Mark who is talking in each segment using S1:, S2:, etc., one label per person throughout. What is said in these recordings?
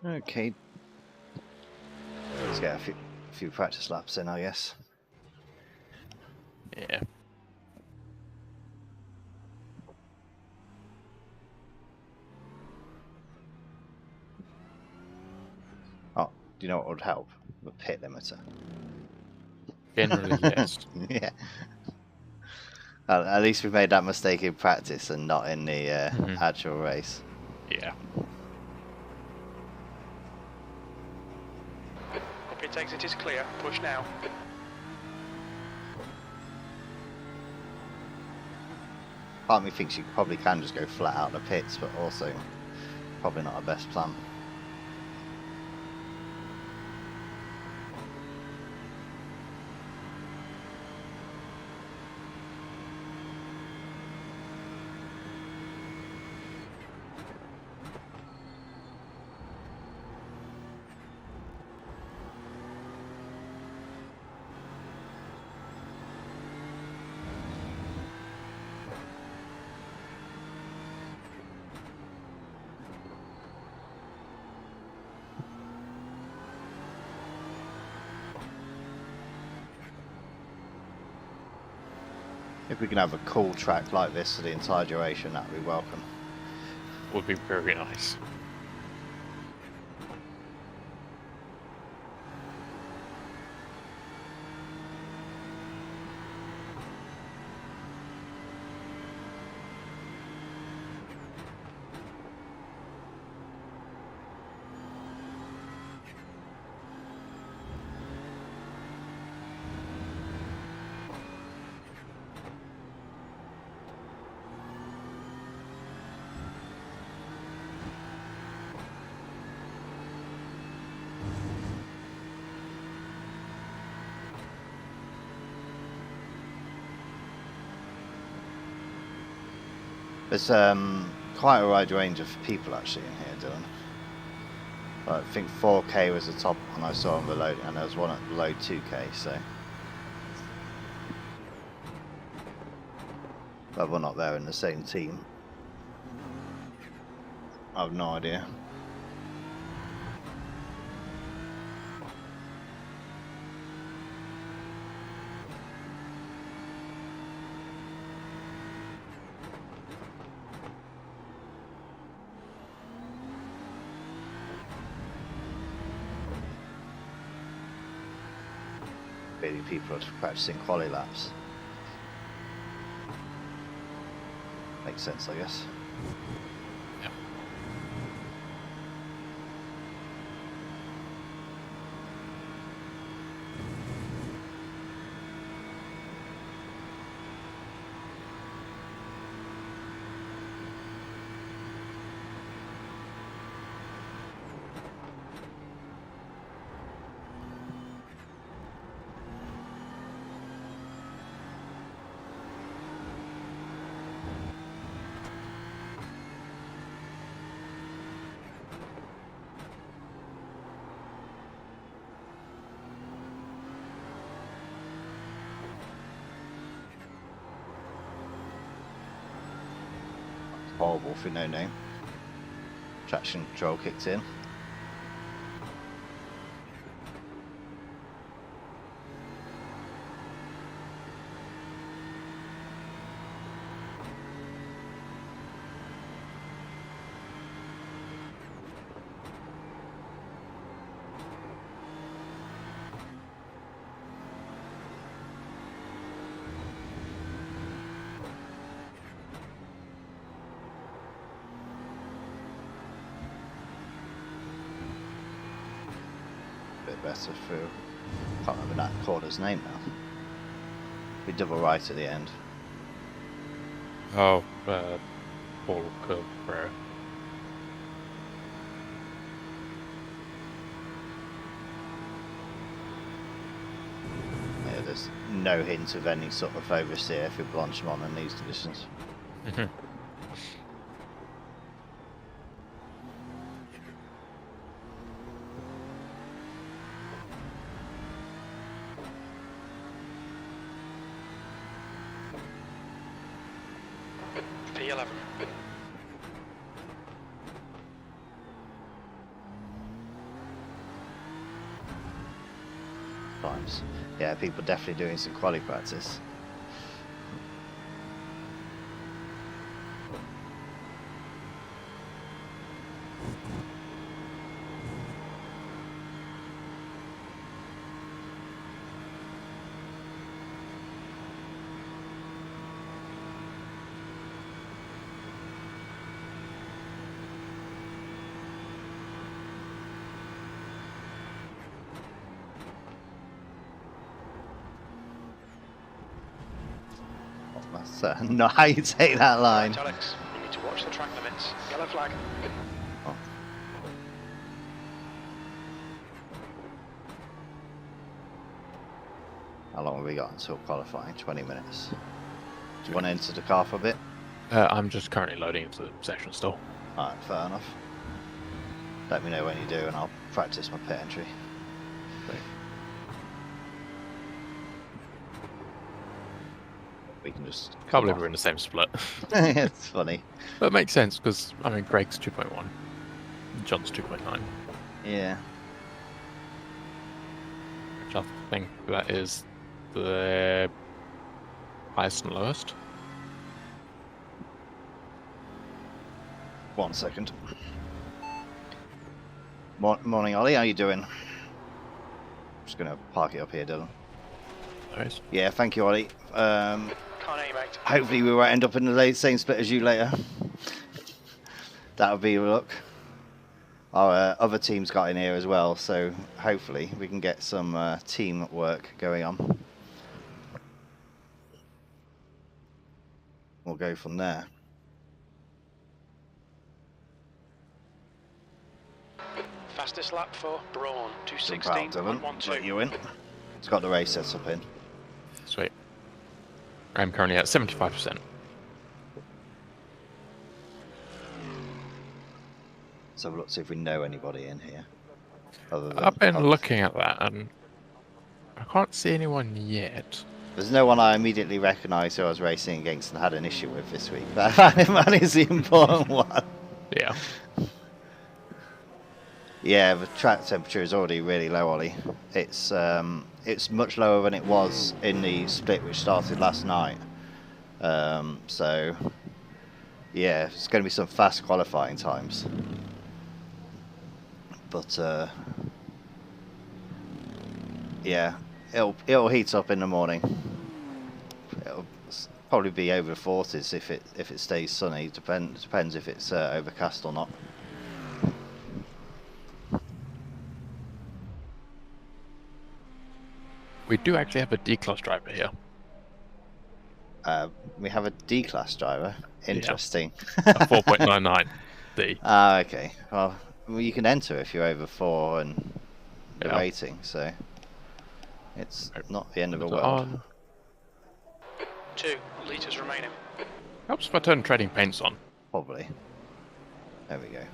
S1: Okay. Let's get a few practice laps in, I guess.
S2: Yeah.
S1: Oh, do you know what would help? The pit limiter.
S2: Generally, yes.
S1: Yeah. At least we made that mistake in practice and not in the actual race.
S2: Yeah.
S3: Pit exit is clear. Push now.
S1: Part of me thinks you probably can just go flat out the pits, but also probably not our best plan. If we can have a cool track like this for the entire duration, that would be welcome.
S2: Would be very nice.
S1: There's quite a wide range of people actually in here, Dylan. I think 4K was the top one I saw on below, and there was one at below 2K, so but we're not there in the same team. I have no idea. Maybe people are practicing quali laps. Makes sense, I guess.
S2: Yeah.
S1: Horrible for no name. Traction control kicked in. Better through. Can't remember that corner's name now. We double right at the end.
S2: Oh, Paul Curve Pro.
S1: Yeah, there's no hint of any sort of oversteer for Blanchimont in these conditions.
S3: P11.
S1: times. Yeah, people definitely doing some quali practice. That's not how you take that line.
S3: Right, Alex, you need to watch the track limits. Yellow flag.
S1: Oh. How long have we got until qualifying? 20 minutes. Do you want to enter the car for a bit?
S2: I'm just currently loading into the section still.
S1: Alright, fair enough. Let me know when you do and I'll practice my pit entry. We can just...
S2: Can't believe we're in the same split.
S1: It's funny.
S2: But it makes sense because, I mean, Greg's 2.1, John's 2.9.
S1: Yeah.
S2: Which I think that is the highest and lowest.
S1: 1 second. Morning, Ollie. How you doing? Just going to park it up here, Dylan.
S2: Nice.
S1: Yeah, thank you, Ollie.
S3: Can't aim, mate.
S1: Hopefully we won't end up in the same split as you later. That would be your luck. Our other team's got in here as well, so hopefully we can get some team work going on. We'll go from there.
S3: Fastest lap for Braun,
S1: Jump out, Dylan.
S3: 2:16.12.
S1: Let you in. It's got the race set up in.
S2: Sweet. I'm currently at 75%.
S1: So let's see if we know anybody in here. Other than
S2: I've been
S1: others.
S2: looking at that and I can't see anyone yet.
S1: There's no one I immediately recognised who I was racing against and had an issue with this week. That is the important one.
S2: Yeah.
S1: Yeah, the track temperature is already really low, Ollie. It's much lower than it was in the split which started last night. So yeah, it's going to be some fast qualifying times. But yeah, it'll heat up in the morning. It'll probably be over the 40s if it stays sunny. Depends if it's overcast or not.
S2: We do actually have a D-class driver here.
S1: We have a D-class driver. Interesting.
S2: A 4.99 D.
S1: Ah, okay. Well, you can enter if you're over 4 and the
S2: Yeah.
S1: rating, so it's not the end of the
S2: So
S1: world.
S2: on.
S3: 2 litres remaining.
S2: Helps if I turn trading paints on.
S1: Probably. There we go.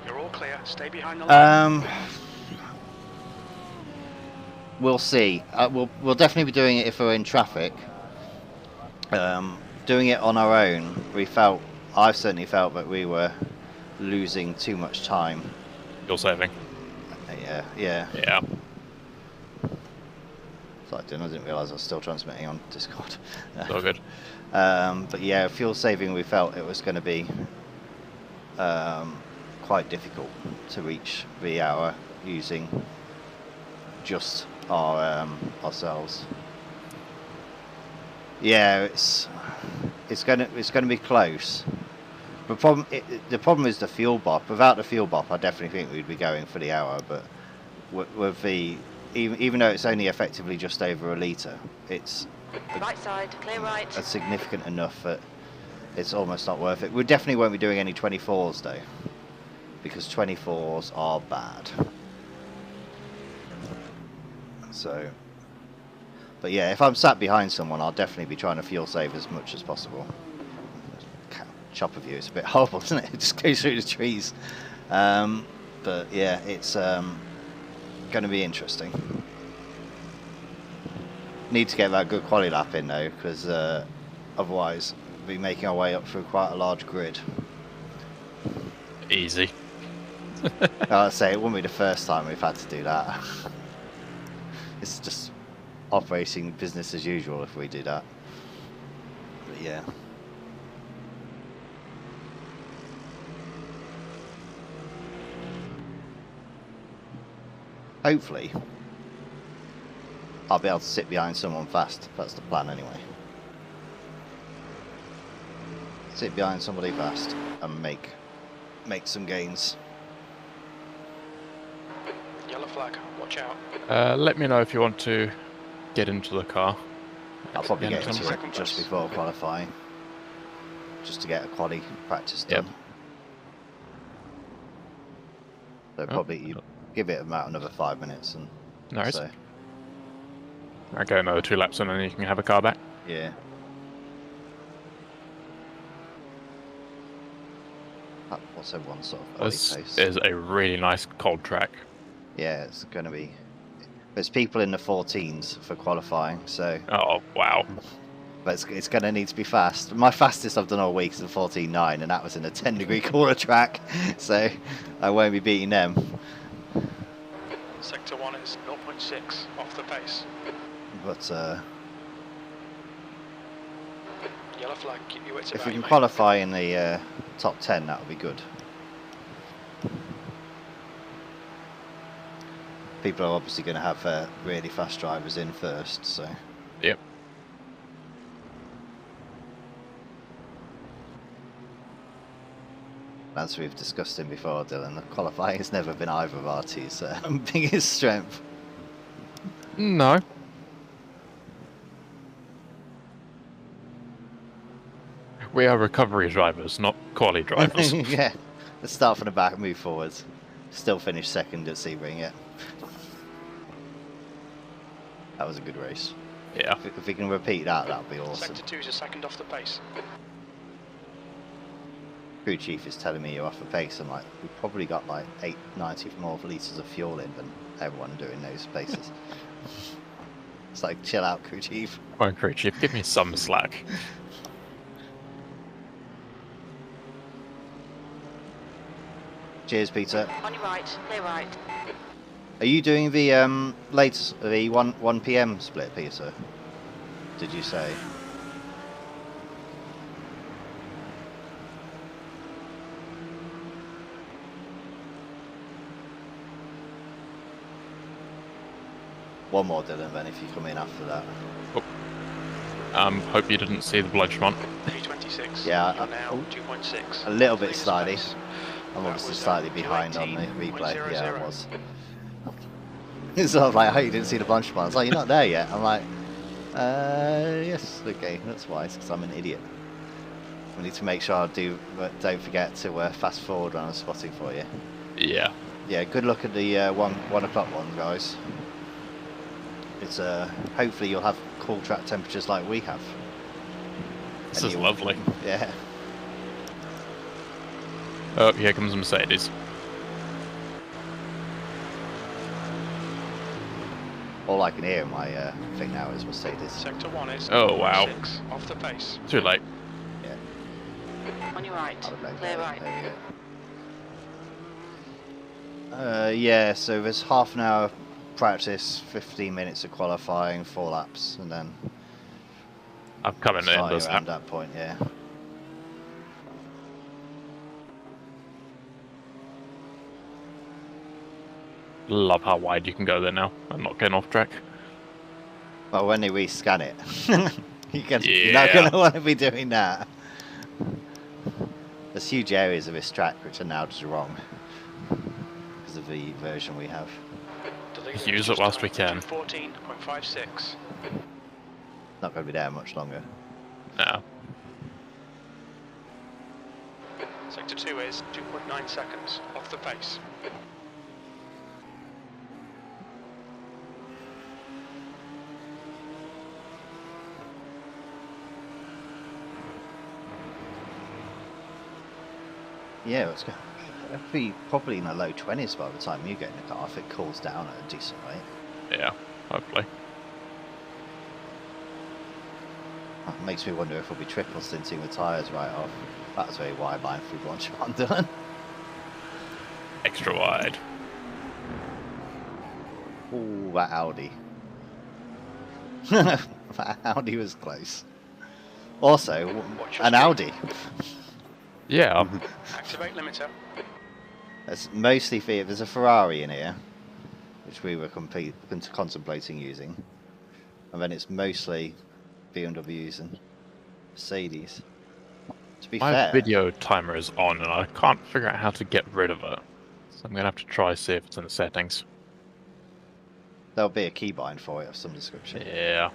S3: You're all clear. Stay behind the line.
S1: We'll see. We'll definitely be doing it if we're in traffic. Doing it on our own, I've certainly felt that we were losing too much time.
S2: You're saving.
S1: Yeah.
S2: Yeah.
S1: Sorry, I didn't realise I was still transmitting on Discord.
S2: It's all good.
S1: But yeah, fuel saving, we felt it was going to be quite difficult to reach the hour using just ourselves. Yeah, it's going to be close. The problem is the fuel bop. Without the fuel bop, I definitely think we'd be going for the hour. But with the even though it's only effectively just over a litre, it's
S4: Right side, clear right.
S1: significant enough that it's almost not worth it. We definitely won't be doing any 24s though, because 24s are bad. So, but yeah, if I'm sat behind someone, I'll definitely be trying to fuel save as much as possible. Chopper view is a bit horrible, isn't it? It just goes through the trees. But yeah, it's going to be interesting. Need to get that good quality lap in though, because otherwise we'll be making our way up through quite a large grid.
S2: Easy.
S1: I'd say it wouldn't be the first time we've had to do that. It's just operating business as usual if we do that. But yeah. Hopefully, I'll be able to sit behind someone fast. That's the plan anyway. Sit behind somebody fast and make some gains.
S3: Yellow flag, watch out.
S2: Let me know if you want to get into the car.
S1: I'll probably
S2: Yeah,
S1: get into it
S3: second
S1: just
S3: place.
S1: before qualifying, just to get a quali practice done.
S2: Yep.
S1: So probably give it about another 5 minutes, and
S2: No worries.
S1: so
S2: I'll go another 2 laps and then you can have a car back.
S1: yeah. What's everyone's sort of quali
S2: This
S1: pace?
S2: is a really nice cold track.
S1: Yeah, it's going to be. There's people in the 14s for qualifying, so
S2: Oh, wow.
S1: but it's going to need to be fast. My fastest I've done all week is a 14.9, and that was in a 10-degree corner track, so I won't be beating them.
S3: Sector 1 is 0.6 off the pace.
S1: But
S3: Yellow flag, keep your wits
S1: if
S3: about
S1: we
S3: you,
S1: can
S3: mate.
S1: qualify in the top 10, that would be good. People are obviously going to have really fast drivers in first, so
S2: Yep.
S1: as we've discussed him before, Dylan, the qualifying has never been either of our two's biggest strength.
S2: No. We are recovery drivers, not quali drivers.
S1: Yeah, let's start from the back and move forwards. Still finished second at Sebring, yeah. That was a good race.
S2: Yeah.
S1: If we can repeat that, that would be awesome.
S3: Sector 2 is a second off the pace.
S1: Crew chief is telling me you're off the pace. I'm like, we've probably got like 890 more litres of fuel in than everyone doing those paces. It's like, chill out, crew chief.
S2: Come on, crew chief, give me some slack.
S1: Cheers, Peter.
S4: On your right, clear right.
S1: Are you doing the latest, the 1 p.m. split, Peter? Did you say? One more, Dylan, then, if you come in after that.
S2: Hope you didn't see the Bludgeon.
S3: 326.
S1: Yeah,
S3: You're now 2.6.
S1: A little bit
S3: Latest
S1: slidey.
S3: pace.
S1: I'm
S3: That
S1: obviously
S3: was,
S1: slightly behind on the
S3: 218.00.
S1: replay. Yeah, I was. It's sort of like, oh, you didn't see the bunch of I was like, you're not there yet. I'm like, yes, okay, that's wise, because I'm an idiot. We need to make sure I do, but don't forget to fast forward when I'm spotting for you.
S2: Yeah.
S1: Yeah, good luck at the 1 o'clock one, guys. It's hopefully you'll have cool track temperatures like we have.
S2: This
S1: And
S2: is
S1: you'll-
S2: lovely.
S1: Yeah.
S2: Oh, here comes Mercedes.
S1: All I can hear in my thing now is Mercedes.
S3: Sector 1 is
S2: Oh, wow.
S3: 6 off the pace.
S2: Too late.
S1: Yeah.
S4: On your right,
S1: I would like
S4: clear
S1: that.
S4: right.
S1: There we go. Yeah, so there's half an hour practice, 15 minutes of qualifying, 4 laps, and then
S2: I'm coming in,
S1: starting
S2: does
S1: around
S2: that.
S1: that point, yeah.
S2: Love how wide you can go there now. I'm not getting off track.
S1: Well, when they rescan it, you're not
S2: Yeah.
S1: going to want to be doing that. There's huge areas of this track which are now just wrong because of the version we have.
S3: The leader
S2: Use
S3: is
S2: it
S3: just
S2: whilst we
S3: down
S2: can.
S3: 14.56.
S1: Not going to be there much longer.
S2: No.
S3: Sector 2 is 2.9 seconds off the pace.
S1: Yeah, it'll be probably in the low 20s by the time you get in the car if it cools down at a decent rate.
S2: Yeah, hopefully.
S1: That makes me wonder if we'll be triple stinting with tyres right off. That's very wide line through one shot, Dylan.
S2: extra wide.
S1: Ooh, that Audi. That Audi was close. Also,
S3: Watch your
S1: an
S3: speed.
S1: Audi.
S2: Yeah,
S3: Activate limiter.
S1: It's mostly there's a Ferrari in here, which we were contemplating using, and then it's mostly BMWs and Mercedes. To be
S2: my
S1: fair,
S2: video timer is on and I can't figure out how to get rid of it. So I'm gonna have to try see if it's in the settings.
S1: there'll be a keybind for it of some description.
S2: Yeah.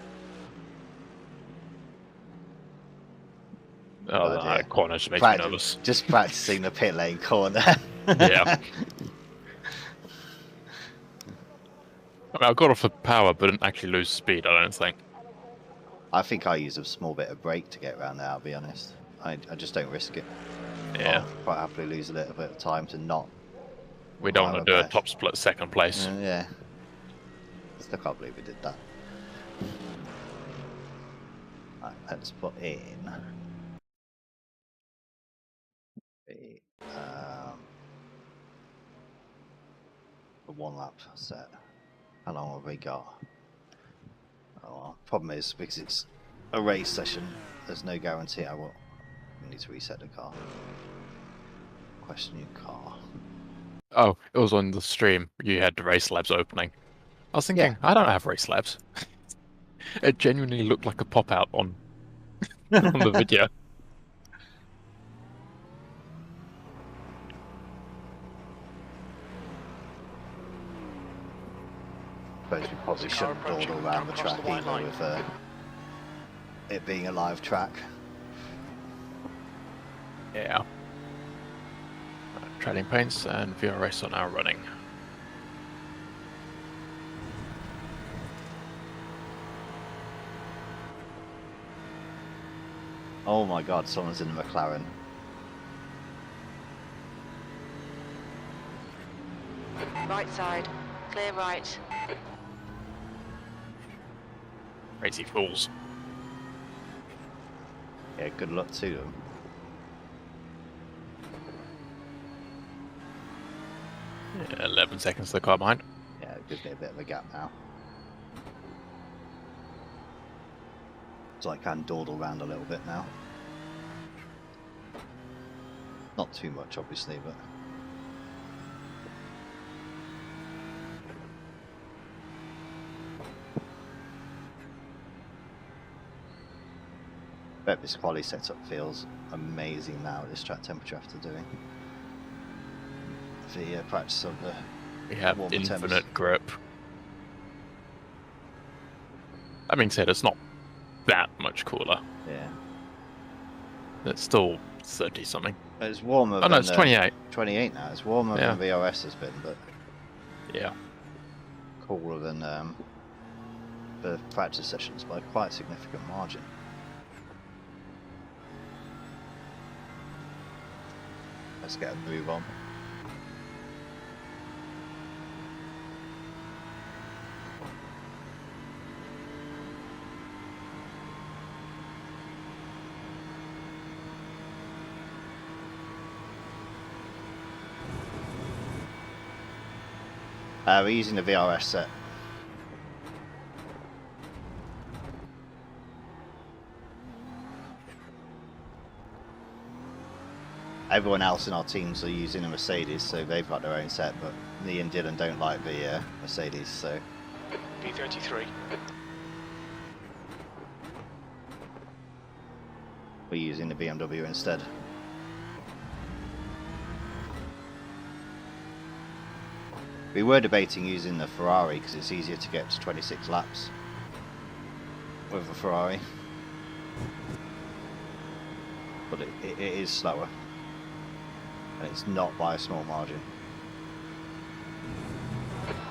S1: Good
S2: Oh,
S1: idea.
S2: that corner just makes me nervous.
S1: Just practicing the pit lane corner.
S2: Yeah. I mean, I got off the power, but didn't actually lose speed, I don't think.
S1: I think I use a small bit of brake to get around there, I'll be honest. I just don't risk it.
S2: Yeah.
S1: I'll quite happily lose a little bit of time to not.
S2: We don't
S1: Well,
S2: want to do a
S1: best.
S2: top split second place.
S1: Yeah. Still can't believe we did that. Right, let's put in the one lap set. How long have we got? Oh, well, problem is because it's a race session, there's no guarantee I will need to reset the car. Question your car.
S2: Oh, it was on the stream. You had the race labs opening. I was thinking, I don't have race labs. It genuinely looked like a pop out on on the video.
S1: Suppose we probably shouldn't dawdle around the track either with it being a live track.
S2: Yeah. Trading paints and VRS are now running.
S1: Oh my god, someone's in the McLaren.
S4: Right side. Clear right.
S2: Crazy fools.
S1: Yeah, good luck to them.
S2: Yeah, 11 seconds to the car behind.
S1: Yeah, it gives me a bit of a gap now. So I can dawdle around a little bit now. Not too much, obviously, but... bet this quali setup feels amazing now at this track temperature after doing the practice of the
S2: We have
S1: warmer
S2: infinite
S1: temps.
S2: grip. That being said, it's not that much cooler.
S1: Yeah.
S2: It's still 30 something.
S1: It's warmer
S2: Oh
S1: than
S2: no, it's 28.
S1: 28 now. It's warmer
S2: Yeah.
S1: than VRS has been, but
S2: Yeah.
S1: cooler than the practice sessions by quite a significant margin. Let's get a move on. We're using the VRS set. Everyone else in our teams are using a Mercedes, so they've got their own set, but me and Dylan don't like the Mercedes, so...
S3: P33.
S1: we're using the BMW instead. We were debating using the Ferrari because it's easier to get to 26 laps with a Ferrari, but it is slower, and it's not by a small margin.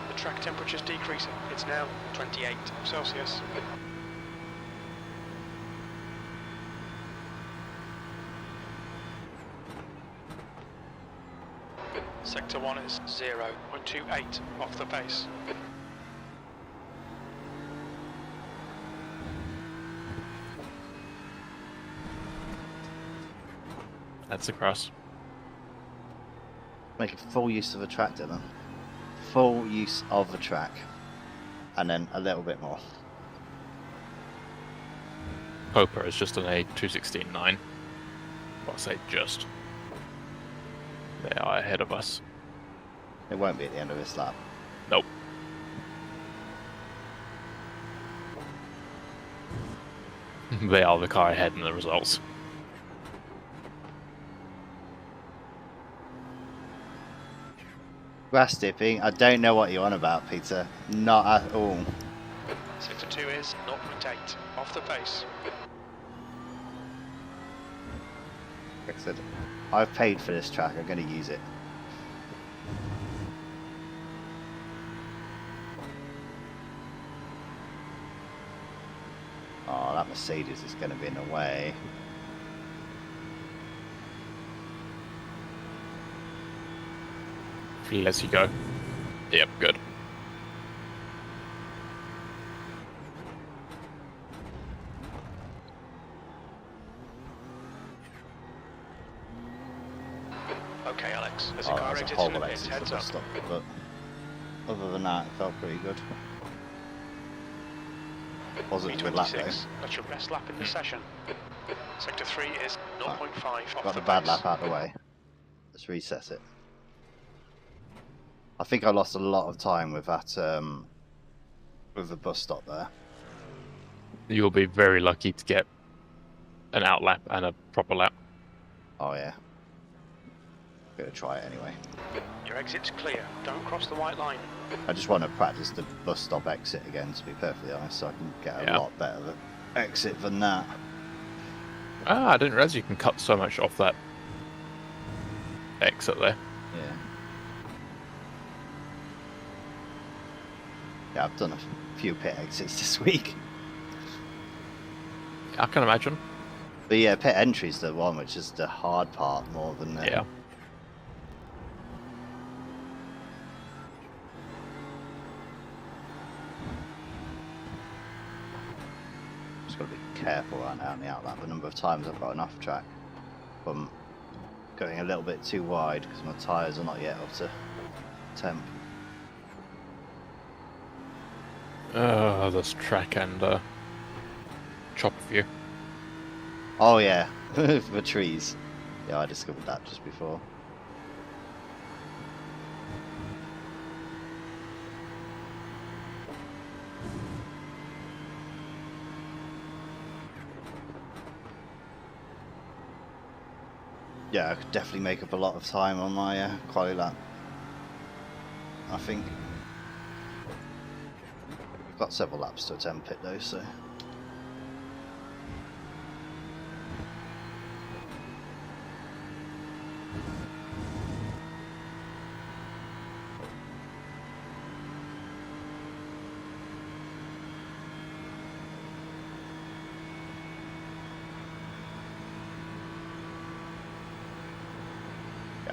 S3: The track temperature's decreasing. It's now 28 Celsius. Sector 1 is 0.28 off the pace.
S2: That's across.
S1: Make full use of a track, Dylan. Full use of the track. And then a little bit more.
S2: Copa is just an A216.9. Well, I say just. They are ahead of us.
S1: It won't be at the end of this lap.
S2: Nope. They are the car ahead in the results.
S1: Grass dipping? I don't know what you're on about, Peter. Not at all.
S3: Sector 2 is 0.8 off the pace.
S1: Like I said, I've paid for this track, I'm going to use it. Oh, that Mercedes is going to be in the way.
S2: Let's you go. Yep, good.
S3: Okay, Alex. As a
S1: Oh,
S3: car
S1: that's a
S3: exits in
S1: horrible
S3: the pits,
S1: exit
S3: heads
S1: for
S3: up.
S1: the stop, but other than that, it felt pretty good. Wasn't a good lap though.
S3: B26. That's your best lap in the session. Sector 3 is 0.5 off
S1: Got
S3: the
S1: the bad
S3: pace.
S1: lap out of the way. Let's reset it. I think I lost a lot of time with that, with the bus stop there.
S2: You'll be very lucky to get an out lap and a proper lap.
S1: Oh yeah. Gonna try it anyway.
S3: Your exit's clear. Don't cross the white line.
S1: I just want to practice the bus stop exit again, to be perfectly honest, so I can get a lot better of an exit than that.
S2: Ah, I didn't realize you can cut so much off that exit there.
S1: Yeah. Yeah, I've done a few pit exits this week.
S2: I can imagine.
S1: But yeah, pit entry's the one which is the hard part more than
S2: Yeah.
S1: Just got to be careful right now on the outlap. The number of times I've got enough track from going a little bit too wide because my tyres are not yet up to temp.
S2: This track and chopper view.
S1: Oh yeah, the trees. Yeah, I discovered that just before. Yeah, I could definitely make up a lot of time on my quali lap. I think. I've got several laps to attempt pit though, so.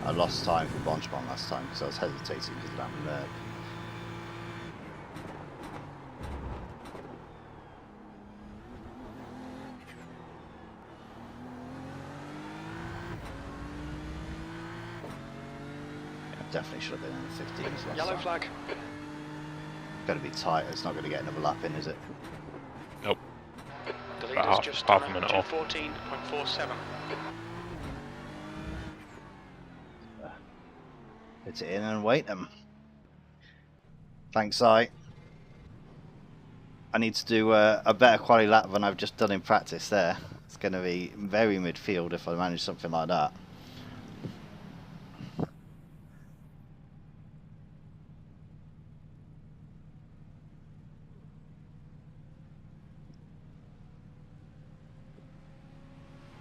S1: I lost time for Bonchbon last time because I was hesitating because of that leg. Yeah, definitely should have been in the 15s last
S3: Yellow
S1: time.
S3: flag.
S1: Going to be tight, it's not going to get another lap in, is it?
S2: Nope.
S3: The
S2: About
S3: leader's just
S2: half
S3: done
S2: a minute
S3: at
S2: off.
S3: 2:14.47.
S1: Hit it in and wait them. Thanks, I need to do a better quali lap than I've just done in practice there. It's going to be very midfield if I manage something like that.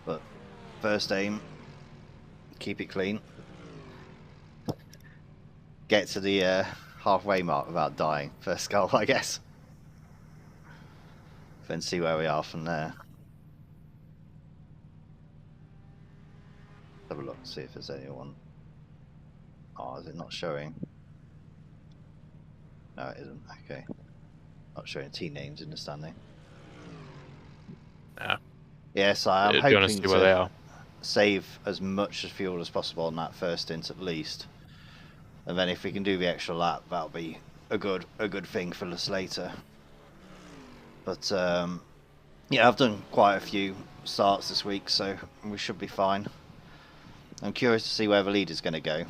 S1: But first aim, keep it clean. Get to the halfway mark without dying. First goal, I guess. Then see where we are from there. Have a look, see if there's anyone. Oh, is it not showing? No, it isn't. Okay. Not showing team names in the standing.
S2: Yeah.
S1: Yes, I am
S2: Do you want to
S1: hoping
S2: see where they
S1: to
S2: are?
S1: save as much fuel as possible on that first stint at least. And then if we can do the extra lap, that'll be a good thing for us later. But yeah, I've done quite a few starts this week, so we should be fine. I'm curious to see where the leader's going to go,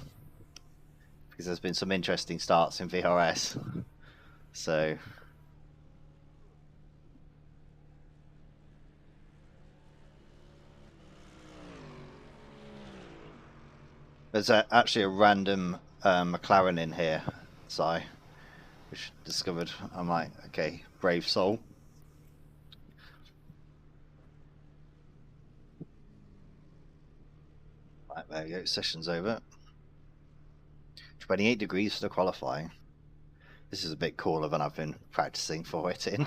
S1: because there's been some interesting starts in VRS. So there's actually a random McLaren in here, Si, which discovered. I'm like, okay, brave soul. Right, there we go, session's over. 28 degrees for the qualifying. This is a bit cooler than I've been practicing for it in.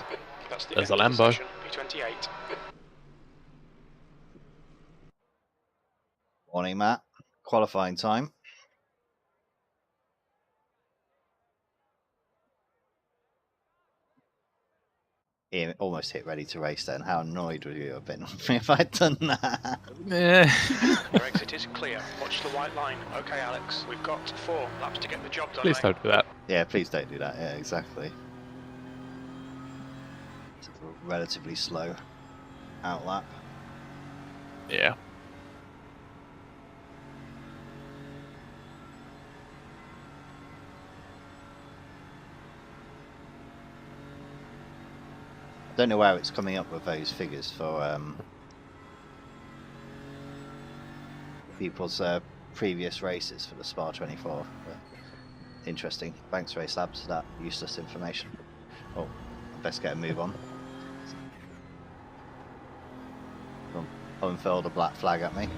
S3: That's the
S2: There's
S3: end
S2: a
S3: of the
S2: Lambo.
S3: session, P28.
S1: Morning, Matt. Qualifying time. Ian almost hit ready to race then. How annoyed would you have been if I'd done that?
S3: Your exit is clear. Watch the white line. Okay, Alex, we've got 4 laps to get the job done.
S2: Please
S3: mate.
S2: don't do that.
S1: Yeah, please don't do that. Yeah, exactly. It's a relatively slow outlap.
S2: Yeah.
S1: I don't know where it's coming up with those figures for people's previous races for the Spa 24. But interesting. Thanks, Race Labs, for that useless information. Oh, best get a move on. Unfurled a black flag at me.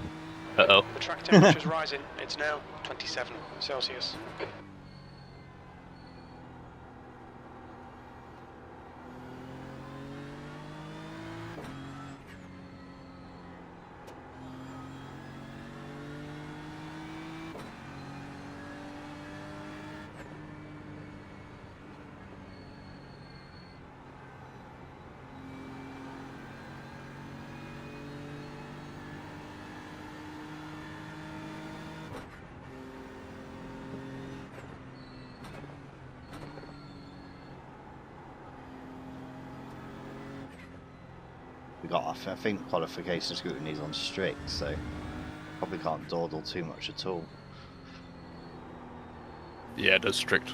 S2: Uh-oh.
S3: The track temperature's rising. It's now 27 Celsius.
S1: We got off. I think qualification scrutiny is on strict, so probably can't dawdle too much at all.
S2: Yeah, it is strict.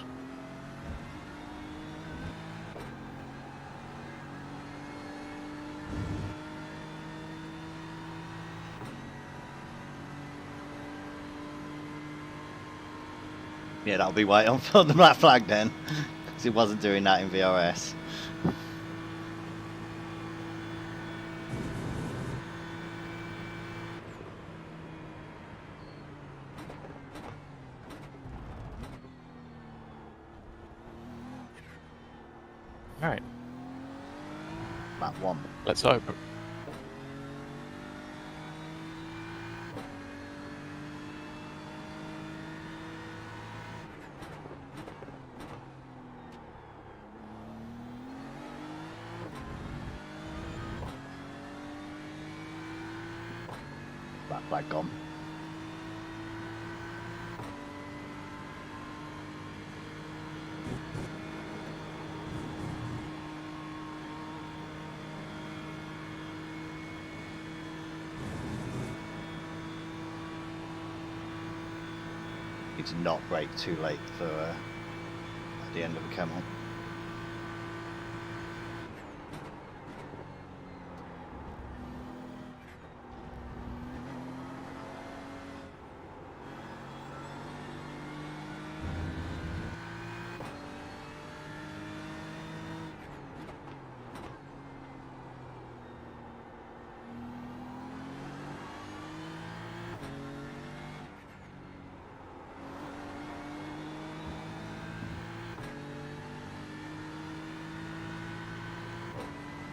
S1: Yeah, that'll be why on the black flag then, because it wasn't doing that in VRS.
S2: Alright,
S1: Lap 1.
S2: let's hope.
S1: Black flag gone. Need to not brake too late for at the end of the Camel.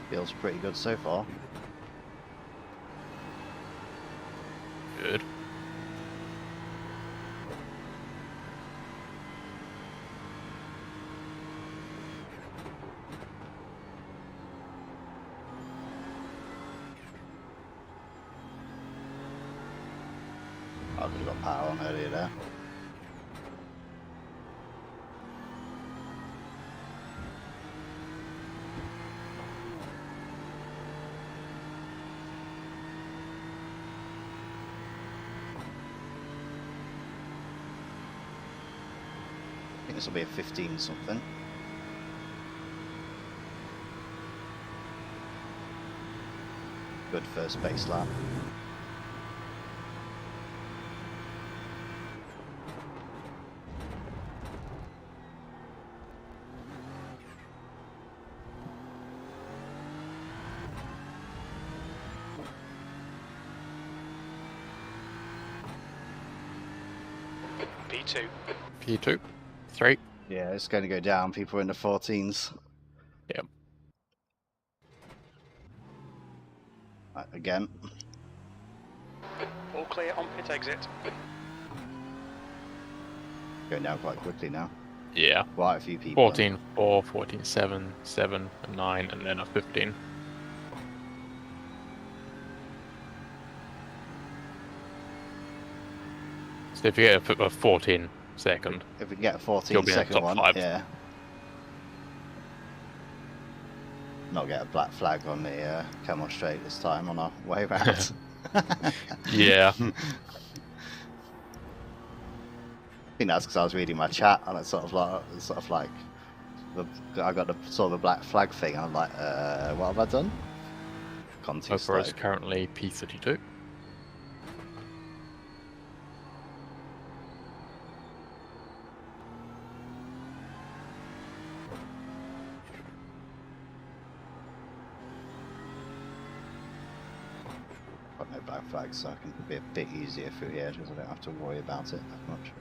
S1: Feels pretty good so far.
S2: Good.
S1: I could have got power on earlier there. think this will be a 15 something. Good first base lap.
S3: P2.
S2: P2, 3.
S1: Yeah, it's going to go down. People are in the 14s.
S2: Yep.
S1: Right, again.
S3: All clear on pit exit.
S1: Going down quite quickly now.
S2: Yeah.
S1: Quite a few people.
S2: 14, 4, 14, 7, 7, and 9, and then a 15. So if you get a 14 second,
S1: If we can get a
S2: you'll
S1: 14
S2: be in the
S1: second
S2: top
S1: one,
S2: 5.
S1: yeah. Not get a black flag on the Camel Straight this time on our way round.
S2: Yeah.
S1: I think that's because I was reading my chat and it's sort of like I got the sort of the black flag thing and I'm like, what have I done? Gone too
S2: Oprah is
S1: slow.
S2: currently P32.
S1: Got no black flags, so I can be a bit easier through here because I don't have to worry about it that much.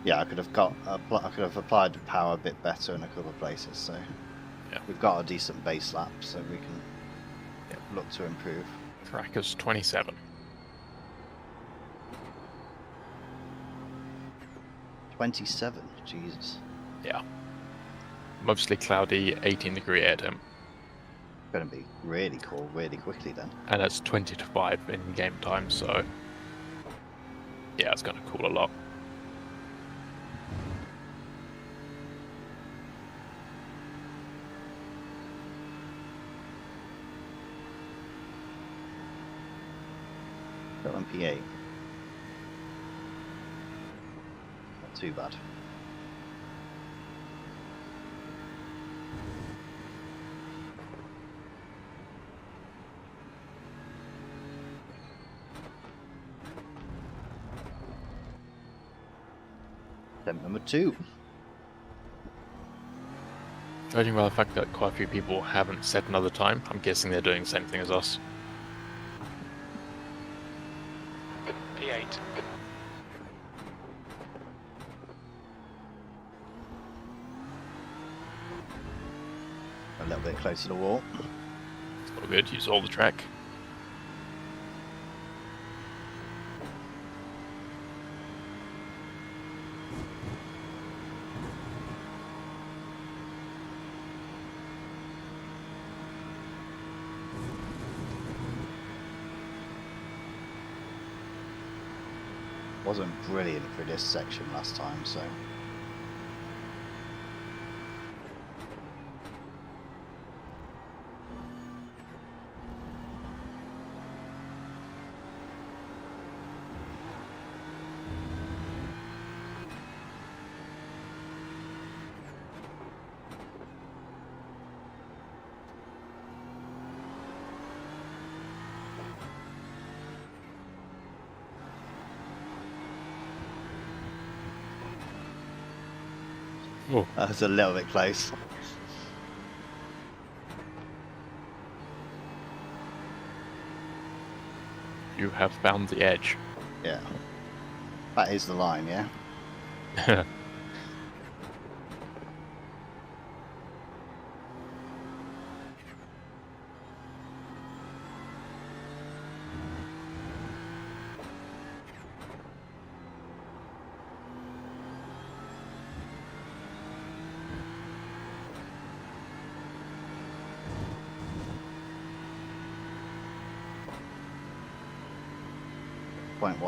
S1: Yeah, I could have applied the power a bit better in a couple of places. So
S2: Yeah.
S1: we've got a decent base lap, so we can look to improve.
S2: Trackers 27.
S1: 27, Jesus.
S2: Yeah. Mostly cloudy, 18-degree air temp.
S1: Going to be really cool really quickly then.
S2: And it's 20 to 5 in game time, so yeah, it's going to cool a lot.
S1: Got on P8. Not too bad. Attempt number 2.
S2: Judging by the fact that quite a few people haven't set another time, I'm guessing they're doing the same thing as us.
S3: P8.
S1: A little bit closer to the wall.
S2: It's all good, use all the track.
S1: Wasn't brilliant for this section last time, so
S2: Oh,
S1: that's a little bit close.
S2: you have found the edge.
S1: Yeah. That is the line, yeah?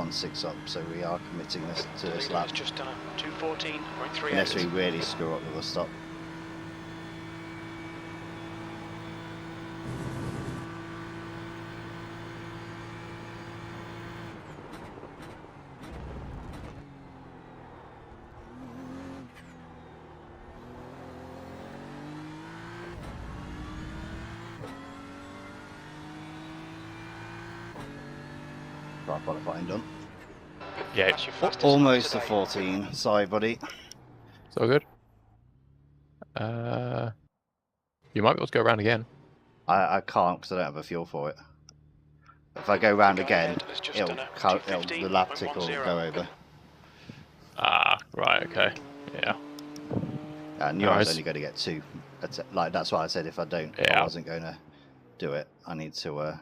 S1: .16 up, so we are committing this to this lap.
S3: It's just done a 2:14.3.
S1: Unless we really screw up with the stop. my qualifying done.
S2: Yeah,
S3: That's your fastest lap
S1: Almost a
S3: today.
S1: 14. Sorry, buddy.
S2: so good. You might be able to go around again.
S1: I can't because I don't have a fuel for it. If I go round
S3: The guy
S1: again,
S3: ahead has just done a
S1: the lap tick will
S3: 2:15.10.
S1: go over.
S2: Ah, right, okay. Yeah.
S1: I knew I was
S2: Nice.
S1: only going to get 2. Like that's why I said if I
S2: Yeah.
S1: wasn't going to do it. I need to.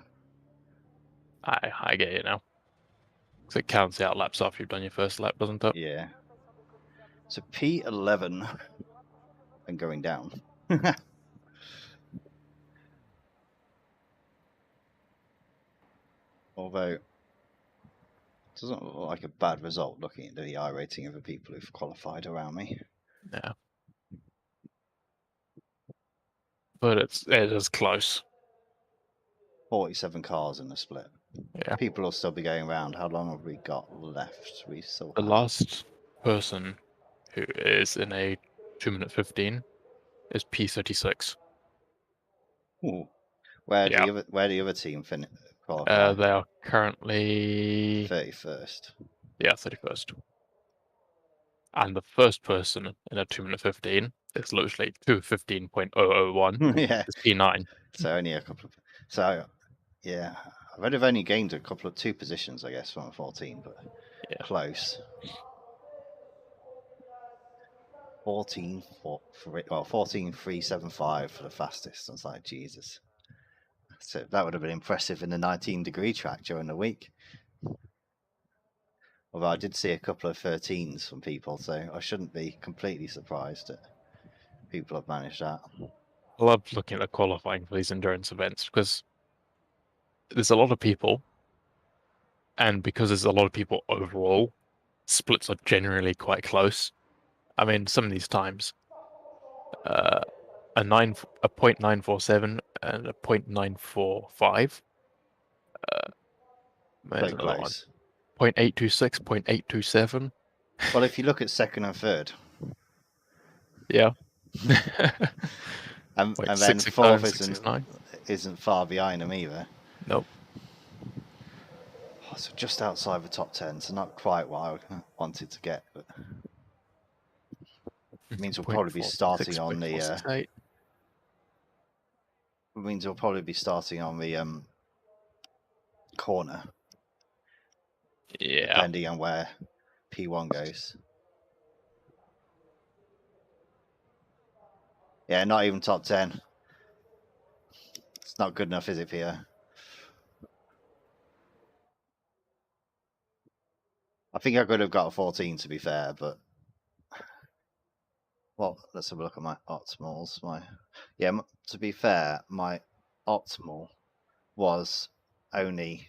S2: I get it now. 'Cause it counts out laps after you've done your first lap, doesn't it?
S1: Yeah. So P11 and going down. Although it doesn't look like a bad result looking at the iRating of the people who've qualified around me.
S2: Yeah. But it is close.
S1: 47 cars in the split.
S2: Yeah.
S1: People will still be going around. How long have we got left? We still
S2: The
S1: have...
S2: last person who is in a 2-minute 15 is P36.
S1: Ooh. Where
S2: Yeah.
S1: the other team qualify?
S2: They are currently
S1: 31st.
S2: 31st. And the first person in a 2-minute 15 is literally 2:15.001.
S1: Yeah.
S2: It's P9.
S1: So only a couple of... So, yeah. I've only gained a couple of 2 positions, I guess, from 14, but
S2: Yeah.
S1: close. 14.375 for the fastest. I was like, Jesus. So that would have been impressive in the 19-degree track during the week. Although I did see a couple of 13s from people, so I shouldn't be completely surprised that people have managed that.
S2: I love looking at the qualifying for these endurance events because there's a lot of people, and because there's a lot of people overall, splits are generally quite close. I mean, some of these times, a 0.947 and a 0.945. There's
S1: So
S2: another one.
S1: close.
S2: 0.826, 0.827.
S1: Well, if you look at second and third,
S2: Yeah.
S1: and then
S2: 669,
S1: fourth
S2: 669.
S1: isn't far behind them either.
S2: Nope.
S1: Oh, so just outside the top 10, so not quite what I wanted to get, but it means we'll probably be starting on the. It means we'll probably be starting on the corner,
S2: Yeah.
S1: depending on where P1 goes. Yeah, not even top 10. It's not good enough, is it, Pierre? I think I could have got a 14 to be fair, but well, let's have a look at my optimals. To be fair, my optimal was only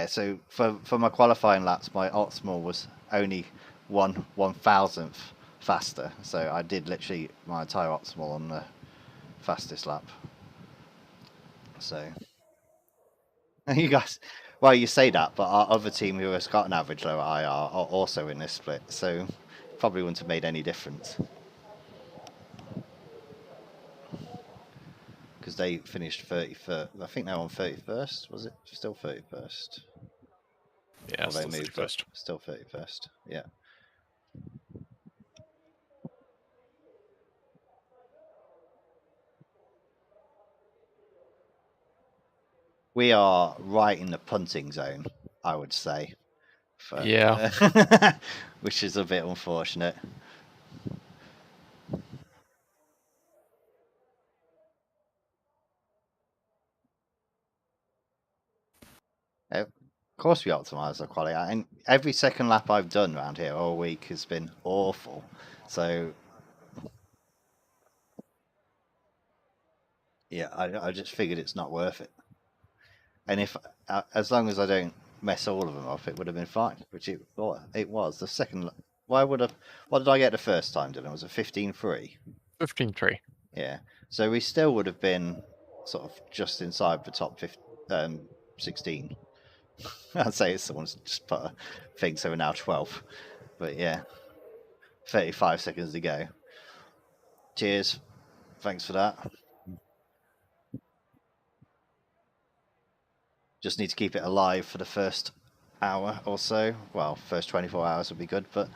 S1: So for my qualifying laps, my optimal was only 1/1000th faster. So I did literally my entire optimal on the fastest lap. So you guys, well, you say that, but our other team who has got an average lower IR are also in this split, so probably wouldn't have made any difference because they finished 31st. I think they're on 31st. Was it still 31st?
S2: Yeah,
S1: Or they
S2: still
S1: moved
S2: 31st.
S1: up. Still 31st. Yeah. We are right in the punting zone, I would say.
S2: Yeah.
S1: Which is a bit unfortunate. Of course we optimise our quality. And every second lap I've done around here all week has been awful. So, yeah, I just figured it's not worth it. And if as long as I don't mess all of them up, it would have been fine. Which it was. The second, what did I get the first time, Dylan? Was it 15.3?
S2: 15.3.
S1: Yeah. So we still would have been sort of just inside the top 16. I'd say someone's just put a thing, so we're now 12th. But yeah, 35 seconds to go. Cheers. Thanks for that. Just need to keep it alive for the first hour or so. Well, first 24 hours would be good, but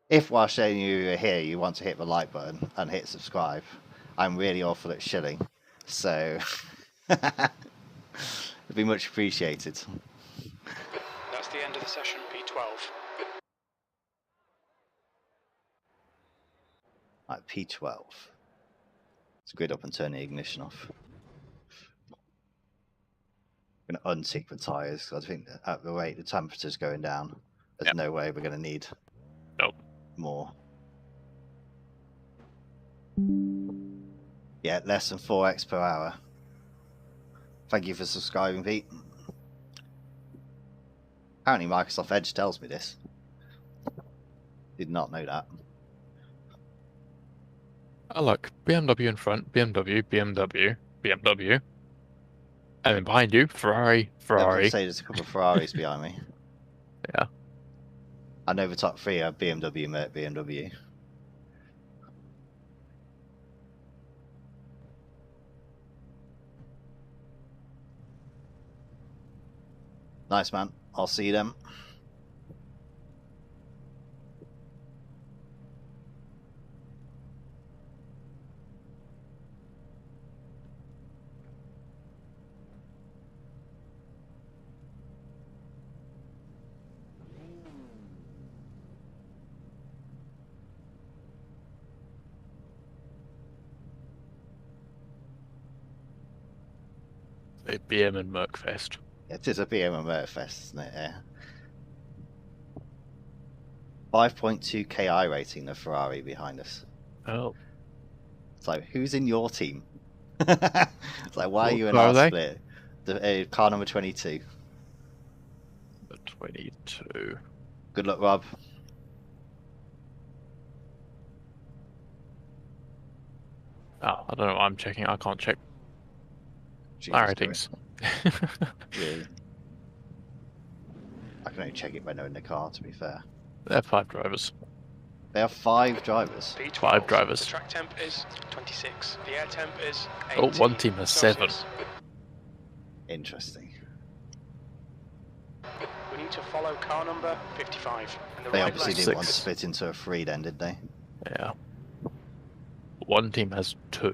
S1: if while showing you here you want to hit the like button and hit subscribe, I'm really awful at shilling, so it'd be much appreciated.
S3: That's the end of the session, P12.
S1: Right, P12. Let's grid up and turn the ignition off. I'm going to untick the tyres because I think that at the rate the temperature's going down, there's no way we're going to need more. Yeah, less than 4x per hour. Thank you for subscribing, Pete. Apparently Microsoft Edge tells me this. Did not know that.
S2: Oh look, BMW in front, BMW, BMW, BMW. And then behind you, Ferrari,
S1: I was
S2: Ferrari.
S1: going to say there's a couple of Ferraris behind me.
S2: Yeah.
S1: I know the top three are BMW, Merc, BMW. Nice, man. I'll see you then.
S2: A BM and Merc Fest.
S1: It is a BMW Merc-Fest, isn't it? Yeah. 5.2 KI rating, the Ferrari behind us.
S2: Oh.
S1: It's like, who's in your team? It's like, why are you in
S2: What
S1: our
S2: are they?
S1: split? The car number 22.
S2: The 22.
S1: Good luck, Rob.
S2: Oh, I don't know what I'm checking. I can't check
S1: Jesus
S2: my
S1: Christ.
S2: ratings.
S1: Really? I can only check it by knowing the car, to be fair.
S2: There are 5 drivers.
S1: They have 5 drivers.
S3: P12.
S2: 5 drivers.
S3: The track temp is 26. The air temp is 18.
S2: Oh, one team has 7.
S3: Celsius.
S1: Interesting.
S3: We need to follow car number 55. And the
S1: They
S3: right
S1: obviously
S3: lane.
S1: didn't want to
S2: 6.
S1: split into a 3 then, did they?
S2: Yeah. One team has 2.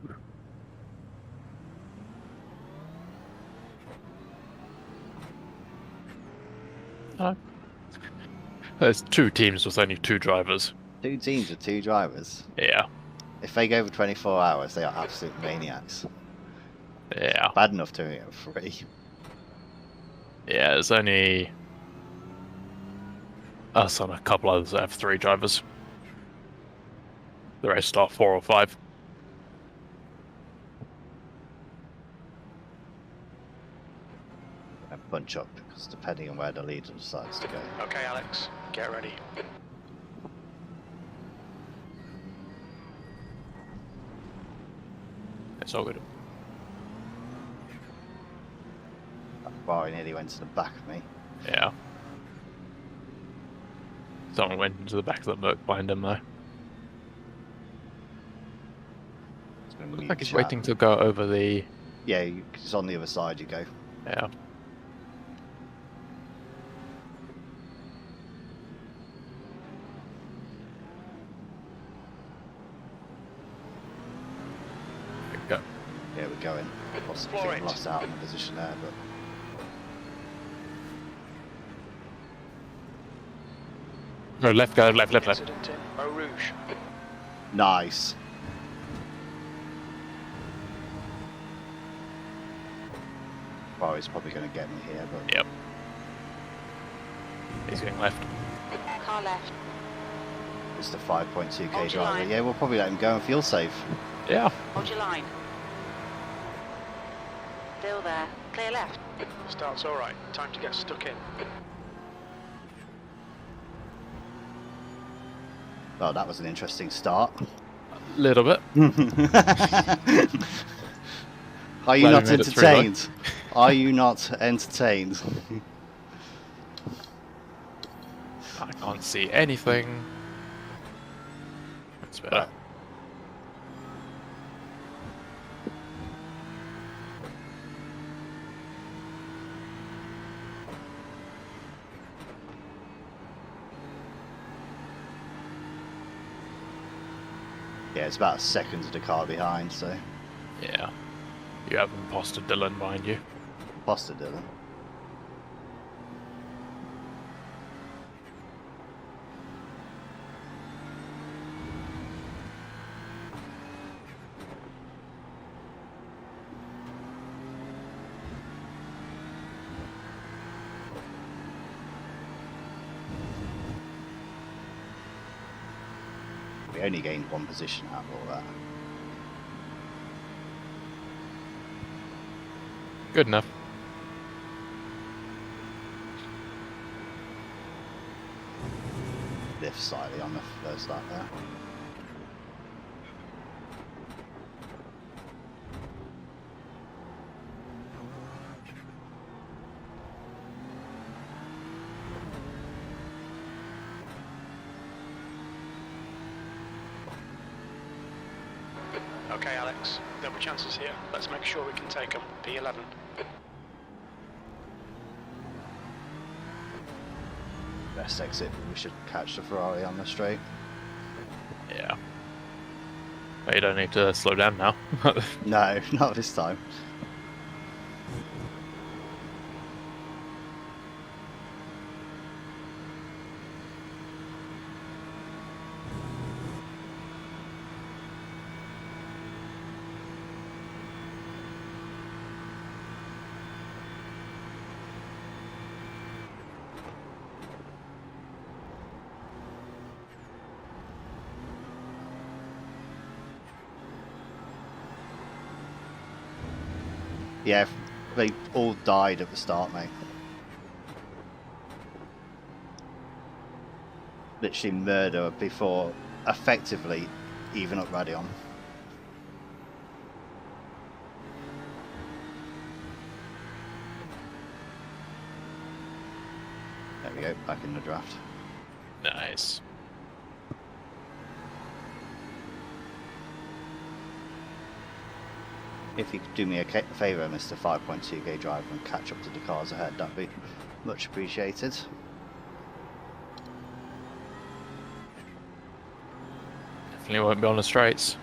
S2: There's 2 teams with only 2 drivers.
S1: 2 teams with 2 drivers.
S2: Yeah.
S1: If they go for 24 hours, they are absolute maniacs.
S2: Yeah.
S1: Bad enough doing it for 3.
S2: Yeah, there's only us and a couple others that have 3 drivers. The rest are 4 or 5.
S1: And bunch up, because depending on where the leader decides to go.
S3: Okay, Alex, get ready.
S2: It's all good.
S1: That bar nearly went to the back of me.
S2: Yeah. Someone went into the back of the Merc behind him though.
S1: It's gonna
S2: Looks
S1: mute
S2: like he's
S1: chat.
S2: waiting to go over the...
S1: Yeah, it's on the other side you go.
S2: Yeah. There we go.
S1: Yeah, we're going. Possibly
S3: Explore it.
S1: lost out in the position there, but
S2: No, left, go, left, left, left.
S3: Incident in Eau Rouge.
S1: nice. Bar is probably going to get me here, but
S2: Yep. He's going left.
S4: Car left.
S1: it's the 5.2k
S4: Hold your
S1: driver.
S4: line.
S1: Yeah, we'll probably let him go and feel safe.
S2: Yeah.
S4: Hold your line. Still there. Clear left.
S3: Start's alright. Time to get stuck in.
S1: Well, that was an interesting start.
S2: Little bit.
S1: Are you
S2: Glad we
S1: not
S2: made it through, though.
S1: entertained? Are you not entertained?
S2: I can't see anything. It's better.
S1: Yeah, it's about a second of the car behind, so
S2: Yeah. You have imposter Dylan behind you.
S1: Foster Dylan. We only gained one position out of all that.
S2: Good enough.
S1: Lift slightly on the first lap there.
S3: Okay, Alex, there were chances here. Let's make sure we can take them. P11.
S1: Best exit, we should catch the Ferrari on the straight.
S2: Yeah. You don't need to slow down now.
S1: No, not this time. Yeah, they all died at the start, mate. Literally murder before effectively even up Radion. There we go, back in the draft.
S2: Nice.
S1: If you could do me a favour, Mr. 5.2k driver, and catch up to the cars ahead, that'd be much appreciated.
S2: Definitely won't be on the straights.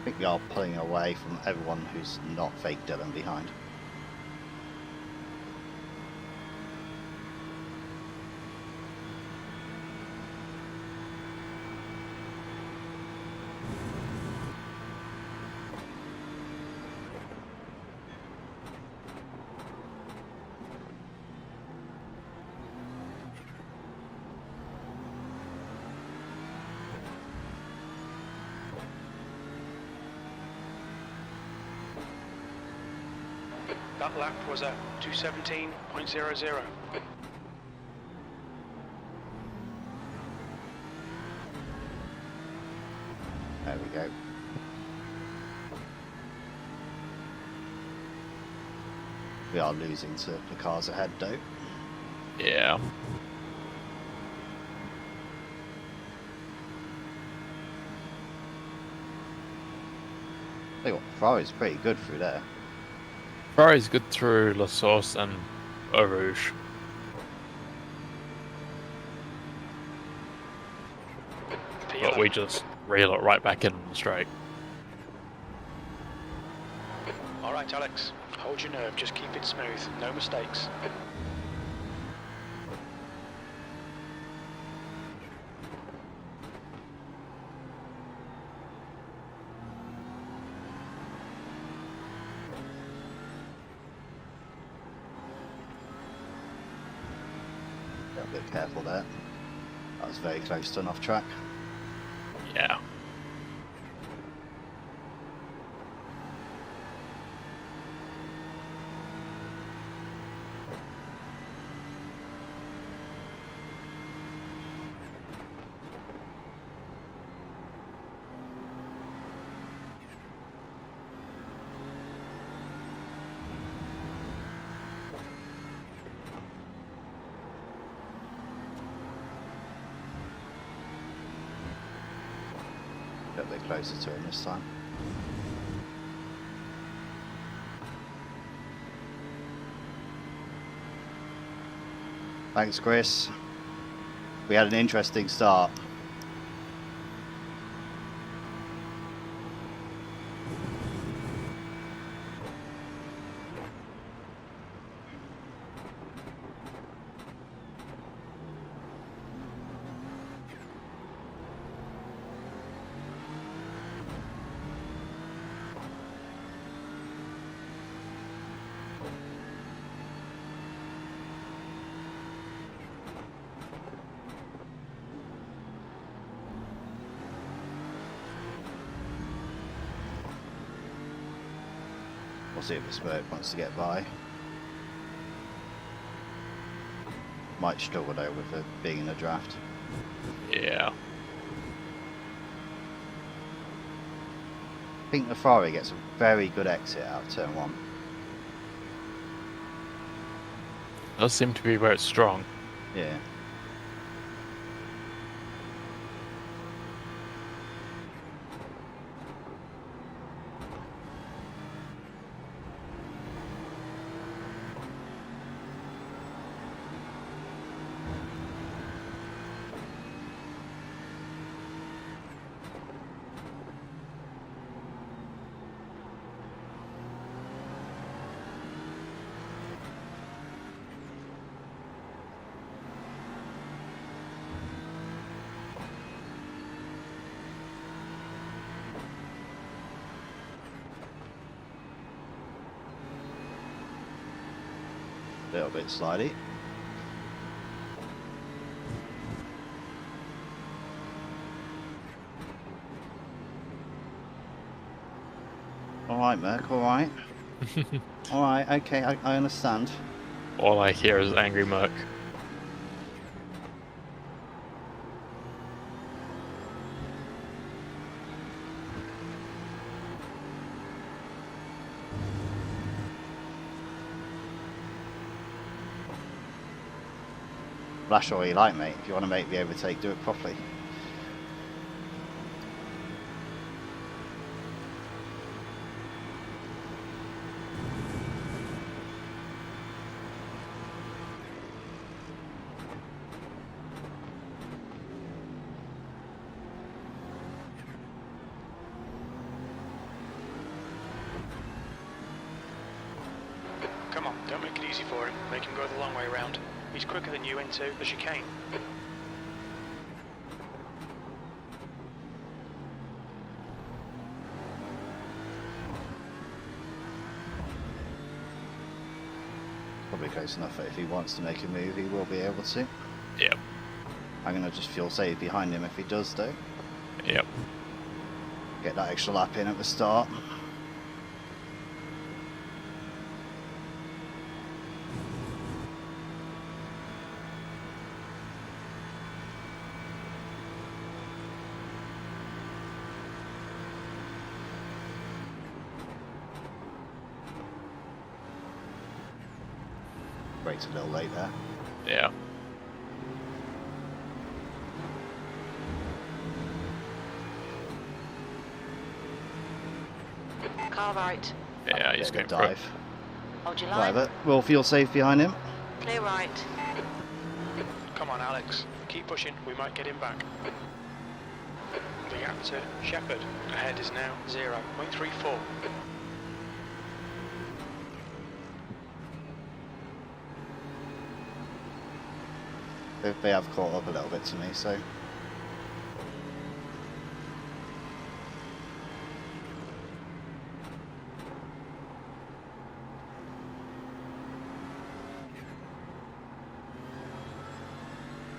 S1: I think we are pulling away from everyone who's not fake Dylan behind.
S3: That lap was at 2:17.00.
S1: There we go. We are losing to the cars ahead though.
S2: Yeah.
S1: Tell you what, Ferrari's pretty good through there.
S2: Ferrari's good through La Source and Eau Rouge. But we just reel it right back in on the straight.
S3: All right, Alex. Hold your nerve. Just keep it smooth. No mistakes.
S1: A bit careful there. That was very close to an off track.
S2: Yeah.
S1: little bit closer to him this time. Thanks, Chris. We had an interesting start. We'll see if the Smirk wants to get by. Might struggle though with it being in a draft.
S2: Yeah.
S1: I think the Ferrari gets a very good exit out of turn 1.
S2: Does seem to be where it's strong.
S1: Yeah. A little bit slidey. Alright, Merc, alright. Alright, okay, I understand.
S2: All I hear is angry Merc.
S1: Flash all you like, mate. If you want to make the overtake, do it properly.
S3: Come on, don't make it easy for him. Make him go the long way round. He's quicker than you into the chicane.
S1: Probably close enough that if he wants to make a move, he will be able to.
S2: Yep.
S1: I'm going to just fuel save behind him if he does, though.
S2: Yep.
S1: Get that extra lap in at the start. Brakes a little late there.
S2: Yeah.
S4: Car right.
S2: Yeah, he's
S1: Bit
S2: going
S1: of a
S2: for it.
S1: dive.
S4: Hold your line.
S1: Whatever. We'll fuel safe behind him.
S4: Clear right.
S3: Come on, Alex. Keep pushing. We might get him back. The gap to Shepherd ahead is now 0.34.
S1: They have caught up a little bit to me, so.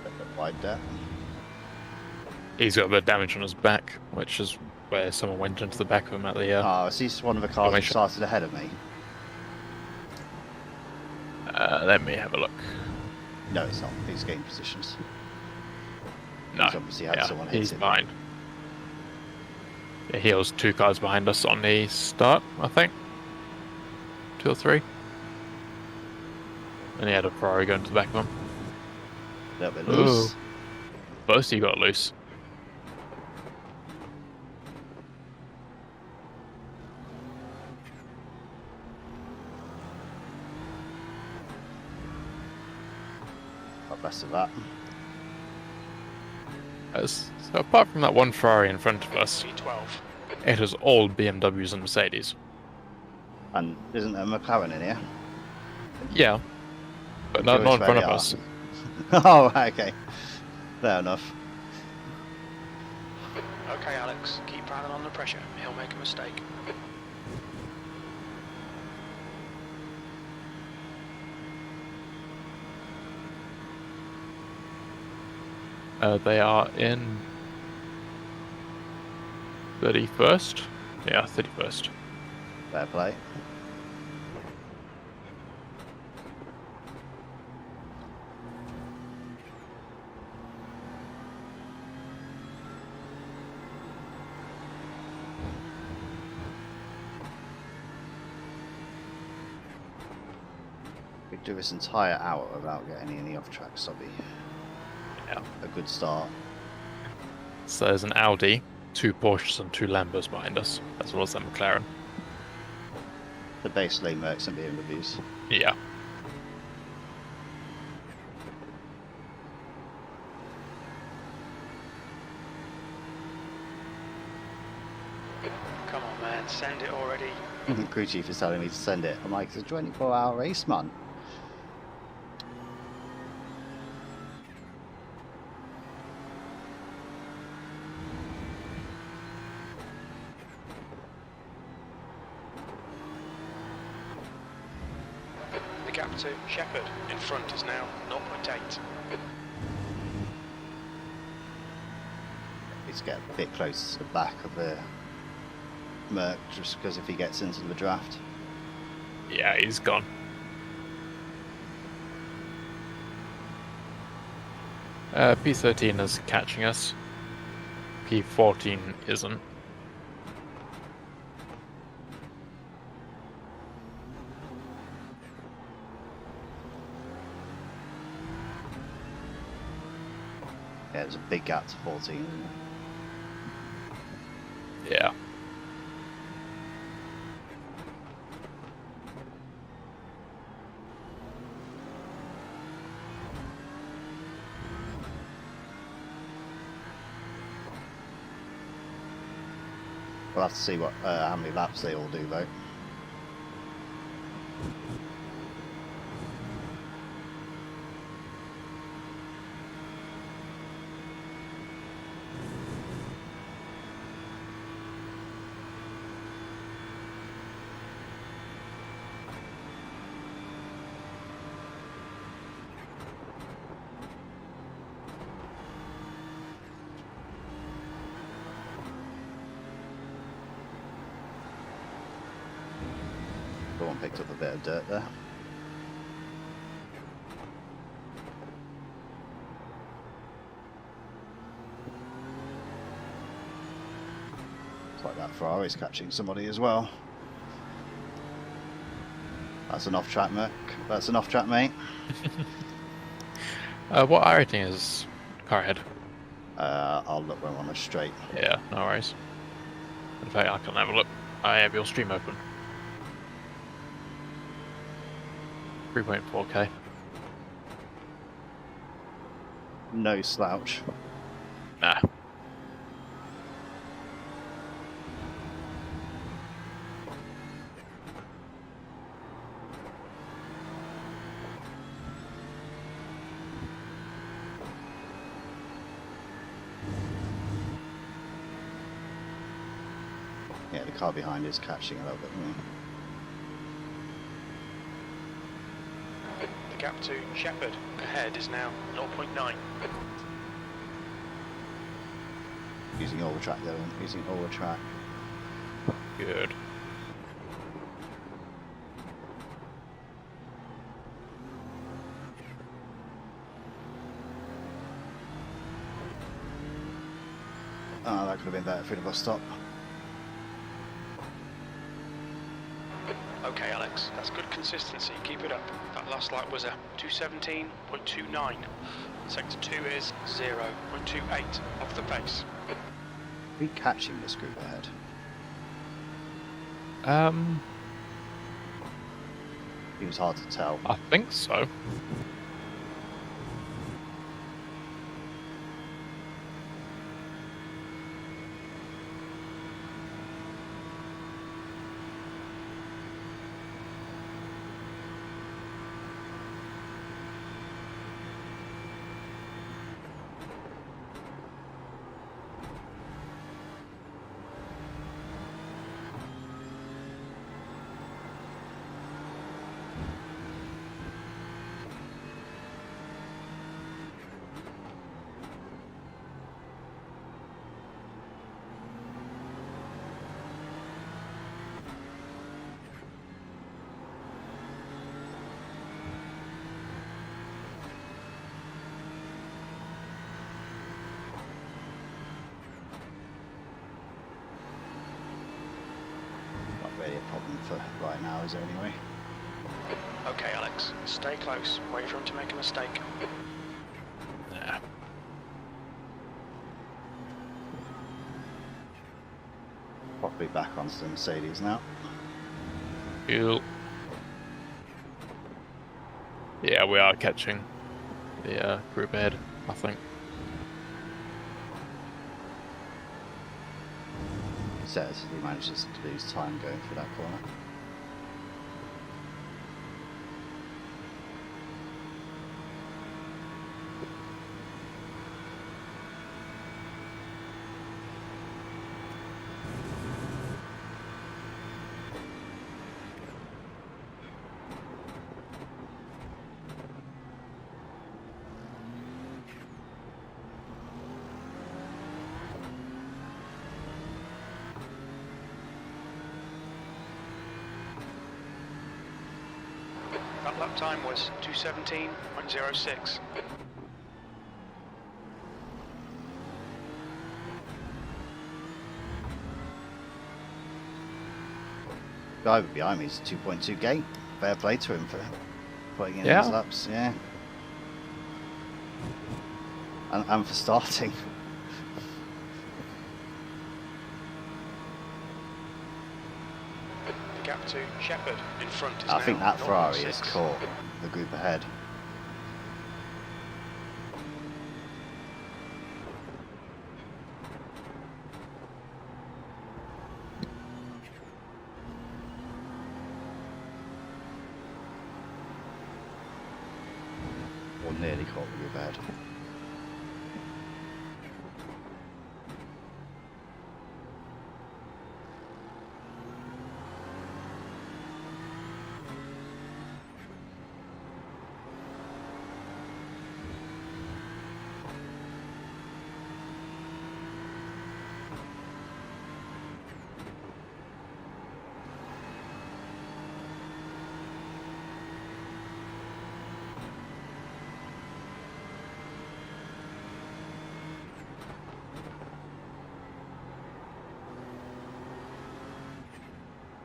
S1: Bit wide there.
S2: He's got a bit of damage on his back, which is where someone went into the back of him at the.
S1: Oh, is this one of the cars that
S2: Formation.
S1: started ahead of me?
S2: Let me have a look.
S1: No, it's not. He's gained positions.
S2: No.
S1: He's obviously had someone hit
S2: he's
S1: him.
S2: fine. Yeah, he was 2 cars behind us on the start, I think. 2 or 3. And he had a Ferrari going to the back of him.
S1: A little bit loose.
S2: Both of you got loose.
S1: lap less of that.
S2: So apart from that one Ferrari in front of us,
S3: P12.
S2: it is all BMWs and Mercedes.
S1: And isn't there a McLaren in here?
S2: Yeah, but not in front of
S1: Are.
S2: us.
S1: Oh, right, okay. Fair enough.
S3: Okay, Alex, keep piling on the pressure. He'll make a mistake.
S2: They are in 31st. Yeah, 31st.
S1: Fair play. We do this entire hour without getting any off-track subby.
S2: Yeah.
S1: A good start.
S2: So there's an Audi, 2 Porsches and 2 Lambos behind us, as well as a McLaren.
S1: The base lane Mercs and BMWs.
S2: Yeah.
S3: Come on, man, send it already.
S1: Crew chief is telling me to send it. I'm like, it's a 24-hour race, man.
S3: The gap to Shepherd in front is now 0.8.
S1: Need to get a bit closer to the back of the Merc, just because if he gets into the draft.
S2: Yeah, he's gone. P13 is catching us. P14 isn't.
S1: Yeah, there's a big gap to 14, isn't there?
S2: Yeah.
S1: We'll have to see what how many laps they all do, though. Someone picked up a bit of dirt there. It's like that Ferrari's catching somebody as well. That's an off-track, Merc. That's an off-track, mate.
S2: What iRacing is car ahead?
S1: I'll look when we're on a straight.
S2: Yeah, no worries. In fact, I can have a look. I have your stream open. 3.4k.
S1: No slouch.
S2: Nah.
S1: Yeah, the car behind is catching a little bit more.
S3: The gap to Shepherd ahead is now 0.9.
S1: Using all the track though, using all the track.
S2: Good.
S1: Oh, that could have been better through the bus stop.
S3: Okay, Alex, that's good consistency. Keep it up. That last lap was a 2:17.29. Sector 2 is 0.28 off the pace.
S1: Are we catching this group ahead?
S2: I
S1: It was hard to tell.
S2: think so.
S1: really a problem for right now, is it anyway?
S3: Okay, Alex, stay close. Wait for him to make a mistake.
S2: Yeah.
S1: Probably back onto the Mercedes now.
S2: Cool. Yeah, we are catching the group ahead, I think.
S1: Says he manages to lose time going through that corner.
S3: That lap time was 2:17.06.
S1: Guy behind me is 2.2 gate. Fair play to him for putting in
S2: Yeah.
S1: these laps, yeah. And for starting.
S3: The gap to Shepherd in front is
S1: I
S3: now
S1: think that Ferrari has
S3: 0.6.
S1: caught the group ahead. Or nearly caught the group ahead.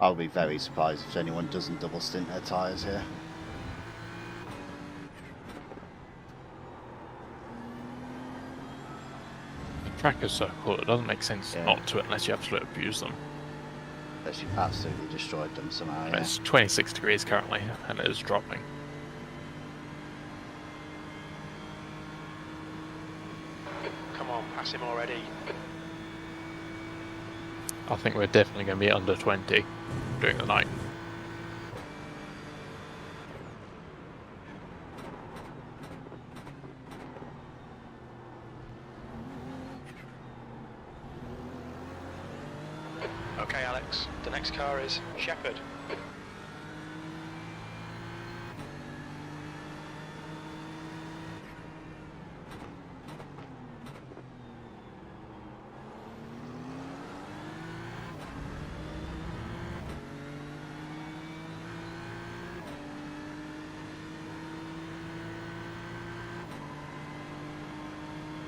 S1: I'll be very surprised if anyone doesn't double stint their tyres here.
S2: The track is so cool, it doesn't make sense
S1: Yeah.
S2: not to unless you absolutely abuse them.
S1: Unless you've absolutely destroyed them somehow,
S2: And
S1: yeah.
S2: it's 26 degrees currently, and it is dropping.
S3: Come on, pass him already.
S2: I think we're definitely going to be under 20 during the night.
S3: Okay, Alex, the next car is Shepherd.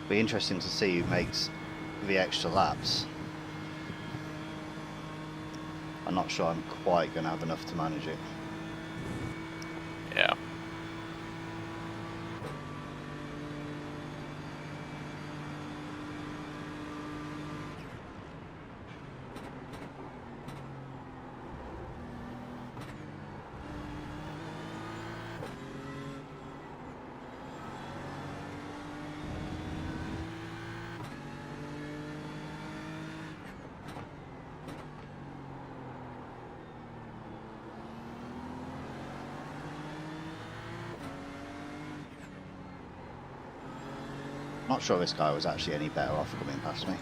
S1: Be interesting to see who makes the extra laps. I'm not sure I'm quite going to have enough to manage it.
S2: Yeah.
S1: Not sure this guy was actually any better off coming past me.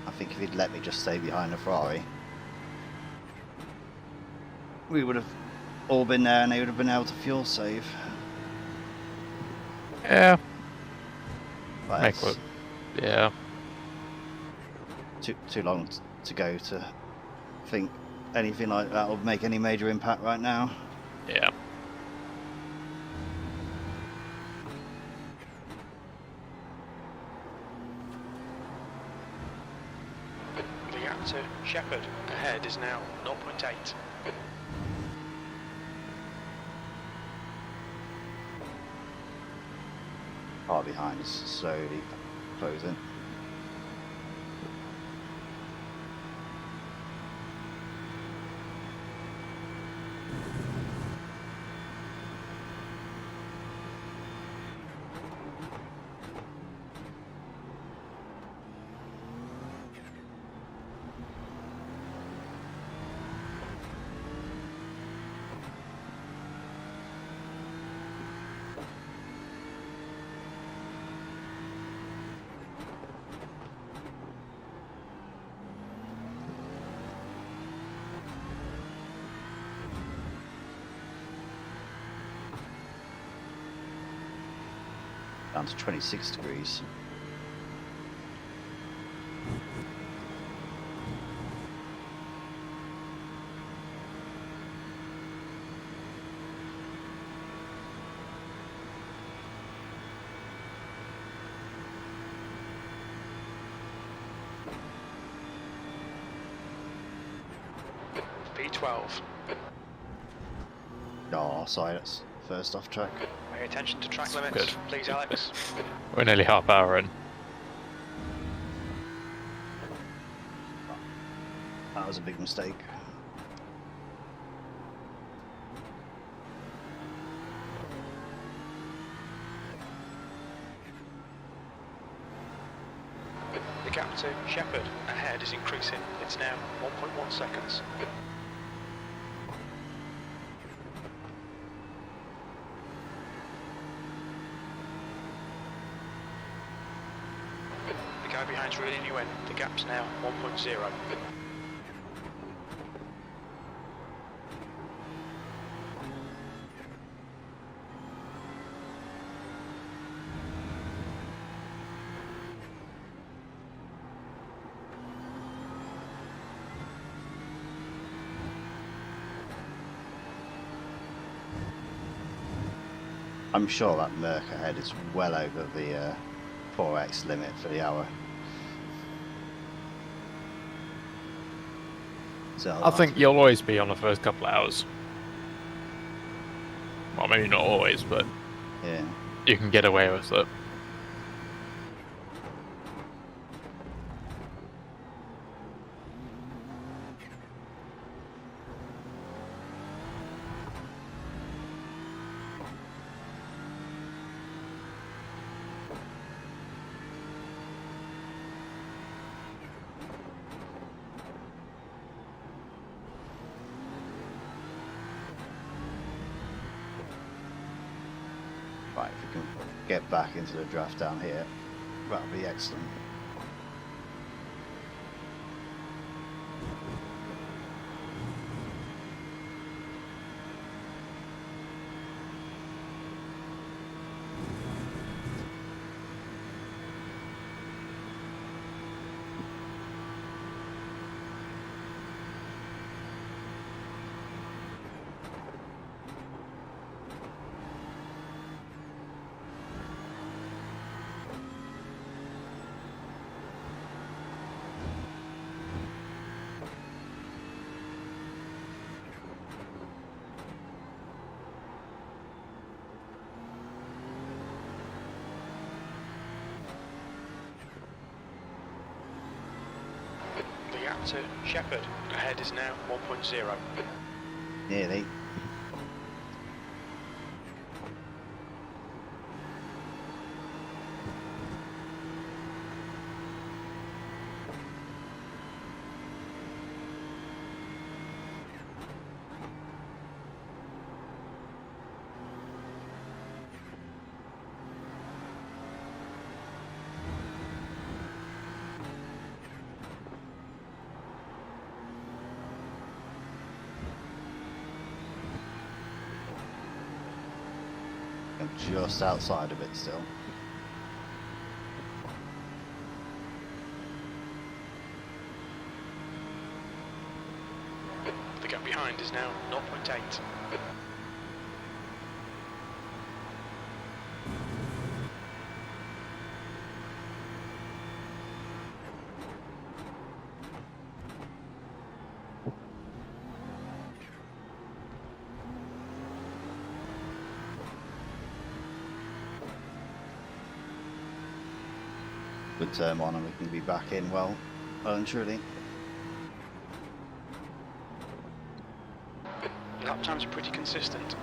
S1: I think if he'd let me just stay behind the Ferrari, we would have all been there and they would have been able to fuel save.
S2: Yeah.
S1: But
S2: Make
S1: it's
S2: what? Yeah.
S1: too long to go to think anything like that will make any major impact right now.
S2: Yeah.
S3: The gap to Shepherd ahead ahead is now 0.8.
S1: Far behind is slowly closing. Down to 26 degrees.
S3: P12.
S1: Oh, sorry, that's first off track.
S3: Pay attention to track
S2: That's
S3: limits,
S2: good.
S3: please, Alex.
S2: We're nearly half hour in.
S1: That was a big mistake.
S3: The gap to Shepherd ahead is increasing. It's now 1.1 seconds. The guy behind's reeling you in. The gap's now 1.0.
S1: I'm sure that Merc ahead is well over the 4x limit for the hour. So
S2: I think you'll always be on the first couple of hours. Well, maybe not always, but
S1: yeah.
S2: you can get away with it.
S1: Right, if we can get back into the draft down here, that'll be excellent.
S3: The gap to Shepherd ahead is now 1.0.
S1: Nearly. I'm just outside of it still.
S3: The gap behind is now 0.8.
S1: could turn on and we can be back in well and truly.
S3: Your lap times are pretty consistent.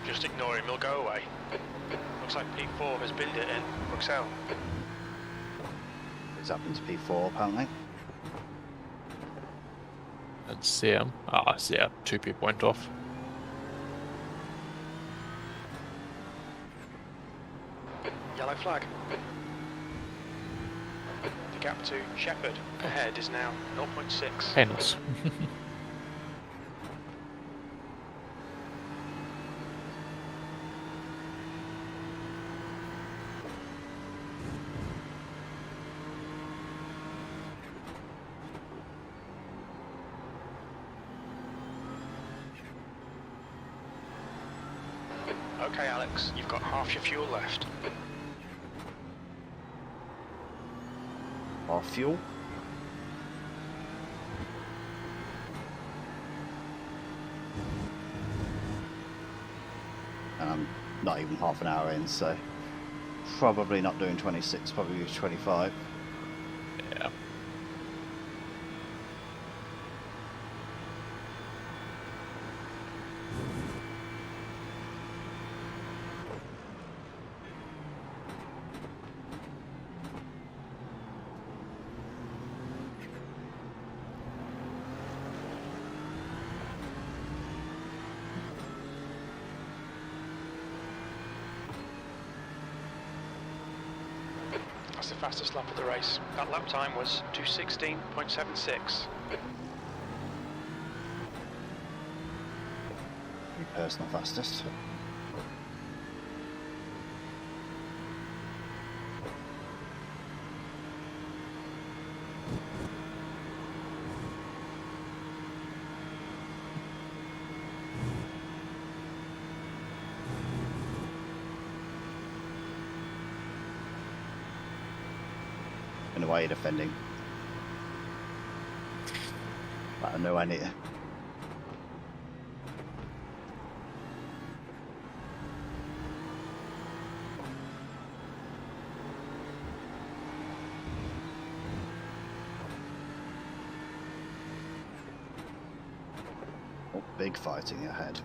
S3: Just ignore him, he'll go away. Looks like P4 has binned it in. Bruxelles.
S1: It's happened to P4 apparently.
S2: And CM. Ah, so yeah, 2 people went off.
S3: Yellow flag. The gap to Shepherd ahead is now 0.6.
S2: Painless.
S3: Okay, Alex, you've got half your fuel left.
S1: Our fuel. And I'm not even half an hour in, so probably not doing 26, probably 25.
S2: Yeah.
S3: That's the fastest lap of the race. That lap time was 2:16.76.
S1: Personal fastest. In a way you're defending. But I know I need it. Oh, big fighting ahead.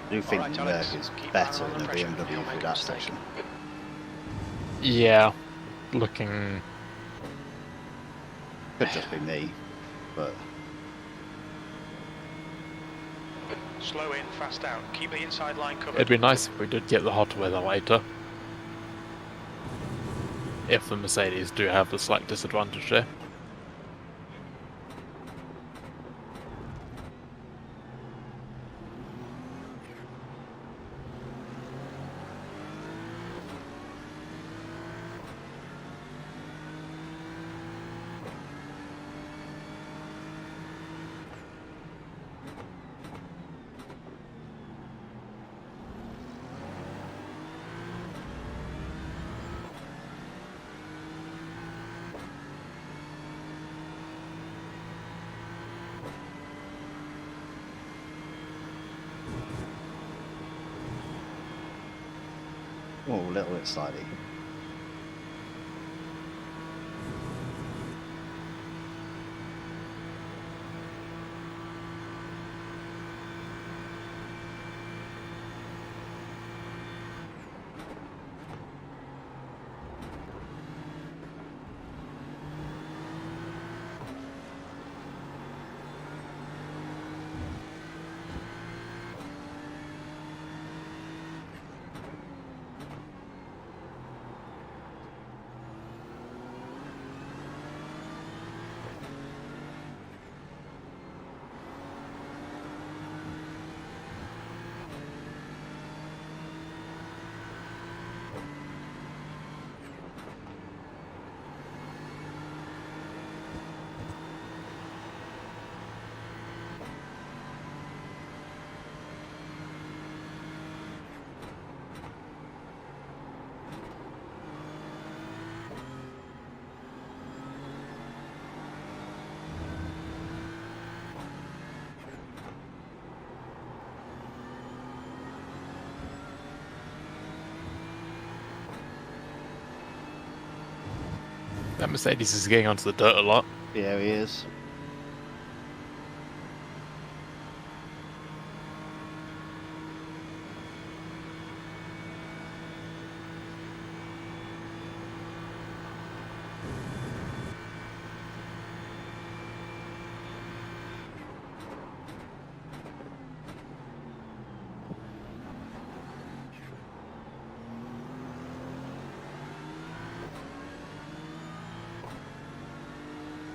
S1: I do think
S3: Alright, Alex,
S1: Merc is
S3: keep
S1: better
S3: your eye on
S1: than
S3: the
S1: a
S3: pressure.
S1: BMW
S3: You'll
S1: for
S3: make a
S1: that
S3: mistake.
S1: section.
S2: Yeah. Looking.
S1: Could just be me, but
S3: Slow in, fast out. Keep the inside line covered.
S2: It'd be nice if we did get the hot weather later. If the Mercedes do have a slight disadvantage there.
S1: oh, a little bit slidey.
S2: That Mercedes is getting onto the dirt a lot.
S1: Yeah, he is.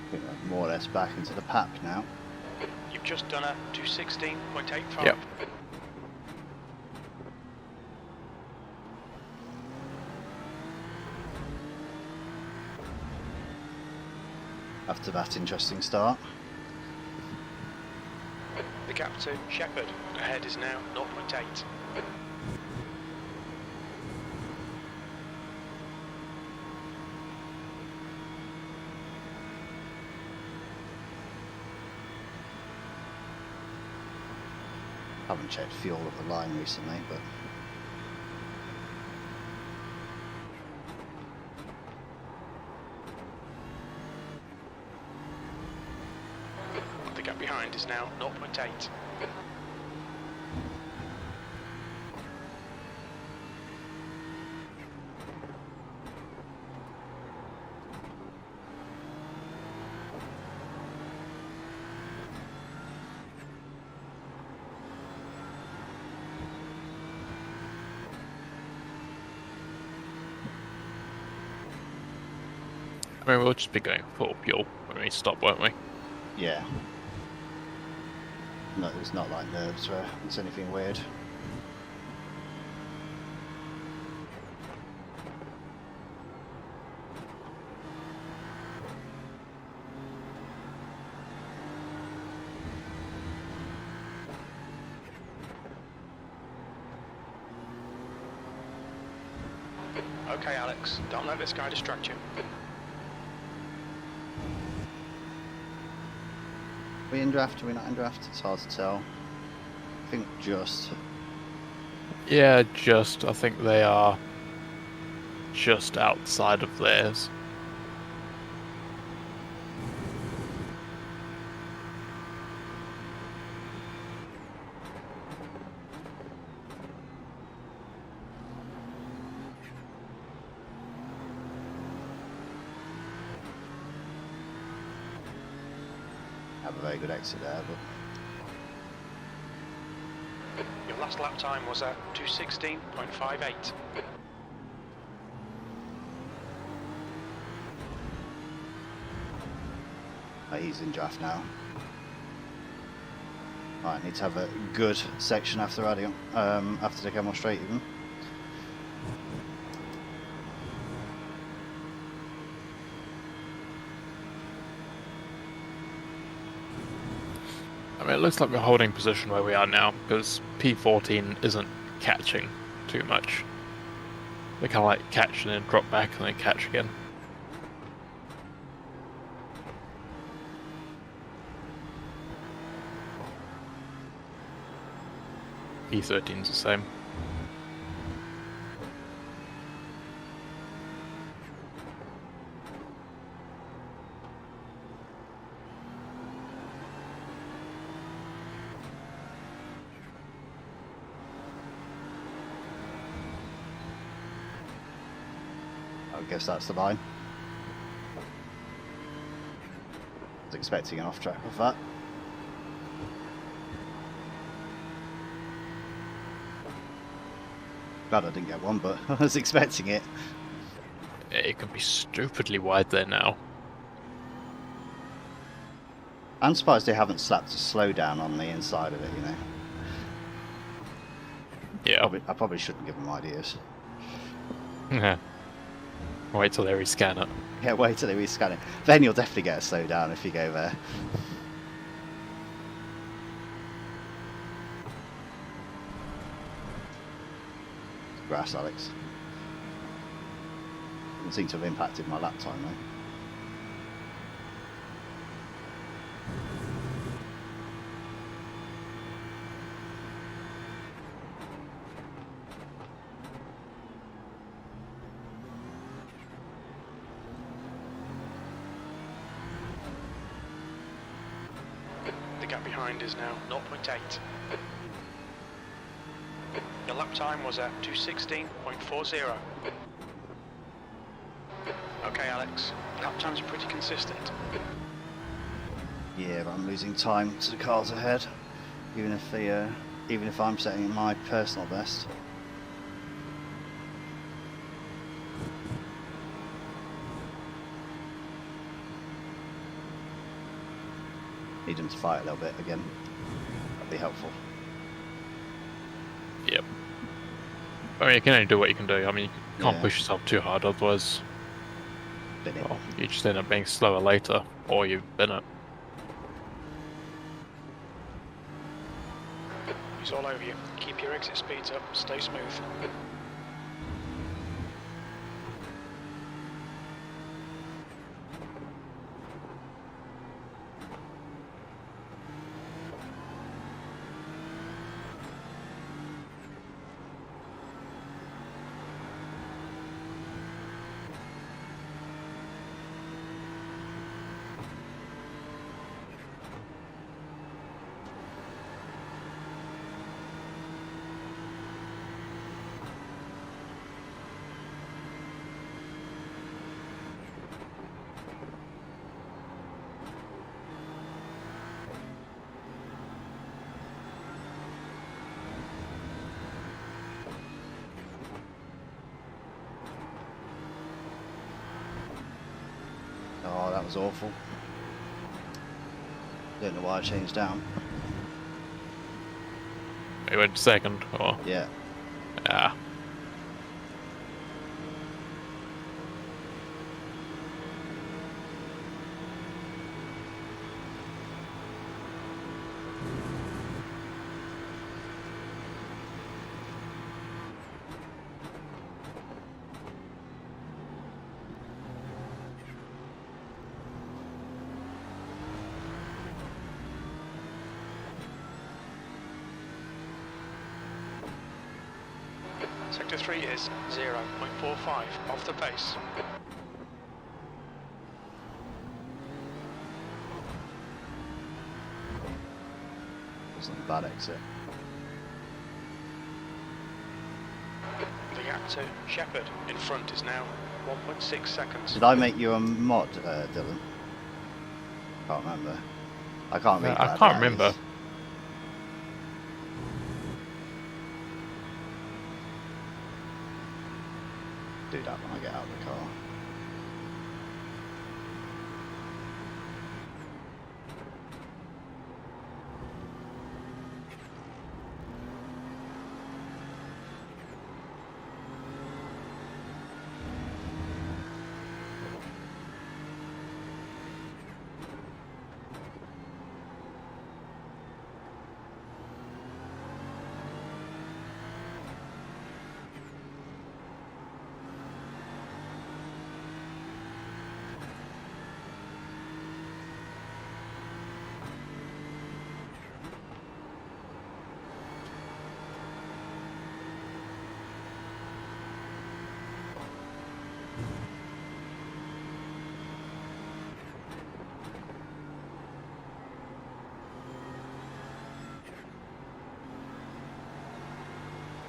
S1: I think we're more or less back into the pack now.
S3: You've just done a 216.85.
S2: Yep.
S1: After that interesting start.
S3: The gap to Shepherd ahead is now 0.8.
S1: Haven't checked fuel at the line recently, but
S3: The gap behind is now 0.8.
S2: I mean, we'll just be going full fuel when we stop, won't we?
S1: yeah. No, it's not like nerves where it's anything weird.
S3: Okay, Alex, don't let this guy distract you.
S1: Are we in draft? Are we not in draft? It's hard to tell. I think just.
S2: Yeah, just. I think they are just outside of theirs.
S1: Have a very good exit there, but
S3: Your last lap time was a 216.58.
S1: he's in draft now. Right, need to have a good section after radio, after the camel straight even.
S2: I mean, it looks like we're holding position where we are now because P14 isn't catching too much. They kind of like catch and then drop back and then catch again. P13's the same.
S1: I guess that's the line. Was expecting an off track of that. Glad I didn't get one, but I was expecting it.
S2: It can be stupidly wide there now.
S1: I'm surprised they haven't slapped a slowdown on the inside of it, you know.
S2: Yeah.
S1: I probably shouldn't give them ideas.
S2: Wait till they rescan it.
S1: Yeah, wait till they rescan it. Then you'll definitely get a slowdown if you go there. Grass, Alex. Doesn't seem to have impacted my lap time though.
S3: gap behind is now 0.8. Your lap time was at 2:16.40. Okay, Alex. Lap times are pretty consistent.
S1: Yeah, but I'm losing time to the cars ahead, even if I'm setting my personal best. Need them to fight a little bit again. That'd be helpful.
S2: Yep. I mean, you can only do what you can do. I mean, you can't
S1: Yeah.
S2: push yourself too hard, otherwise,
S1: Bin it.
S2: well, you just end up being slower later, or you've been it.
S3: He's all over you. Keep your exit speeds up. Stay smooth.
S1: Oh, that was awful. Don't know why I changed down.
S2: You went second, or
S1: Yeah.
S2: ah.
S3: Sector 3 is 0.45 off the pace.
S1: Wasn't a bad exit.
S3: The gap to Shepherd in front is now 1.6 seconds.
S1: Did I make you a mod, Dylan? Can't remember. I can't read
S2: I
S1: that.
S2: can't remember.
S1: Do that when I get out of the car.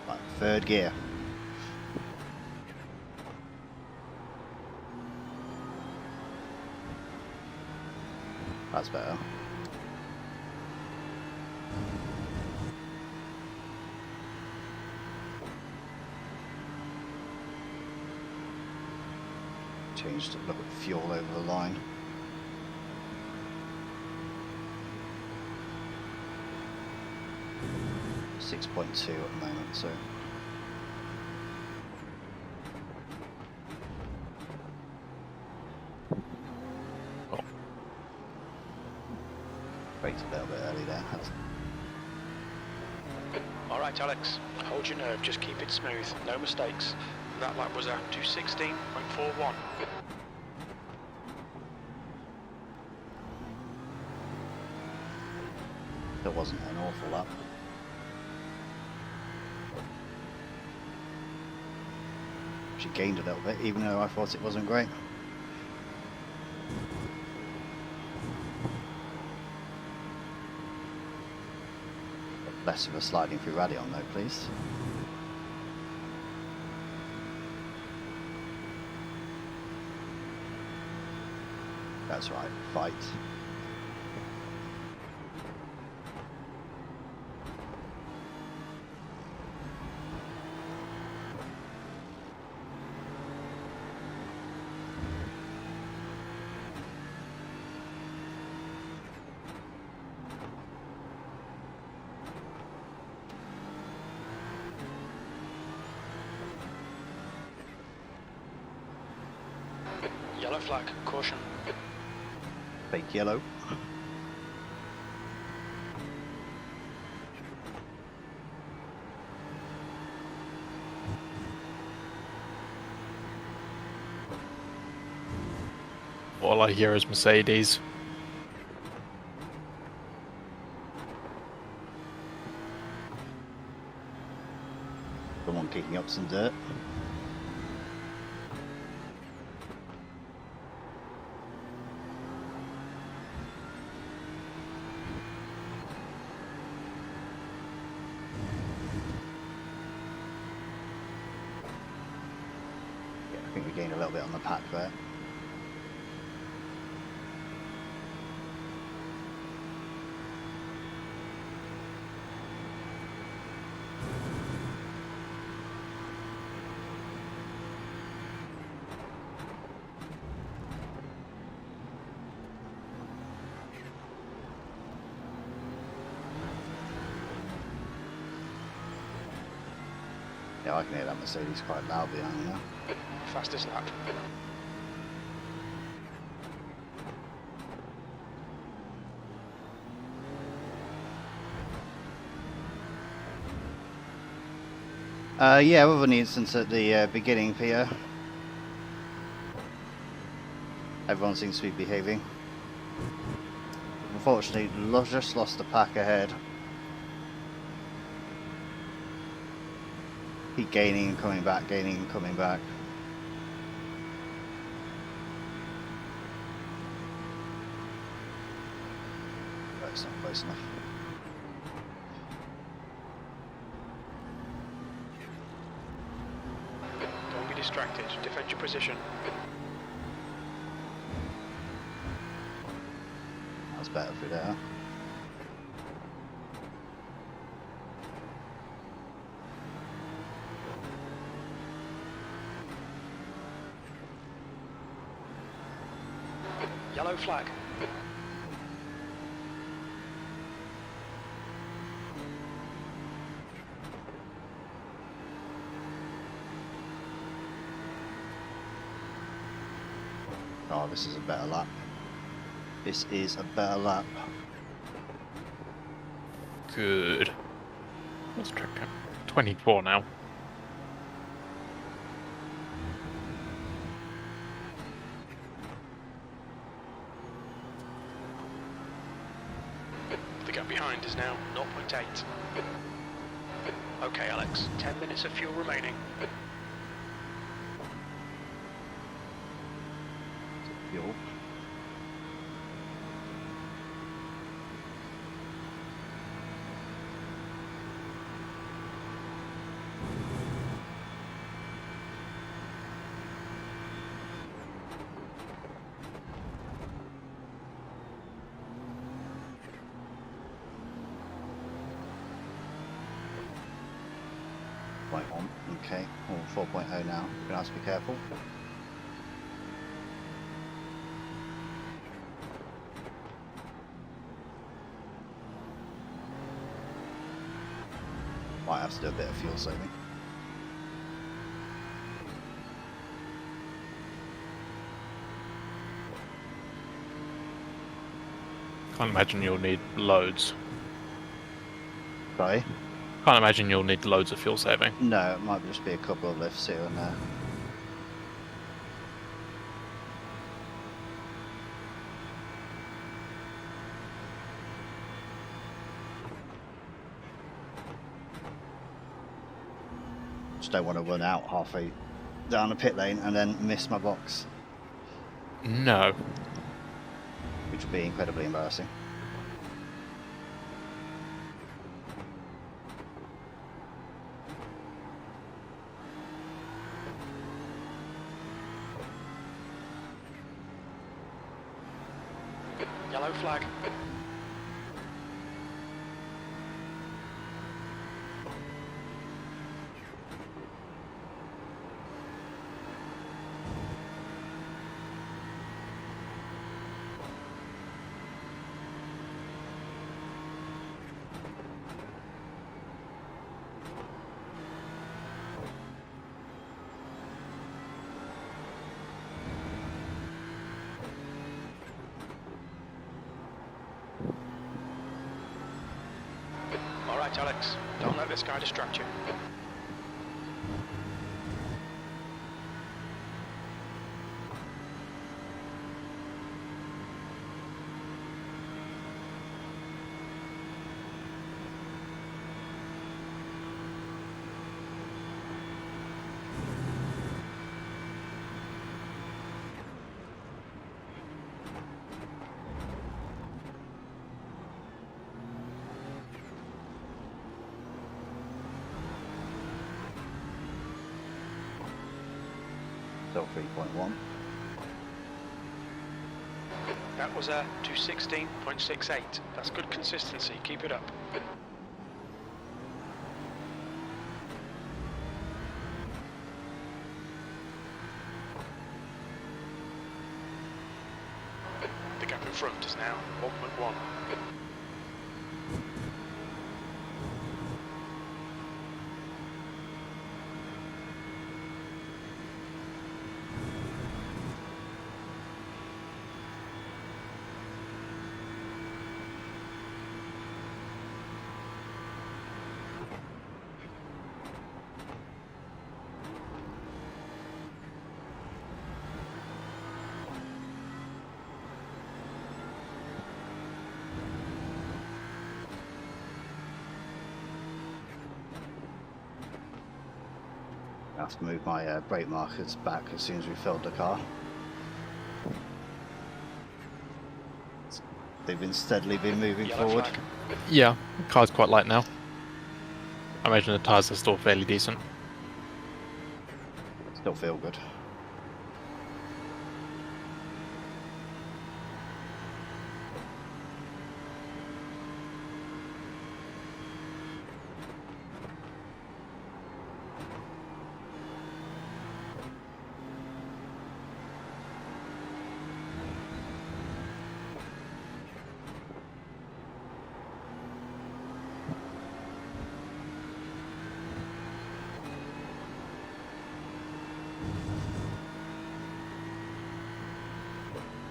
S1: Like third gear. That's better. Changed to look at fuel over the line. .2 at the moment, so braked a little bit early there.
S3: Alright, Alex. Hold your nerve. Just keep it smooth. No mistakes. That lap was at 2:16.41.
S1: That wasn't an awful lap. She gained a little bit, even though I thought it wasn't great. Less of a sliding through rally on though, please. That's right, fight.
S3: Yellow flag, caution.
S1: Fake yellow.
S2: All I hear is Mercedes.
S1: Someone kicking up some dirt. I think we gained a little bit on the pack there. Yeah, I can hear that Mercedes quite loud behind me now.
S3: Fastest lap.
S1: Yeah, with an instance at the beginning here. Everyone seems to be behaving. Unfortunately, just lost the pack ahead. Keep gaining and coming back, gaining and coming back. But it's not close enough.
S3: Don't be distracted. Defend your position.
S1: That's better through there.
S3: Yellow flag.
S1: Oh, this is a better lap. This is a better lap.
S2: Good. Let's check it. 24 now.
S3: The gap behind is now 0.8. Okay, Alex. 10 minutes of fuel remaining.
S1: Fuel. Point one. Okay. Oh, 4.0 now. We're gonna have to be careful. Might have to do a bit of fuel saving.
S2: Can't imagine you'll need loads.
S1: Sorry?
S2: Can't imagine you'll need loads of fuel saving.
S1: No, it might just be a couple of lifts here and there. Just don't want to run out halfway down the pit lane and then miss my box,
S2: No.
S1: which would be incredibly embarrassing.
S3: All right, Alex. Don't let this guy distract you.
S1: Still 3.1.
S3: That was a 216.68. That's good consistency. Keep it up. The gap in front is now 1.1.
S1: I have to move my brake markers back as soon as we filled the car. They've been steadily moving
S3: Yellow
S1: forward.
S3: flag.
S2: Yeah, the car's quite light now. I imagine the tyres are still fairly decent.
S1: Still feel good.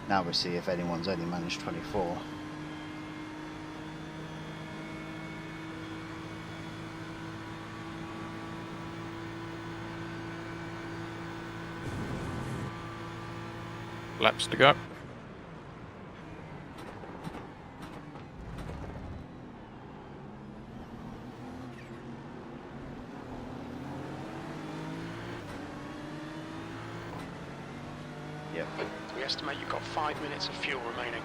S1: Now we see if anyone's only managed 24.
S2: Laps to go.
S1: Yep.
S3: We estimate you've got 5 minutes of fuel remaining.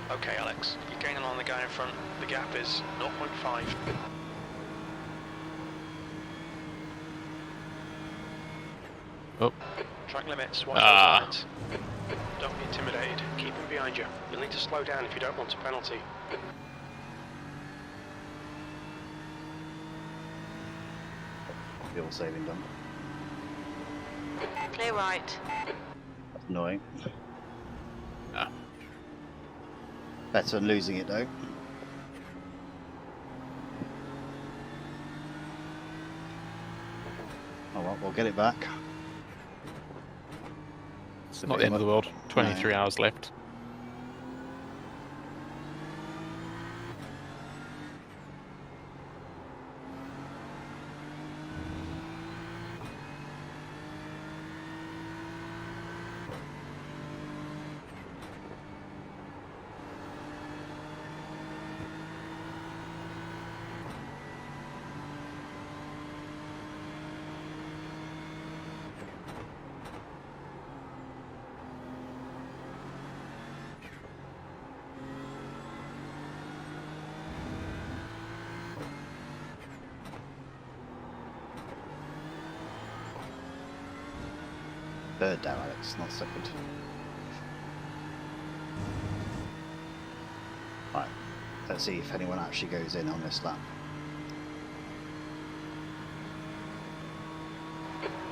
S3: Okay, Alex, you're gaining on the guy in front. The gap is 0.5.
S2: Oh,
S3: Track limits, watch
S2: Ah.
S3: those lines. Don't be intimidated. Keep him behind you. You'll need to slow down if you don't want a penalty.
S1: Fuel saving done.
S4: Clear right.
S1: That's annoying.
S2: Ah.
S1: Better than losing it though. Oh well, we'll get it back.
S2: it's not the end of the world. 23 hours left.
S1: Third down, Alex, not second. Right, let's see if anyone actually goes in on this lap.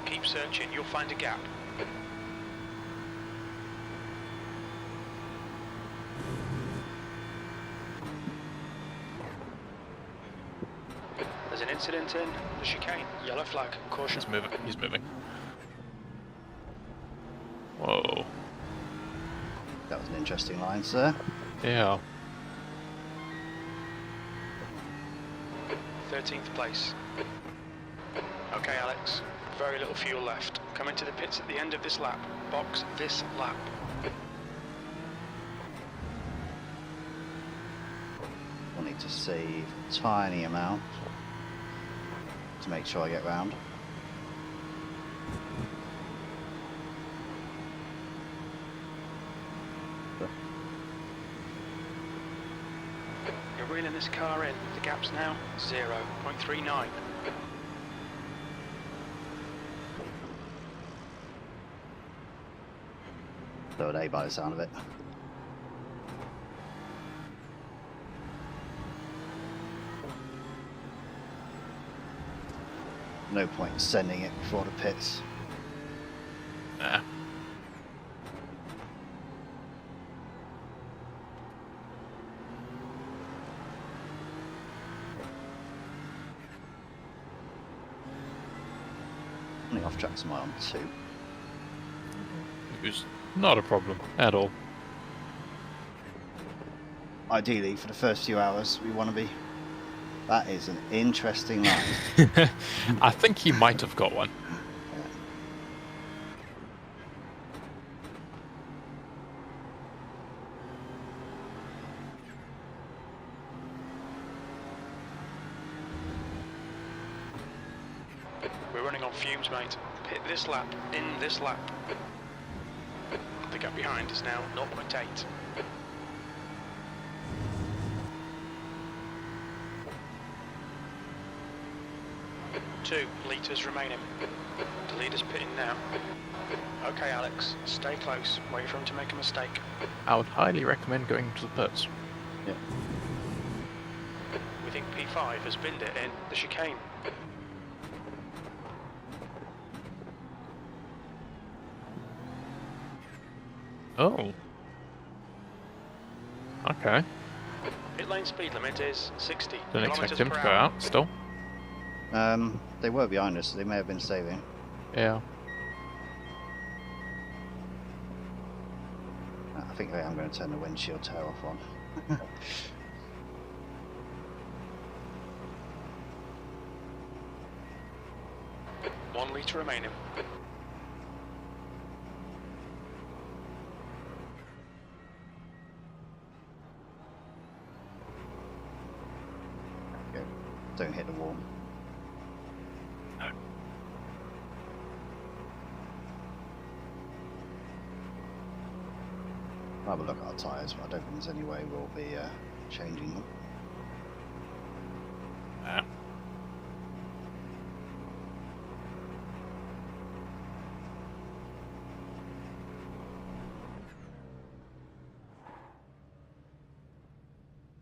S3: Keep searching, you'll find a gap. There's an incident in the chicane. Yellow flag. Caution.
S2: He's moving. He's moving. Whoa.
S1: That was an interesting line, sir.
S2: Yeah.
S3: 13th place. Okay, Alex. Very little fuel left. Come into the pits at the end of this lap. Box this lap.
S1: I'll need to save a tiny amount to make sure I get round.
S3: You're reeling this car in. The gap's now 0.39.
S1: Third A by the sound of it. No point in sending it before the pits.
S2: Nah.
S1: How many off tracks am I on? 2.
S2: It was not a problem at all.
S1: Ideally, for the first few hours, we want to be. That is an interesting line.
S2: I think he might have got one.
S3: We're running on fumes, mate. Pit this lap, in this lap. The gap behind is now 0.8. 2 litres remaining. The leader's pitting now. Okay, Alex, stay close. Wait for him to make a mistake.
S2: I would highly recommend going to the pits.
S1: Yeah.
S3: We think P5 has binned it in the chicane.
S2: Oh. Okay.
S3: Pit lane speed limit is 60
S2: Didn't expect
S3: kilometres
S2: him
S3: per
S2: to go
S3: hour.
S2: out still.
S1: They were behind us, so they may have been saving.
S2: Yeah.
S1: I think I am going to turn the windshield tower off on.
S3: 1 litre remaining.
S1: Go. Don't hit the wall.
S2: No.
S1: I'll have a look at our tyres, but I don't think there's any way we'll be changing them.
S2: Nah.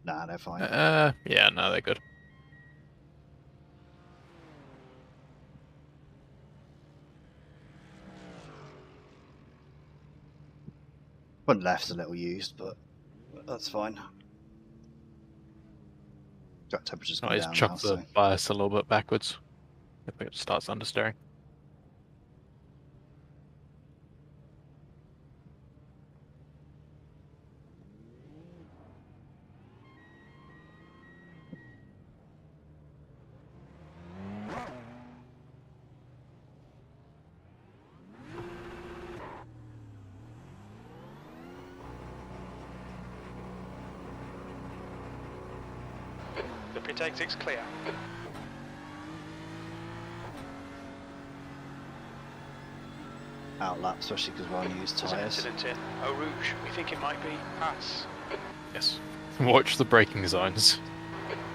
S1: Nah, they're fine.
S2: Yeah, no, they're good.
S1: Front left's a little used, but that's fine. Got temperatures
S2: Oh,
S1: going
S2: he's
S1: down now,
S2: chucked
S1: so
S2: the bias a little bit backwards. If it starts understeering.
S3: The pit exit's clear.
S1: outlap, especially because we're on used
S3: There's an
S1: tyres.
S3: incident in Eau Rouge. We think it might be pass.
S2: Yes. Watch the braking zones.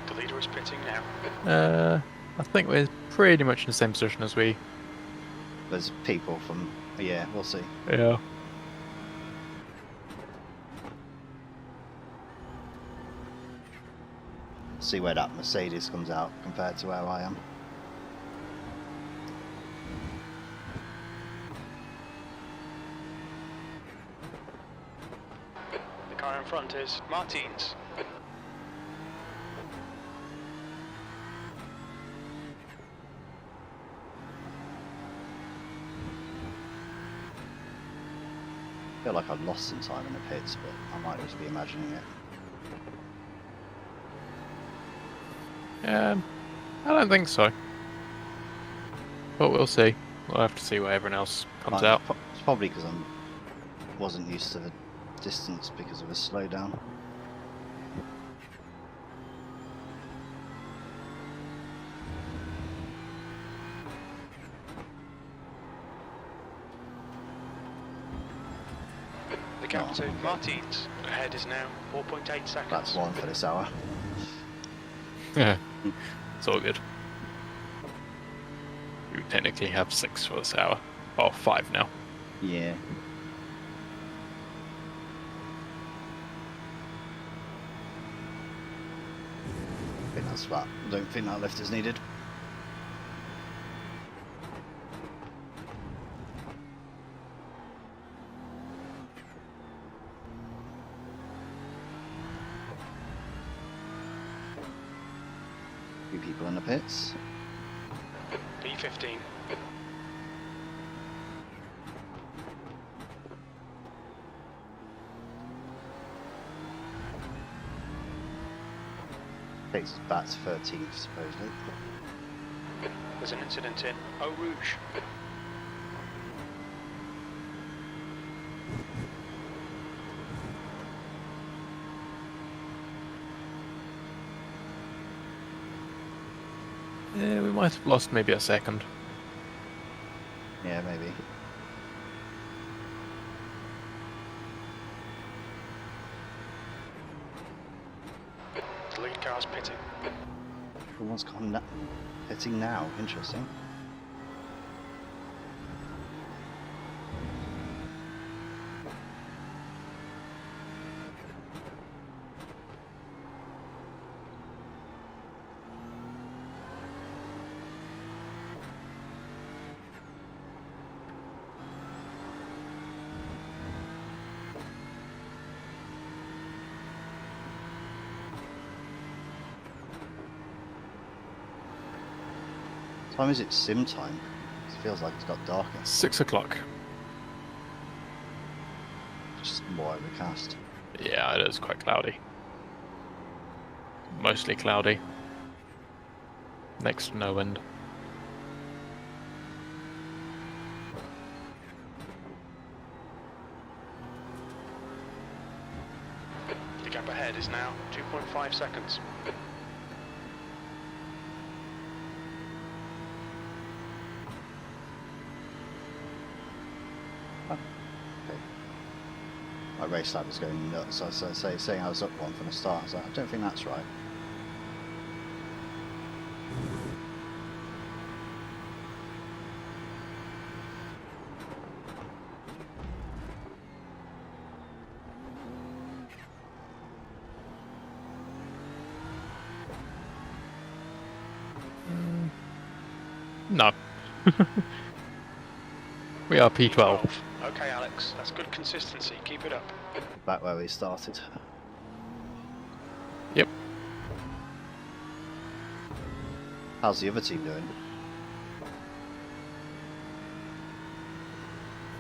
S3: The leader is pitting now.
S2: I think we're pretty much in the same position as we.
S1: There's people from, yeah, we'll see.
S2: Yeah.
S1: See where that Mercedes comes out compared to where I am.
S3: The car in front is Martins.
S1: I feel like I've lost some time in the pits, but I might just be imagining it.
S2: I don't think so. But we'll see. We'll have to see where everyone else comes out.
S1: It's probably because I wasn't used to the distance because of a slowdown.
S3: The gap to Martins ahead is now 4.8 seconds.
S1: That's one for this hour.
S2: Yeah, it's all good. We technically have 6 for this hour. Oh, 5 now.
S1: Yeah. I think that's that. I don't think that lift is needed. Few people in the pits.
S3: P15.
S1: Takes us back to 13th, supposedly.
S3: There's an incident in Eau Rouge.
S2: Yeah, we might have lost maybe a second.
S1: Yeah, maybe.
S3: The lead car's pitting.
S1: Everyone's gone hitting now. Interesting. What time is it? Sim time. It feels like it's got darker.
S2: 6 o'clock.
S1: Just more overcast.
S2: Yeah, it is quite cloudy. Mostly cloudy. Next to no wind.
S3: The gap ahead is now 2.5 seconds.
S1: My race lab was going nuts. I was saying I was up one from the start. I was like, I don't think that's right.
S2: No. We are P12.
S3: Okay, Alex, that's good consistency. Keep it up.
S1: Back where we started.
S2: Yep.
S1: How's the other team doing?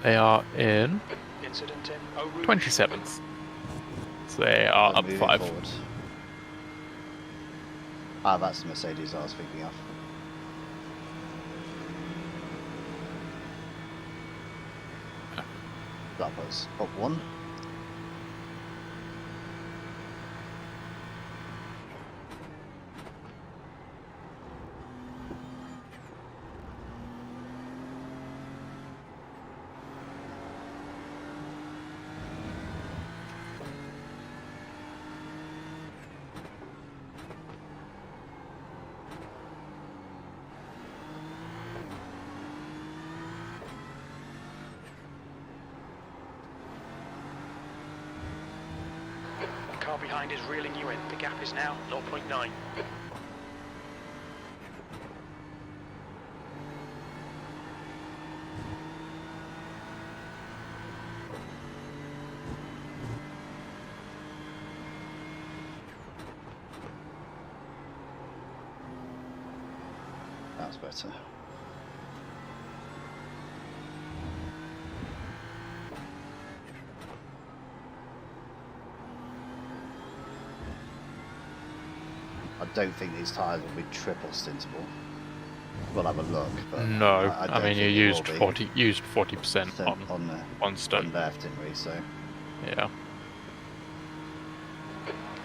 S2: They are in
S3: Incident in Eau Rouge.
S2: 27th. So they are up
S1: Moving
S2: 5.
S1: forward. Ah, that's the Mercedes I was thinking of. That was up 1.
S3: The car behind is reeling you in. The gap is now 0.9.
S1: That's better. I don't think these tyres will be triple stintable. We'll have a look, but
S2: No,
S1: I
S2: I
S1: don't
S2: mean you
S1: think it will be.
S2: used 40%
S1: on the
S2: on stunt.
S1: front left, didn't we? So
S2: Yeah.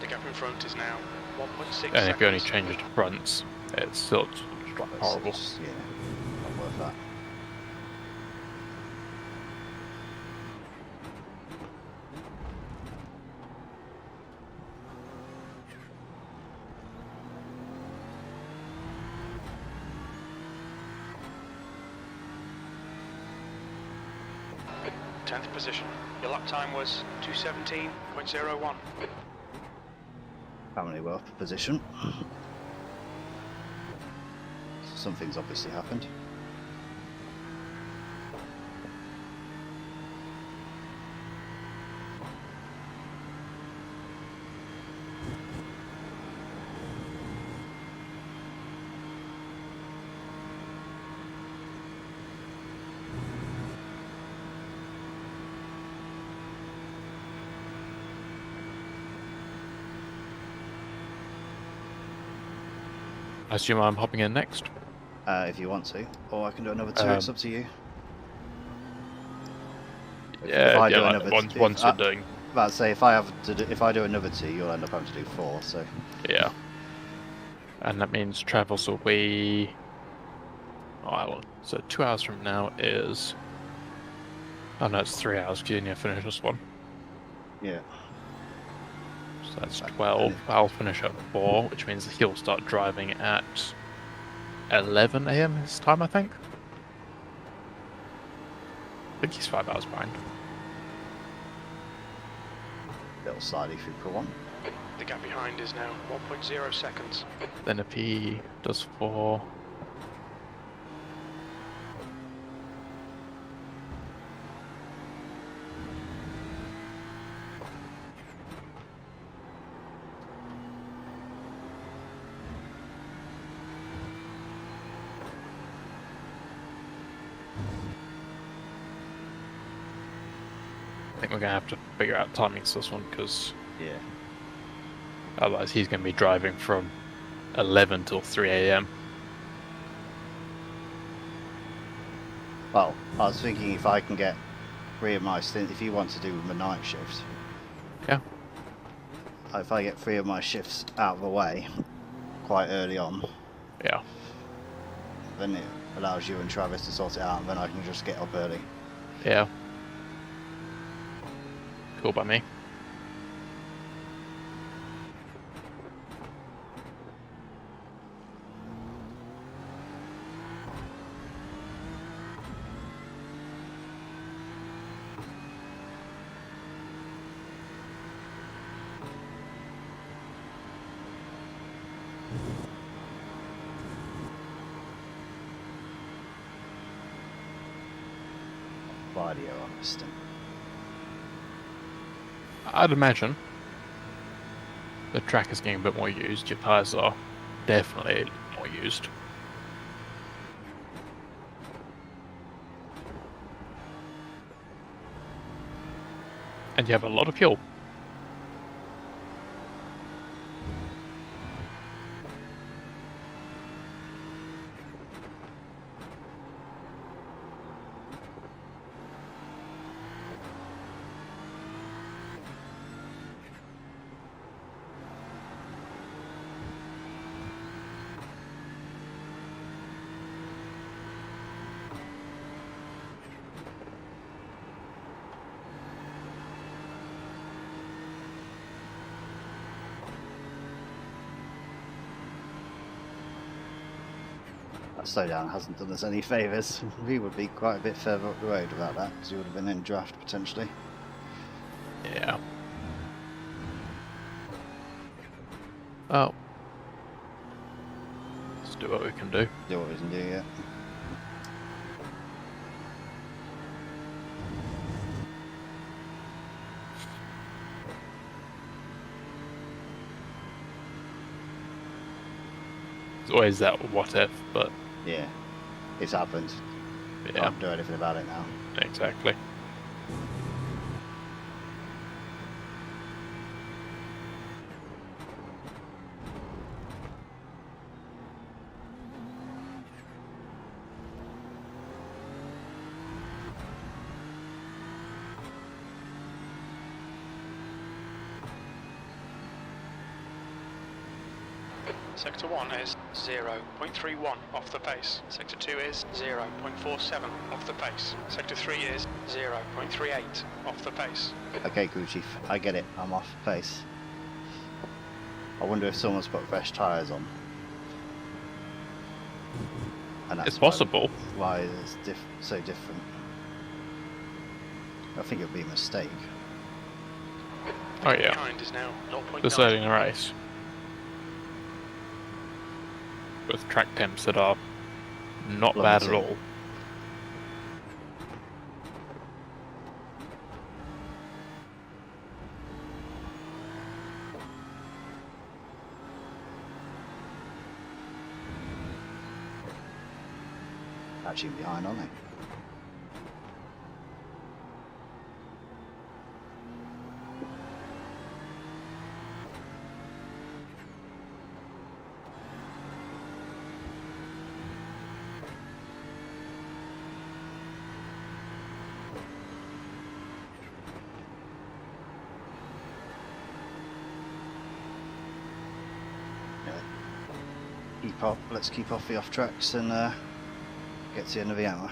S3: The gap in front is now 1.6 seconds.
S2: And if you only change the fronts, it's still horrible.
S1: yeah, not worth that.
S3: Tenth position. Your lap time was 2:17.01.
S1: Family wealth position. Something's obviously happened.
S2: I assume I'm hopping in next.
S1: If you want to, or I can do another two. It's up to you.
S2: Yeah,
S1: I do
S2: like
S1: another
S2: once you're doing.
S1: But I'd say if I do another two, you'll end up having to do four. So
S2: Yeah. And that means travels will be. Oh, so 2 hours from now is. Oh no, it's 3 hours because you need to finish this one.
S1: yeah,
S2: So that's 12. I'll finish at 4, which means he'll start driving at 11 AM his time, I think. I think he's 5 hours behind.
S1: little slightly through per one.
S3: The gap behind is now 1.0 seconds.
S2: Then if he does 4. I think we're going to have to figure out timings this one because
S1: Yeah.
S2: otherwise he's going to be driving from 11 till 3 AM.
S1: Well, I was thinking if I can get 3 of my stints, if you want to do the night shift.
S2: Yeah.
S1: If I get 3 of my shifts out of the way quite early on,
S2: Yeah.
S1: then it allows you and Travis to sort it out, and then I can just get up early.
S2: Yeah. Cool by me.
S1: Video on this stint.
S2: I'd imagine the track is getting a bit more used. Your tyres are definitely more used. And you have a lot of fuel.
S1: That slowdown hasn't done us any favours. We would be quite a bit further up the road without that, because we would have been in draft potentially.
S2: Yeah. Oh. Let's do what we can do.
S1: Do what we can do, yeah.
S2: It's always that what if, but
S1: Yeah. It's happened.
S2: yeah,
S1: Can't do anything about it now.
S2: exactly.
S3: Sector 1 is 0.31 off the pace. Sector 2 is 0.47 off the pace. Sector 3 is 0.38 off the pace.
S1: Okay, crew chief, I get it. I'm off pace. I wonder if someone's put fresh tyres on. And that's
S2: It's possible.
S1: Why it's so different. I think it would be a mistake.
S2: Oh yeah.
S3: Behind is now 0.9.
S2: Deciding a race. With track temps that are not bad at
S1: Plummeting.
S2: all.
S1: Actually behind, aren't they? Let's keep off the off tracks and get to the end of the hour.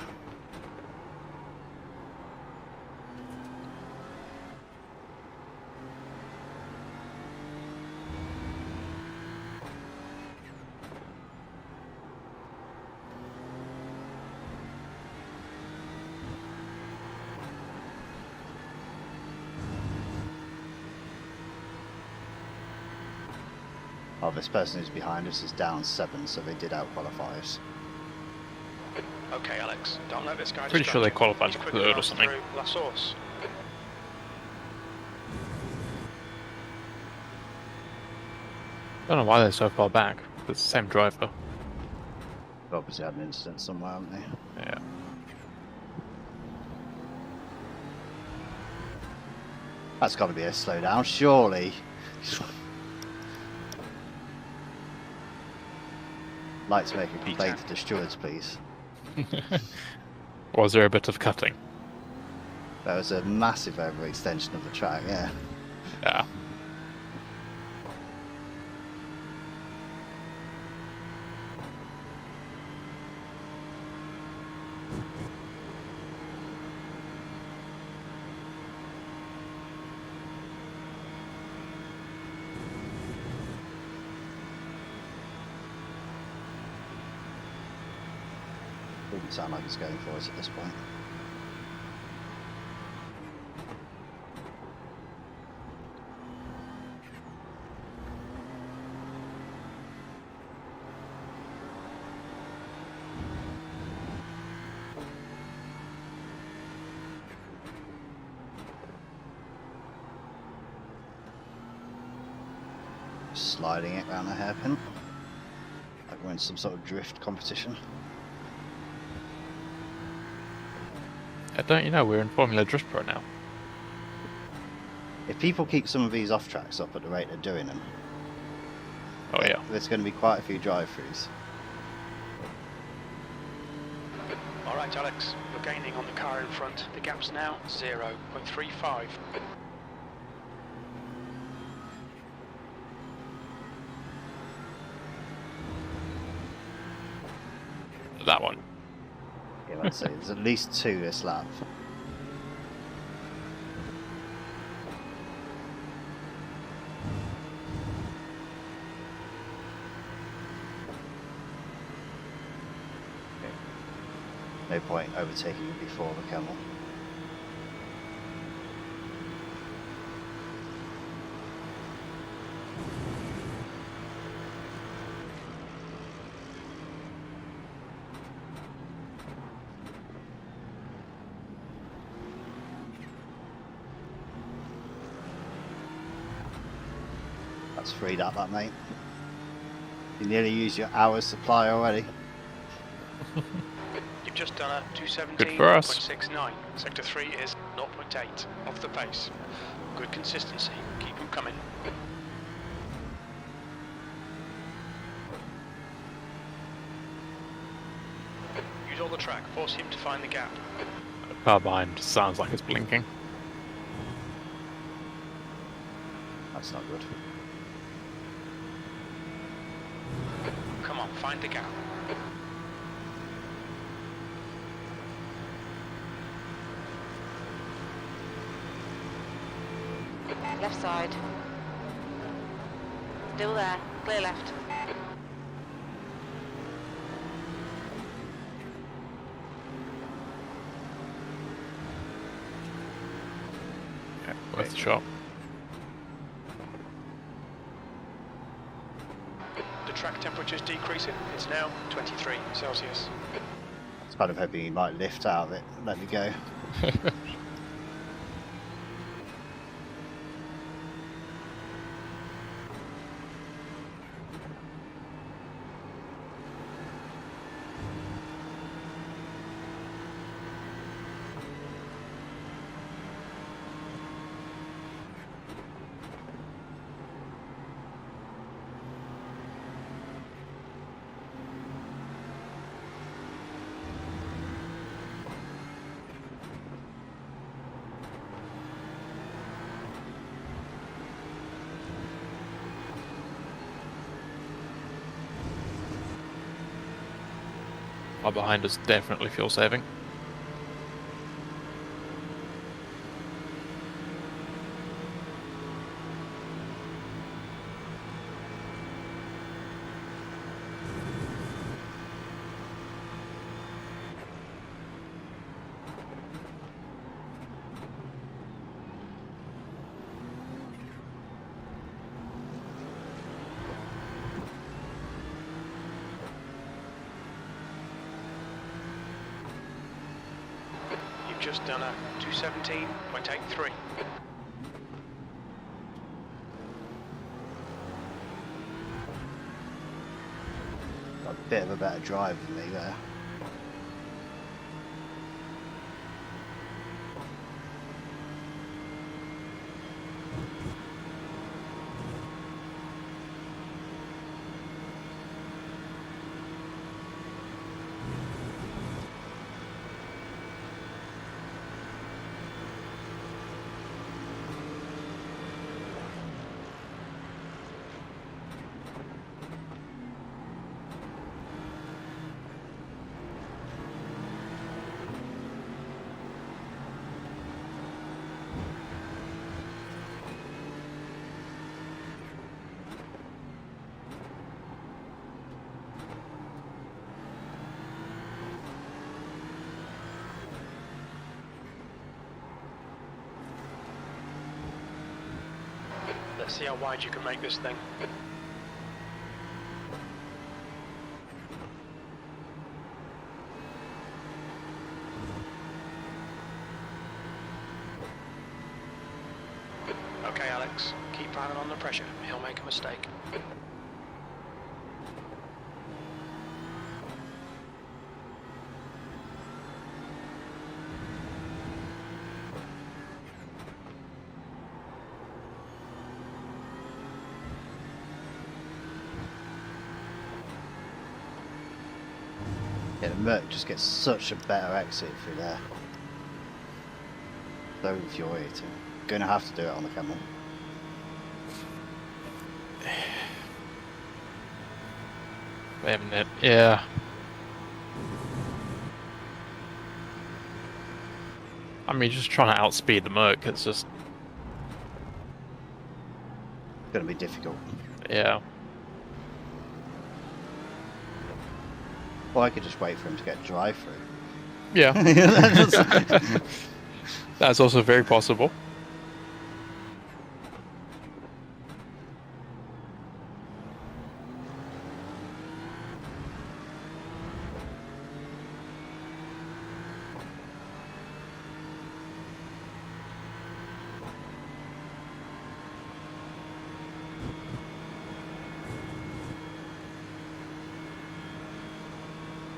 S1: Oh, this person who's behind us is down 7, so they did out-qualify us.
S3: Okay, Alex, don't let this guy
S2: Pretty sure they
S3: distract you.
S2: qualified
S3: He's
S2: for
S3: quicker
S2: third
S3: than
S2: or
S3: us
S2: something.
S3: through La Source.
S2: I don't know why they're so far back. It's the same driver.
S1: They obviously had an incident somewhere, haven't they?
S2: Yeah.
S1: That's got to be a slowdown, surely. Like to make a complaint to the stewards, please.
S2: Was there a bit of cutting?
S1: There was a massive overextension of the track, yeah.
S2: Yeah.
S1: Doesn't sound like it's going for us at this point. Sliding it around a hairpin. Like we're in some sort of drift competition.
S2: Don't you know, we're in Formula Drift Pro now.
S1: If people keep some of these off tracks up at the rate they're doing them,
S2: Oh yeah.
S1: there's going to be quite a few drive-throughs.
S3: Alright, Alex, you're gaining on the car in front. The gap's now 0.35.
S2: That one.
S1: Yeah, let's say there's at least 2 this lap. No point overtaking it before the camel. That's freed up, that mate. You nearly used your hour's supply already.
S3: You've just done a
S2: Good for us.
S3: 217.69. Sector 3 is 0.8 off the pace. Good consistency. Keep them coming. Use all the track. Force him to find the gap.
S2: The car behind sounds like it's blinking.
S1: That's not good.
S3: find the gap.
S4: Left side. Still there. Clear left.
S2: Yeah, worth the shot.
S3: The track temperature is decreasing. It's now 23 Celsius.
S1: I was kind of hoping he might lift out of it and let me go.
S2: Right behind us, definitely fuel saving.
S3: Just done a 217.83.
S1: Got a bit of a better drive than me there.
S3: Let's see how wide you can make this thing. Okay, Alex, keep driving on the pressure. He'll make a mistake.
S1: Yeah, the Merc just gets such a better exit through there. So infuriating. Gonna have to do it on the camera.
S2: They haven't hit. Yeah. I mean, just trying to outspeed the Merc, it's just,
S1: Gonna be difficult.
S2: yeah.
S1: Well, I could just wait for him to get drive through.
S2: Yeah. That's also very possible.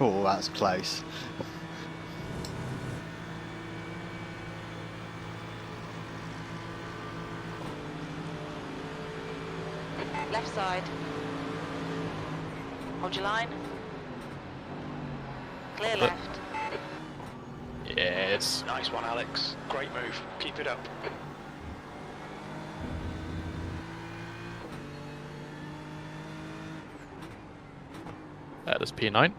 S1: Oh, that's close.
S4: Left side. Hold your line. Clear left.
S2: Yes.
S3: Nice one, Alex. Great move. Keep it up.
S2: There's P9.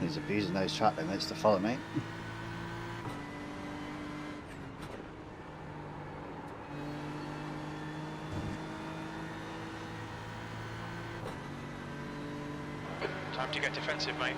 S1: He's abusing those track limits to follow me.
S3: Time to get defensive, mate.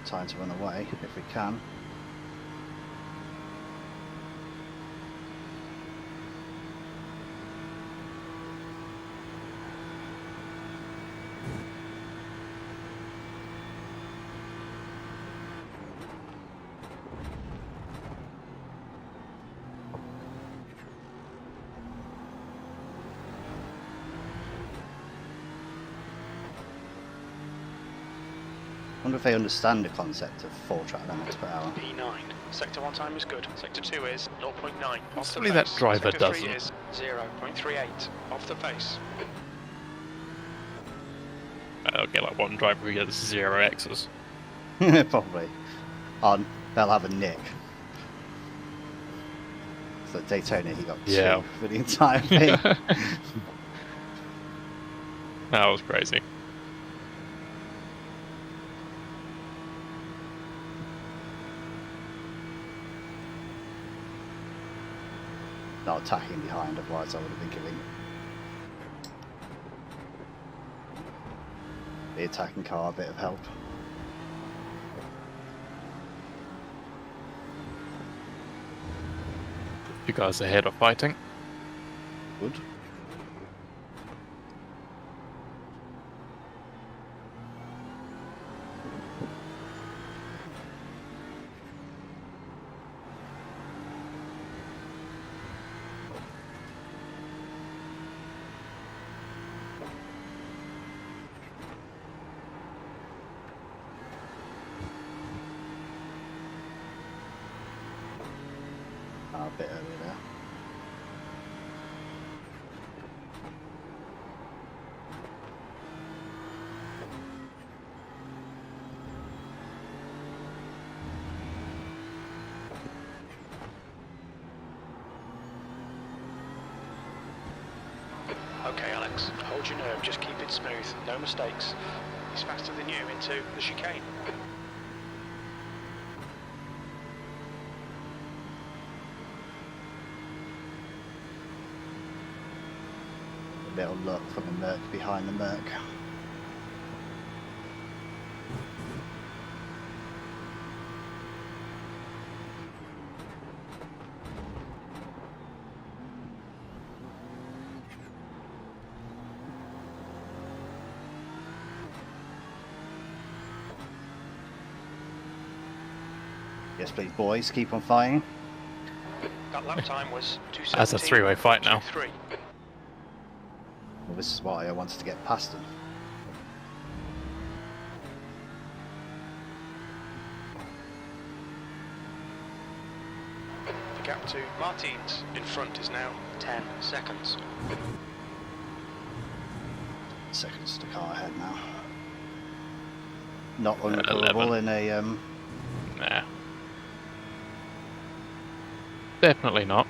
S1: Time to run away if we can. I wonder if they understand the concept of 4 track limits per hour.
S3: P9. Sector 1 time is good. Sector 2 is 0.9 off the
S2: Possibly that
S3: face.
S2: driver
S3: Sector 3
S2: doesn't.
S3: is 0.38 off the face.
S2: Okay, like one driver who gets 0 X's.
S1: Probably. Oh, they'll have a nick. So Daytona, he got 2 for the entire thing.
S2: That was crazy.
S1: Not attacking behind, otherwise I would have been giving the attacking car a bit of help.
S2: You guys ahead of fighting.
S1: Good. A bit early there.
S3: Okay, Alex, hold your nerve, just keep it smooth, no mistakes. He's faster than you into the chicane.
S1: A little look from the Merc behind the Merc. Yes, please, boys, keep on fighting.
S3: That lap time was 2:17.
S2: That's a three-way fight now.
S3: 2:3.
S1: Well, this is why I wanted to get past them.
S3: The gap to Martins in front is now 10 seconds.
S1: Seconds to car ahead now. Not unrecoverable in a
S2: Nah. Definitely not.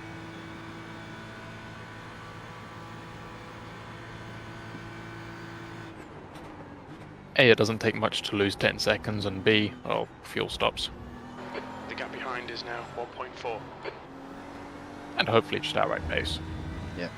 S2: A, it doesn't take much to lose 10 seconds, and B, well, fuel stops.
S3: The gap behind is now 1.4.
S2: And hopefully just outright pace.
S1: yeah.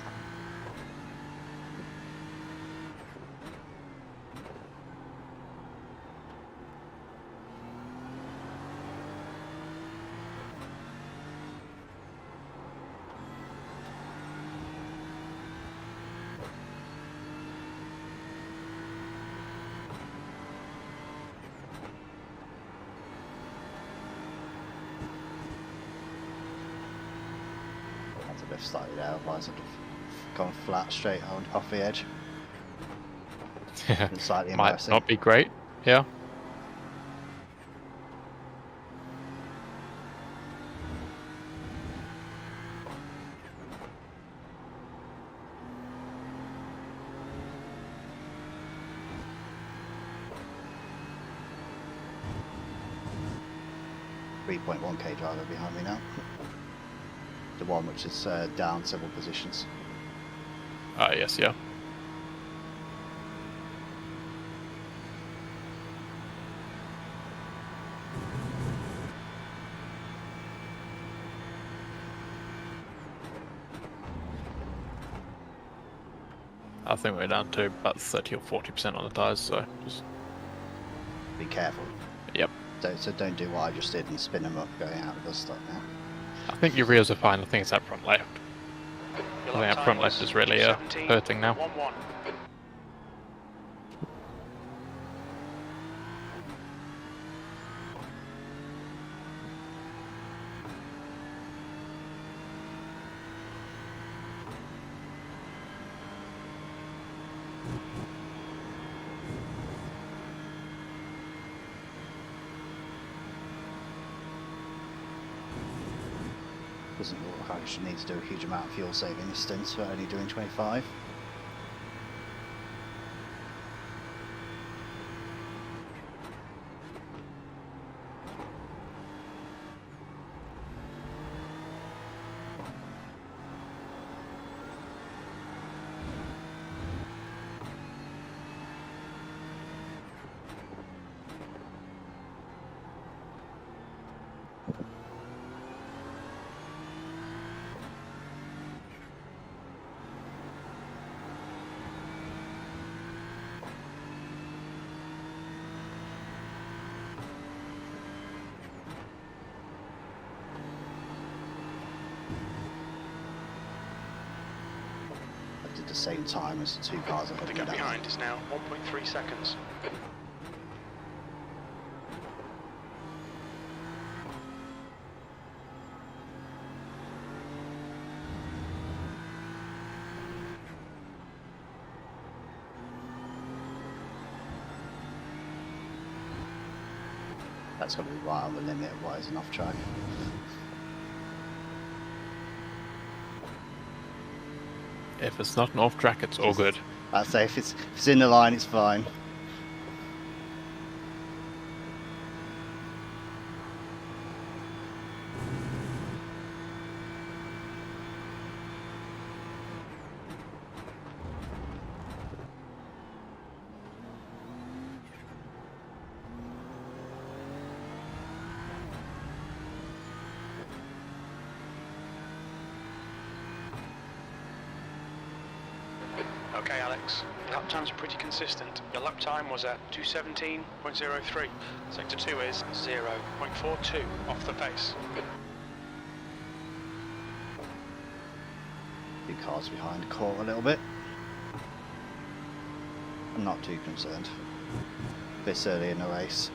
S1: That's a bit slightly there, otherwise I'd have gone flat straight on off the edge.
S2: Yeah,
S1: It's slightly
S2: might
S1: embarrassing.
S2: not be great. Yeah.
S1: .1k driver behind me now. The one which is down several positions.
S2: Yes, yeah. I think we're down to about 30 or 40% on the tyres, so just
S1: Be careful.
S2: Yep.
S1: So don't do what I just did and spin them up going out of the stop now.
S2: I think your rears are fine. I think it's that front left.
S3: Your
S2: I think
S3: lap
S2: that front
S3: time
S2: left
S3: was
S2: is really
S3: 17,
S2: hurting now.
S3: 1-1.
S1: Doesn't look like I should need to do a huge amount of fuel saving this stint for only doing 25. The same time as the two cars ahead
S3: The
S1: of me
S3: gap
S1: now.
S3: behind is now 1.3 seconds.
S1: That's got to be right on the limit of what is an off track.
S2: If it's not an off track, it's all good.
S1: I'd say if it's in the line, it's fine.
S3: Okay, Alex. Lap times are pretty consistent. Your lap time was at 2:17.03. Sector 2 is 0.42 off the pace.
S1: Two cars behind caught a little bit. I'm not too concerned. This early in the race.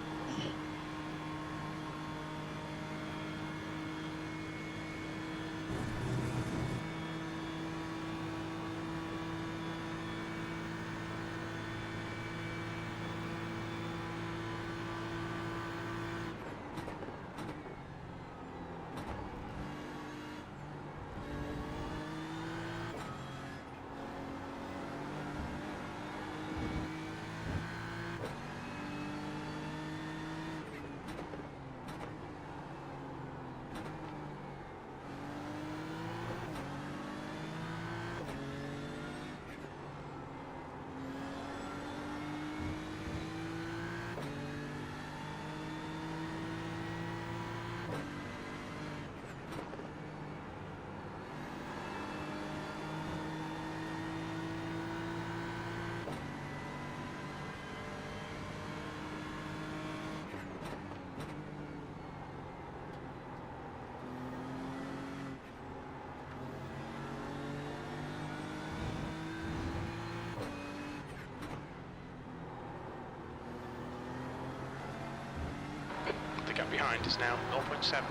S3: The gap behind is now 0.7.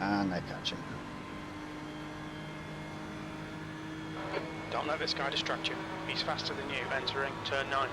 S1: And no catching.
S3: Don't let this guy distract you. He's faster than you. Entering turn 9.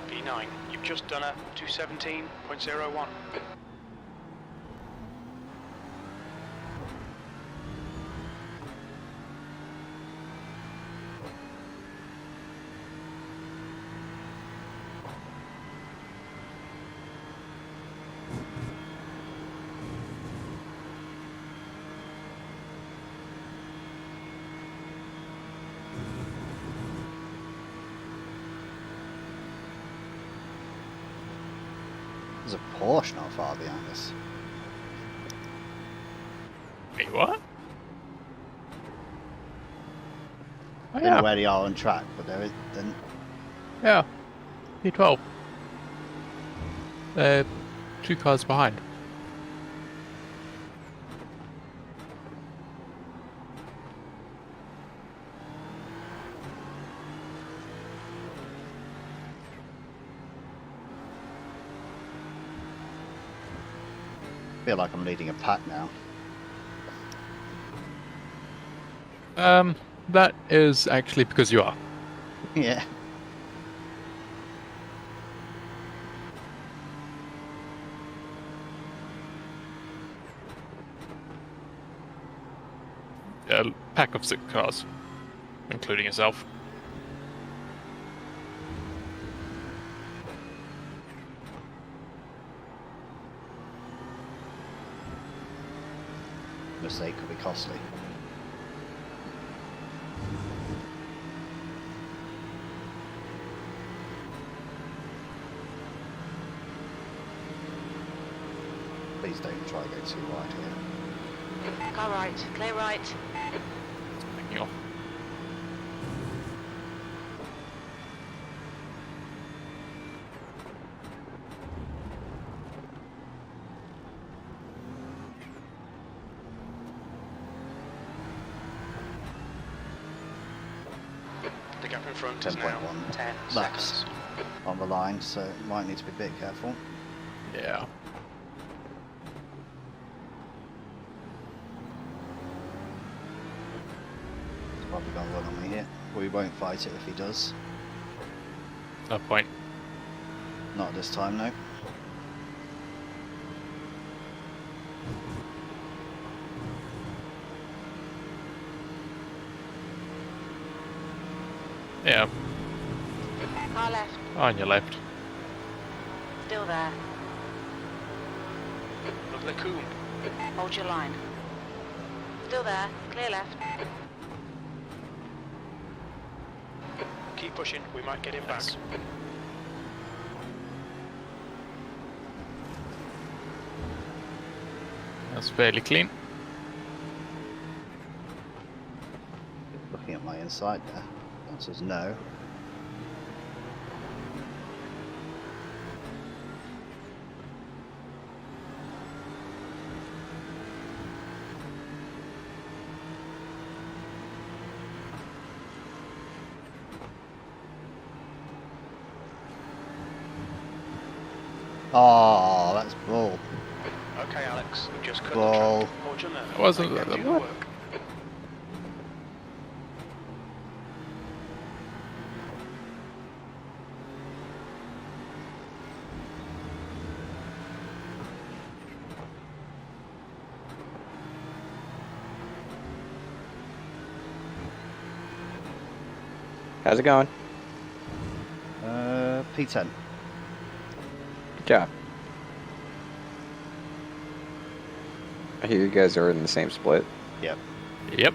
S3: P9, you've just done a 217.01.
S1: There's a Porsche not far behind us.
S2: Wait, what? Oh,
S1: I don't know
S2: yeah.
S1: where they are on track, but there is. Then
S2: Yeah. P12. 2 cars behind.
S1: I feel like I'm leading a pack now.
S2: That is actually because you are.
S1: Yeah.
S2: A pack of 6 cars, including yourself.
S1: Mistake could be costly. Please don't try to go too wide here.
S4: Car right, clear right.
S2: Taking off.
S3: The gap in front is now
S1: 10.1
S3: 10
S1: laps
S3: seconds.
S1: on the line, so might need to be a bit careful.
S2: Yeah.
S1: He's probably going to run on me here. We won't fight it if he does.
S2: No point.
S1: Not this time, no.
S2: Yeah.
S4: Car left,
S2: On your left.
S4: still there.
S3: Look at the coom.
S4: Hold your line. Still there, clear left.
S3: Keep pushing, we might get him back.
S2: Yes. That's fairly clean.
S1: Looking at my inside there. The answer's no. Oh, that's bull.
S3: Okay, Alex, we've just cut
S1: Bull.
S3: the track. Hold your nerve.
S2: It wasn't
S3: They can
S2: the-
S3: do the
S2: what?
S3: work.
S5: How's it going?
S1: P10.
S5: Good job. I hear you guys are in the same split.
S1: Yep.
S2: Yep.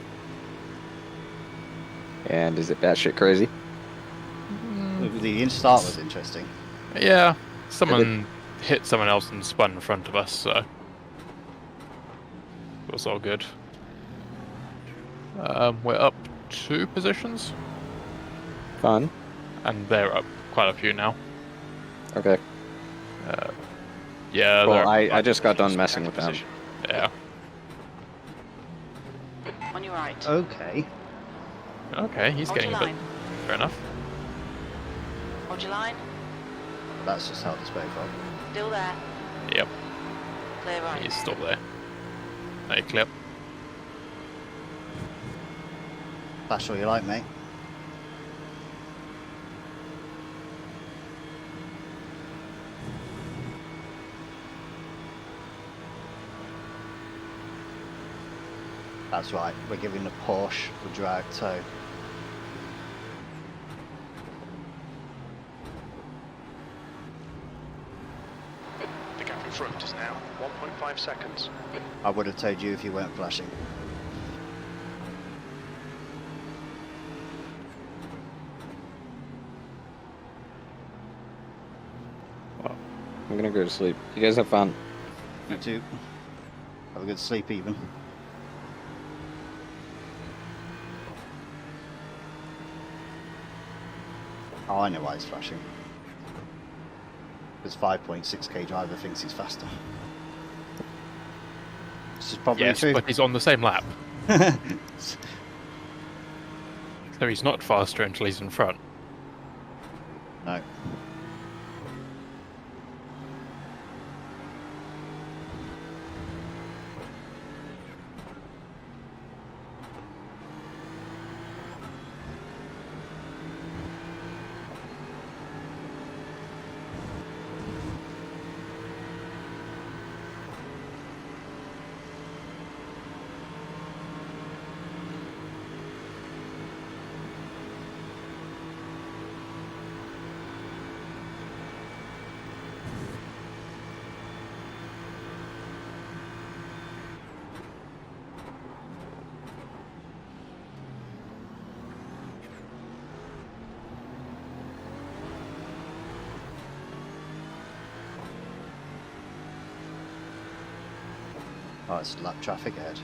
S5: And is it batshit crazy?
S1: The in-start was interesting.
S2: Yeah. Someone hit someone else and spun in front of us, so it was all good. We're up 2 positions.
S5: Fun.
S2: and they're up quite a few now.
S5: Okay.
S2: Yeah.
S5: Well,
S2: they're
S5: I
S2: like-
S5: just got done
S3: Some
S5: messing with them.
S3: position.
S2: Yeah.
S4: On your right.
S1: Okay.
S2: Okay, he's
S4: Hold
S2: getting
S4: your
S2: a bit.
S4: line.
S2: Fair enough.
S4: Hold your line.
S1: That's just held us both up.
S4: Still there.
S2: Yep,
S4: Clear right.
S2: he's still there. Hey, clip.
S1: Flash all you like, mate. That's right, we're giving the Porsche the drag toe.
S3: The gap in front is now 1.5 seconds.
S1: I would have told you if you weren't flashing.
S5: I'm gonna go to sleep. You guys have fun.
S1: You too. Have a good sleep even. Oh, I know why he's flashing. Because 5.6k driver thinks he's faster. This is probably
S2: Yes,
S1: true.
S2: but he's on the same lap, so he's not faster until he's in front.
S1: No. Oh, it's lap traffic ahead.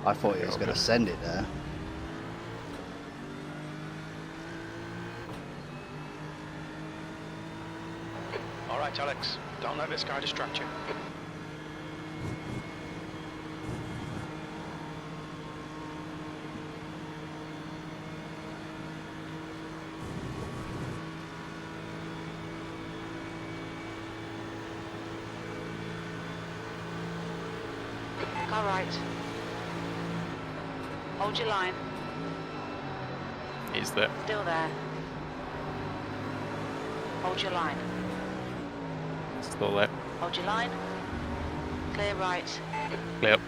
S1: I thought he was going to send it there.
S3: All right, Alex, don't let this guy distract you.
S4: Car right. Hold your line.
S2: He's there.
S4: Still there. Hold your line.
S2: Still there.
S4: Hold your line. Clear right.
S2: Clear.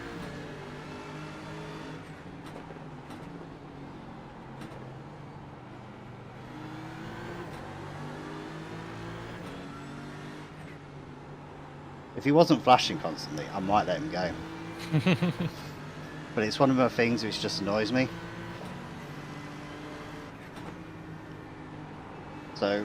S1: If he wasn't flashing constantly, I might let him go. But it's one of the things which just annoys me. So...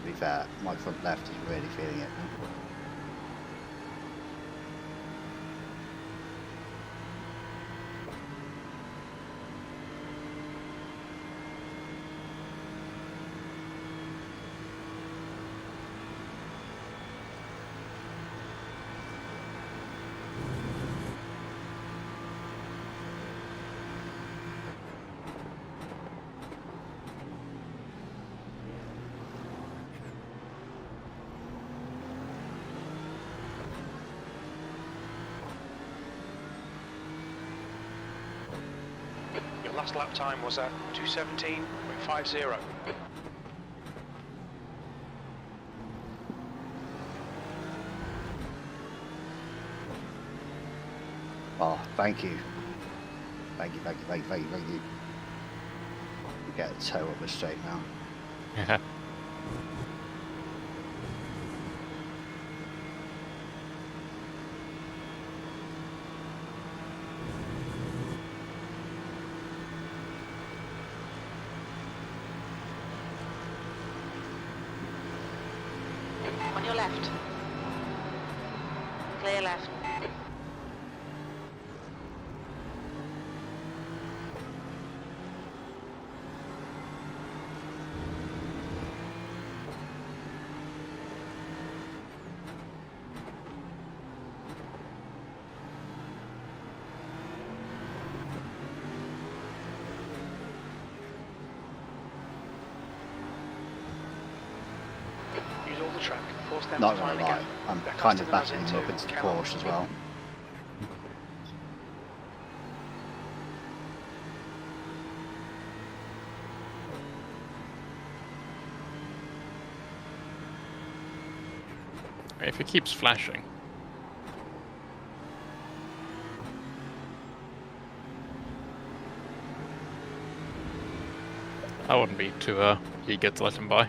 S1: to be fair, my front left is really feeling it.
S3: Your last lap time was at 2:17.50.
S1: Oh, thank you. Thank you, thank you, thank you, thank you, thank you. We get a toe up the straight now.
S4: On your left. Clear left.
S3: Use all the track. Force them
S1: Not
S3: to
S1: gonna
S3: find the
S1: lie,
S3: gap.
S1: I'm
S3: They're
S1: kind of
S3: faster than us
S1: backing them up into the
S3: Come on.
S1: Porsche as well.
S2: If it keeps flashing. I wouldn't be too eager to let him by.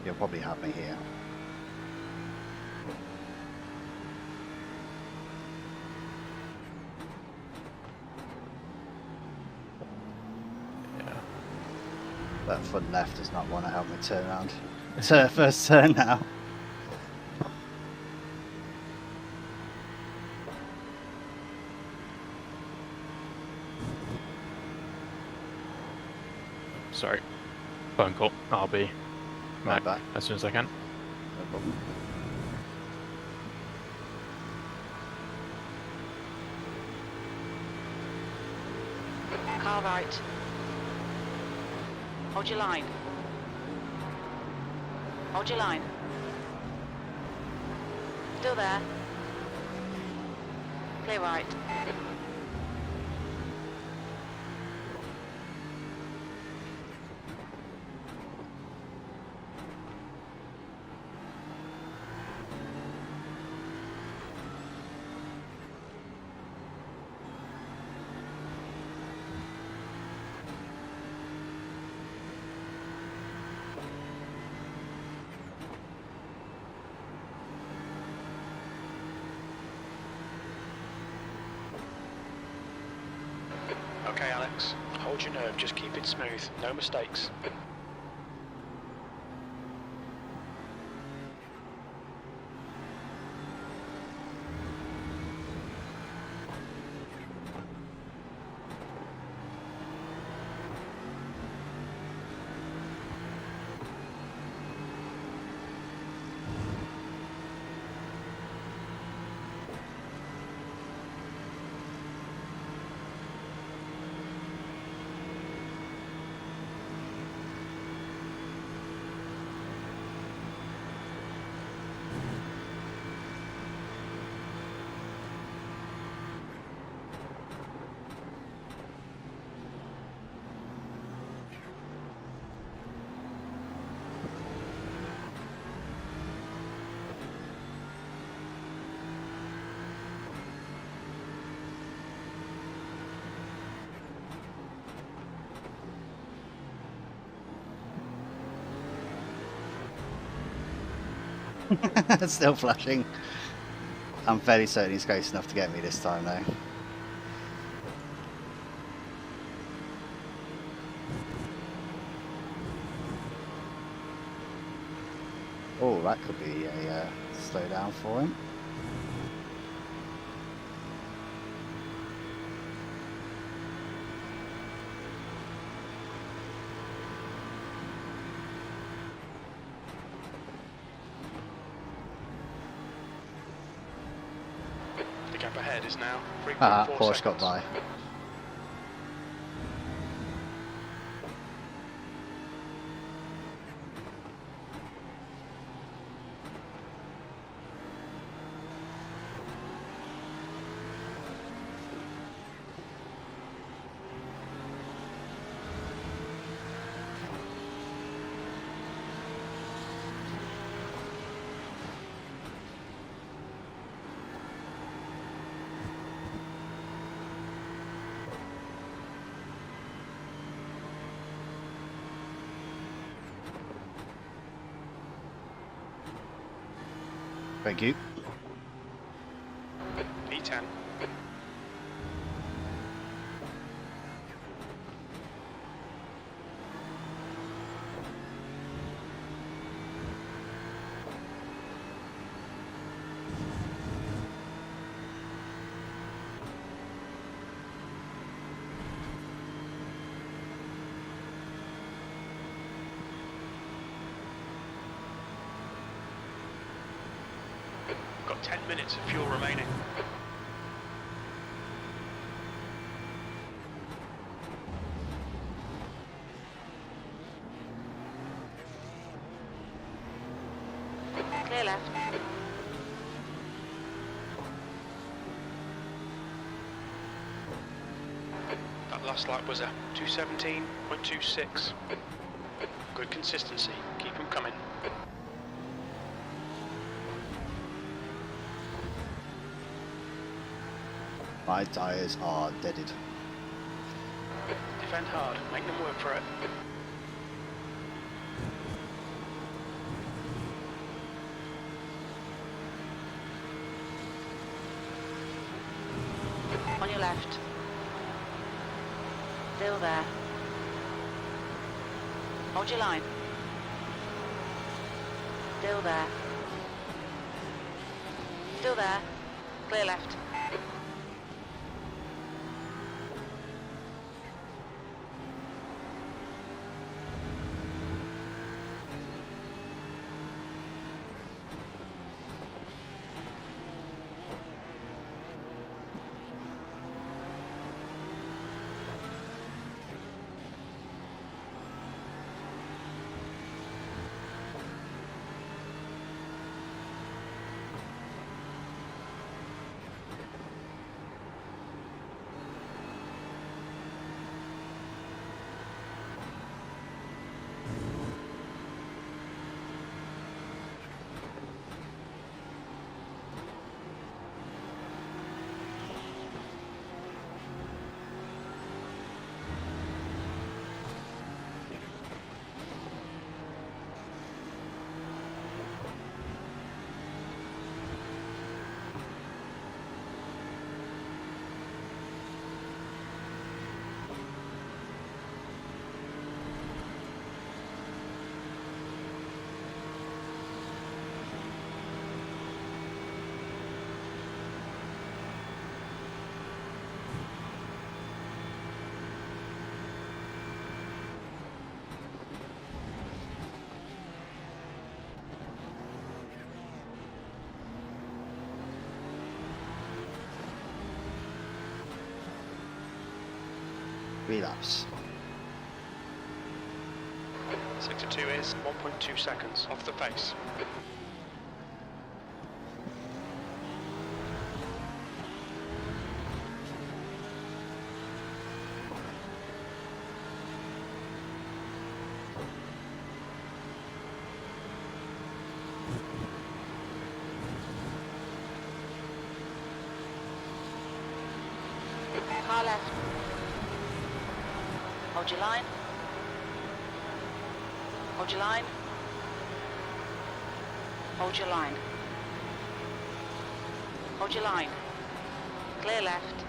S1: You'll probably have me here.
S2: Yeah.
S1: That front left does not want to help me turn around. First turn now.
S2: Sorry. Phone call. I'll be
S1: Right
S2: back
S1: back.
S2: as soon as I can.
S1: No problem.
S4: Car right. Hold your line. Hold your line. Still there. Clear right.
S3: Okay, Alex. Hold your nerve. Just keep it smooth. No mistakes.
S1: Still flashing. I'm fairly certain he's close enough to get me this time though. Oh, that could be a slow down for him.
S3: The gap ahead is now 3.4
S1: Porsche
S3: seconds.
S1: got by. Thank you.
S3: P10. Got 10 minutes of fuel remaining.
S4: Clear left.
S3: That last lap was a 217.26. Good consistency. Keep them coming.
S1: My tyres are deaded.
S3: Defend hard. Make them work for it.
S4: On your left. Still there. Hold your line. Still there. Still there. Clear left.
S1: Relapse.
S3: Sector 2 is 1.2 seconds off the pace.
S4: Car left. Hold your line. Hold your line. Hold your line. Hold your line. Clear left.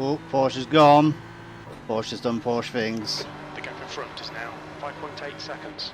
S1: Oh, Porsche's gone. Porsche's done Porsche things.
S3: The gap in front is now 5.8 seconds.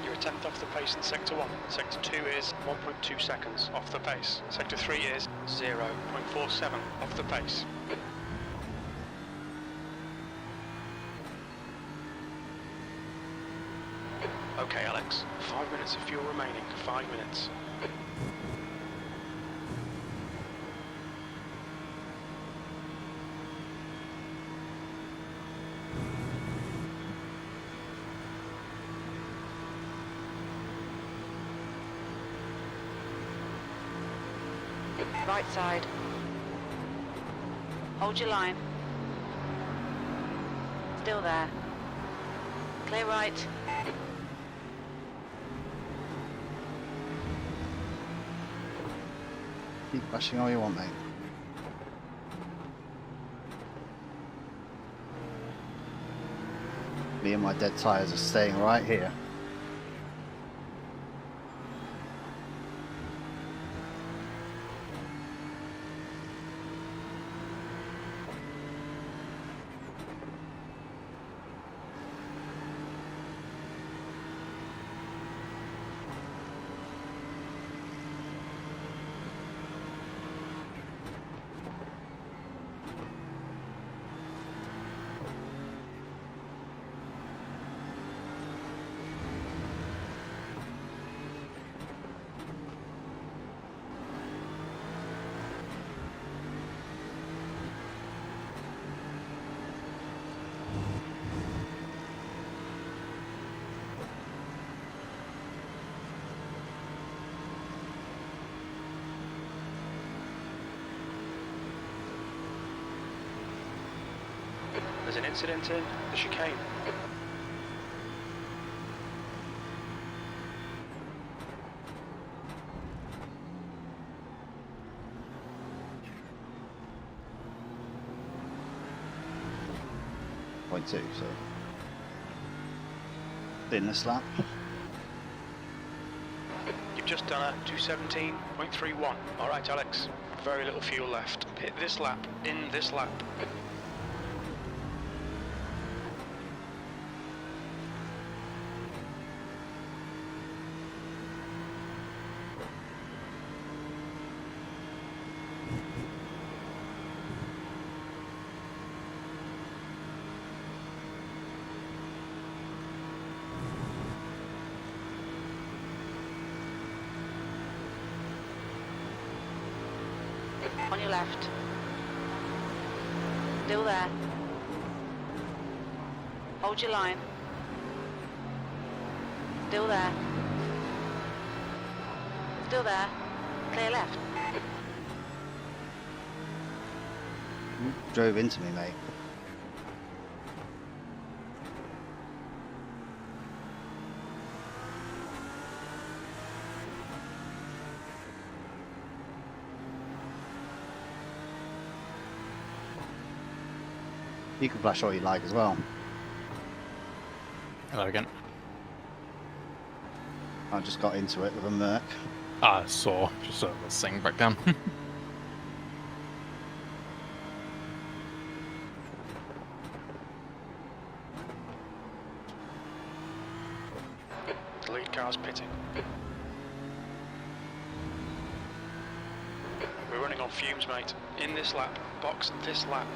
S3: You're a tenth off the pace in Sector 1. Sector 2 is 1.2 seconds off the pace. Sector 3 is 0.47 off the pace. Okay, Alex. 5 minutes of fuel remaining. 5 minutes.
S4: Right side. Hold your line. Still there. Clear right.
S1: Keep flashing all you want, mate. Me and my dead tyres are staying right here.
S3: There's an incident in the chicane.
S1: .2, so in this lap.
S3: You've just done a 217.31. Alright, Alex. Very little fuel left. Hit this lap, in this lap.
S4: On your left. Still there. Hold your line. Still there. Still there. Clear left.
S1: You drove into me, mate. You can flash all you like as well.
S2: Hello again.
S1: I just got into it with a Merc.
S2: I saw. Just let's sing back down.
S3: The lead car's pitting. We're running on fumes, mate. In this lap. Box this lap.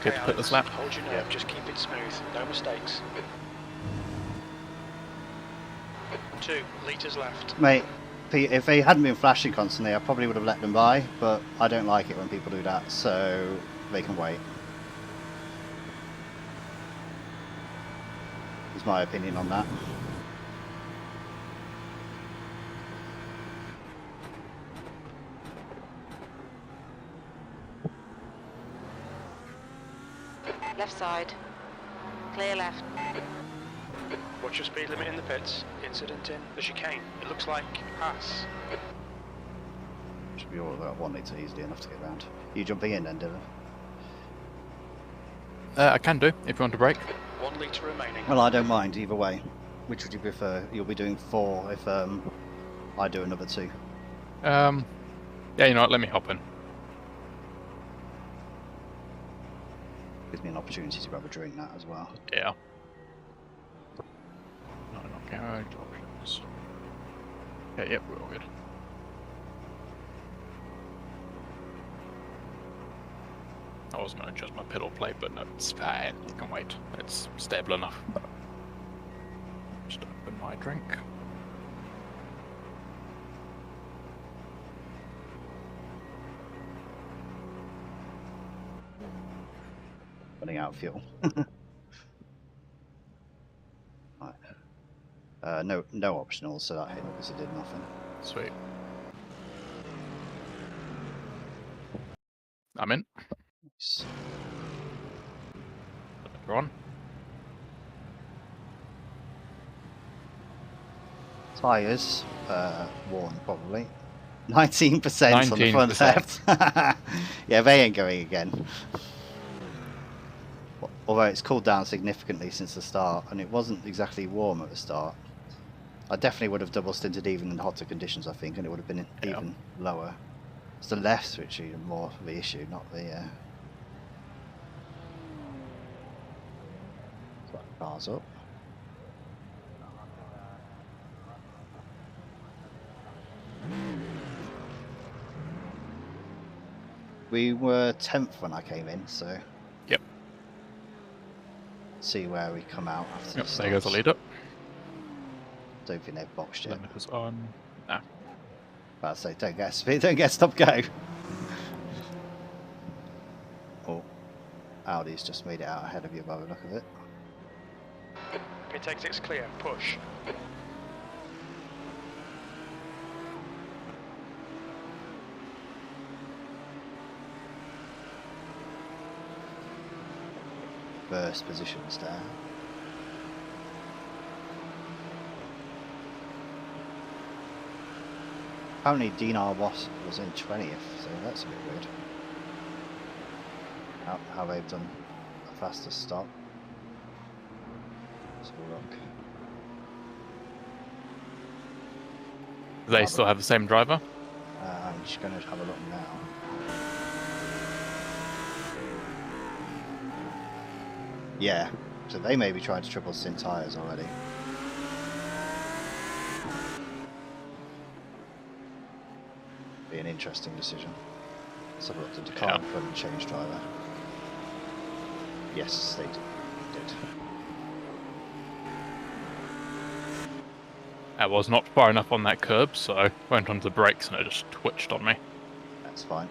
S2: Good to put this lap.
S3: Hold your nerve, just keep it smooth, no mistakes. 2 litres left.
S1: Mate, Pete, if they hadn't been flashing constantly, I probably would have let them by, but I don't like it when people do that, so they can wait. Is my opinion on that.
S4: Left side. Clear left.
S3: Watch your speed limit in the pits. Incident in the chicane. It looks like pass.
S1: Should be all about 1 litre easily enough to get round. You jumping in then, Dylan?
S2: I can do, if you want to break.
S3: 1 litre remaining.
S1: Well, I don't mind either way. Which would you prefer? You'll be doing 4 if I do another 2.
S2: Yeah, you know what, let me hop in.
S1: Gives me an opportunity to grab a drink that as well.
S2: Yeah. No, not garage options. Yeah, yep, we're all good. I was going to adjust my pedal plate, but no, it's fine. You can wait. It's stable enough. Just open my drink.
S1: Running out of fuel. Right. No optionals, so that hit obviously did nothing.
S2: Sweet. I'm in.
S1: Nice.
S2: We're on.
S1: Tyres, worn probably. 19% on the front
S2: 19%.
S1: left. Yeah, they ain't going again. Although it's cooled down significantly since the start, and it wasn't exactly warm at the start. I definitely would have double stinted even in hotter conditions, I think, and it would have been even lower. It's the left which is more of the issue, not the cars up. We were 10th when I came in, so
S2: Yep.
S1: see where we come out after
S2: Yep,
S1: the
S2: there goes the
S1: stops.
S2: lead up.
S1: Don't think they've boxed yet.
S2: Limit is on. Nah.
S1: I'd say don't get stop go. Oh, Audi's just made it out ahead of you by the look of it.
S3: Pit exit's clear, push.
S1: First positions there. Apparently Dinar was in 20th, so that's a bit weird. How they've done a faster stop. Let's have a look.
S2: Do they still have the same driver?
S1: I'm just going to have a look now. Yeah, so they may be trying to triple stint tyres already. Be an interesting decision. Let's have a look. Did the car in front change driver? Yes, they did.
S2: I was not far enough on that curb, so I went onto the brakes and it just twitched on me.
S1: That's fine.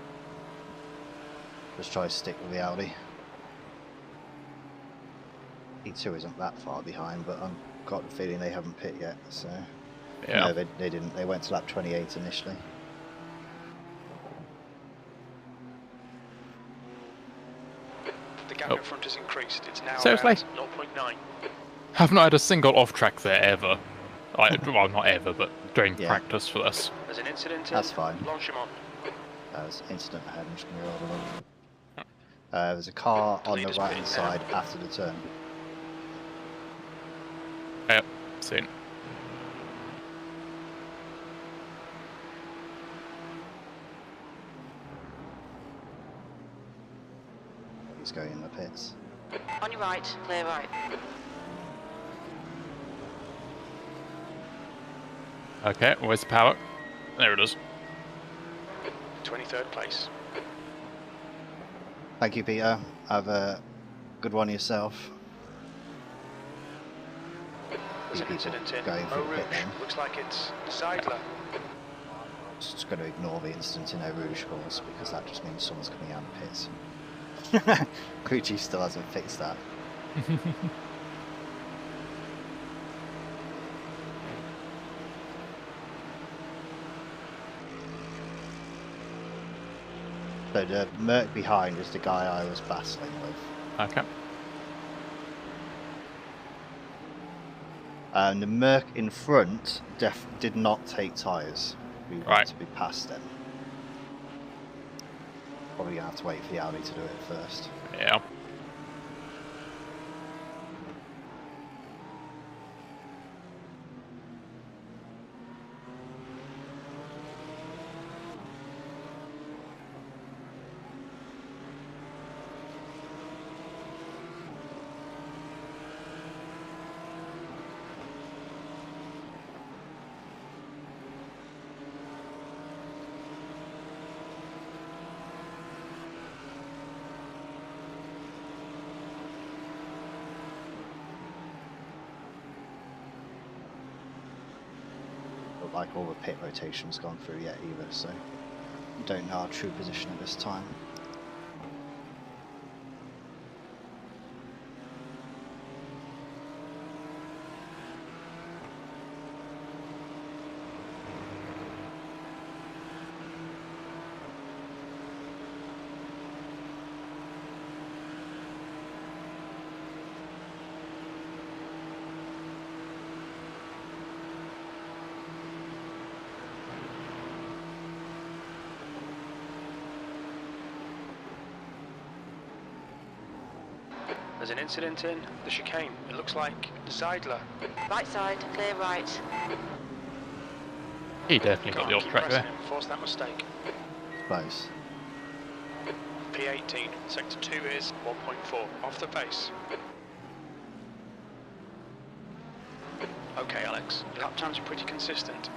S1: Just try to stick with the Audi. E2 isn't that far behind, but I've got the feeling they haven't pit yet, so...
S2: Yeah.
S1: No, they didn't. They went to lap 28 initially.
S3: The gap in front has increased. It's now
S2: Seriously?
S3: about 0.9.
S2: I've not had a single off-track there ever. Well, not ever, but during practice for this.
S3: There's an incident in
S1: That's fine.
S3: Longchamp.
S1: There's an incident ahead. I'm just going to roll along. There's a car on the
S3: Leader's
S1: right hand
S3: pitting now.
S1: side after the turn.
S2: Yep, seen.
S1: He's going in the pits.
S4: On your right, clear right.
S2: Okay, where's the power? There it is.
S3: 23rd place.
S1: Thank you, Peter. Have a good one yourself.
S3: There's an
S1: People
S3: incident in
S1: going through
S3: Eau
S1: the pit
S3: Rouge.
S1: lane.
S3: Looks like it's Seidler.
S1: Just going to ignore the incident in Eau Rouge, of course, because that just means someone's coming out of the pits. Crew chief still hasn't fixed that. So the Merc behind is the guy I was battling with.
S2: Okay.
S1: And the Merc in front did not take tyres. We want
S2: Right.
S1: to be past them. Probably going to have to wait for the Audi to do it first.
S2: Yeah.
S1: Look like all the pit rotation's gone through yet either, so don't know our true position at this time.
S3: There's an incident in the chicane. It looks like Seidler.
S4: Right side, clear right.
S2: He definitely
S3: Come
S2: got the
S3: on,
S2: off
S3: keep
S2: track
S3: pressing
S2: there.
S3: him. Force that mistake.
S1: Close.
S3: P18, sector 2 is 1.4, off the pace. Okay, Alex, your lap times are pretty consistent.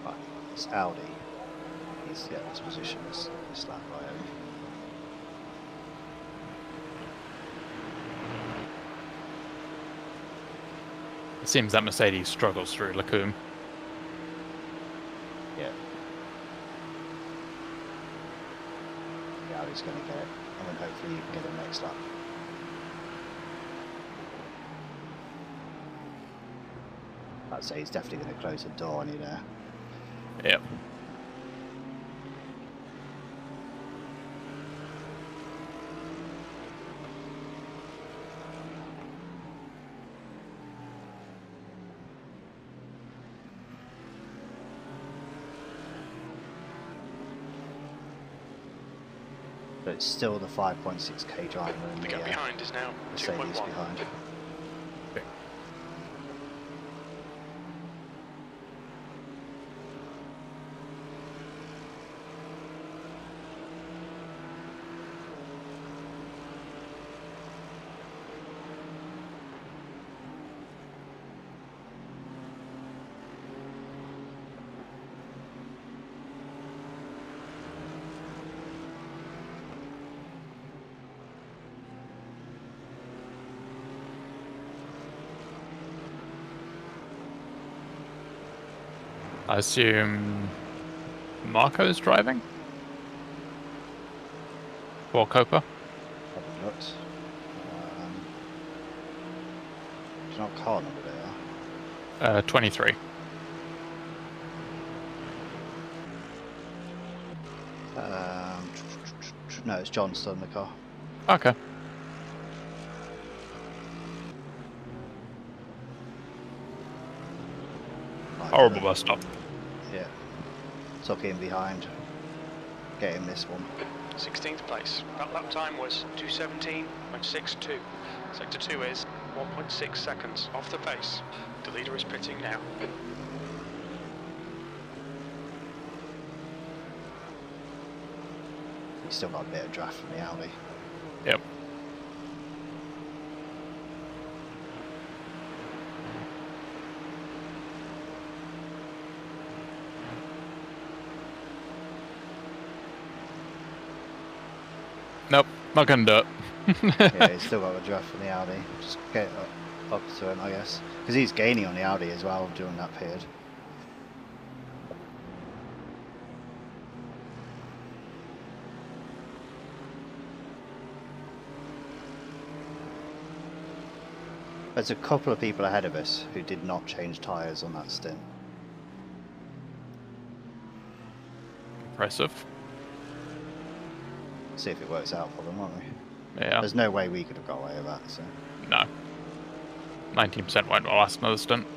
S1: Right, it's Audi. He needs to get this position this lap right over.
S2: It seems that Mercedes struggles through Lacombe.
S1: Yeah. The Audi's going to get it, and then hopefully you can get it next lap. I'd say he's definitely going to close the door on you there.
S2: Yep.
S1: But it's still the 5.6k driver and
S3: The gap behind is now
S1: Mercedes
S3: 2.1.
S1: behind.
S2: Okay. I assume Marco's driving? For Copa?
S1: Haven't looked. It's not car number there.
S2: 23.
S1: No, it's John still in the car.
S2: Okay.
S1: Right,
S2: Horrible bus stop.
S1: Yeah. Tuck in behind. Get him this one.
S3: 16th place. That lap time was 2:17.62. Sector 2 is 1.6 seconds off the pace. The leader is pitting now.
S1: He's still got a bit of draft from the Audi.
S2: Yep. Not gonna do it.
S1: Yeah, he's still got a draft from the Audi. Just get up to him, I guess. Because he's gaining on the Audi as well during that period. There's a couple of people ahead of us who did not change tyres on that stint.
S2: Impressive.
S1: See if it works out for them, won't we?
S2: Yeah.
S1: There's no way we could have got away with that, so.
S2: No. 19% won't last another stint.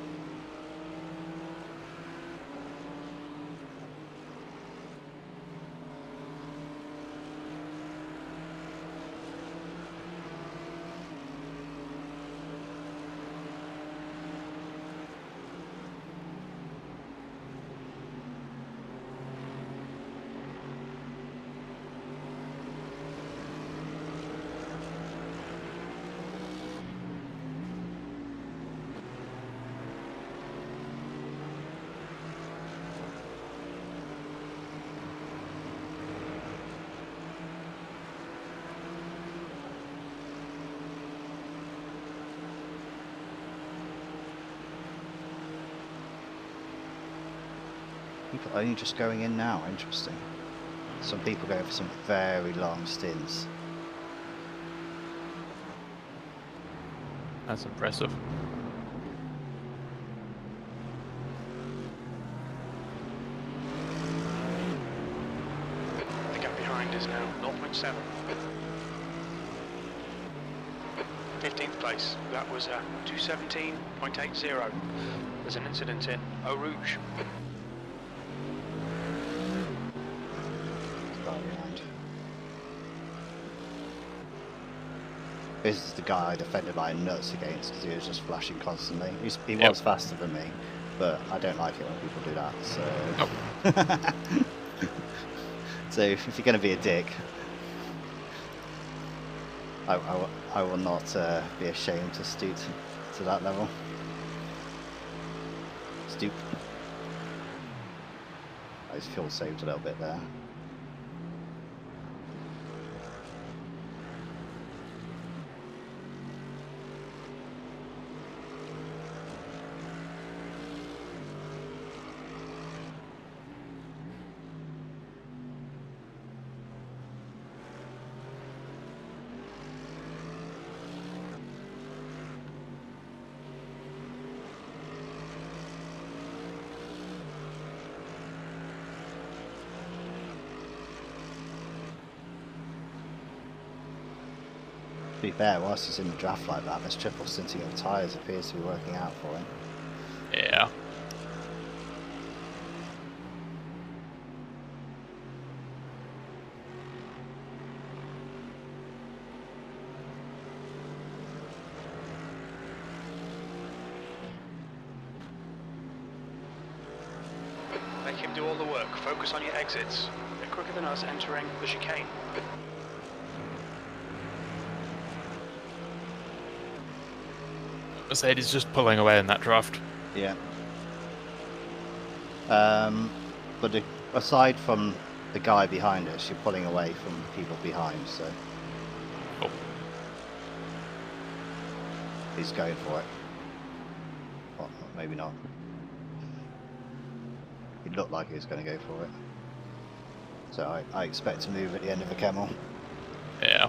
S1: People only just going in now, interesting. Some people go for some very long stints.
S2: That's impressive.
S3: The gap behind is now 0.7. 15th place. That was 2:17.80. There's an incident in Eau Rouge.
S1: This is the guy I defended like nuts against because he was just flashing constantly. He
S2: Yep.
S1: was faster than me, but I don't like it when people do that. So, so if you're going to be a dick, I will not be ashamed to stoop to that level. Stoop. His fuel saved a little bit there. To be fair, whilst he's in the draft like that, this triple stinting of tyres appears to be working out for him.
S2: Yeah.
S3: Make him do all the work. Focus on your exits. They're quicker than us entering the chicane.
S2: Mercedes just pulling away in that draft.
S1: Yeah. But aside from the guy behind us, you're pulling away from people behind, so
S2: Oh,
S1: he's going for it. Well, maybe not. He looked like he was going to go for it. So I expect to move at the end of the camel.
S2: yeah.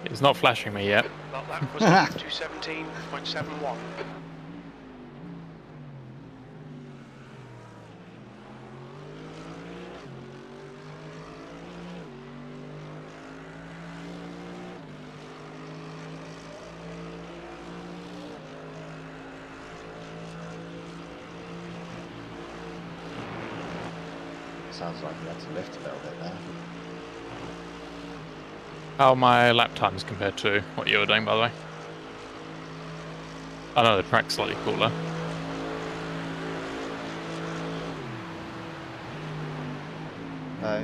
S2: He's not flashing me yet.
S3: Well, that was 2:17.71.
S1: Sounds like he had to lift a little bit there.
S2: How are my lap times compared to what you were doing, by the way? I know the track's slightly cooler.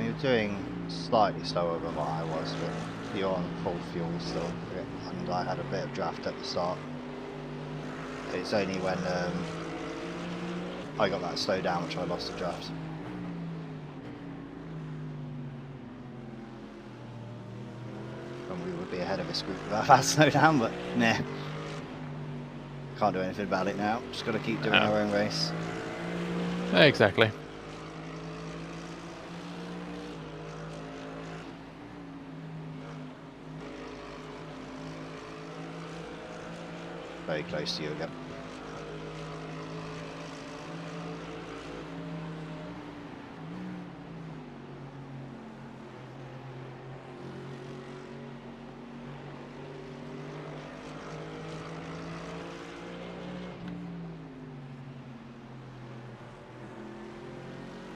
S1: You're doing slightly slower than what I was, but you're on full fuel still, and I had a bit of draft at the start. It's only when I got that slow down which I lost the draft. be ahead of this group without that slowdown, but nah. Can't do anything about it now. Just got to keep doing our own race.
S2: Exactly.
S1: Very close to you again.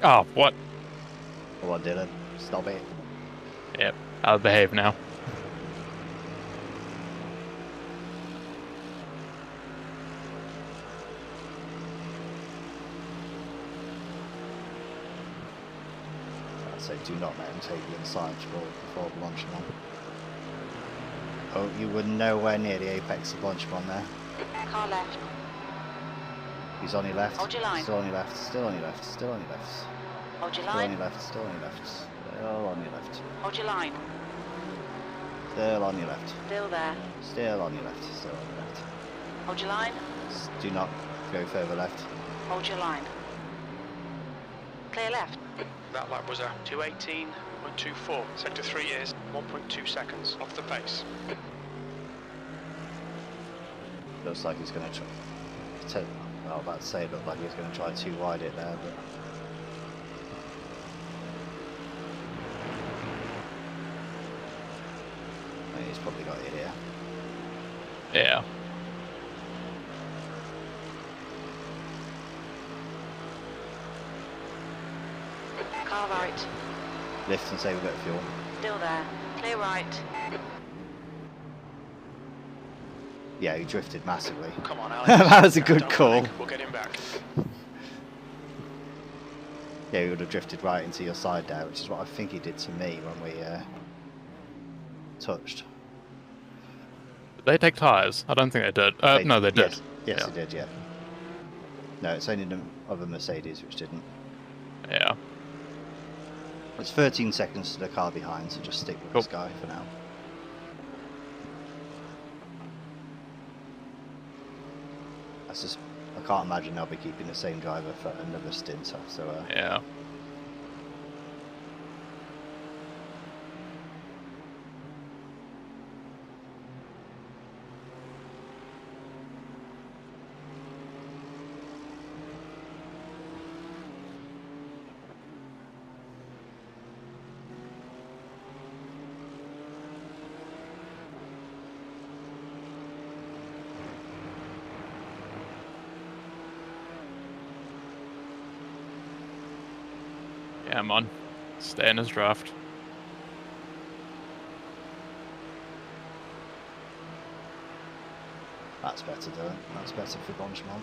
S2: Oh, what?
S1: Oh, I didn't. Stop it.
S2: Yep, I'll behave now.
S1: So do not let him take the inside before launching on. Oh, you were nowhere near the apex of launching on there.
S4: Car left.
S1: He's on your left.
S4: Hold your line.
S1: Still on your left. Still on your left. Still on your left.
S4: Hold your
S1: Still on your
S4: line.
S1: left. Still on your left. Still on your left.
S4: Hold your line.
S1: Still on your left.
S4: Still there.
S1: Still on your left. Still on your left.
S4: Hold your line.
S1: Do not go further left.
S4: Hold your line. Clear left.
S3: That lap was a 2:18.24. Sector 3 is 1.2 seconds off the pace.
S1: Looks like he's going to try. I was about to say, it looked like he was going to try too wide it there, but. I mean, he's probably got it here.
S2: Yeah.
S4: Car right.
S1: Lift and say we've got fuel.
S4: Still there. Clear right.
S1: Yeah, he drifted massively.
S3: Come on, Alex.
S1: That was a good
S3: Don't
S1: call.
S3: panic, we'll get him back.
S1: Yeah, he would have drifted right into your side there, which is what I think he did to me when we touched.
S2: Did they take tyres? I don't think they did. No, they did.
S1: Yes,
S2: Yeah.
S1: he did, yeah. No, it's only the other Mercedes which didn't.
S2: Yeah.
S1: It's 13 seconds to the car behind, so just stick with
S2: Cool.
S1: this guy for now. I can't imagine they'll be keeping the same driver for another stint, so
S2: Yeah. Yeah, I'm on. Stay in his draft.
S1: that's better, though. That's better for Bonchman.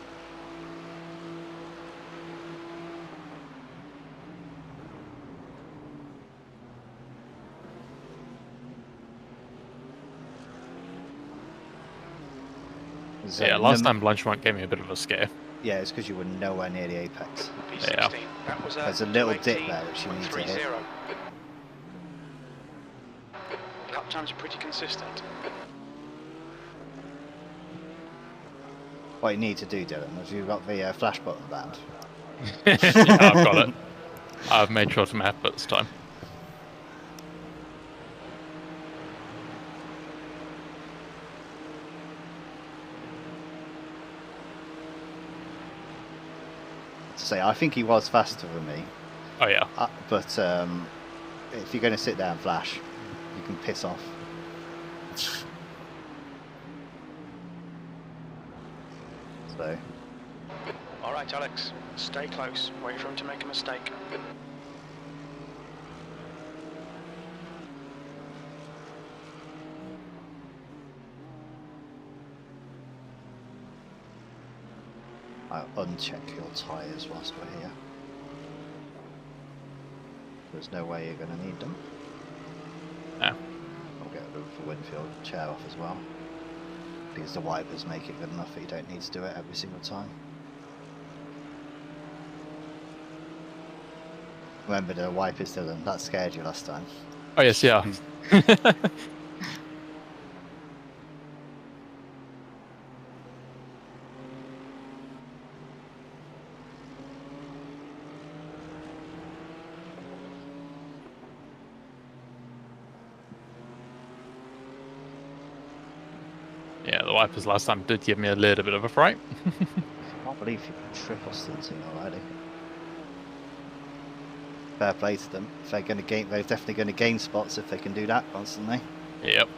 S2: Yeah, last time Blanchemont gave me a bit of a scare.
S1: Yeah, it's because you were nowhere near the apex.
S3: P16.
S2: Yeah.
S3: That was
S1: There's a little dip there which you need to hit.
S3: 2:18.30. Lap times are pretty consistent.
S1: What you need to do, Dylan, is you've got the flash button banned.
S2: Yeah, I've got it. I've made sure to map it this time.
S1: To say, I think he was faster than me,
S2: Oh yeah.
S1: but if you're going to sit there and flash, you can piss off. So,
S3: All right, Alex. Stay close. Wait for him to make a mistake.
S1: I'll uncheck your tyres whilst we're here. There's no way you're going to need them.
S2: No.
S1: I'll get the Winfield chair off as well, because the wipers make it good enough that you don't need to do it every single time. Remember the wipers, Dylan? That scared you last time.
S2: Oh yes, yeah. Yeah, the wipers last time did give me a little bit of a fright.
S1: I can't believe you can triple stunting already. Fair play to them. If they're going to gain, they're definitely going to gain spots if they can do that constantly.
S2: Yep.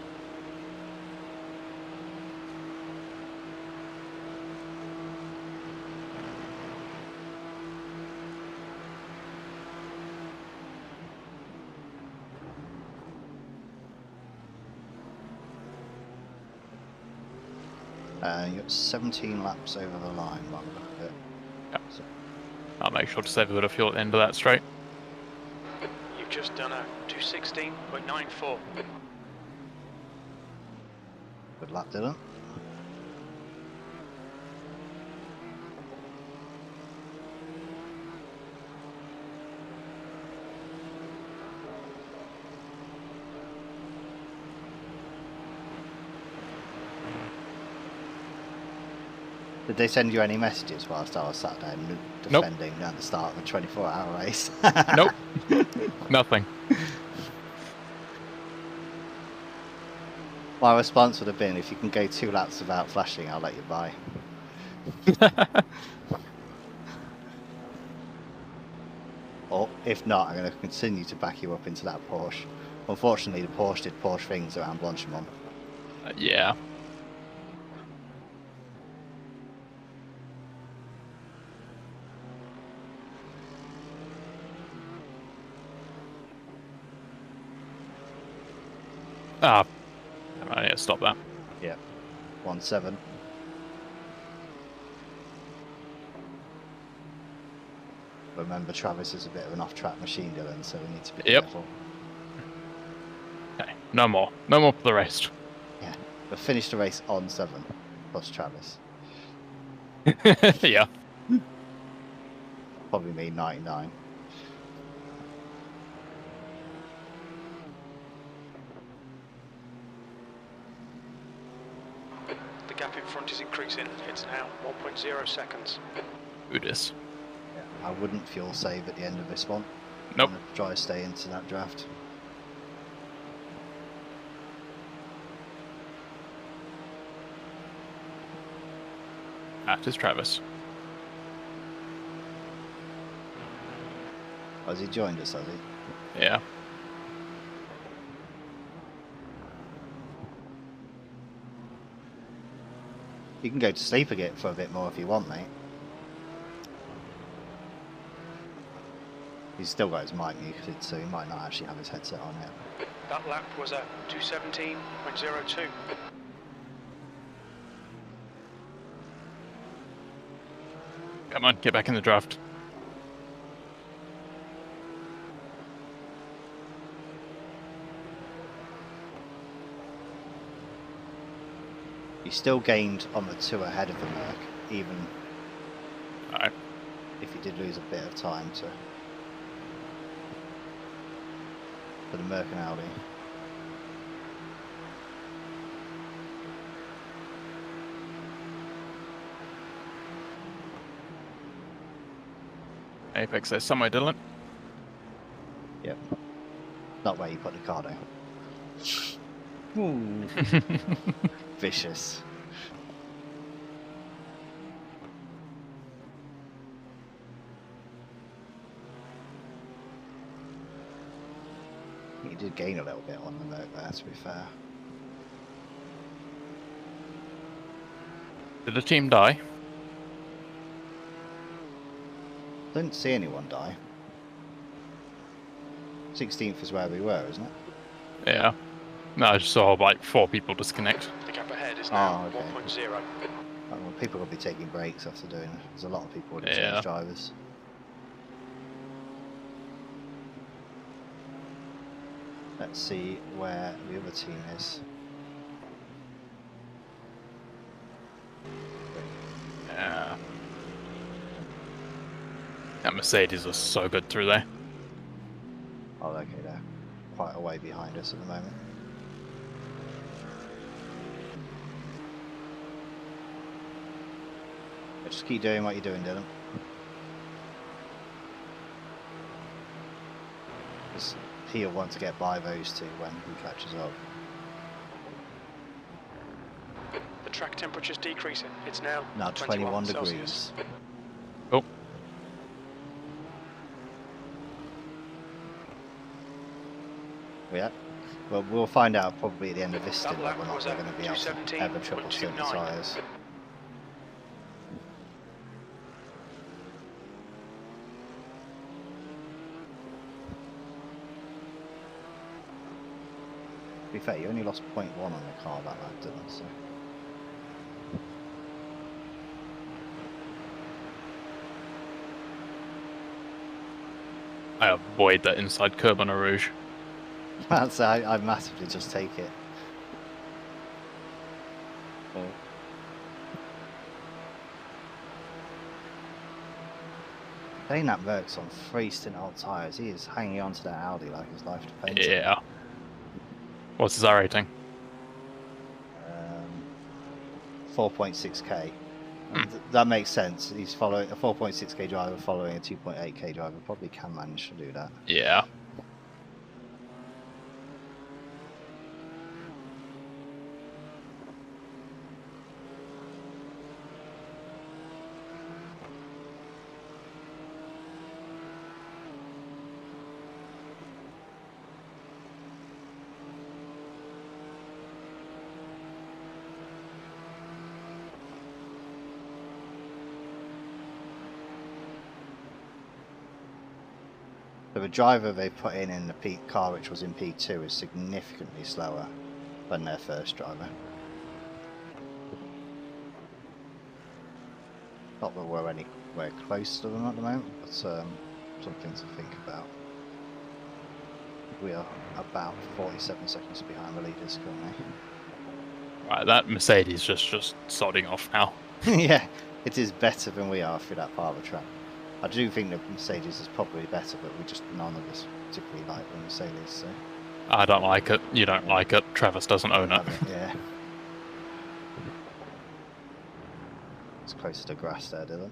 S1: You got 17 laps over the line by the look of it.
S2: Yep.
S1: So,
S2: I'll make sure to save a bit of fuel at the end of that straight.
S3: You've just done a 216.94.
S1: good lap, Dylan. Did they send you any messages whilst I was sat there defending at the start of a 24-hour race?
S2: Nope. Nothing.
S1: My response would have been, if you can go 2 laps without flashing, I'll let you buy. Or if not, I'm going to continue to back you up into that Porsche. Unfortunately, the Porsche did Porsche things around Blanchimont.
S2: Yeah. Ah, I need to stop that.
S1: Yeah, 1-7. Remember, Travis is a bit of an off-track machine, Dylan, so we need to be careful.
S2: Okay, no more. No more for the rest.
S1: Yeah, we'll finish the race on 7, plus Travis.
S2: Yeah.
S1: Probably me 99.
S3: The gap in front is increasing. It's now 1.0 seconds.
S2: Who this?
S1: Yeah, I wouldn't fuel save at the end of this one.
S2: Nope.
S1: I'm gonna try to stay into that draft.
S2: That is Travis.
S1: Has he joined us, has he?
S2: Yeah.
S1: You can go to sleep again for a bit more if you want, mate. He's still got his mic muted, so he might not actually have his headset on yet.
S3: That lap was a 217.02.
S2: Come on, get back in the draft.
S1: He still gained on the 2 ahead of the Merc, even
S2: Alright.
S1: if he did lose a bit of time to for the Merc and Audi.
S2: Apex there somewhere, Dylan.
S1: Yep. Not where you put the car down. Ooh. Vicious. He did gain a little bit on the Merc there, to be fair.
S2: Did the team die?
S1: Didn't see anyone die. 16th is where we were, isn't it?
S2: Yeah. No, I just saw like 4 people disconnect.
S3: The gap ahead is now
S1: Oh, okay.
S3: 1.0.
S1: Well, people will be taking breaks after doing it. There's a lot of people that
S2: Yeah.
S1: change drivers. Let's see where the other team is.
S2: Yeah. That Mercedes was so good through there.
S1: Oh, okay, they're quite a way behind us at the moment. Yeah, just keep doing what you're doing, Dylan. Because he'll want to get by those two when he catches up.
S3: The track temperature's decreasing. It's now
S1: Now 21
S3: Celsius.
S1: degrees.
S2: Oh,
S1: Yeah. Well, we'll find out probably at the end of this stint
S3: That
S1: whether
S3: lap
S1: or not
S3: was
S1: we're
S3: at
S1: going to be able to ever triple stint the
S3: 217.29.
S1: tyres. To be fair, you only lost 0.1 on the car that lap, didn't you? So.
S2: I avoid that inside curb on a Rouge.
S1: That's I massively just take it. Oh. Saying that Merck's on 3 stint old tyres, he is hanging on to that Audi like his life depends on it.
S2: Yeah. What's his R rating?
S1: 4.6k. That makes sense. He's following a 4.6k driver following a 2.8k driver. Probably can manage to do that.
S2: Yeah.
S1: So the driver they put in the car which was in P2 is significantly slower than their first driver. Not that we're anywhere close to them at the moment, but something to think about. We are about 47 seconds behind the leaders currently.
S2: Right, that Mercedes just sodding off now.
S1: Yeah, it is better than we are through that part of the track. I do think the Mercedes is probably better, but we just none of us particularly like the Mercedes. So.
S2: I don't like it. You don't like it. Travis doesn't own it.
S1: Yeah. It's close to the grass there, Dylan.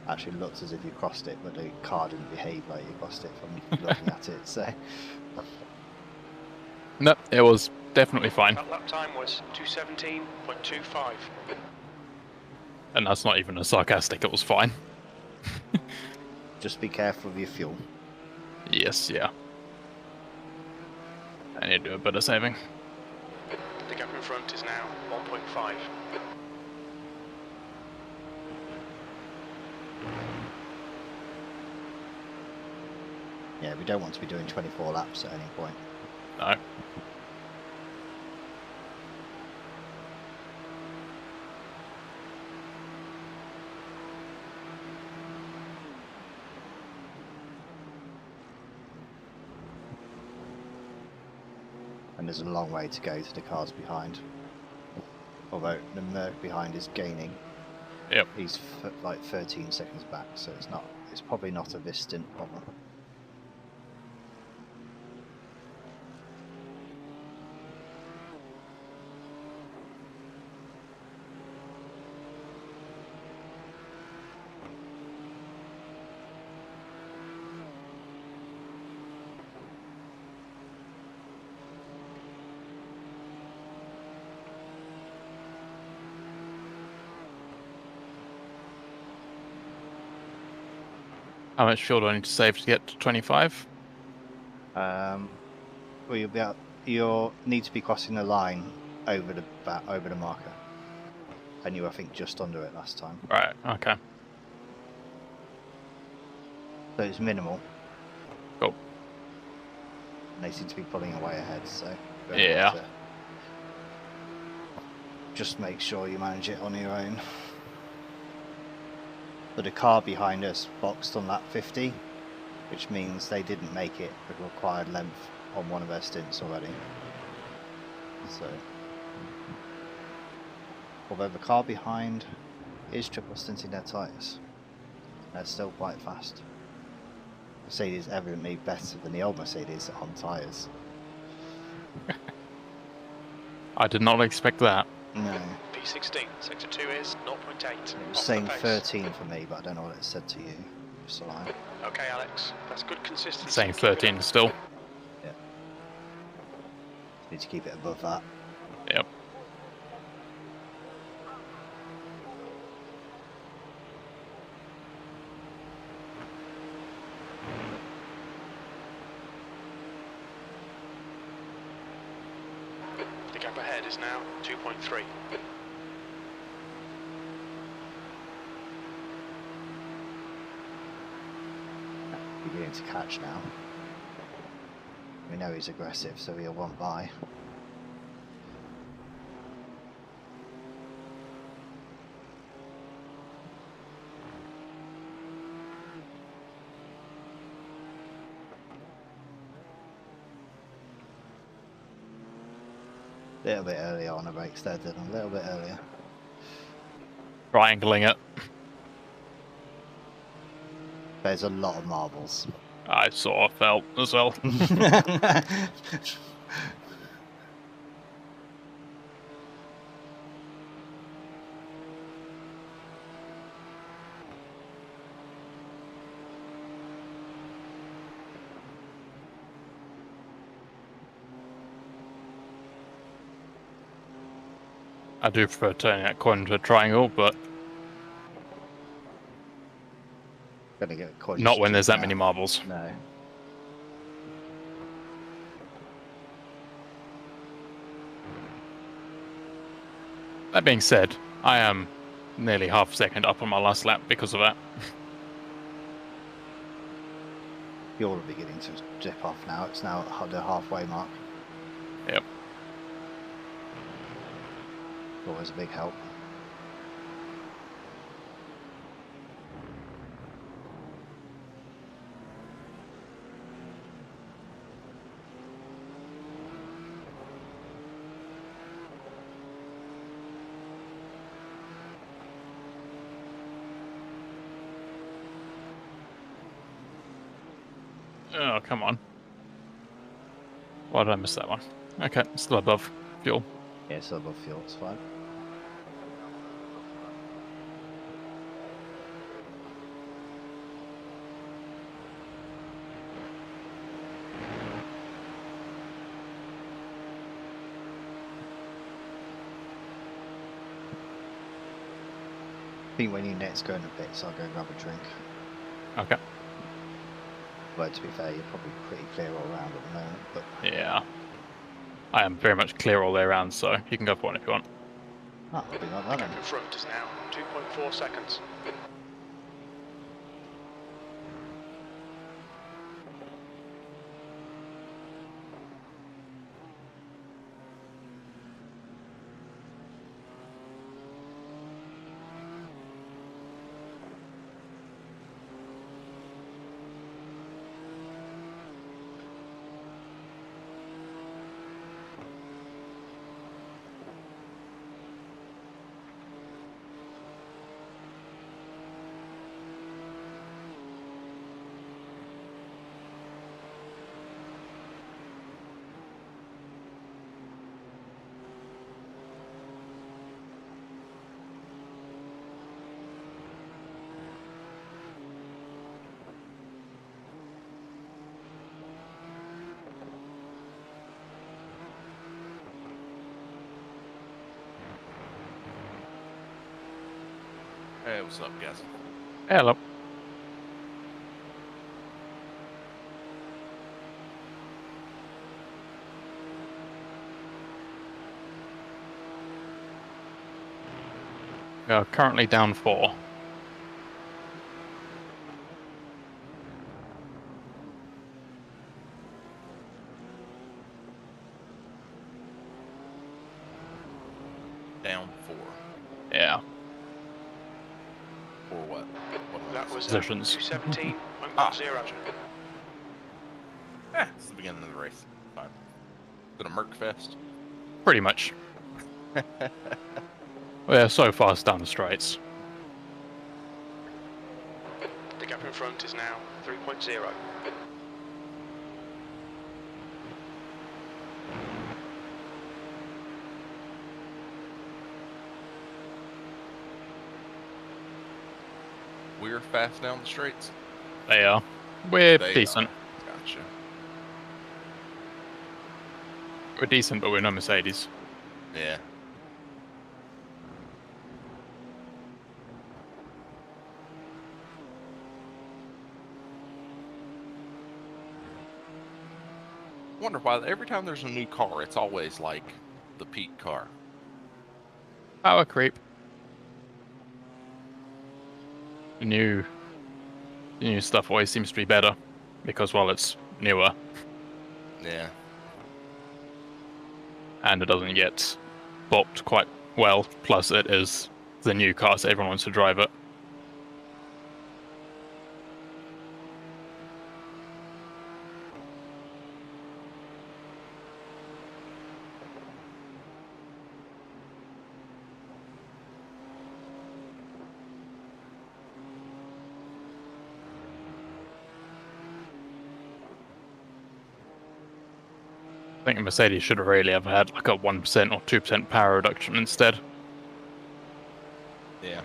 S1: Actually looked as if you crossed it, but the car didn't behave like you crossed it from looking at it. So.
S2: No, it was definitely fine.
S3: That lap time was 217.25.
S2: And that's not even a sarcastic, it was fine.
S1: Just be careful of your fuel.
S2: Yes, yeah. I need to do a bit of saving.
S3: The gap in front is now 1.5.
S1: Yeah, we don't want to be doing 24 laps at any point.
S2: No.
S1: And there's a long way to go to the cars behind. Although the Merc behind is gaining.
S2: Yep.
S1: He's like 13 seconds back, so it's probably not a this stint problem.
S2: How much fuel do I need to save to get to 25?
S1: Well, you'll need to be crossing the line over the marker, and you were, I think, just under it last time.
S2: Right, okay.
S1: So it's minimal.
S2: Cool.
S1: And they seem to be pulling away ahead, so
S2: Yeah.
S1: just make sure you manage it on your own. But the car behind us boxed on lap 50, which means they didn't make it the required length on one of their stints already. So, although the car behind is triple stinting their tyres, they're still quite fast. Mercedes evidently better than the old Mercedes on tyres.
S2: I did not expect that.
S1: No.
S3: P16, sector 2 is 0.8.
S1: It was saying 13 for me, but I don't know what it said to you. Just a line.
S3: Okay, Alex, that's good consistency.
S2: Saying
S3: Keep it
S2: 13
S3: up.
S2: still.
S1: Yeah. Need to keep it above that.
S3: Gap ahead is now 2.3.
S1: Beginning to catch now. We know he's aggressive, so he'll want by. A little bit earlier on the brakes there, Dylan. A little bit earlier.
S2: Triangling it.
S1: There's a lot of marbles.
S2: I sort of felt as well. I do prefer turning that coin into a triangle, but
S1: Gonna get quite
S2: not when there's that
S1: now.
S2: many marbles.
S1: No.
S2: That being said, I am nearly half a second up on my last lap because of that.
S1: You're beginning to dip off now. It's now at the halfway mark.
S2: Yep.
S1: Always a big help.
S2: Oh, come on. Why did I miss that one? Okay, still above fuel.
S1: Yeah, still above fuel, it's fine. I think when you next go in the pits, I'll go grab a drink.
S2: Okay.
S1: But to be fair, you're probably pretty clear all around at the moment. But
S2: Yeah. I am very much clear all the way around, so you can go for one if you want.
S1: I'll be like
S3: The
S1: that
S3: gap
S1: then.
S3: in front is now 2.4 seconds.
S6: Hey, what's up, guys?
S2: Hello. We are currently down 4.
S6: Down 4.
S2: Yeah.
S6: Or what?
S3: That was
S2: Positions.
S3: 217.10.
S6: It's the beginning of the race. Fine. Is it a Merc Fest?
S2: Pretty much. We're so fast down the straights.
S3: The gap in front is now 3.0.
S6: We're fast down the straights.
S2: They are. We're
S6: They
S2: decent.
S6: are. Gotcha.
S2: We're decent, but we're no Mercedes.
S6: Yeah. Wonder why every time there's a new car, it's always like the peak car?
S2: Power creep. The new stuff always seems to be better because, well, it's newer
S6: Yeah.
S2: and it doesn't get bopped quite well. Plus, it is the new car, so everyone wants to drive it. I think Mercedes should have really have had like a 1% or 2% power reduction instead.
S6: Yeah.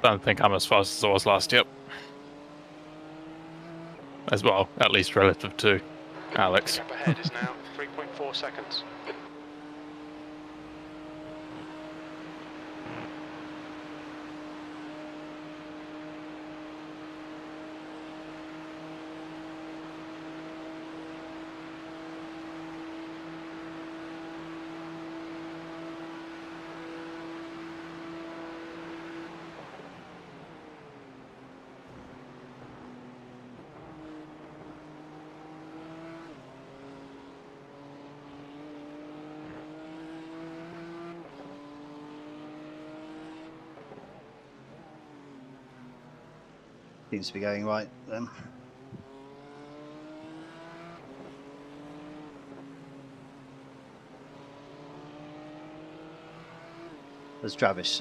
S2: I don't think I'm as fast as I was last year. As well, at least relative to Alex.
S3: Gap ahead is now 3.4 seconds.
S1: Seems to be going right then. Has Travis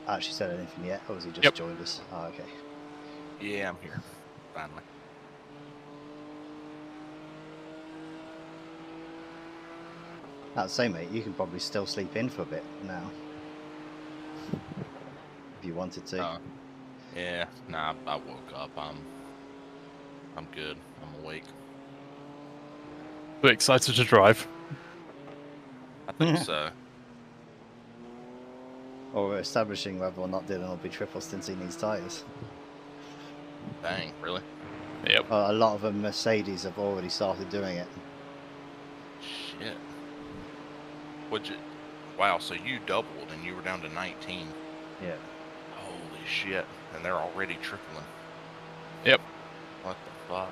S1: actually said anything yet, or has he just
S2: Yep.
S1: joined us? Oh, okay.
S6: Yeah, I'm here. Finally.
S1: I'd say, mate, you can probably still sleep in for a bit now, if you wanted to.
S6: Yeah. Nah, I woke up. I'm good. I'm awake.
S2: We're excited to drive.
S6: I think so.
S1: Or we're establishing whether or not Dylan will be triple stinting these tyres.
S6: Dang, really?
S2: Yep.
S1: A lot of them Mercedes have already started doing it.
S6: Shit. Would you? Wow. So you doubled and you were down to 19.
S1: Yeah.
S6: Holy shit! And they're already tripling.
S2: Yep.
S6: What the fuck?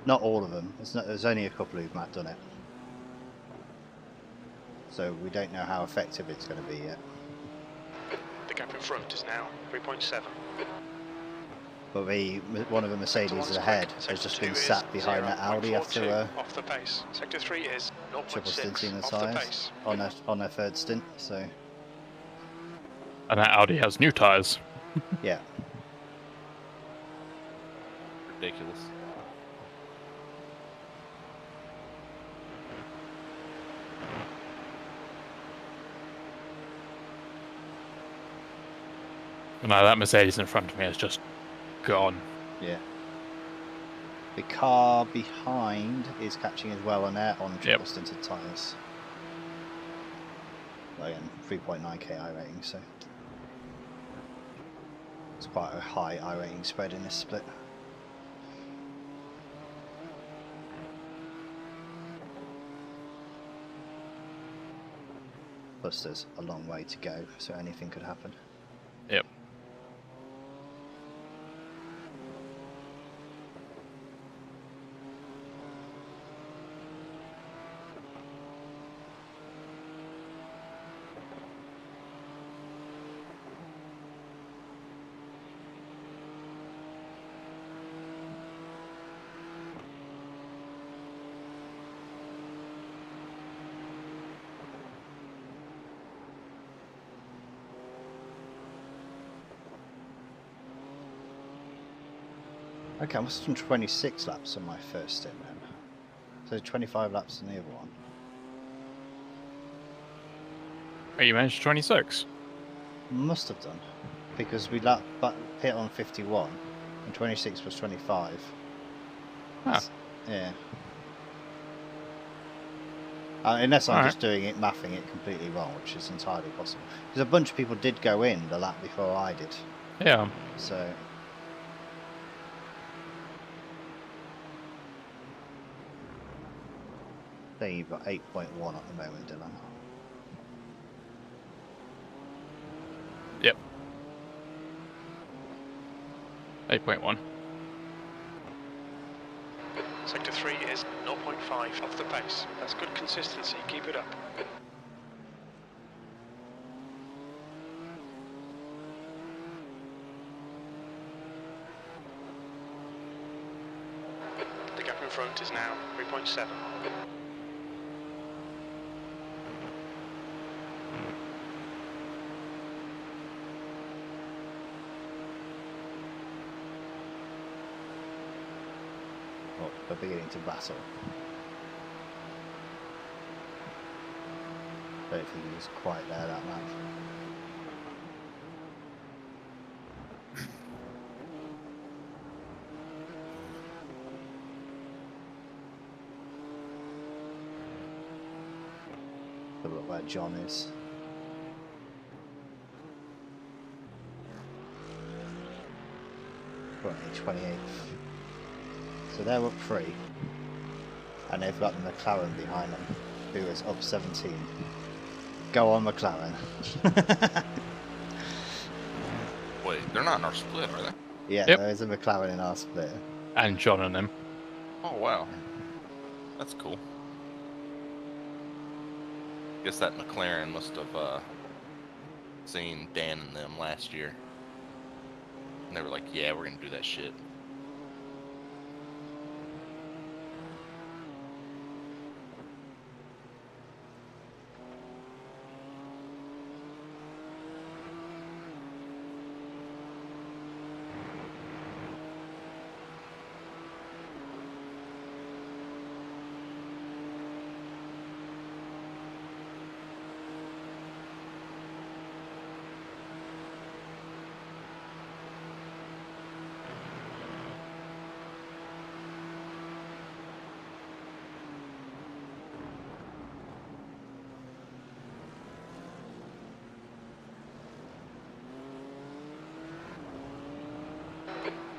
S1: Not all of them. There's only a couple who've done it. So we don't know how effective it's going to be yet.
S3: The gap in front is now 3.7.
S1: But one of the Mercedes ahead has just been sat behind that Audi after
S3: off the pace. Sector 3 is
S1: triple stinting the
S3: 0.6 off the
S1: tyres
S3: pace.
S1: on their third stint. So
S2: And that Audi has new tyres.
S1: yeah,
S6: Ridiculous.
S2: No, that Mercedes in front of me is just gone.
S1: yeah. The car behind is catching as well, and they're on triple stinted tyres. Again, 3.9k iRating, so it's quite a high iRating spread in this split. Plus, there's a long way to go, so anything could happen.
S2: Yep.
S1: Okay, I must have done 26 laps on my first stint then. So 25 laps on the other one.
S2: Oh, you managed 26.
S1: Must have done. Because we hit on 51 and 26 was 25.
S2: Ah.
S1: Yeah. Unless I'm
S2: Alright.
S1: just doing it, mathing it completely wrong, which is entirely possible. Because a bunch of people did go in the lap before I did.
S2: Yeah.
S1: So. I think you've got 8.1 at the moment, Dylan.
S2: Yep. 8.1.
S3: Sector 3 is 0.5 off the pace. That's good consistency. Keep it up. The gap in front is now 3.7.
S1: Oh, they're beginning to battle. Don't think he was quite there that much. Look where John is. Currently 28th. So they're up 3. And they've got the McLaren behind them, who is up 17. Go on, McLaren.
S6: Wait, they're not in our split, are they?
S1: Yeah,
S2: Yep.
S1: there is a McLaren in our split.
S2: And John and them.
S6: Oh, wow. That's cool. Guess that McLaren must have seen Dan and them last year. And they were like, yeah, we're going to do that shit.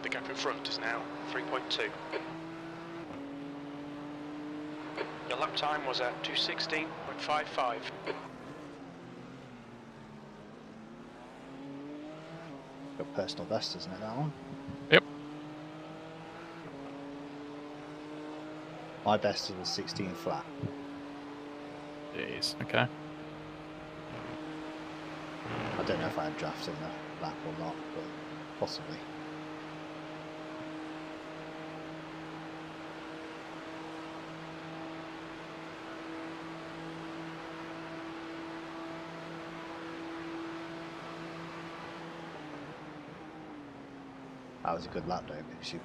S3: The gap in front is now 3.2. Your lap time was at 2:16.55.
S1: Your personal best, isn't it, that one?
S2: Yep.
S1: My best is a 16 flat.
S2: Jeez. Okay.
S1: I don't know if I had drafts in the lap or not, but possibly. That was a good lap though, because you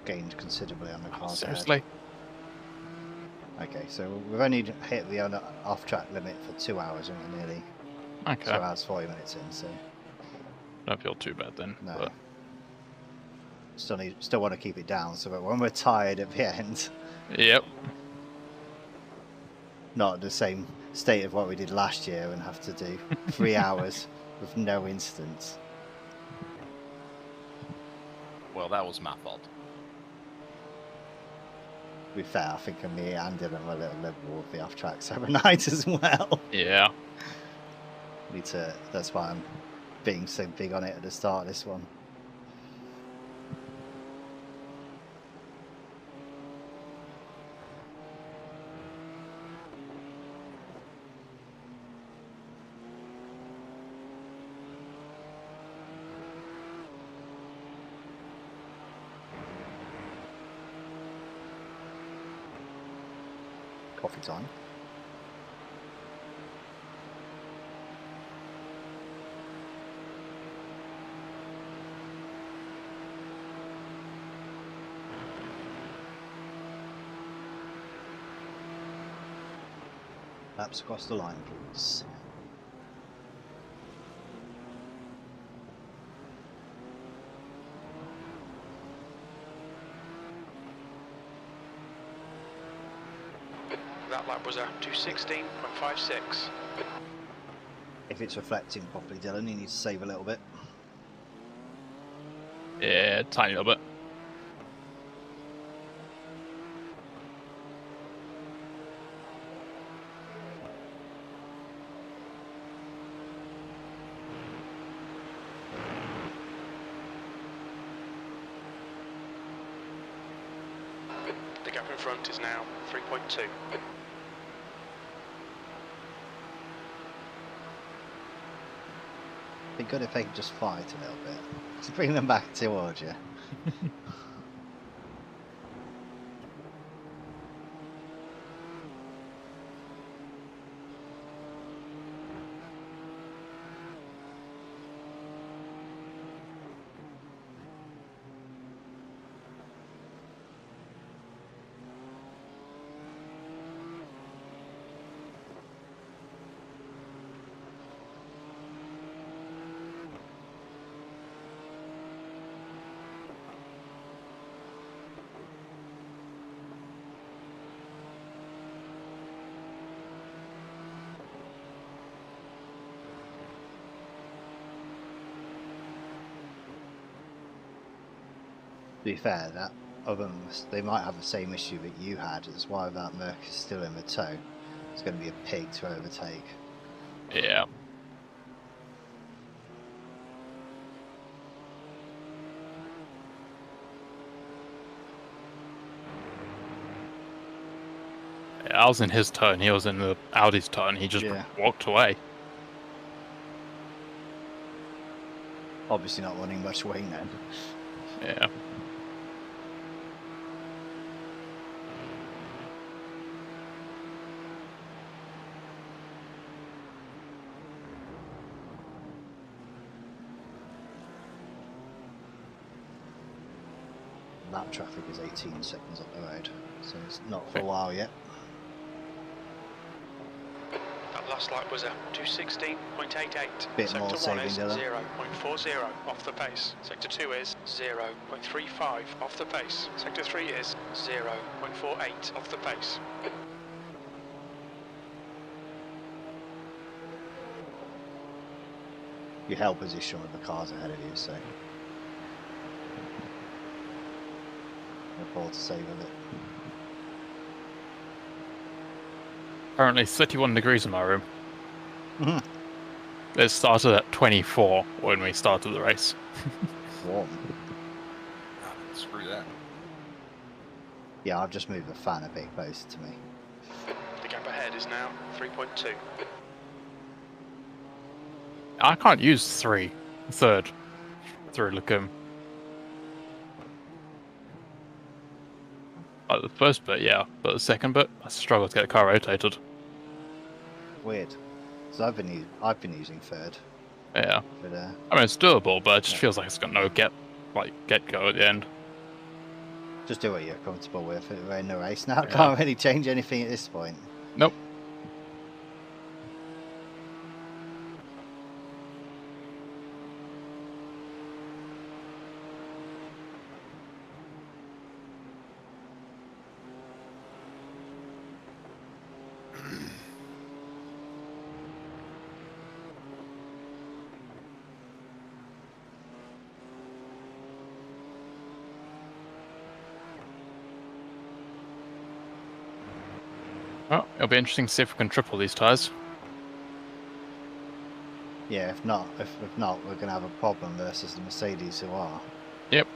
S1: gained considerably on the cars ahead.
S2: Seriously?
S1: Okay, so we've only hit the off-track limit for 2 hours, and we're nearly 2
S2: Okay.
S1: hours 40 minutes in. So
S2: Don't feel too bad then.
S1: no,
S2: But
S1: still want to keep it down, so that when we're tired at the end,
S2: yep.
S1: not at the same state of what we did last year, and have to do 3 hours with no incidents.
S6: Well, that was my fault.
S1: To be fair, I think me and Dylan were a little liberal with the off-tracks overnight as well.
S2: Yeah.
S1: That's why I'm being so big on it at the start of this one. Coffee time. Laps across the line, please.
S3: That lap was a 2:16.56.
S1: If it's reflecting properly, Dylan, you need to save a little bit.
S2: Yeah, tiny little bit.
S3: The gap in front is now 3.2.
S1: Be good if they could just fight a little bit. To bring them back towards you. To be fair, that of them, they might have the same issue that you had. That's why that Merc is still in the tow. It's going to be a pig to overtake.
S2: Yeah. Yeah, I was in his turn, he was in the Audi's turn, he just walked away.
S1: Obviously not running much wing then.
S2: Yeah.
S1: Lap traffic is 18 seconds up the road, so it's not for a while yet.
S3: That last lap was a 2:16.88.
S1: Bit
S3: Sector
S1: more
S3: 1
S1: saving,
S3: is
S1: Dylan.
S3: 0.40 off the pace. Sector 2 is 0.35 off the pace. Sector 3 is 0.48 off the pace.
S1: You held position with the cars ahead of you, so no ball to save with it.
S2: Currently 31 degrees in my room.
S1: Mm-hmm.
S2: It started at 24 when we started the race.
S1: Warm.
S6: Screw that.
S1: Yeah, I've just moved the fan a bit closer to me.
S3: The gap ahead is now 3.2.
S2: I can't use third through Lacombe. Like the first bit, yeah, but the second bit, I struggle to get the car rotated.
S1: Weird. So I've been using third.
S2: Yeah.
S1: But
S2: I mean, it's doable, but it just feels like it's got no get go at the end.
S1: just do what you're comfortable with. We're in the race now.
S2: Yeah.
S1: Can't really change anything at this point.
S2: Nope. Well, it'll be interesting to see if we can triple these tyres.
S1: Yeah, if not, we're going to have a problem versus the Mercedes who are.
S2: Yep.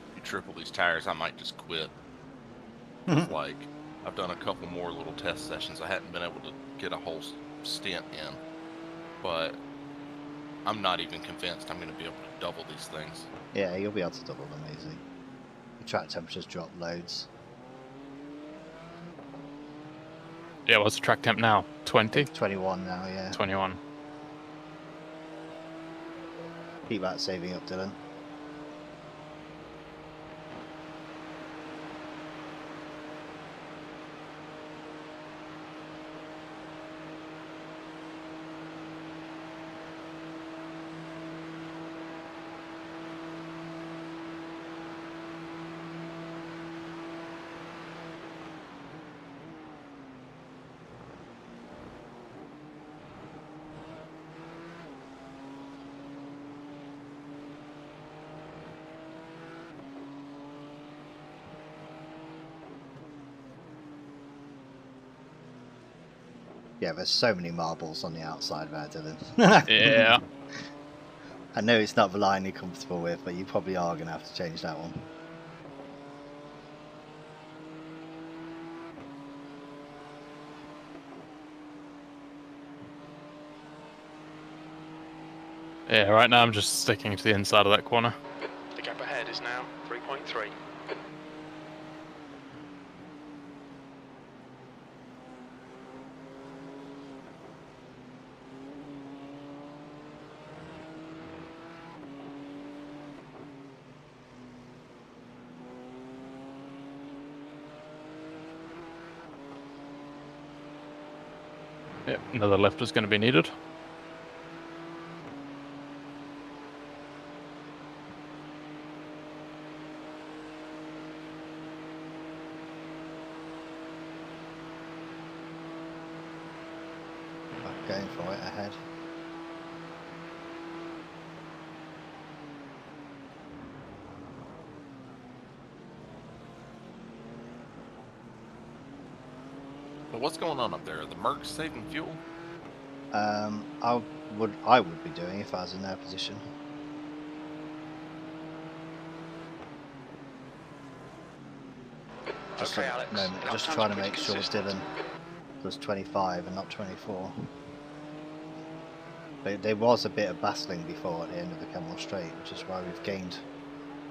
S6: If you triple these tires, I might just quit. Like, I've done a couple more little test sessions. I hadn't been able to get a whole stint in, but I'm not even convinced I'm going to be able to double these things.
S1: Yeah, you'll be able to double them easy. The track temperatures drop loads.
S2: Yeah, what's the track temp now? 20?
S1: 21 now, yeah.
S2: 21.
S1: Keep that saving up, Dylan. Yeah, there's so many marbles on the outside there, Dylan.
S2: Yeah.
S1: I know it's not the line you're comfortable with, but you probably are going to have to change that one.
S2: Yeah, right now I'm just sticking to the inside of that corner.
S3: The gap ahead is now 3.3.
S2: Yep, another left is going to be needed.
S1: Going for it ahead.
S6: But what's going on up there? Are the Mercs saving fuel?
S1: I would be doing if I was in their position. Just
S3: Okay,
S1: at
S3: Alex.
S1: the moment,
S3: Lap
S1: just
S3: time's
S1: trying to
S3: pretty
S1: make sure
S3: consistent.
S1: Dylan was 25 and not 24. But there was a bit of battling before at the end of the Camel Straight, which is why we've gained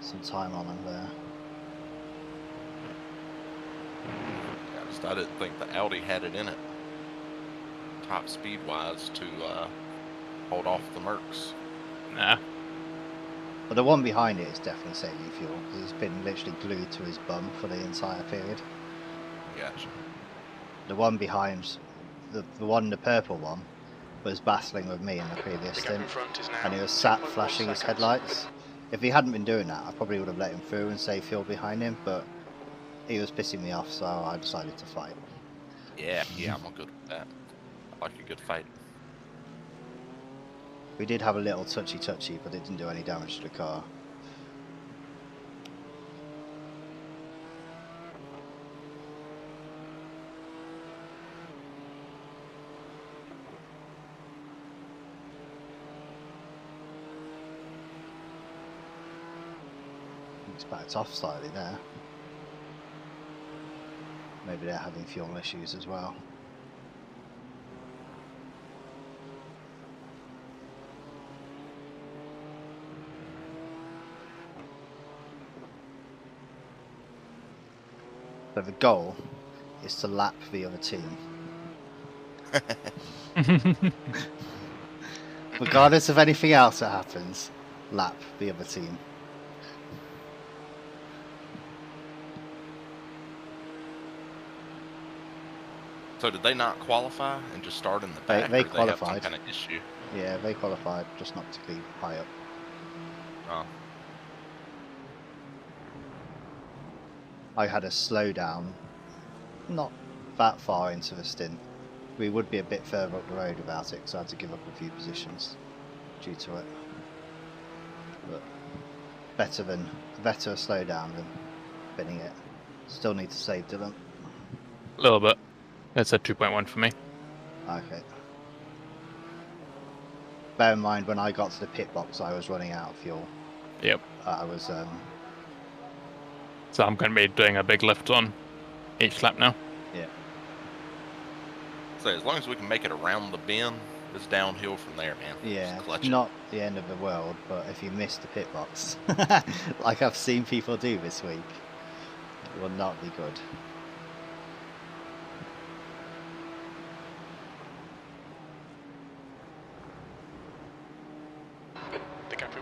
S1: some time on them there.
S6: I didn't think the Audi had it in it, top speed wise, to hold off the Mercs.
S2: Nah.
S1: But the one behind it is definitely saving fuel, because he's been literally glued to his bum for the entire period.
S6: Gotcha.
S1: The one behind, the purple one, was battling with me in the previous
S3: The gap in
S1: stint,
S3: front is now
S1: and he was sat
S3: 2.1
S1: flashing his
S3: seconds.
S1: headlights. If he hadn't been doing that, I probably would have let him through and saved fuel behind him, but he was pissing me off, so I decided to fight.
S6: Yeah, I'm good with that. I like a good fight.
S1: We did have a little touchy, but it didn't do any damage to the car. It's backed off slightly there. Maybe they're having fuel issues as well. So the goal is to lap the other team. Regardless of anything else that happens, lap the other team.
S6: So did they not qualify and just start in the back?
S1: They
S6: or they have some
S1: qualified.
S6: kind of issue?
S1: Yeah, they qualified, just not particularly high up.
S6: Oh.
S1: I had a slowdown, not that far into the stint. We would be a bit further up the road without it, because I had to give up a few positions due to it. But better a slowdown than spinning it. Still need to save Dylan.
S2: A little bit. It's a 2.1 for me.
S1: Okay. Bear in mind, when I got to the pit box, I was running out of fuel.
S2: Yep.
S1: I was
S2: So I'm going to be doing a big lift on each lap now.
S1: yeah.
S6: So as long as we can make it around the bend, it's downhill from there, man.
S1: Yeah,
S6: Just clutch
S1: it's
S6: it.
S1: not the end of the world, but if you miss the pit box, like I've seen people do this week, it will not be good.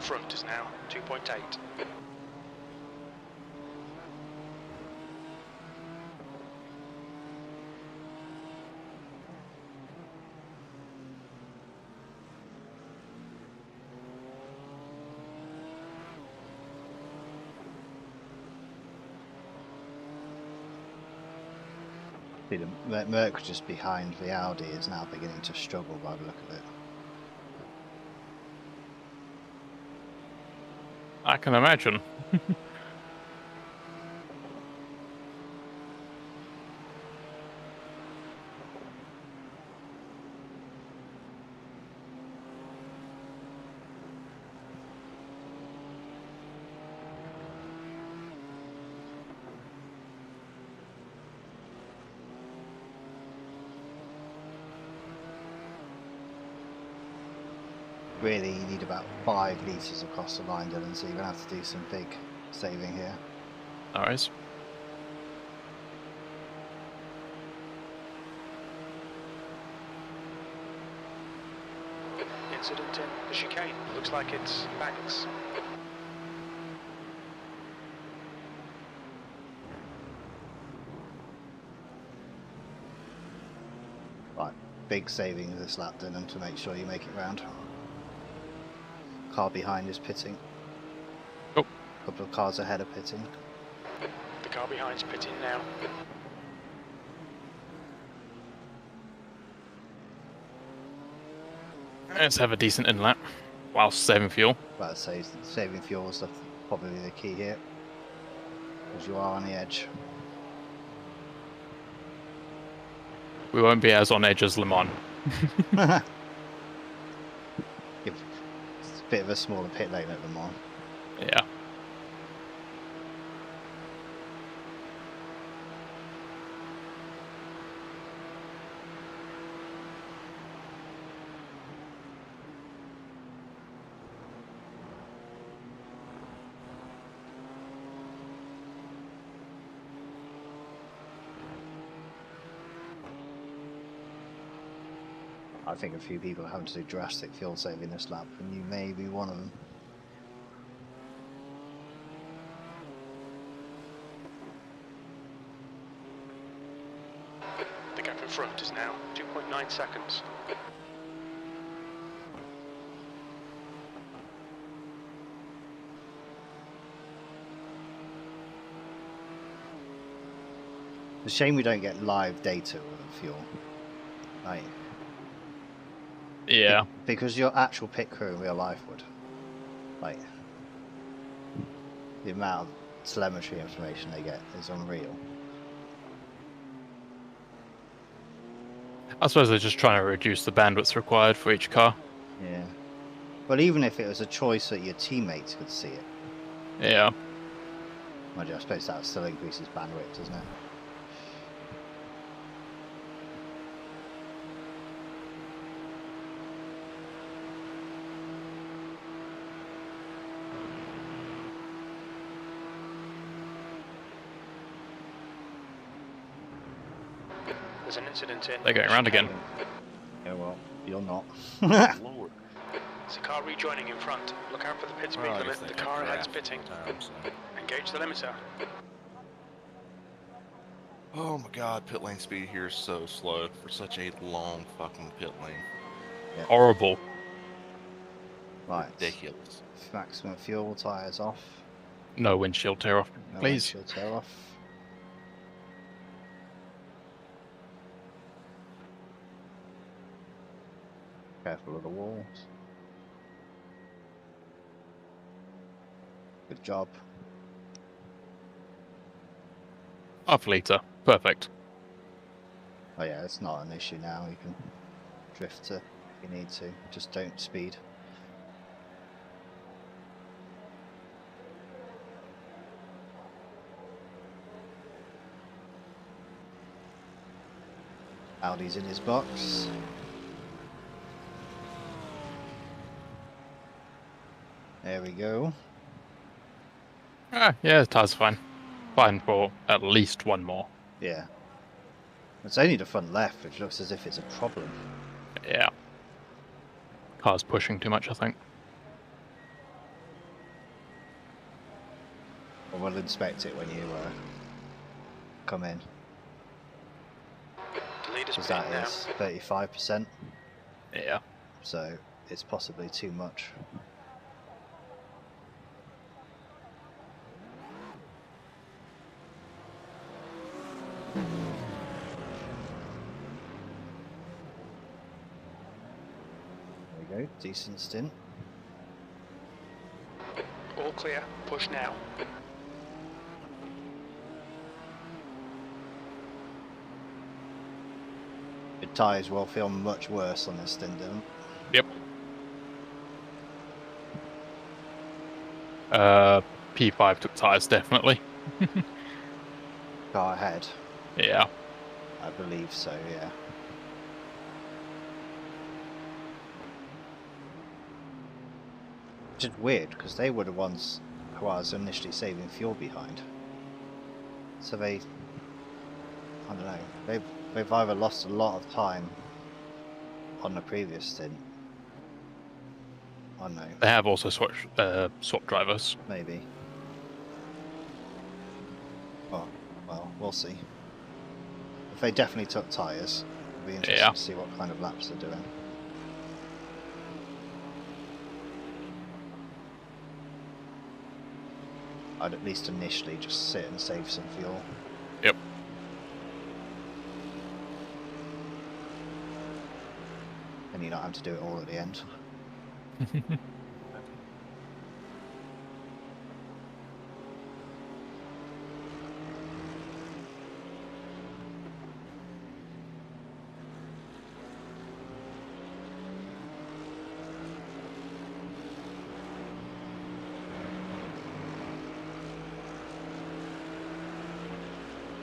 S3: in front is now 2.8.
S1: See, the Merc just behind the Audi is now beginning to struggle by the look of it.
S2: I can imagine.
S1: Really, you need about 5 litres across the line, Dylan, so you're going to have to do some big saving here.
S2: No worries.
S3: Incident in the chicane. Looks like it's Banks.
S1: Right, big saving this lap, Dylan, to make sure you make it round. Car behind is pitting.
S2: Oh.
S1: A couple of cars ahead are pitting.
S3: The car behind's pitting now.
S2: Let's have a decent in-lap whilst saving fuel.
S1: But I'd say saving fuel is probably the key here, because you are on the edge.
S2: We won't be as on edge as Le Mans.
S1: It's a bit of a smaller pit lane at the moment.
S2: Yeah.
S1: I think a few people are having to do drastic fuel saving this lap, and you may be one of them.
S3: The gap in front is now 2.9 seconds.
S1: It's a shame we don't get live data with the fuel. Right.
S2: Yeah.
S1: Because your actual pit crew in real life would. Like, the amount of telemetry information they get is unreal.
S2: I suppose they're just trying to reduce the bandwidth required for each car.
S1: Yeah. But even if it was a choice that your teammates could see it,
S2: Yeah.
S1: I suppose that still increases bandwidth, doesn't it?
S3: There's an incident in.
S2: They're going around again.
S1: Yeah, well, you're not.
S6: Lord.
S3: There's a car rejoining in front. Look out for the pit speed
S6: Well, I
S3: limit.
S6: guess they
S3: The
S6: can
S3: car ahead's
S6: draft
S3: pitting.
S6: sometimes, so.
S3: Engage the limiter.
S6: Oh my god, pit lane speed here is so slow for such a long fucking pit lane.
S2: Horrible.
S1: Right.
S6: Ridiculous.
S1: Maximum fuel, tyres off.
S2: No windshield tear off,
S1: No
S2: please.
S1: windshield tear off. Careful of the walls. Good job.
S2: Half litre. Perfect.
S1: Oh yeah, it's not an issue now. You can drift to if you need to. Just don't speed. Audi's in his box. There we go.
S2: Ah, yeah, the tyres are fine. Fine for at least one more.
S1: Yeah. It's only the front left, which looks as if it's a problem.
S2: Yeah. Car's pushing too much, I think.
S1: will inspect it when you come in.
S3: The leader's
S1: Because
S3: pitting
S1: that
S3: now.
S1: is 35%,
S2: Yeah.
S1: so it's possibly too much. There we go, decent stint.
S3: All clear. Push now.
S1: The tyres will feel much worse on this stint, Dylan.
S2: Yep. P5 took tires definitely.
S1: Car ahead,
S2: Yeah.
S1: I believe so, yeah. Which is weird, because they were the ones who I was initially saving fuel behind. So they, I don't know, they've either lost a lot of time on the previous stint. I don't know,
S2: They have also swapped drivers.
S1: maybe. Oh, well, we'll see. If they definitely took tyres, it'll be interesting
S2: Yeah.
S1: to see what kind of laps they're doing. I'd at least initially just sit and save some fuel.
S2: Yep.
S1: And you not have to do it all at the end.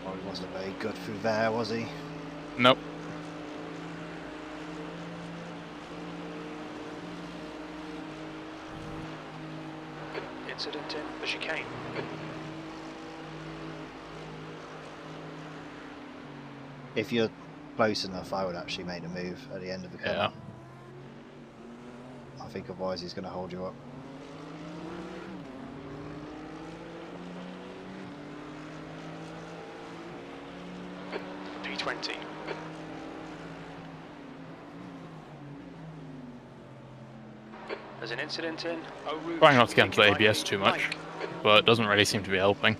S1: Oh, he wasn't very good through there, was he?
S2: Nope.
S3: Incident in the chicane.
S1: If you're close enough, I would actually make the move at the end of the corner.
S2: Yeah.
S1: I think otherwise he's going to hold you up.
S3: P20. There's an incident in Eau Rouge.
S2: Trying not to get into the
S3: Think it might
S2: ABS
S3: be
S2: too much,
S3: Mike.
S2: but it doesn't really seem to be helping.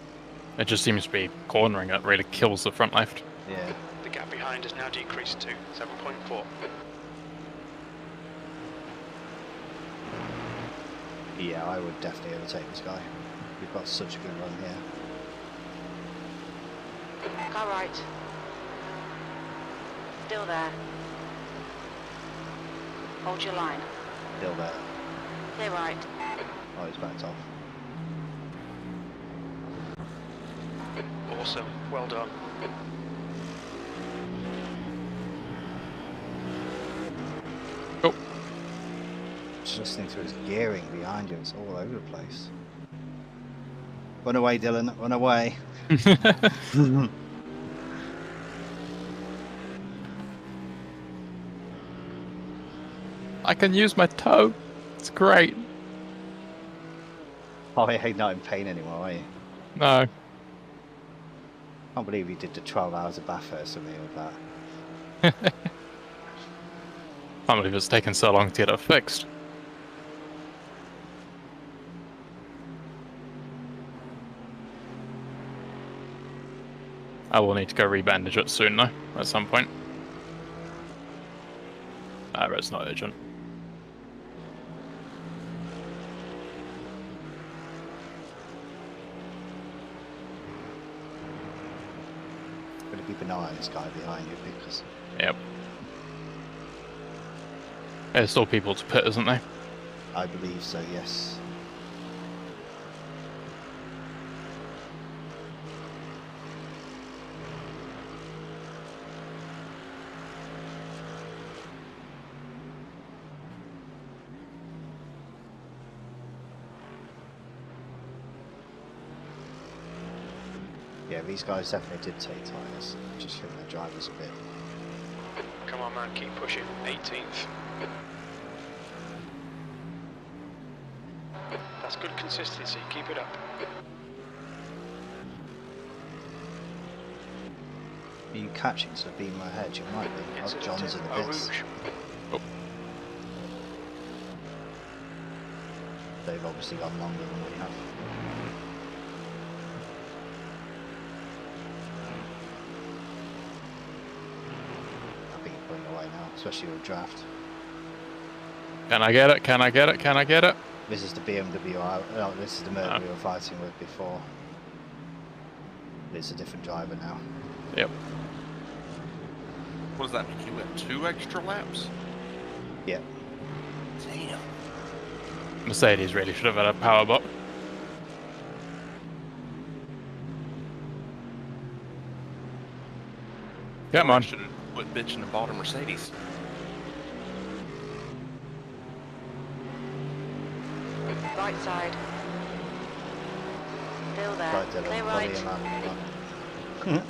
S2: It just seems to be cornering that really kills the front left.
S1: Yeah.
S3: The gap behind has now decreased to 7.4.
S1: Yeah, I would definitely overtake this guy. We've got such a good run here.
S4: Car right. Still there. Hold your line.
S1: Still there.
S4: Clear right.
S1: Oh, he's backed off.
S3: Awesome. Well done.
S2: Oh,
S1: Just listening to his gearing behind you, it's all over the place. Run away, Dylan, run away.
S2: I can use my toe. It's great.
S1: Oh, yeah, you're not in pain anymore, are you?
S2: No.
S1: I can't believe you did the 12 hours of Bathurst with me with that.
S2: Can't believe it's taken so long to get it fixed. I will need to go rebandage it soon though, at some point. It's not urgent.
S1: Gotta keep an eye on this guy behind you because
S2: Yep. There's still people to pit, isn't there?
S1: I believe so, yes. Yeah, these guys definitely did take tyres. Just hitting the drivers a bit.
S3: Come on, man. Keep pushing. 18th. That's good consistency. Keep it up.
S1: Are you catching so beam ahead? You might be. Oh,
S3: Incident
S1: John's in the
S3: Eau
S1: bits.
S3: Rouge.
S1: They've obviously gone longer than we have. I think you're pulling away now, especially with draft.
S2: Can I get it? Can I get it? Can I get it?
S1: This is the BMW. No, this is the Merc we were fighting with before. It's a different driver now.
S2: Yep.
S6: What does that mean? He went 2 extra laps?
S1: Yep.
S6: Damn.
S2: Mercedes really should have had a power bot. Come on.
S6: Should have quit bitching and bought a Mercedes.
S4: Right side. Still there.
S1: Right, Dylan.
S4: Clear
S1: Follow
S4: right.
S1: your man.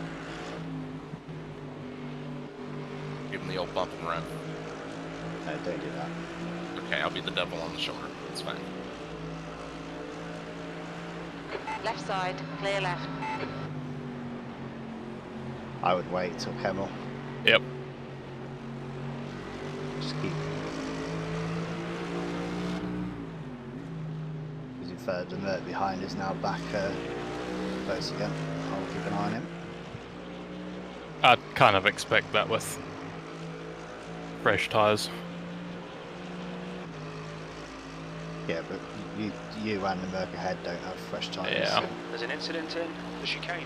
S6: Give him the old bump and run.
S1: No, don't do that.
S6: Okay, I'll be the devil on the shoulder. It's fine.
S4: Left side. Clear left.
S1: I would wait till Kemmel.
S2: Yep.
S1: Just keep. He's in third, and Merc behind is now back close again. I'll keep an eye on him.
S2: I'd kind of expect that with fresh tyres.
S1: Yeah, but you and the Merc ahead don't have fresh tyres.
S2: Yeah.
S1: So.
S3: There's an incident in the chicane.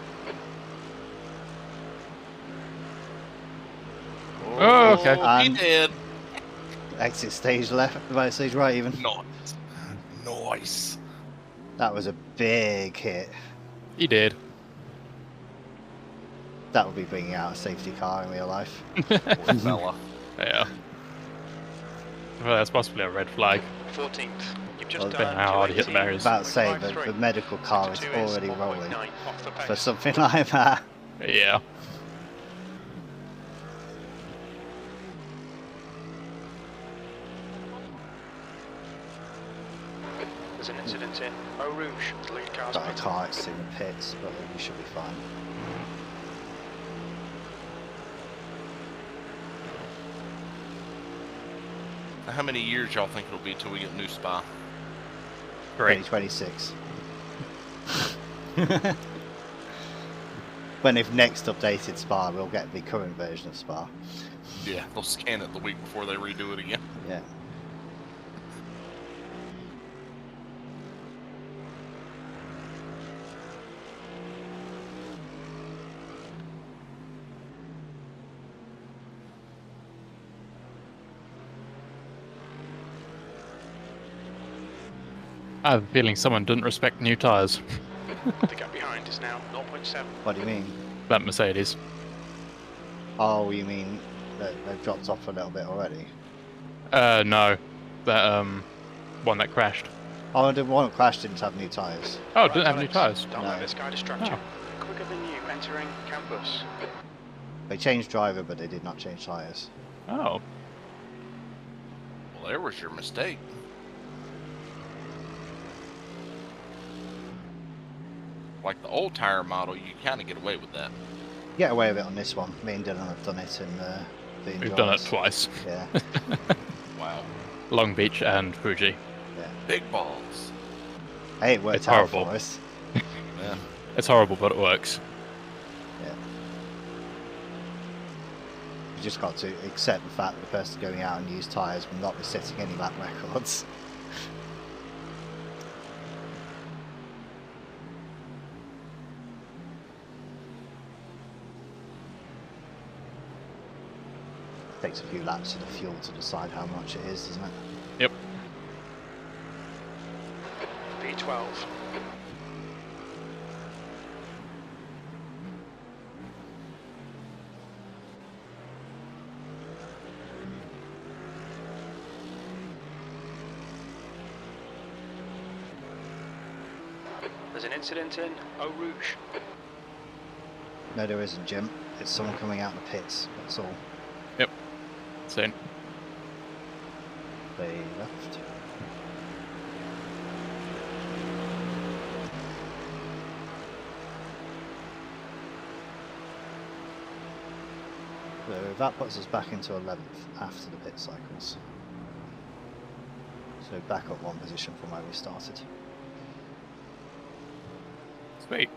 S2: Oh, okay.
S6: He
S1: And-
S6: did.
S1: Exit stage left, stage right even.
S6: Nice. Nice.
S1: That was a big hit.
S2: He did.
S1: That would be bringing out a safety car in real life.
S6: Poor fella.
S2: Yeah. Well, that's possibly a red flag.
S3: 14th. You've just
S1: Well,
S3: done
S2: depending on how hard you hit the
S3: 218.
S2: barriers.
S1: About to say that
S3: 0.53.
S1: the medical car is
S3: 52
S1: already
S3: 1.9
S1: rolling
S3: off the pace.
S1: for something like that.
S2: Yeah.
S3: There's an incident in Eau Rouge. The lead car's
S1: Got a
S3: pitted.
S1: car in the pits, but we should be fine.
S6: How many years y'all think it'll be till we get a new Spa?
S2: Great.
S1: 2026. When they've next updated Spa, we'll get the current version of Spa.
S6: Yeah, they'll scan it the week before they redo it again.
S1: Yeah.
S2: I have a feeling someone didn't respect new tyres.
S3: The gap behind is now 0.7.
S1: What do you mean?
S2: That Mercedes.
S1: Oh, you mean that they've dropped off a little bit already?
S2: No. That one that crashed.
S1: Oh, the one that crashed didn't have new tyres.
S2: Oh,
S3: Right,
S2: didn't have new
S3: Alex,
S2: tyres.
S3: Don't
S1: No.
S3: let this guy distract
S2: Oh.
S3: you. Quicker than you entering campus.
S1: They changed driver, but they did not change tyres.
S2: Oh.
S6: Well, there was your mistake. Like the old tire model, you kind of get away with that.
S1: Get away with it on this one. Me and Dylan have done it in the
S2: We've done it
S1: Endurance.
S2: twice.
S1: Yeah,
S6: Wow.
S2: Long Beach and Fuji.
S1: yeah.
S6: Big balls.
S1: Hey, it worked
S2: It's
S1: out
S2: horrible.
S1: for us.
S6: Yeah.
S2: It's horrible, but it works.
S1: Yeah. You just got to accept the fact that the person going out and use tyres will not be setting any lap records. Takes a few laps of the fuel to decide how much it is, doesn't it?
S2: Yep.
S3: B12. There's an incident in Eau Rouge.
S1: No, there isn't, Jim. It's someone coming out in the pits, that's all.
S2: So,
S1: They left. So that puts us back into 11th after the pit cycles. So back up one position from where we started.
S2: Sweet.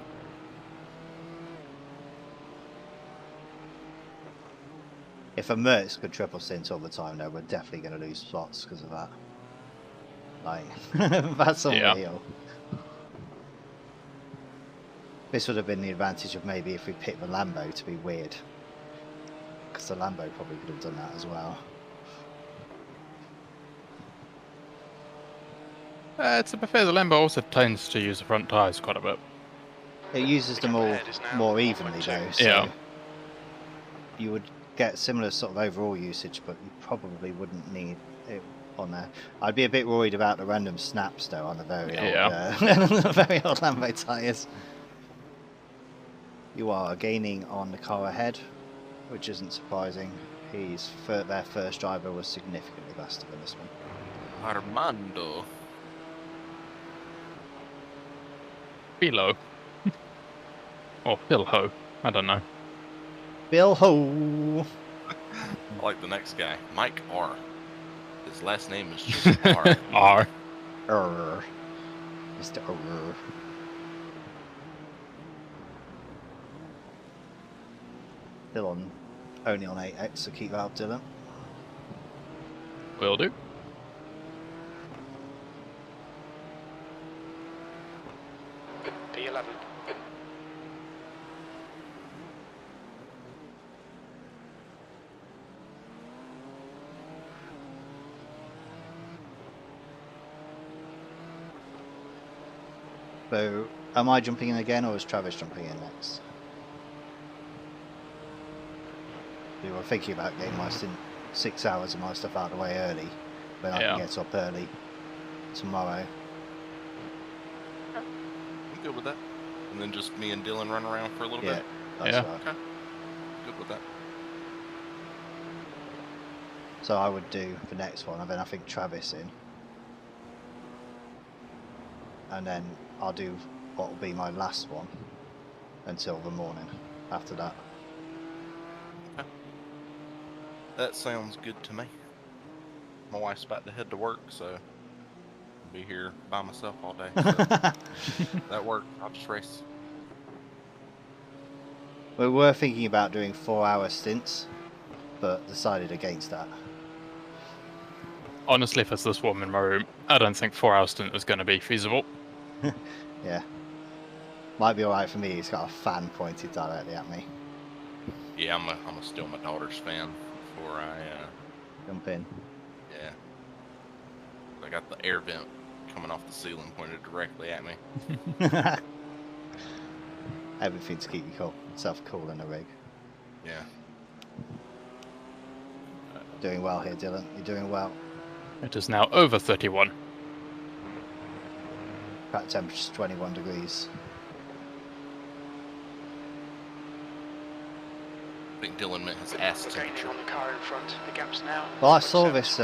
S1: If a Mertz could triple stint all the time, though, we're definitely going to lose spots because of that. Like, that's unreal. This would have been the advantage of maybe if we picked the Lambo to be weird. Because the Lambo probably could have done that as well.
S2: To be fair, the Lambo also tends to use the front tyres quite a bit.
S1: It uses them all more evenly, though, so
S2: Yeah.
S1: you would get similar sort of overall usage, but you probably wouldn't need it on there. I'd be a bit worried about the random snaps, though, on the very old, very old Lambo tyres. You are gaining on the car ahead, which isn't surprising. Their first driver was significantly faster than this one.
S6: Armando.
S2: Philo. Or Philho. I don't know.
S1: Bill Ho.
S6: I like the next guy, Mike R. His last name is just R.
S2: R.
S1: Mr. Err. Still on, only on 8x, so keep that up, Dylan.
S2: Will do.
S3: P11.
S1: So, am I jumping in again, or is Travis jumping in next? We were thinking about getting my 6 hours of my stuff out of the way early, then I can get up early tomorrow.
S6: I'm good with that. And then just me and Dylan run around for a little bit.
S1: That's
S2: Yeah.
S1: right.
S6: Okay. Good with that.
S1: So I would do the next one, and then I think Travis in. And then I'll do what will be my last one until the morning after that.
S6: Okay. That sounds good to me. My wife's about to head to work, so I'll be here by myself all day. So that worked. I'll just race.
S1: We were thinking about doing 4-hour stints, but decided against that.
S2: Honestly, if it's this warm in my room, I don't think 4-hour stint is going to be feasible.
S1: Yeah. Might be alright for me, he's got a fan pointed directly at me.
S6: Yeah, I'm still my daughter's fan before I
S1: Jump in.
S6: yeah. I got the air vent coming off the ceiling pointed directly at me.
S1: Everything to keep you cool in the rig.
S6: Yeah.
S1: Doing well here, Dylan. You're doing well.
S2: It is now over 31.
S1: Track temperature's 21 degrees.
S6: I think Dylan meant his ass
S3: We're gaining
S6: temperature.
S3: on the car in front. The gap's now.
S1: Well, I saw this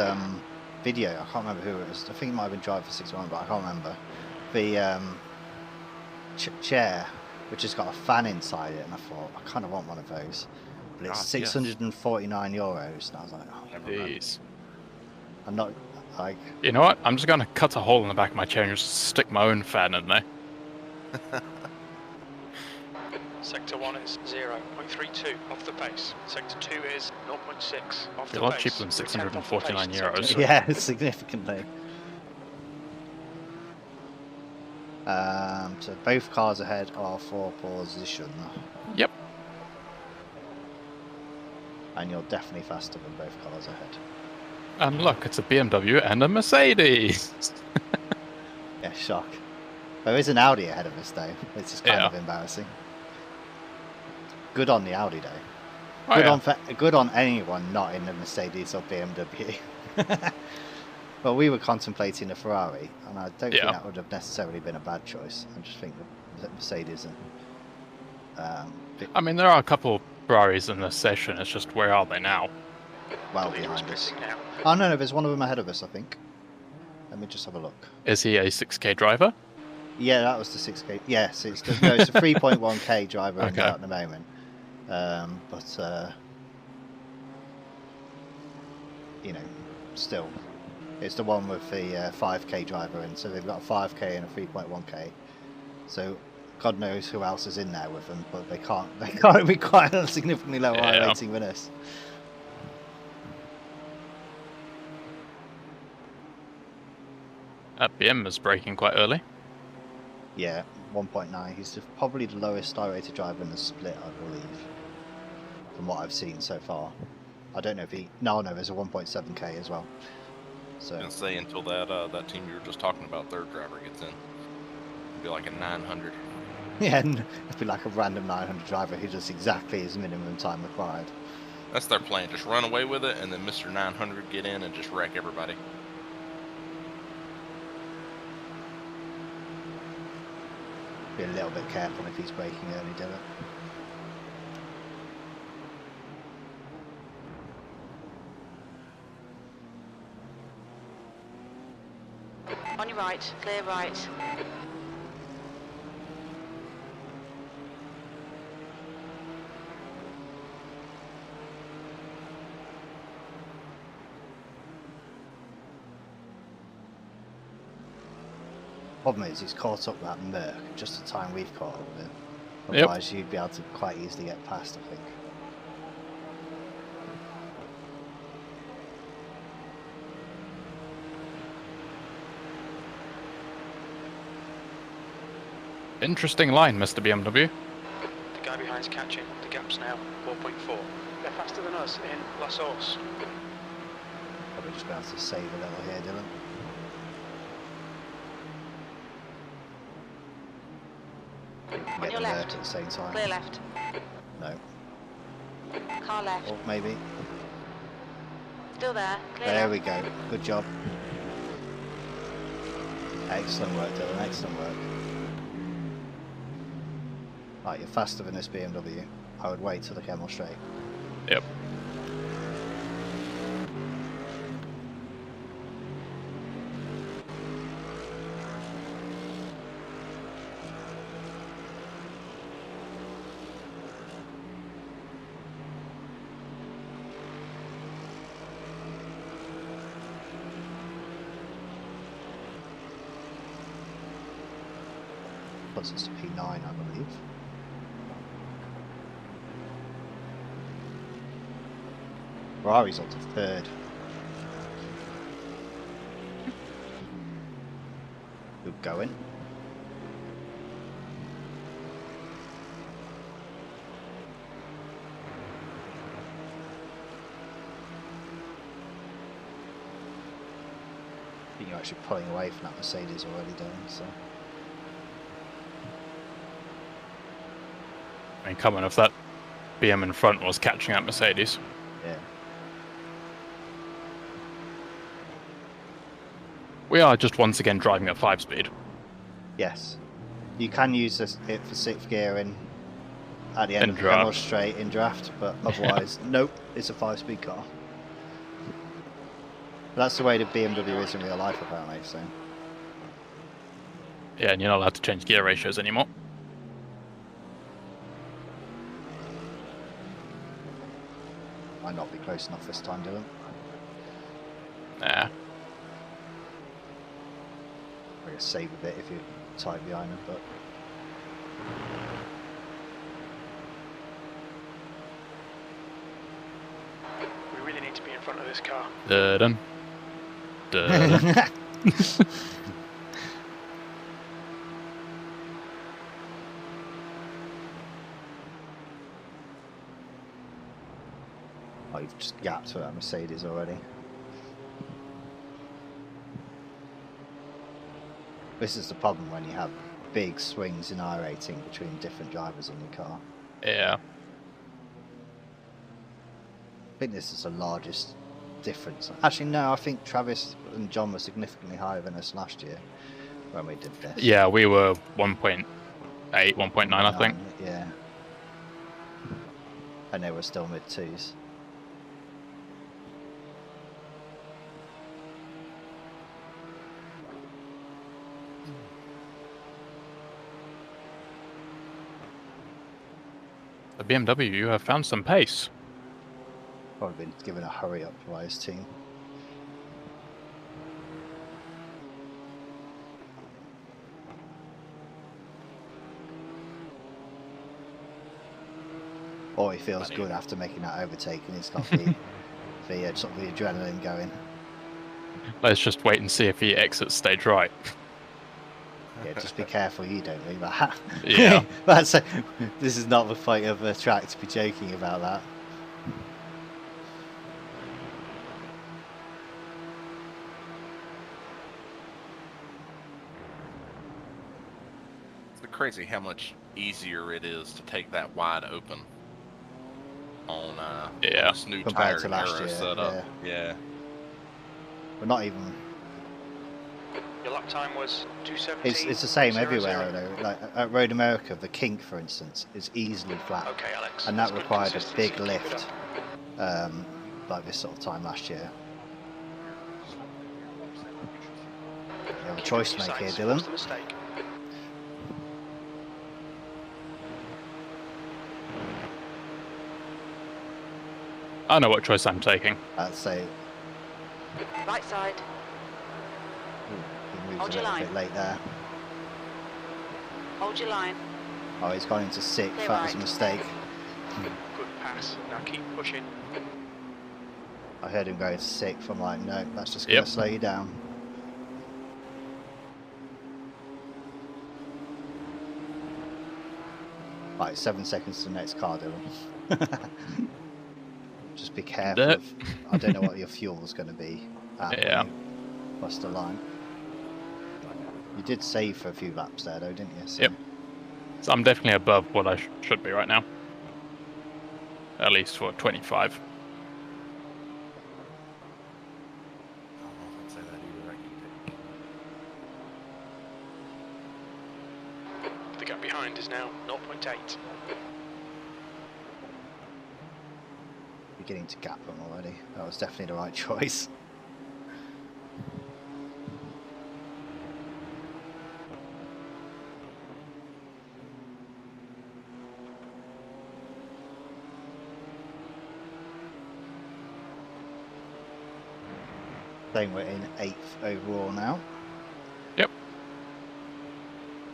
S1: video. I can't remember who it was. I think it might have been Drive for 61, but I can't remember. The chair, which has got a fan inside it, and I thought I kind of want one of those. But it's 649 euros, and I was like, oh,
S2: Jeez.
S1: I'm not like.
S2: You know what? I'm just going to cut a hole in the back of my chair and just stick my own fan in there.
S3: Sector 1 is 0.32 off the pace. Sector 2 is 0.6 off
S2: Be
S3: the
S2: a lot
S3: pace.
S2: cheaper than 649
S3: 10 off the pace,
S2: euros.
S3: sector
S1: Yeah, significantly. So both cars ahead are for position,
S2: Yep.
S1: and you're definitely faster than both cars ahead.
S2: And look, it's a BMW and a Mercedes.
S1: Yeah, shock. There is an Audi ahead of us though, which is kind of embarrassing. Good on the Audi though.
S2: Oh,
S1: Good on anyone not in the Mercedes or BMW. But we were contemplating a Ferrari, and I don't think that would have necessarily been a bad choice. I just think the Mercedes and
S2: I mean, there are a couple Ferraris in this session. It's just where are they now?
S1: well
S3: The leader is
S1: behind us.
S3: pitting now.
S1: Oh no, there's one of them ahead of us, I think. Let me just have a look.
S2: Is he a 6K driver?
S1: Yeah, that was the 6K. Yes, it's a 3.1K driver
S2: Okay.
S1: at the moment. you know, still, it's the one with the 5k driver in. So they've got a 5k and a 3.1k. So God knows who else is in there with them, but they can't require a significantly lower iRacing than us.
S2: BM is braking quite early.
S1: Yeah, 1.9. He's probably the lowest iRated driver in the split, I believe, from what I've seen so far. I don't know if he. No, there's a 1.7k as well. So.
S6: I was gonna say until that team you were just talking about, third driver gets in, it'd be like a 900.
S1: Yeah, and it'd be like a random 900 driver who does exactly his minimum time required.
S6: That's their plan. Just run away with it, and then Mr. 900 get in and just wreck everybody.
S1: Be a little bit careful if he's braking early, Dylan.
S4: On your right, clear right.
S1: Problem is, he's caught up with that Merc just the time we've caught up with him. Otherwise, you'd be able to quite easily get past, I think.
S2: Interesting line, Mr. BMW.
S3: The guy behind's catching. The gap's now 4.4. They're faster than us in La Source.
S1: Probably just going to have to save a little here, Dylan.
S4: On your left.
S1: At the same time.
S4: Clear left.
S1: No.
S4: Car left.
S1: Or maybe.
S4: Still there. Clear
S1: There
S4: left.
S1: we go. Good job. Excellent work, Dylan. Excellent work. Right, you're faster than this BMW. I would wait till the camel straight.
S2: Yep.
S1: Plus it's to P9, I believe. Ferrari's on to third. Good going. I think you're actually pulling away from that Mercedes already, done, so.
S2: I mean, coming off that BM in front was catching that Mercedes.
S1: Yeah.
S2: We are just once again driving at 5-speed.
S1: Yes. You can use it for 6th gearing at the end
S2: In
S1: of the
S2: draft.
S1: camel straight in draft, but otherwise, nope, it's a 5-speed car. That's the way the BMW is in real life, apparently, so.
S2: Yeah, and you're not allowed to change gear ratios anymore.
S1: Might not be close enough this time, Dylan.
S2: Nah.
S1: I guess save a bit if you're tight behind them, but.
S3: We really need to be in front of this car.
S2: Dun. Dun.
S1: Oh, you've just gapped for that Mercedes already. This is the problem when you have big swings in iRating between different drivers in your car.
S2: Yeah.
S1: I think this is the largest difference. Actually, no, I think Travis and John were significantly higher than us last year when we did this.
S2: Yeah, we were 1.8, 1.9, I think.
S1: Yeah. And they were still mid-twos.
S2: The BMW, you have found some pace.
S1: Probably been given a hurry up by his team. Or he feels
S6: Funny.
S1: good after making that overtake, and he's got the sort of the adrenaline going.
S2: Let's just wait and see if he exits stage right.
S1: Yeah, just be careful you don't do that.
S2: Yeah.
S1: This is not the fight of a track to be joking about that.
S6: It's crazy how much easier it is to take that wide open on
S2: Yeah.
S6: this new
S1: Compared
S6: tire
S1: to
S6: and
S1: last
S6: aero
S1: year,
S6: setup. Yeah.
S1: We're not even.
S3: Your lap time was 2:17.
S1: It's the same
S3: 0:00.
S1: everywhere though. Like at Road America, the kink, for instance, is easily flat,
S3: Okay, Alex.
S1: and
S3: that's
S1: that
S3: good
S1: required a
S3: consistency.
S1: big
S3: Keep it
S1: lift,
S3: up.
S1: like this sort of time last year. You have a
S3: Keep
S1: choice
S3: it
S1: to
S3: on
S1: make
S3: your
S1: here,
S3: sights. What's
S1: Dylan.
S3: the mistake?
S2: I know what choice I'm taking.
S1: I'd say
S4: Right side.
S1: he moves
S4: Hold
S1: a
S4: your
S1: little
S4: line.
S1: bit late there.
S4: Hold your line.
S1: Oh, he's gone into sixth.
S4: Stay
S1: That was a
S4: right.
S1: mistake.
S3: Good pass. Now keep pushing.
S1: I heard him go into sixth. I'm like, no, that's just going
S2: Yep.
S1: to slow you down. Right, 7 seconds to the next car, Dylan. Just be careful.
S2: That-
S1: I don't know what your fuel's going to be at
S2: Yeah.
S1: when you cross the line. You did save for a few laps there, though, didn't you? So,
S2: Yep. So I'm definitely above what I should be right now. At least for 25.
S6: I don't know if I'd say that either.
S3: The gap behind is now 0.8.
S1: beginning to gap them already. That was definitely the right choice. Saying we're in 8th overall now.
S2: Yep.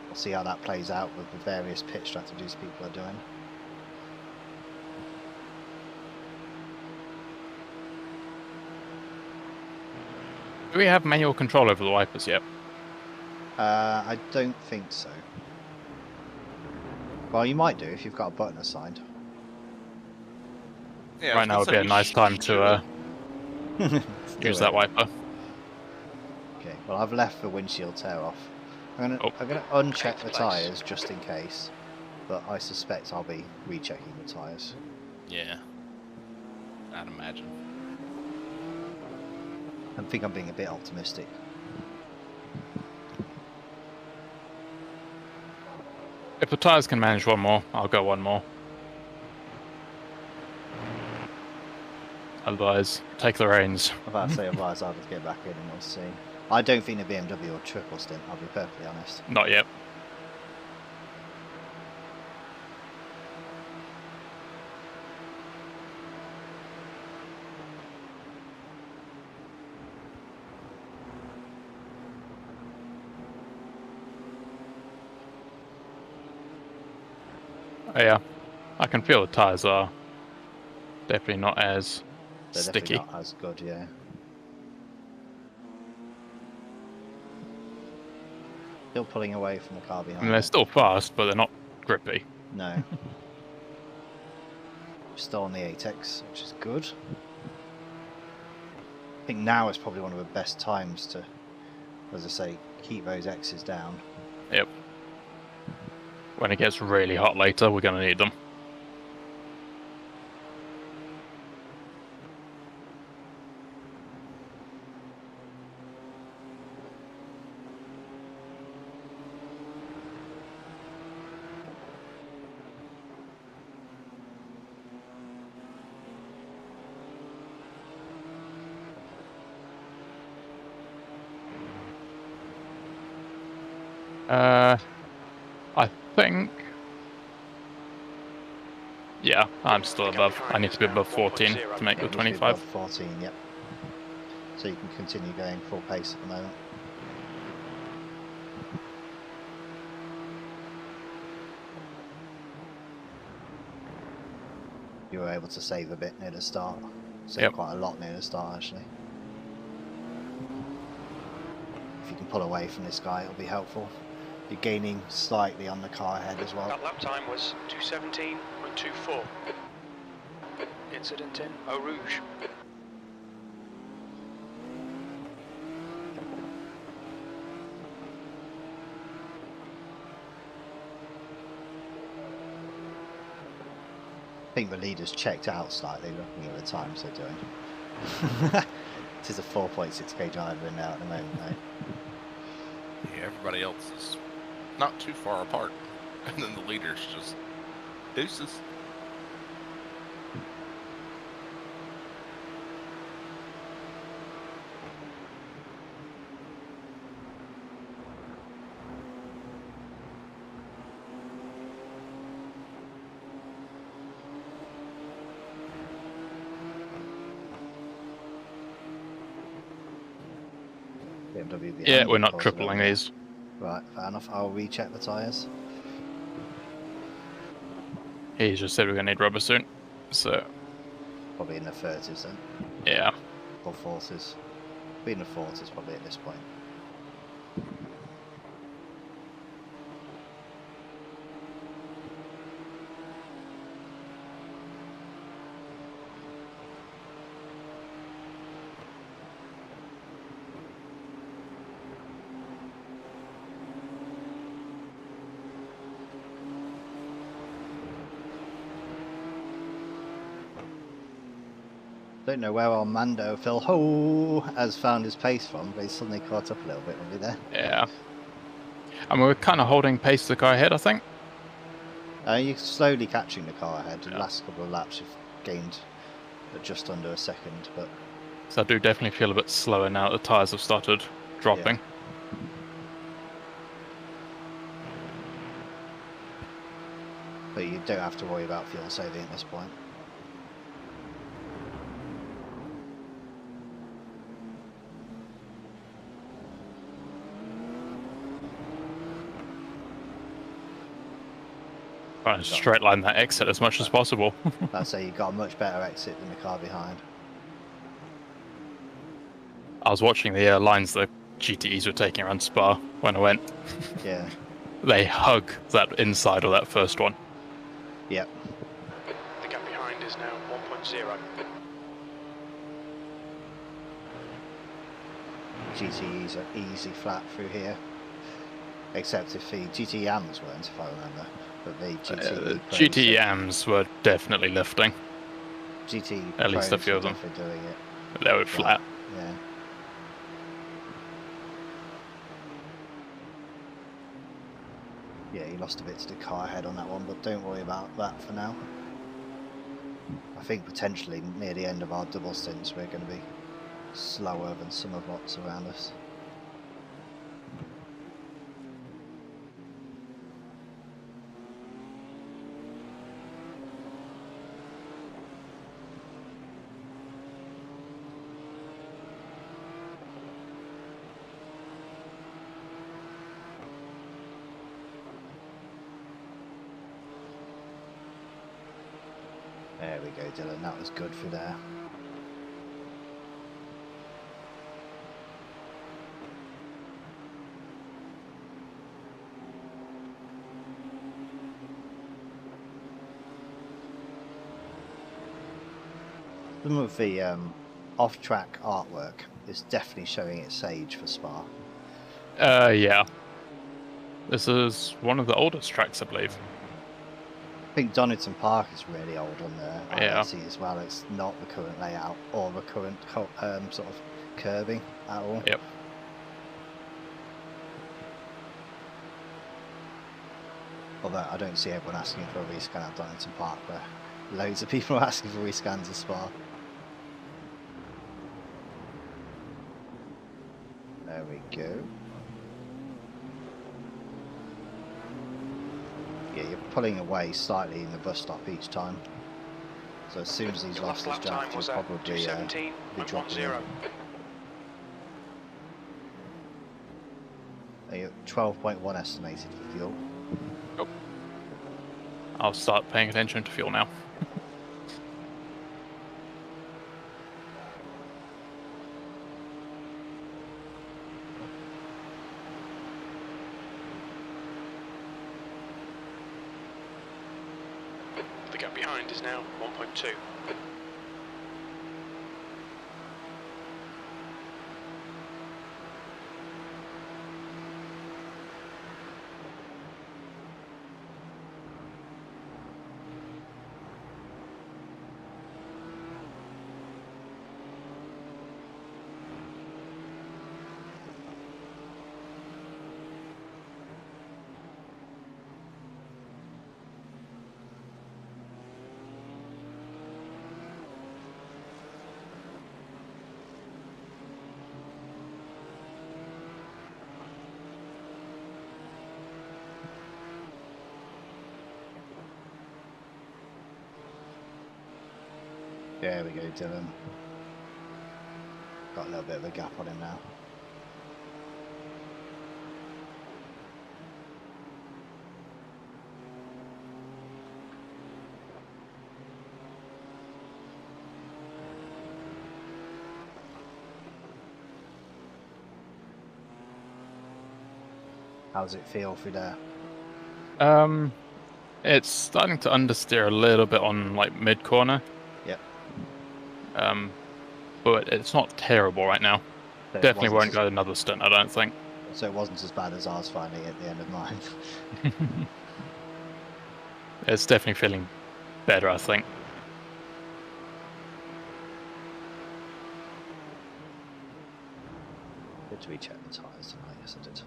S1: We'll see how that plays out with the various pit strategies people are doing.
S2: Do we have manual control over the wipers yet?
S1: I don't think so. Well, you might do if you've got a button assigned.
S6: Yeah,
S2: Right now would be a nice time to use that wiper.
S1: Okay, well I've left the windshield tear off. I'm gonna uncheck
S3: Eighth
S1: the
S3: place.
S1: tyres just in case, but I suspect I'll be rechecking the tyres.
S6: Yeah, I'd imagine.
S1: I think I'm being a bit optimistic.
S2: If the tyres can manage one more, I'll go one more. Otherwise, take the reins.
S1: I'm about to say otherwise I'll just get back in and we'll see. I don't think the BMW will triple stint, I'll be perfectly honest.
S2: Not yet. Oh, yeah, I can feel the tyres are definitely not as
S1: They're
S2: sticky.
S1: definitely not as good, yeah. Still pulling away from the car
S2: I
S1: behind.
S2: mean, they're
S1: it.
S2: still fast, but they're not grippy.
S1: No. Still on the 8X, which is good. I think now is probably one of the best times to, as I say, keep those X's down.
S2: Yep. When it gets really hot later, we're going to need them. I think... Yeah, I'm still above. I need to be above 14 to make the
S1: Need to be
S2: 25.
S1: above 14, yep. So you can continue going full pace at the moment. You were able to save a bit near the start. Save
S2: Yep.
S1: quite a lot near the start, actually. If you can pull away from this guy, it'll be helpful. You're gaining slightly on the car ahead as well.
S3: That lap time was 2:17.24. Incident in Eau Rouge.
S1: I think the leader's checked out slightly looking at the times they're doing. It is a 4.6k driver in now at the moment, though.
S6: Yeah, everybody else is not too far apart. And then the leader's just deuces.
S1: BMW behind
S2: Yeah,
S1: you,
S2: we're not
S1: causing
S2: tripling
S1: a-
S2: these.
S1: Right, fair enough. I'll recheck the tyres.
S2: He just said we're gonna need rubber soon. So
S1: Probably in the 30s then,
S2: yeah.
S1: or 40s. Be in the 40s probably at this point. Don't know where Armando Phil has found his pace from, but he's suddenly caught up a little bit, will be there.
S2: Yeah. And we're kind of holding pace to the car ahead, I think.
S1: You're slowly catching the car ahead. The
S2: Yeah.
S1: last couple of laps you've gained just under a second, but
S2: So I do definitely feel a bit slower now that the tyres have started dropping.
S1: you don't have to worry about fuel saving at this point.
S2: Trying to straight line that exit as much as possible.
S1: I'd say you've got a much better exit than the car behind.
S2: I was watching the lines the GTEs were taking around Spa when I went.
S1: Yeah.
S2: They hug that inside of that first one.
S1: Yep.
S3: The gap behind is now 1.0.
S1: GTEs are easy flat through here. Except if the GTEs weren't, if I remember. But the GTE Pros
S2: GTEs were definitely lifting.
S1: GT
S2: At least a
S1: Pros
S2: few
S1: were
S2: of them.
S1: definitely doing it.
S2: They were flat.
S1: Yeah. Yeah, he lost a bit to the car ahead on that one, but don't worry about that for now. I think potentially near the end of our double stints we're going to be slower than some of what's around us. There we go, Dylan, that was good through there. Some of the off-track artwork is definitely showing its age for Spa.
S2: Yeah. This is one of the oldest tracks, I believe.
S1: I think Donington Park is really old on there.
S2: Yeah.
S1: I see as well. It's not the current layout or the current sort of curving at all.
S2: Yep.
S1: Although I don't see everyone asking for a rescan at Donington Park, where loads of people are asking for rescans of Spa. There we go. Yeah, you're pulling away slightly in the bus stop each time. So as soon as he's
S3: The
S1: lost
S3: last
S1: his
S3: lap
S1: draft,
S3: time
S1: you'll
S3: was at
S1: probably be dropping in.
S3: 2:17.10.
S1: You're 12.1 estimated for fuel.
S2: I'll start paying attention to fuel now.
S3: The gap behind is now 1.2.
S1: There we go, Dylan. Got a little bit of a gap on him now. How's it feel through there?
S2: It's starting to understeer a little bit on like mid corner.
S1: Yep.
S2: But it's not terrible right now.
S1: So it
S2: Definitely
S1: wasn't
S2: won't go another stint, I don't think.
S1: So it wasn't as bad as ours finally at the end of mine.
S2: It's definitely feeling better, I think.
S1: Did we check the tyres tonight? Yes, I did. Okay.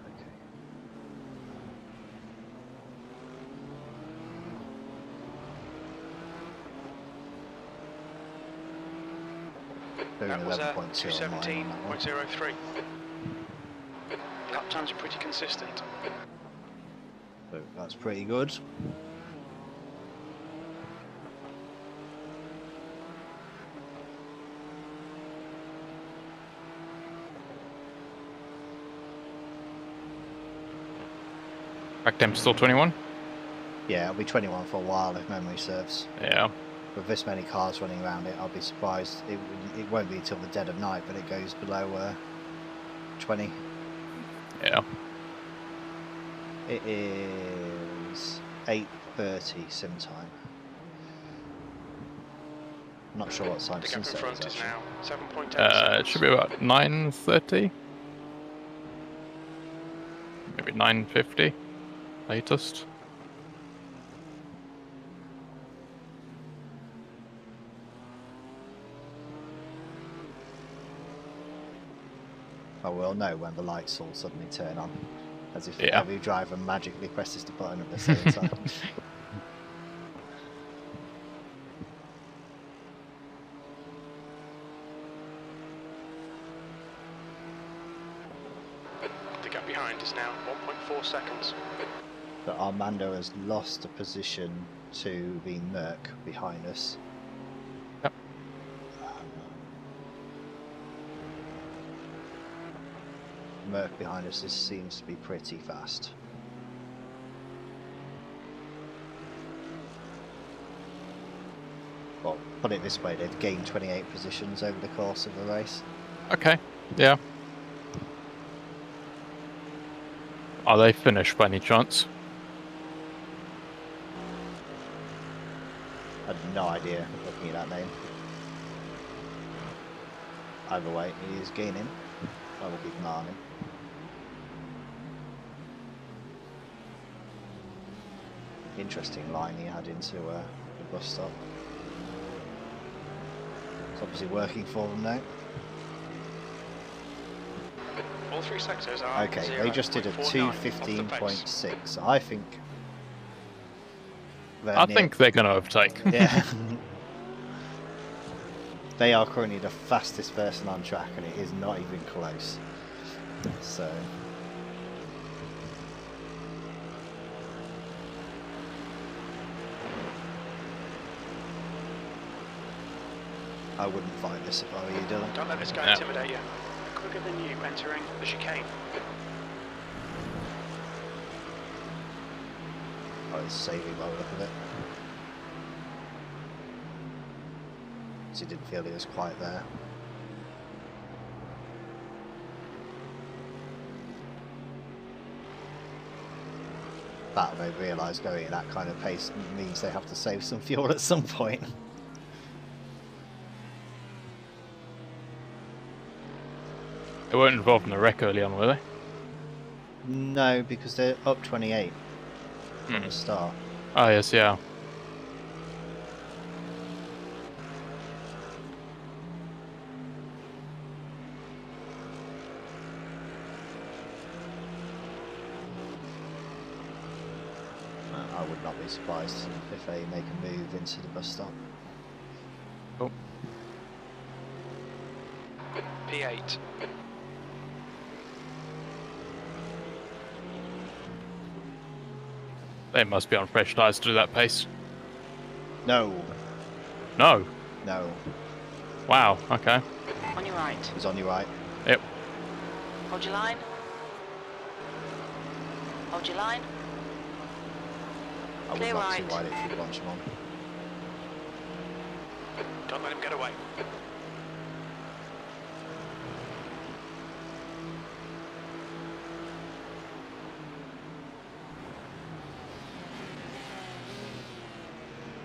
S1: Doing
S3: That was
S1: 11.2 on mine on that one.
S3: 217.03. Lap times are pretty consistent.
S1: So that's pretty good.
S2: Back temp still 21?
S1: Yeah, it'll be 21 for a while if memory serves.
S2: Yeah.
S1: With this many cars running around it, I'll be surprised. It won't be until the dead of night, but it goes below 20.
S2: Yeah.
S1: It is 8:30 sim time. I'm not sure what time
S3: The gap in
S1: sunset
S3: front
S1: is
S3: is
S1: actually.
S3: now 7.8 seconds.
S2: It should be about 9:30. Maybe 9:50 latest.
S1: I will know when the lights all suddenly turn on, as if
S2: Yeah.
S1: every driver magically presses the button at the same time.
S3: The gap behind is now 1.4 seconds.
S1: But Armando has lost a position to the Merc behind us.
S2: Yep.
S1: Merc behind us seems to be pretty fast. Well, put it this way, they've gained 28 positions over the course of the race.
S2: Okay. Yeah. Are they finished by any chance?
S1: I had no idea looking at that name. Either way, he is gaining. I will keep an eye on him. Interesting line he had into the bus stop. It's obviously working for them now.
S3: All three sectors are
S1: Okay, they just did a 2:15.6. I think.
S2: I think they're going to overtake.
S1: Yeah. They are currently the fastest person on track, and it is not even close. So. I wouldn't fight this if I were you, Dylan.
S3: Don't let this guy
S2: Yeah.
S3: intimidate you. Quicker than you entering the chicane.
S1: Oh, it's saving by the look of it. So he didn't feel he was quite there. But they realise going at that kind of pace means they have to save some fuel at some point.
S2: They weren't involved in the wreck early on, were they?
S1: No, because they're up 28 from the start.
S2: Oh yes, yeah.
S1: I would not be surprised if they make a move into the bus stop.
S2: Oh.
S3: P8.
S2: They must be on fresh tyres to do that pace.
S1: No,
S2: No.
S1: no,
S2: Wow. Okay.
S4: On your right.
S1: he's on your right.
S2: Yep.
S4: Hold your line. Hold your line.
S1: I would
S4: Clear
S1: not
S4: right.
S1: too wide if you launch him on.
S3: Don't let him get away.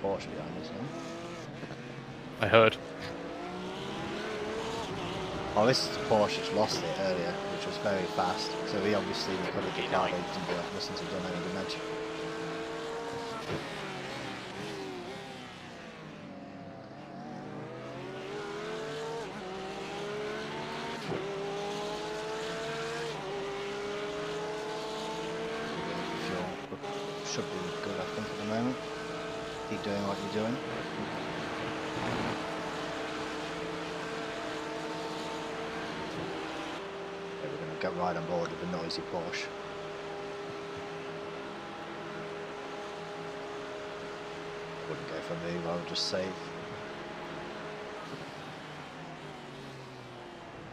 S1: Porsche behind us now.
S2: I heard.
S1: Oh, this is Porsche that's lost it earlier, which was very fast. So he obviously recovered the car, they didn't listen to John any damage. Should be good, I think, at the moment. Keep doing what you're doing. Okay, we're going to get right on board with the noisy Porsche. Wouldn't go for a move, I would just save.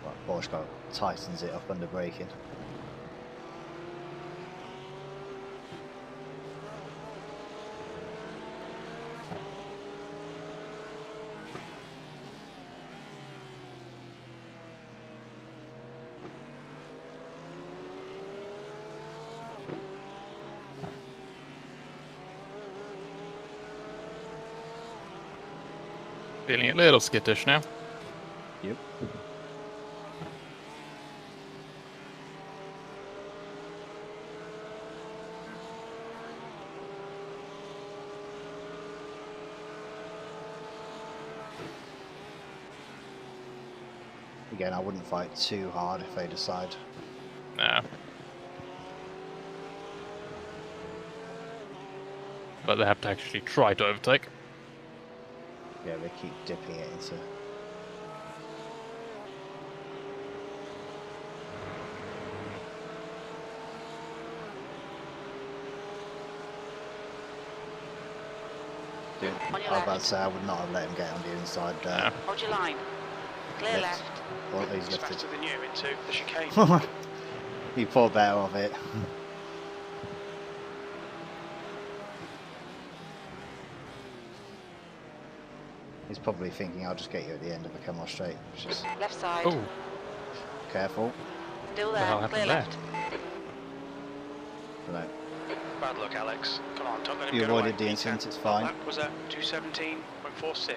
S1: Right, Porsche tightens it up under braking.
S2: Feeling a little skittish now.
S1: Yep. Again, I wouldn't fight too hard if they decide.
S2: Nah. But they have to actually try to overtake.
S1: Yeah, they keep dipping it into. Dude, I
S4: On your
S1: was about
S4: left.
S1: to say I would not have let him get on the inside there.
S2: Yeah.
S4: Hold your line. Clear
S1: Left.
S4: left.
S1: Or he's
S3: He's
S1: lifted.
S3: faster than you into the chicane.
S1: He thought better of it. He's probably thinking I'll just get you at the end if I come off straight. Just
S4: Left side.
S2: Oh,
S1: careful.
S4: Still
S2: the hell
S4: there. Clear
S2: happened
S4: left.
S1: No.
S3: Bad luck, Alex. Come on, don't let him
S1: You
S3: get
S1: avoided
S3: away.
S1: the incident,
S3: P10.
S1: it's fine.
S3: That was at 217.46.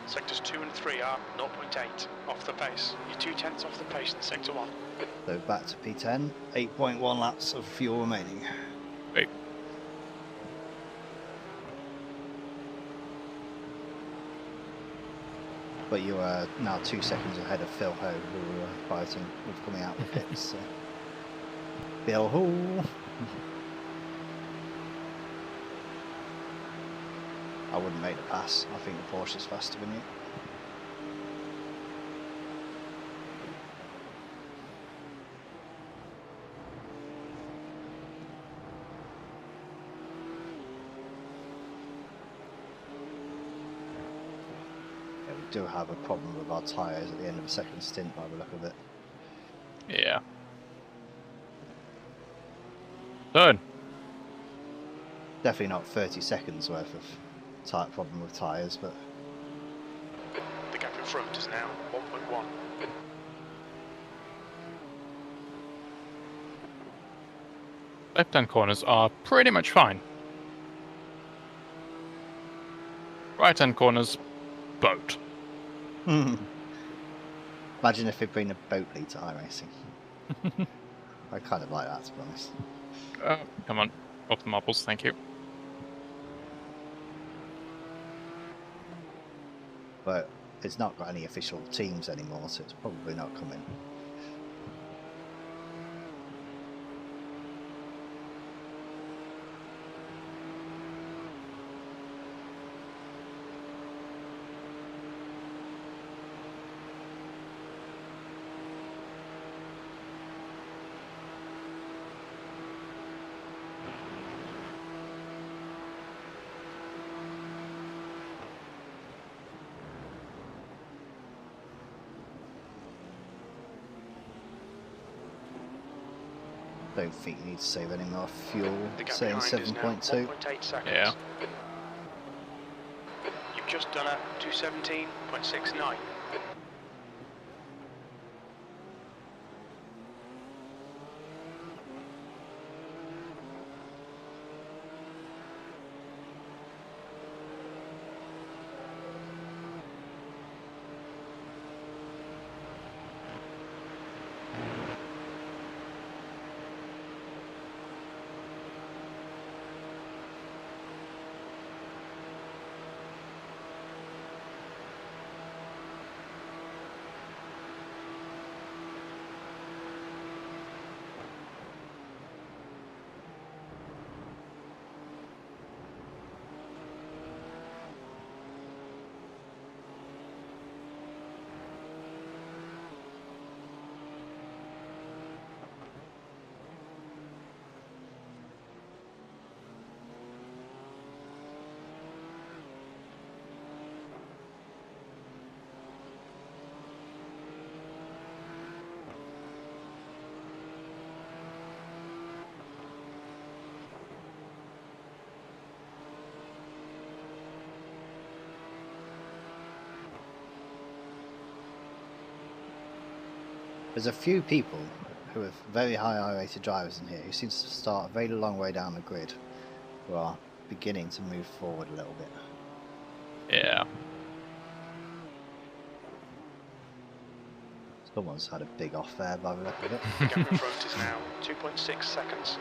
S3: Sectors 2 and 3 are 0.8 off the pace. You're 2/10 off the pace in sector 1.
S1: So back to P10. 8.1 laps of fuel remaining.
S2: wait.
S1: But you are now 2 seconds ahead of Phil Ho, who were fighting with coming out of the pits. So. Phil Ho! I wouldn't make the pass. I think the Porsche is faster than you. Yeah, we do have a problem with our tyres at the end of the second stint by the look of it.
S2: Yeah. Done.
S1: Definitely not 30 seconds worth of problem with tyres, but
S3: The gap in front is now 1.1.
S2: Left-hand corners are pretty much fine. Right-hand corners, boat.
S1: Imagine if they bring a boat lead to iRacing. I kind of like that, to be honest.
S2: Come on, off the marbles, thank you.
S1: But it's not got any official teams anymore, so it's probably not coming. Don't think you need to save any more fuel,
S3: The gap
S1: saying
S3: behind is now
S1: 7.2.
S3: 1.8 seconds.
S2: Yeah.
S3: You've just done a 217.69.
S1: There's a few people who have very high I-rated drivers in here who seem to start a very long way down the grid, who are beginning to move forward a little bit.
S2: Yeah.
S1: Someone's had a big off there by the look of it.
S3: The gap in front is now 2.6 seconds.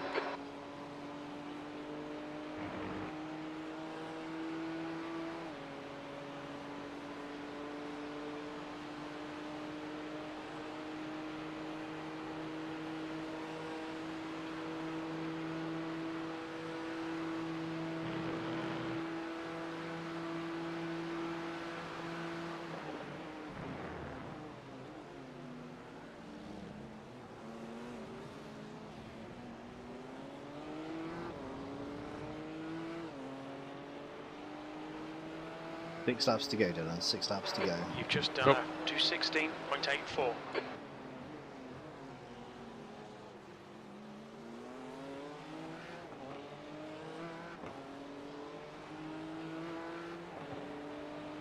S1: Six laps to go, Dylan. 6 laps to go.
S3: You've just done
S2: Cool.
S3: a 216.84.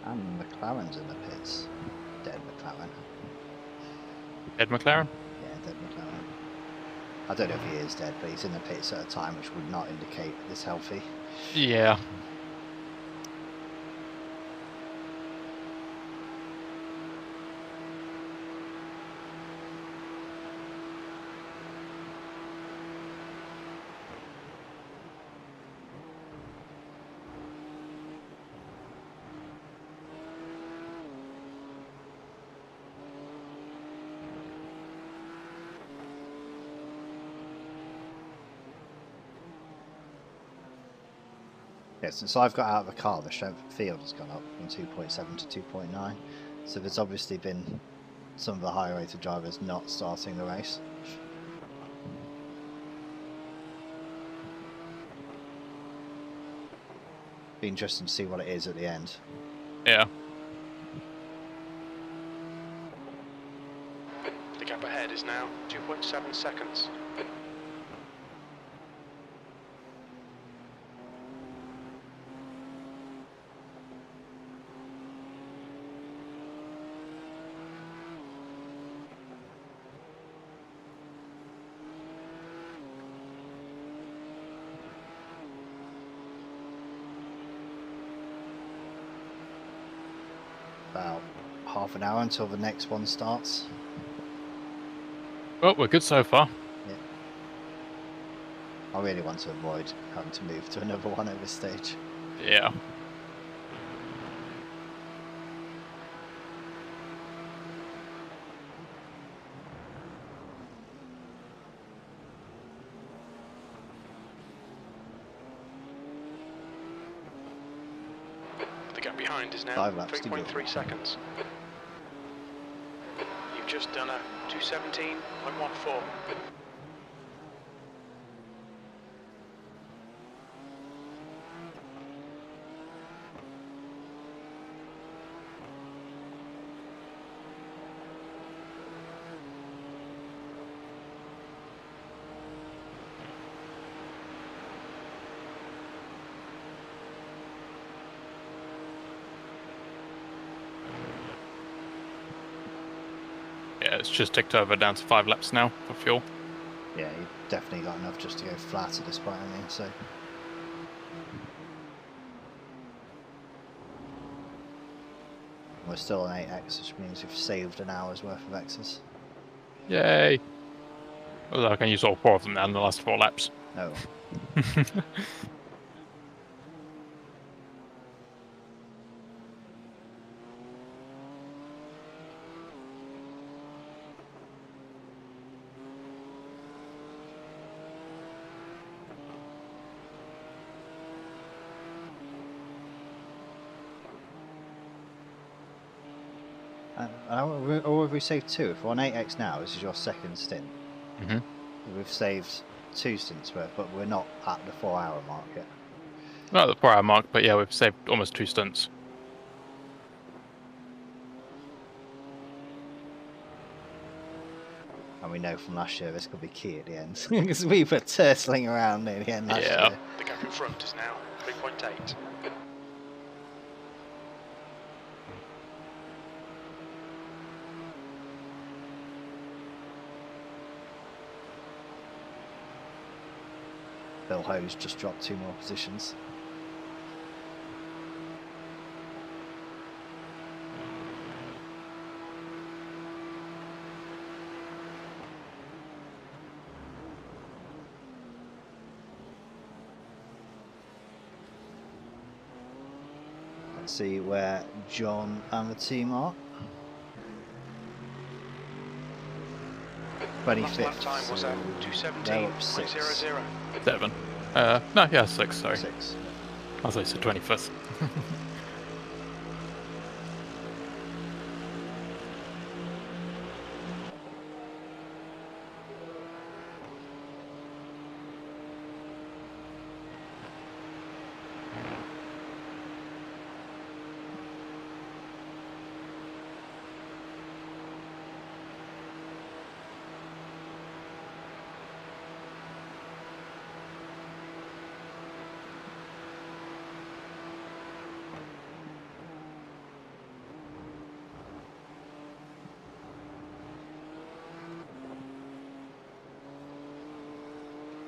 S1: And McLaren's in the pits. Dead McLaren.
S2: Ed McLaren?
S1: Yeah, dead McLaren. I don't know if he is dead, but he's in the pits at a time which would not indicate this healthy.
S2: Yeah.
S1: Yeah, since I've got out of the car, the strength of field has gone up from 2.7 to 2.9. So there's obviously been some of the higher rated drivers not starting the race. Be interesting to see what it is at the end.
S2: Yeah.
S3: The gap ahead is now 2.7 seconds.
S1: half an hour until the next one starts.
S2: Well, we're good so far.
S1: I really want to avoid having to move to another one at this stage.
S2: Yeah.
S3: The gap behind is now
S1: 5 laps to go.
S3: 3.3 seconds. You've just done a 2:17.14.
S2: Yeah, it's just ticked over down to 5 laps now for fuel.
S1: Yeah, you definitely got enough just to go flat at this point, I mean, so. We're still on 8x, which means we've saved an hour's worth of X's.
S2: Yay! Although I can use all 4 of them now in the last 4 laps.
S1: Oh. Or have we saved 2? If we're on 8x now, this is your second stint.
S2: Mm-hmm.
S1: We've saved 2 stints worth, but we're not at the 4-hour mark yet.
S2: Not at the 4-hour mark, but yeah, we've saved almost 2 stunts.
S1: And we know from last year this could be key at the end. Because we were turtling around near the end last year.
S3: The gap in front is now 3.8.
S1: Bill Ho's just dropped 2 more positions. Let's see where John and the team are.
S3: Last
S1: 25th.
S3: lap time was
S1: so
S3: at
S1: they're up 6.
S3: 2:17.00.
S2: 7. No, yeah, 6, sorry.
S1: 6.
S2: I thought you said 25th.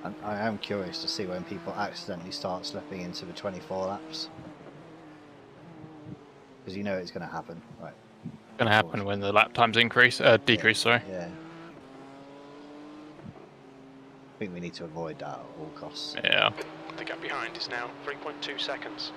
S1: And I am curious to see when people accidentally start slipping into the 24 laps. Because you know it's going to happen, right?
S2: Going to happen when the lap times decrease, sorry.
S1: Yeah. I think we need to avoid that at all costs.
S2: Yeah.
S3: The gap behind is now 3.2 seconds.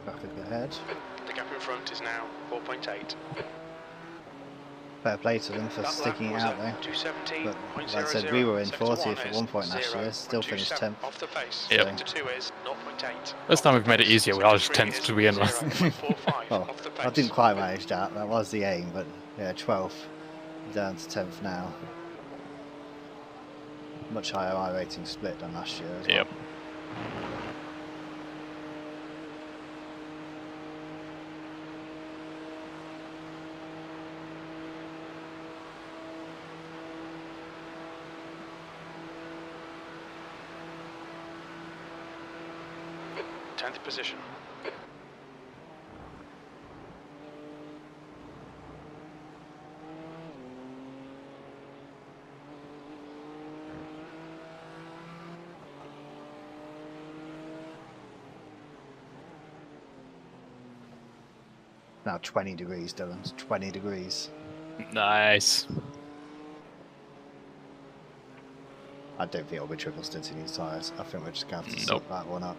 S1: Traffic ahead.
S3: The gap in front is now 4.8.
S1: Fair play to them for
S3: That
S1: sticking it
S3: lap was
S1: out
S3: at
S1: though.
S3: 2:17.00.
S1: But like I said, we were in 40th at one point last year, still finished 10th.
S3: Off the pace.
S2: Yep.
S3: Sector 2 is 0.8.
S2: This time we've made it easier. We are just 10th to begin with.
S3: 0.45
S1: Well,
S3: off the pace.
S1: I didn't quite manage that. That was the aim, but yeah, 12th down to 10th now. Much higher iRacing split than last year as well.
S2: Yep.
S3: Tenth position.
S1: Now 20 degrees, Dylan. It's 20 degrees.
S2: Nice.
S1: I don't think it'll be triple stinting these tyres. I think we're just going to have to
S2: Nope.
S1: sort that one up.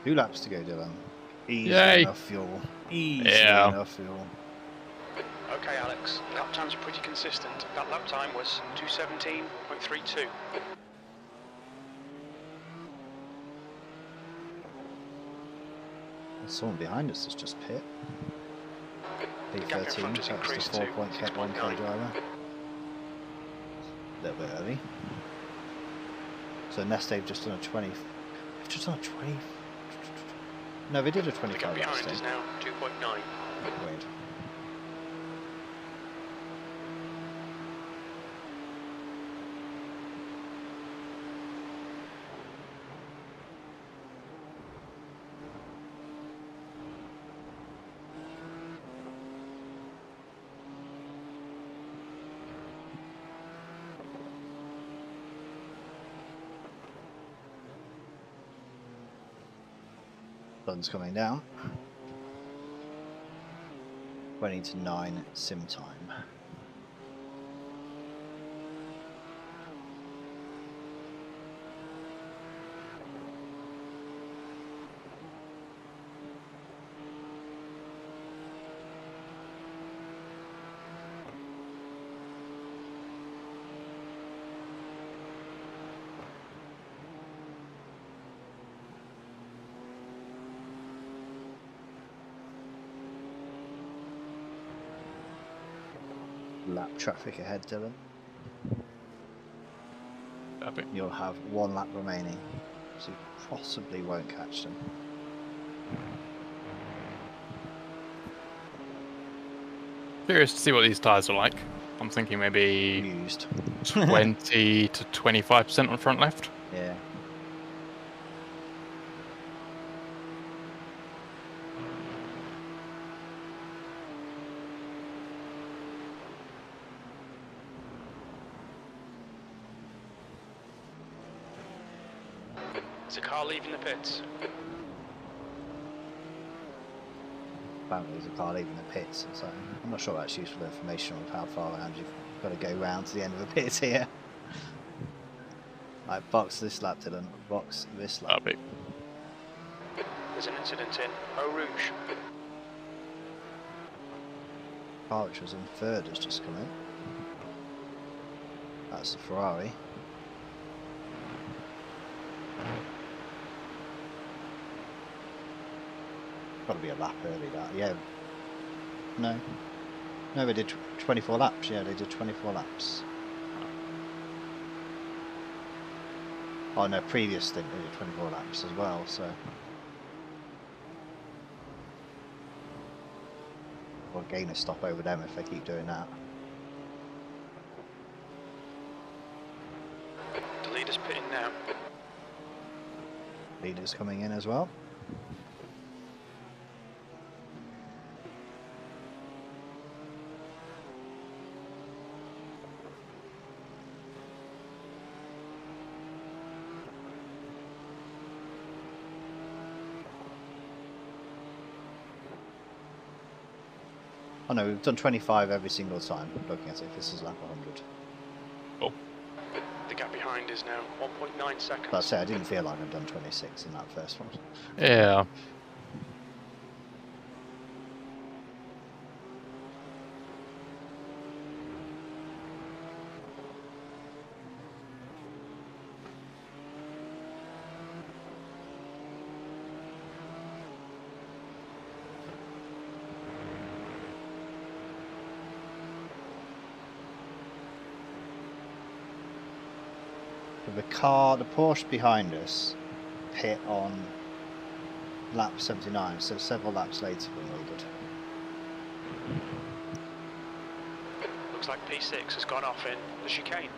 S1: Two laps to go, Dylan. Easy
S2: Yay.
S1: enough fuel. Easy
S2: Yeah.
S1: enough fuel.
S3: Okay, Alex. Lap times are pretty consistent. That lap time was 2:17.32.
S1: Someone behind us has just pit.
S3: The gap in
S1: P13,
S3: front has
S1: that's
S3: increased
S1: the
S3: to
S1: 4.1k
S3: 6.9.
S1: driver. A little bit early. So Neste just done a 20. They've just done a 20. No, they did a
S3: The
S1: 25
S3: gap behind
S1: Neste.
S3: is now 2.9.
S1: Weird. Sun's coming down. 20 to 9 sim time. Lap traffic ahead, Dylan.
S2: Perfect.
S1: You'll have one lap remaining, so you possibly won't catch them.
S2: Curious to see what these tyres are like. I'm thinking maybe
S1: Used.
S2: 20 to 25% on front left.
S1: Yeah.
S3: There's a car leaving the pits.
S1: Apparently there's a car leaving the pits, so I'm not sure that's useful information on how far around you've got to go round to the end of the pits here. Right, box this lap, Dylan. Box this lap.
S2: Perfect.
S3: There's an incident in Eau Rouge.
S1: Car which was in third has just come in. That's the Ferrari. Got to be a lap early, that. Yeah. No. No, they did 24 laps. Yeah, they did 24 laps. Oh no, previous stint they did 24 laps as well, so. We'll gain a stop over them if they keep doing that.
S3: The leader's pitting now.
S1: Leaders coming in as well. Oh no, we've done 25 every single time, looking at it, if this is lap 100.
S2: Oh.
S3: The gap behind is now 1.9 seconds.
S1: But I say, I didn't feel like I'd done 26 in that first one.
S2: Yeah.
S1: The Porsche behind us hit on lap 79, so several laps later than we did.
S3: Looks like P6 has gone off in the chicane.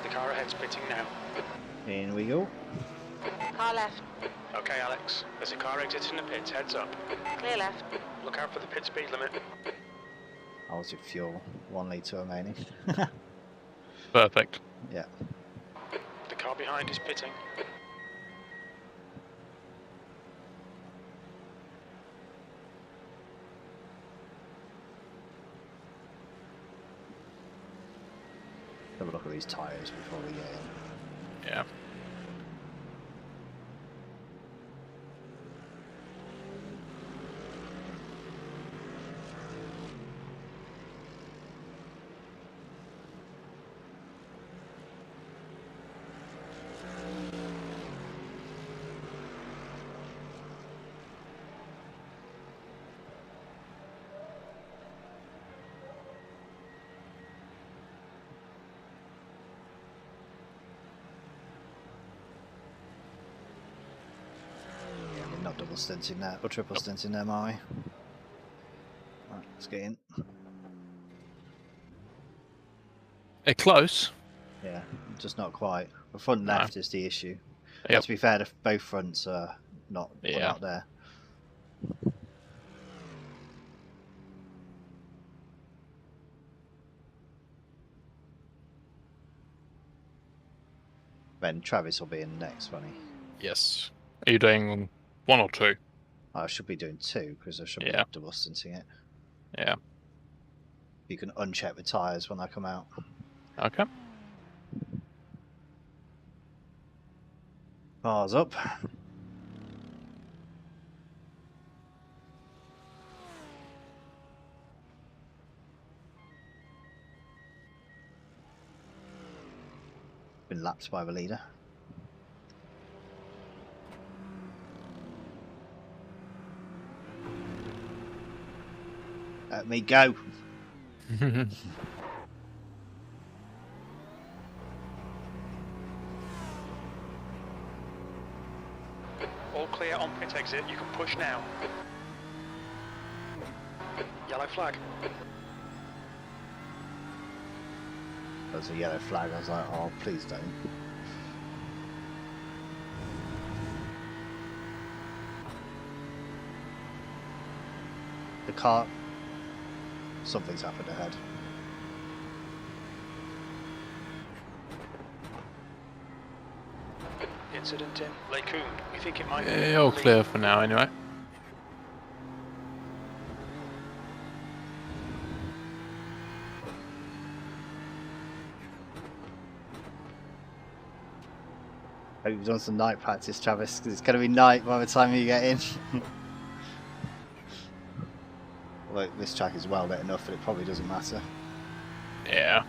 S3: The car ahead's pitting now.
S1: In we go.
S4: Car left.
S3: Okay, Alex. There's a car exiting the pits. Heads up.
S4: Clear left.
S3: Look out for the pit speed limit.
S1: How's it fuel? 1 litre remaining.
S2: Perfect.
S1: Yeah.
S3: The car behind is pitting.
S1: Have a look at these tyres before we get in.
S2: Yeah.
S1: Not double stinting there, or triple stinting them, are we? Right, let's get in.
S2: They're close.
S1: Yeah, just not quite. The front
S2: No.
S1: left is the issue.
S2: Yep.
S1: To be fair, both fronts are not,
S2: Yeah.
S1: not there. Then Travis will be in next, won't he?
S2: Yes. Are you doing 1 or 2?
S1: I should be doing 2 because I should
S2: Yeah.
S1: be double stinting it.
S2: Yeah.
S1: You can uncheck the tyres when they come out.
S2: Okay.
S1: Bars up. Been lapped by the leader. Let me go.
S3: All clear on pit exit. You can push now. Yellow flag.
S1: There's a yellow flag. I was like, oh, please don't. The car. Something's happened ahead.
S3: Incident in Lacoon. We think it might be.
S2: Yeah, all clear for now anyway.
S1: Hope you've done some night practice, Travis, because it's going to be night by the time you get in. Although this track is well lit enough that it probably doesn't matter.
S2: Yeah.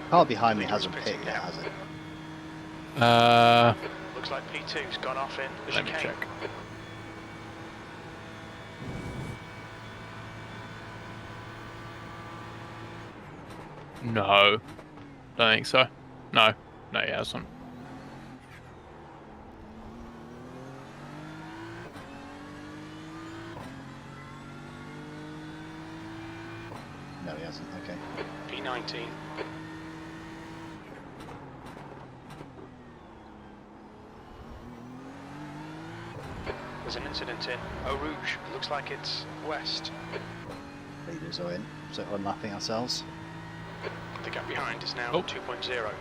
S1: Car behind me
S3: Leader is
S1: hasn't
S3: pitting
S1: picked yet,
S3: now.
S1: has it?
S3: Looks like P2's gone off in the
S2: Let me
S3: chicane.
S2: check. No, don't think so. No, he hasn't.
S1: No, he hasn't. Okay.
S3: P19. There's an incident in Eau Rouge. Looks like it's west.
S1: Leaders are in. So unlapping ourselves.
S3: The gap behind is now
S2: Oh.
S3: 2.0.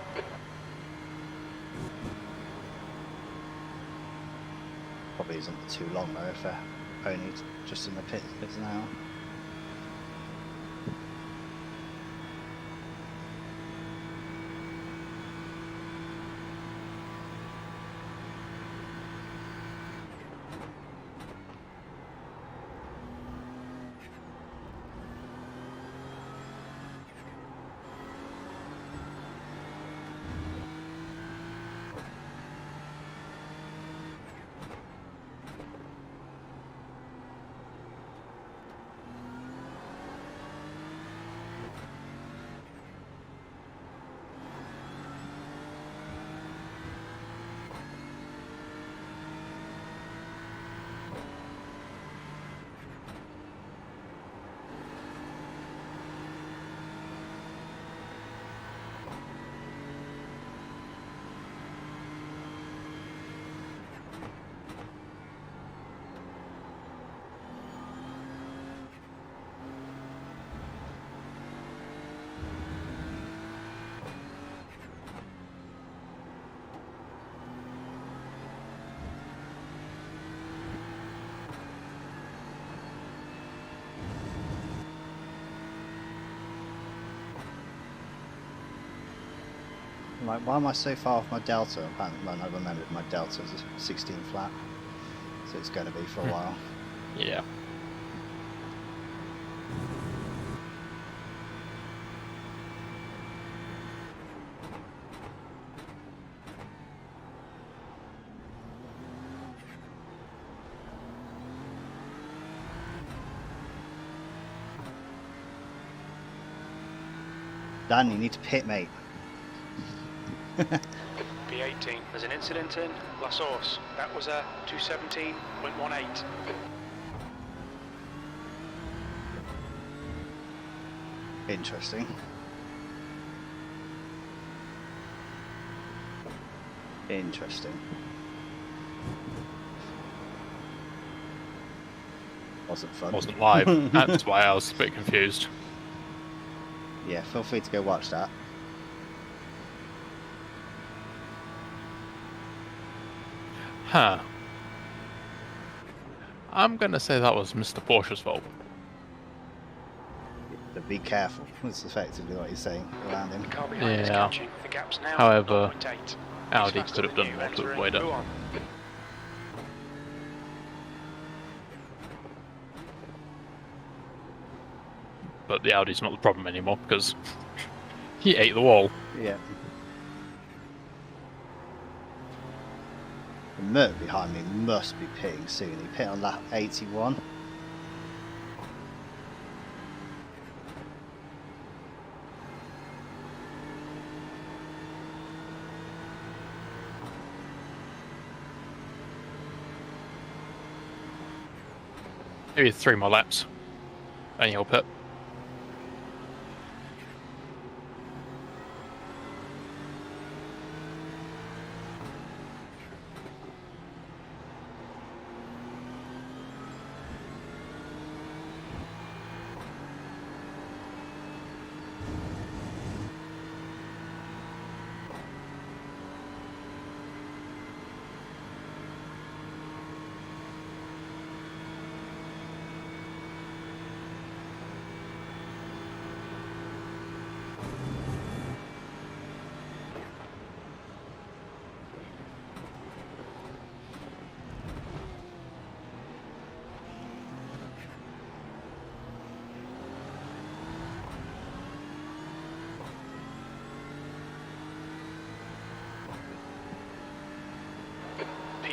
S1: Probably isn't too long though if they're only just in the pits now. Like, why am I so far off my delta? Apparently, when I remembered my delta is a 16 flat, so it's going to be for a while.
S2: Yeah.
S1: Dan, you need to pit, mate.
S3: P18. There's an incident in La Source. That was a 217.18.
S1: Interesting. Interesting. Wasn't fun.
S2: Wasn't live. That's why I was a bit confused.
S1: Yeah, feel free to go watch that.
S2: Huh. I'm gonna say that was Mr. Porsche's fault.
S1: But be careful. That's effectively what he's saying around him.
S3: The car behind is
S2: Yeah.
S3: catching. The gap's now
S2: However,
S3: 0.8.
S2: Audi
S3: He's faster
S2: could have
S3: than
S2: done
S3: you,
S2: more to
S3: entering
S2: avoid it.
S3: Rouen.
S2: But the Audi's not the problem anymore because he ate the wall.
S1: Yeah. The Merc behind me must be pitting soon. He pit on lap 81.
S2: Maybe 3 more laps. And you'll pit.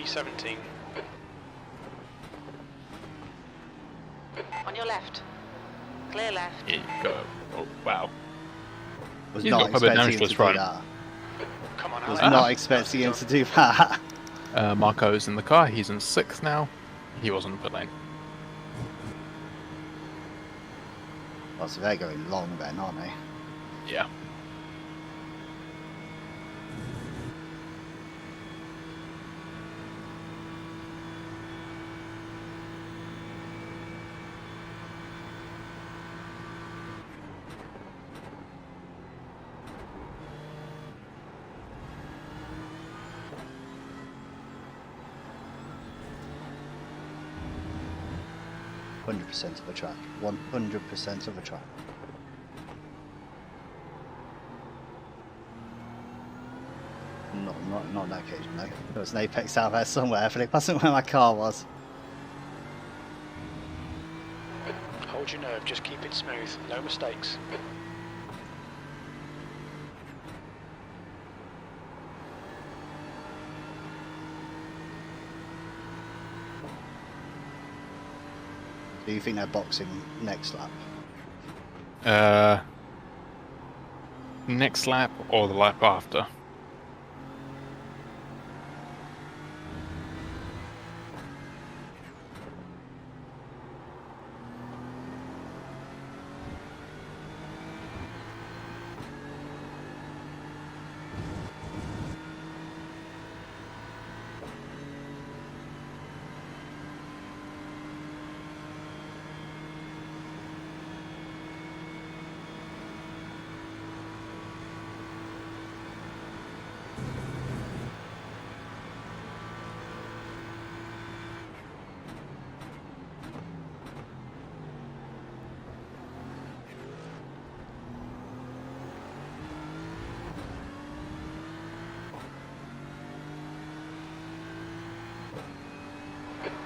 S3: P17.
S4: On your left. Clear left.
S2: Here you go. Oh, wow.
S1: Was
S2: He's
S1: not
S2: got quite a bit of damage
S1: expecting him
S2: to his
S1: to do
S2: front.
S1: that.
S3: Come on,
S1: Was
S3: Alex.
S1: not expecting him to do that.
S2: Marco's in the car. He's in 6th now. He was in the pit lane.
S1: Oh, so they're going long then, aren't they?
S2: Yeah.
S1: %, of a track. 100% of a track. Not in that occasion, no. There was an apex out there somewhere, but it wasn't where my car was.
S3: Hold your nerve, just keep it smooth. No mistakes.
S1: Do you think they're boxing next lap?
S2: Next lap or the lap after?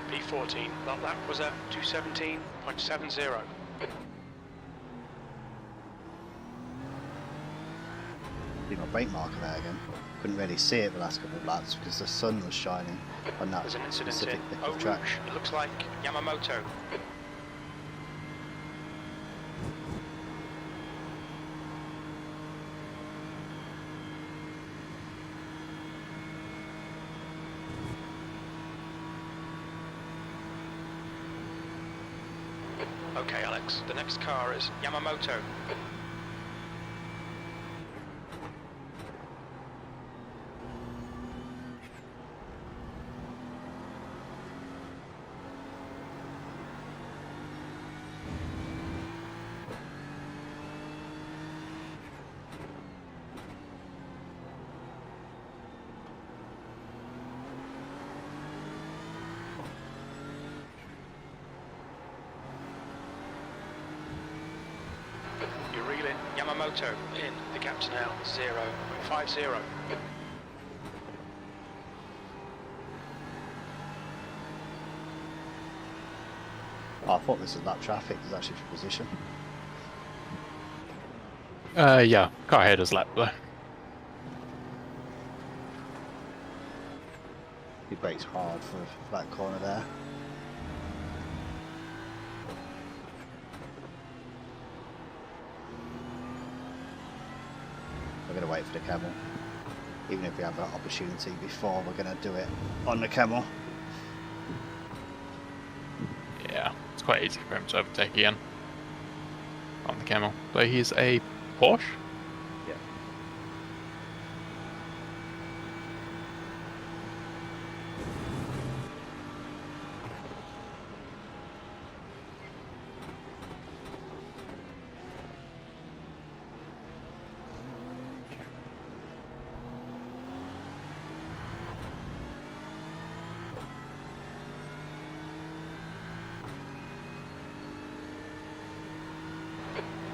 S3: P14. That lap was at 217.70.
S1: See my brake marker there again. Couldn't really see it the last couple of laps because the sun was shining on that
S3: There's an incident
S1: specific
S3: in
S1: bit
S3: Eau
S1: of track.
S3: Rouge. It looks like Yamamoto. Okay, Alex, the next car is Yamamoto. You're reeling Yamamoto in. The gap's now 0.50.
S1: Oh, I thought this was lap traffic, it's actually for position.
S2: Yeah. Car ahead is lap though.
S1: He brakes hard for that corner there. We're going to wait for the camel. Even if we have that opportunity before, we're going to do it on the camel.
S2: Yeah. It's quite easy for him to overtake again. On the camel. So he's a Porsche?
S1: Yeah.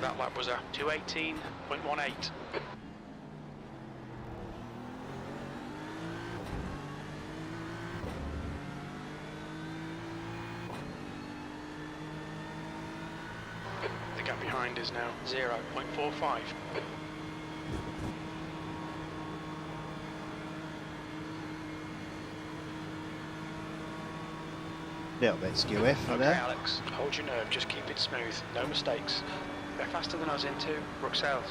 S3: That lap was a 218.18. The gap behind is now 0.45.
S1: Little bit skew if
S3: Okay,
S1: there.
S3: Alex, hold your nerve, just keep it smooth, no mistakes. They're faster than us into Bruxelles.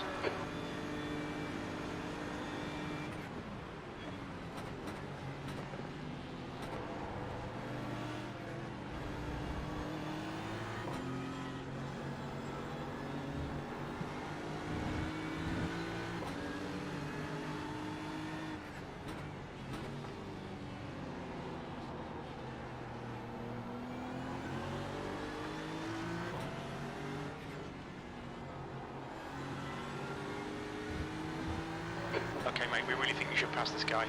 S3: Okay, mate, we really think you should pass this guy.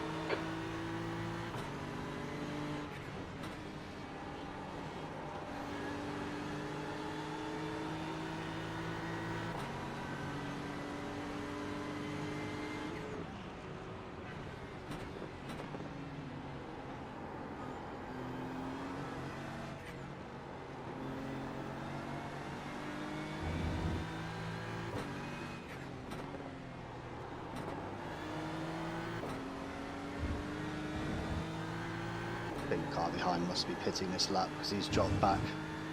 S1: I think the car behind must be pitting this lap because he's dropped back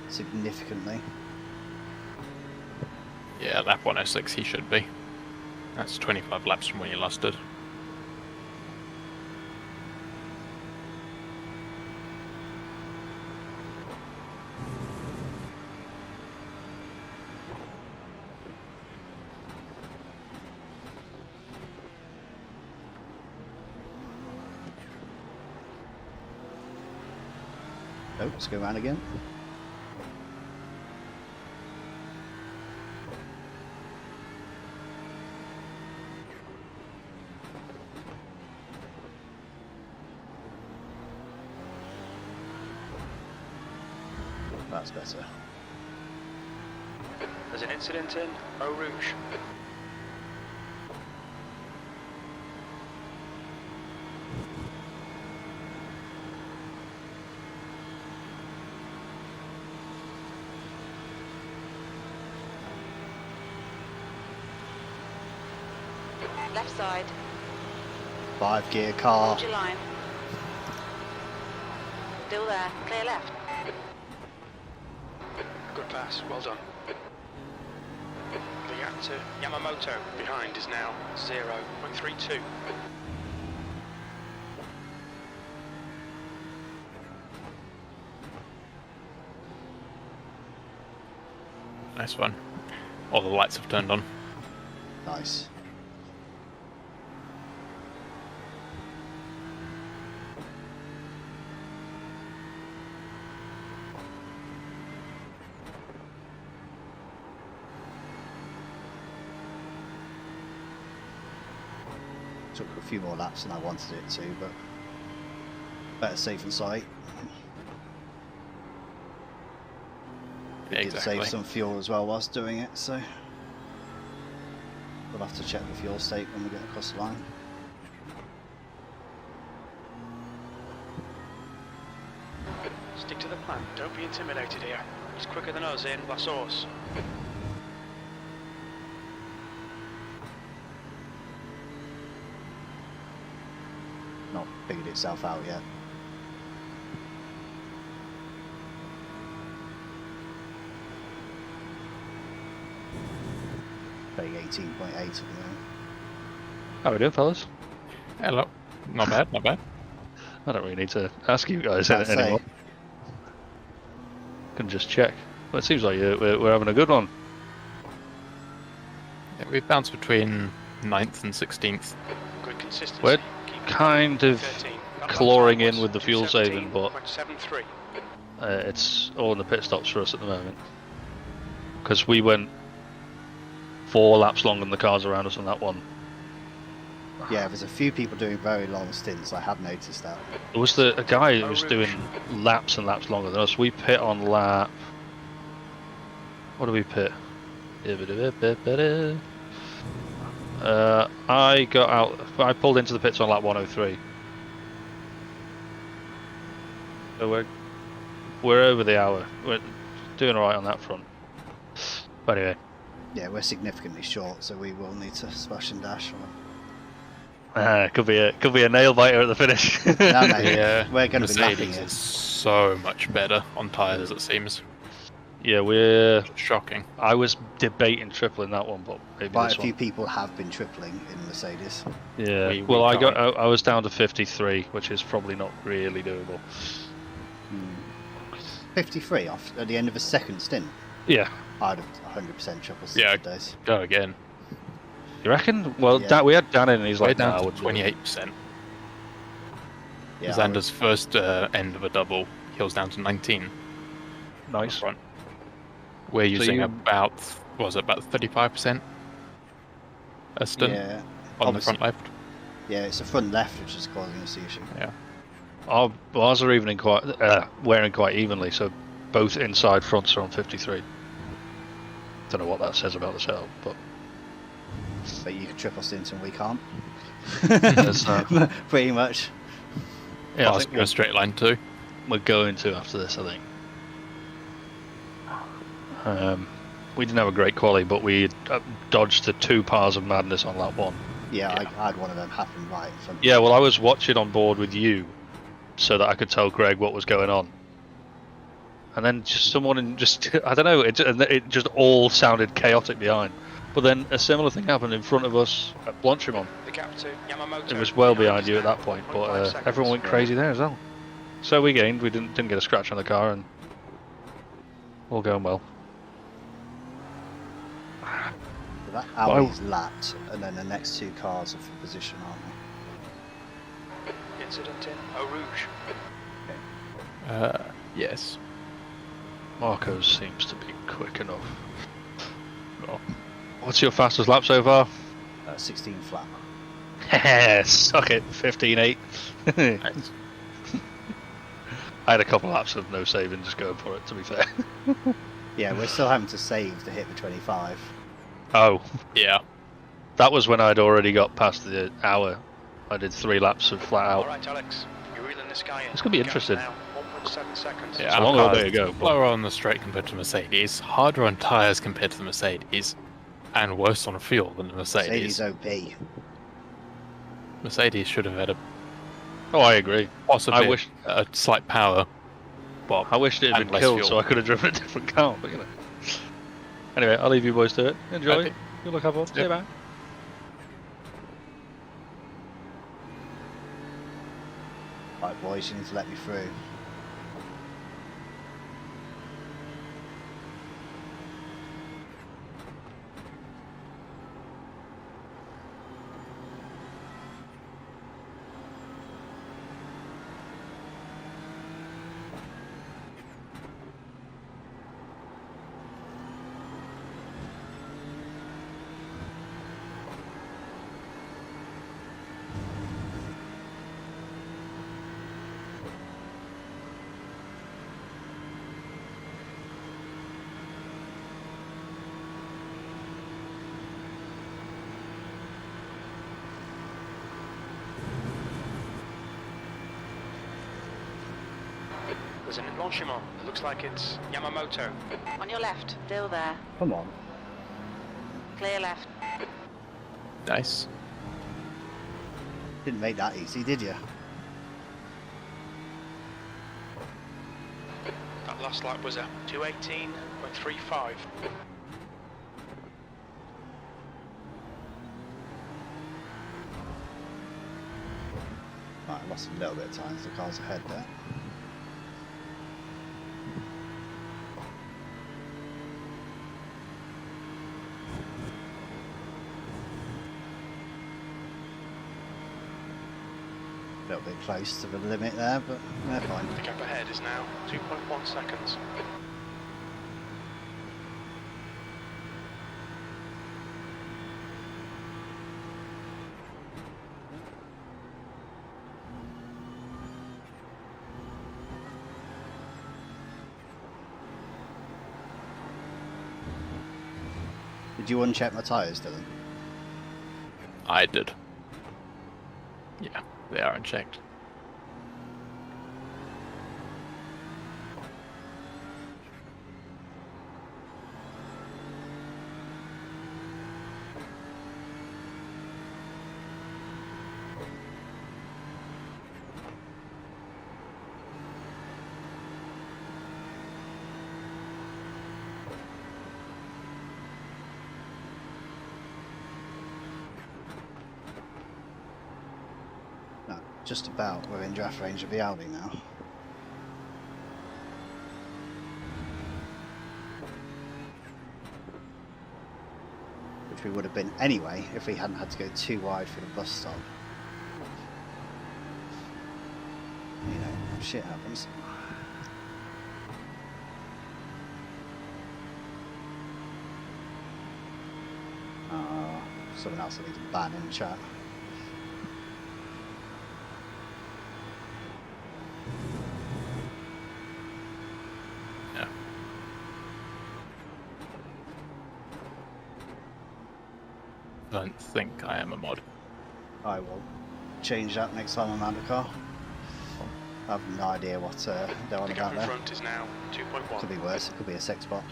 S1: significantly.
S2: Yeah, lap 106 he should be. That's 25 laps from when you last did.
S1: Oh, let's go around again. That's better.
S3: There's an incident in Eau Rouge.
S4: Left side.
S1: 5-gear car.
S4: Hold your line. Still there. Clear left.
S3: Good pass, well done. The gap to Yamamoto behind is now 0.32.
S2: Nice one. All the lights have turned on.
S1: Nice. Took a few more laps than I wanted it to, but better safe than sorry. We did save some fuel as well whilst doing it, so we'll have to check the fuel state when we get across the line.
S3: Stick to the plan, don't be intimidated here. He's quicker than us in La Source.
S1: Not figured itself out yet. Playing 18.8 at the moment.
S7: How we doing, fellas?
S2: Hello. Not bad, not bad.
S7: I don't really need to ask you guys
S1: I'd say.
S7: anymore. Can just check. Well, it seems like we're having a good one.
S2: Yeah, we've bounced between 9th and 16th.
S3: Good consistency.
S7: We're
S3: Keep
S7: kind of
S3: 13. That
S7: clawing
S3: lap
S7: in
S3: time
S7: with the
S3: was
S7: fuel saving, but
S3: 2:17.73.
S7: it's all in the pit stops for us at the moment. Because we went 4 laps longer than the cars around us on that one.
S1: Yeah, there's a few people doing very long stints. I have noticed that.
S7: There was a guy who was doing laps and laps longer than us. We pit on lap... What do we pit? I got out... I pulled into the pits on lap 103. So we're over the hour. We're doing alright on that front. But anyway.
S1: Yeah, we're significantly short, so we will need to smash and dash on
S7: Could be a nail biter at the finish.
S1: No, mate,
S2: Yeah,
S1: we're going to be laughing
S2: Mercedes
S1: here.
S2: is so much better on tyres, it seems.
S7: Yeah,
S2: Shocking.
S7: I was debating tripling that one, but maybe
S1: Quite
S7: this
S1: a few
S7: one.
S1: people have been tripling in Mercedes.
S7: Yeah.
S2: We
S7: Well, I
S2: can't.
S7: was down to 53, which is probably not really doable.
S1: 53 off at the end of a second stint.
S7: Yeah.
S1: I'd have 100% triple
S2: Yeah.
S1: days.
S2: Go again.
S7: You reckon? Well,
S1: Yeah.
S7: we had Dan in, and he's
S2: Way
S7: like,
S2: down
S7: nah, I
S2: to
S7: wouldn't do it.
S2: 28%.
S1: Yeah,
S2: Xander's first end of a double, he was down to 19.
S7: Nice.
S2: Front. We're using
S7: you-
S2: about 35% a stint
S1: yeah,
S2: on the
S1: obviously.
S2: front left.
S1: Yeah, it's the front left which is causing us the issue.
S2: Yeah.
S7: Ours are evening wearing quite evenly, so both inside fronts are on 53. Don't know what that says about the setup, but
S1: But you can triple stint and we can't.
S7: there's,
S1: Pretty much.
S7: yeah, I
S2: Pass
S7: think
S2: go straight line too.
S7: we're going to after this, I think. We didn't have a great quali, but we dodged the 2 Pars of madness on lap 1.
S1: Yeah,
S2: Yeah.
S1: I had one of them happen right in front of
S7: Yeah,
S1: me.
S7: well, I was watching on board with you, so that I could tell Greg what was going on. And then just someone I don't know, it just all sounded chaotic behind. But then a similar thing happened in front of us at Blanchimont.
S3: The gap to Yamamoto.
S7: It was well behind
S3: is
S7: you at
S3: now
S7: that point,
S3: 1.5
S7: but
S3: seconds.
S7: everyone went crazy there as well. So we gained. We didn't get a scratch on the car, and all going well.
S1: So that Audi's lapped, and then the next 2 cars are for position, aren't they?
S3: Incident in Eau Rouge.
S2: Yes.
S7: Marco's seems to be quick enough. Oh. What's your fastest lap so far?
S1: 16 flat.
S7: Suck it, 15.8.
S2: Nice.
S7: I had a couple laps of no saving, just going for it, to be fair.
S1: Yeah, we're still having to save to hit the 25.
S7: Oh,
S2: Yeah.
S7: that was when I'd already got past the hour. I did 3 laps of flat out.
S3: Alright, Alex, you're reeling this guy in.
S7: It's gonna be
S3: Gap's
S7: interesting.
S3: now 1.7 seconds.
S2: Yeah,
S7: It's a
S2: our
S7: long old
S2: cars
S7: way to go, but-
S2: Slower on the straight compared to Mercedes, harder on tyres compared to the Mercedes, and worse on fuel than the
S1: Mercedes
S2: Mercedes.
S1: OP.
S2: Mercedes should have had a
S7: Oh, I agree.
S2: possibly
S7: I wish-
S2: a slight power bop.
S7: I wished it had
S2: and
S7: been
S2: less
S7: killed
S2: fuel.
S7: so I could have driven a different car, but you know. Anyway, I'll leave you boys to it. Enjoy.
S2: Okay.
S7: Good luck, have fun. See you, man.
S1: Right, boys, you need to let me through.
S3: There's an Blanchimont. It looks like it's Yamamoto.
S4: On your left, still there.
S1: Come on.
S4: Clear left.
S2: Nice.
S1: Didn't make that easy, did you?
S3: That last lap was a 2:18.35.
S1: Right, I lost a little bit of time as the car's ahead there. A little bit close to the limit there, but they're fine.
S3: The gap ahead is now 2.1 seconds.
S1: Did you uncheck my tyres, Dylan?
S2: I did. Yeah, they are unchecked.
S1: just about within draft range of the Audi now. Which we would have been anyway if we hadn't had to go too wide for the bus stop. You know, shit happens. Something else I need to ban in the chat.
S2: Yeah. I don't think I am a mod.
S1: I will change that next time I'm out of the car. I have no idea what they're on
S3: The
S1: about
S3: gap in
S1: there.
S3: front is now 2.1.
S1: Could be worse, it could be a sex bot.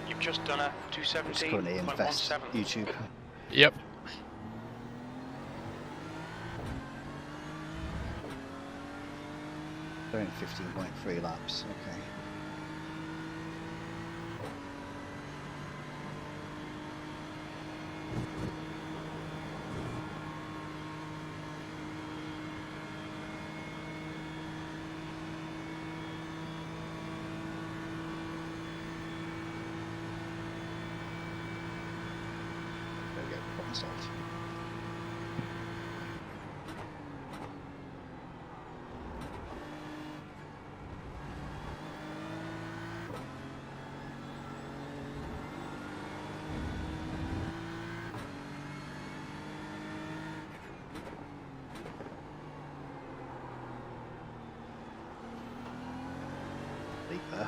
S3: You've just done a
S1: It's currently in Fest
S3: 217.17.
S1: YouTube.
S2: Yep.
S1: They're in 15.3 laps, okay. There we go, problem solved. Leap there.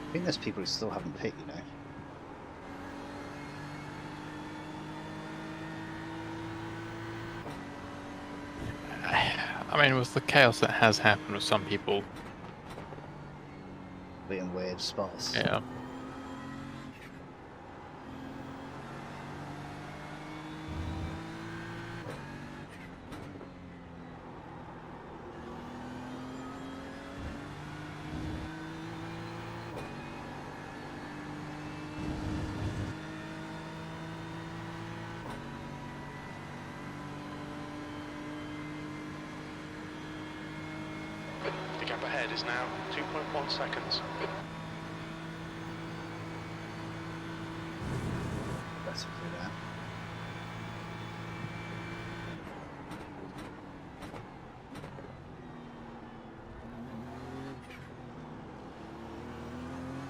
S1: I think there's people who still haven't picked, you know.
S2: I mean, with the chaos that has happened with some people,
S1: Be in weird spots.
S2: yeah.
S3: The gap ahead is now 2.1 seconds.
S1: That's through there.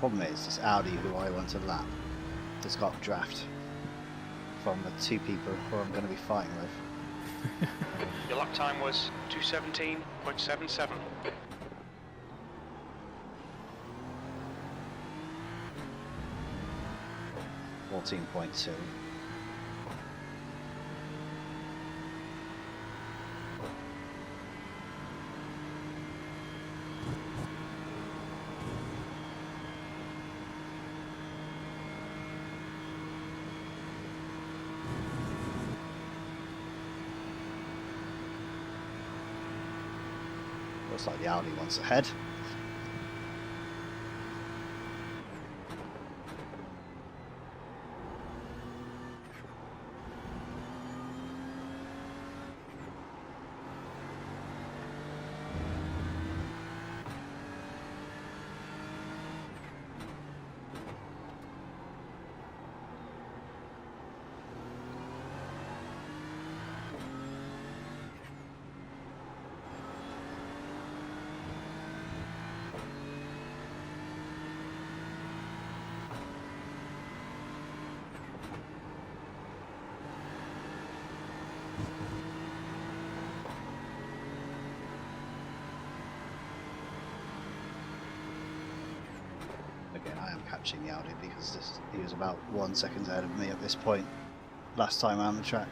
S1: Problem is, this Audi who I want to lap has got draft from the two people who I'm going to be fighting with.
S3: Your lap time was 217.77.
S1: 14.2. Looks like the Audi wants ahead. Again, I am catching the Audi because he was about 1 second ahead of me at this point last time around the track.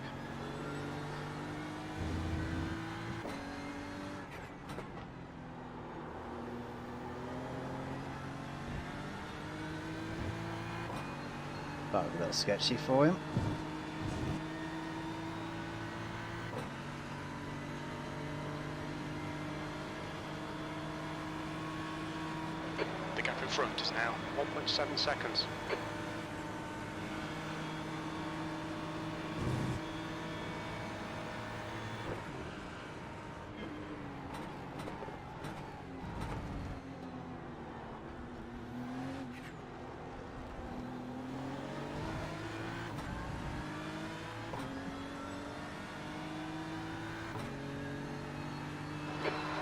S1: That was a little sketchy for him.
S3: front is now 1.7 seconds.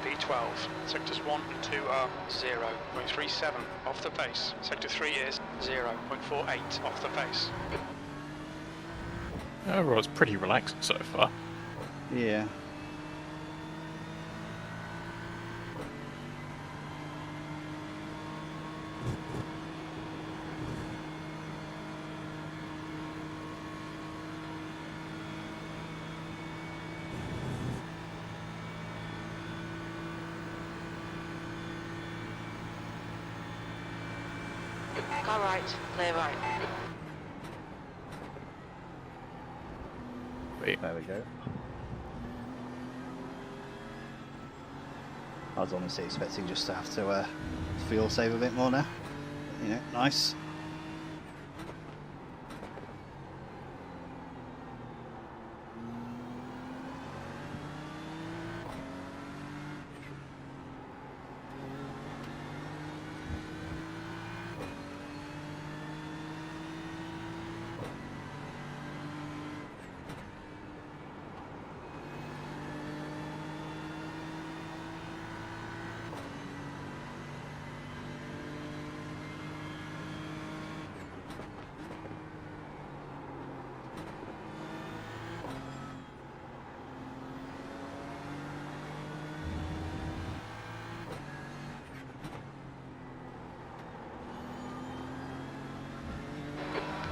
S3: P12, sectors 1 and 2 are 0.37 off the pace. Sector 3 is 0.48 off the pace.
S2: Overall, it's pretty relaxing so far.
S1: Yeah.
S4: Car right, clear right.
S2: Wait,
S1: There we go. I was honestly expecting just to have to fuel save a bit more now. You know, nice.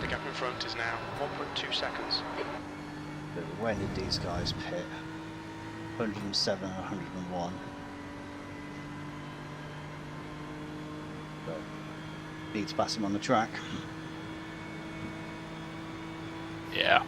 S3: The gap in front is now 1.2 seconds.
S1: But when did these guys pit? 107 and 101. But need to pass him on the track.
S2: yeah.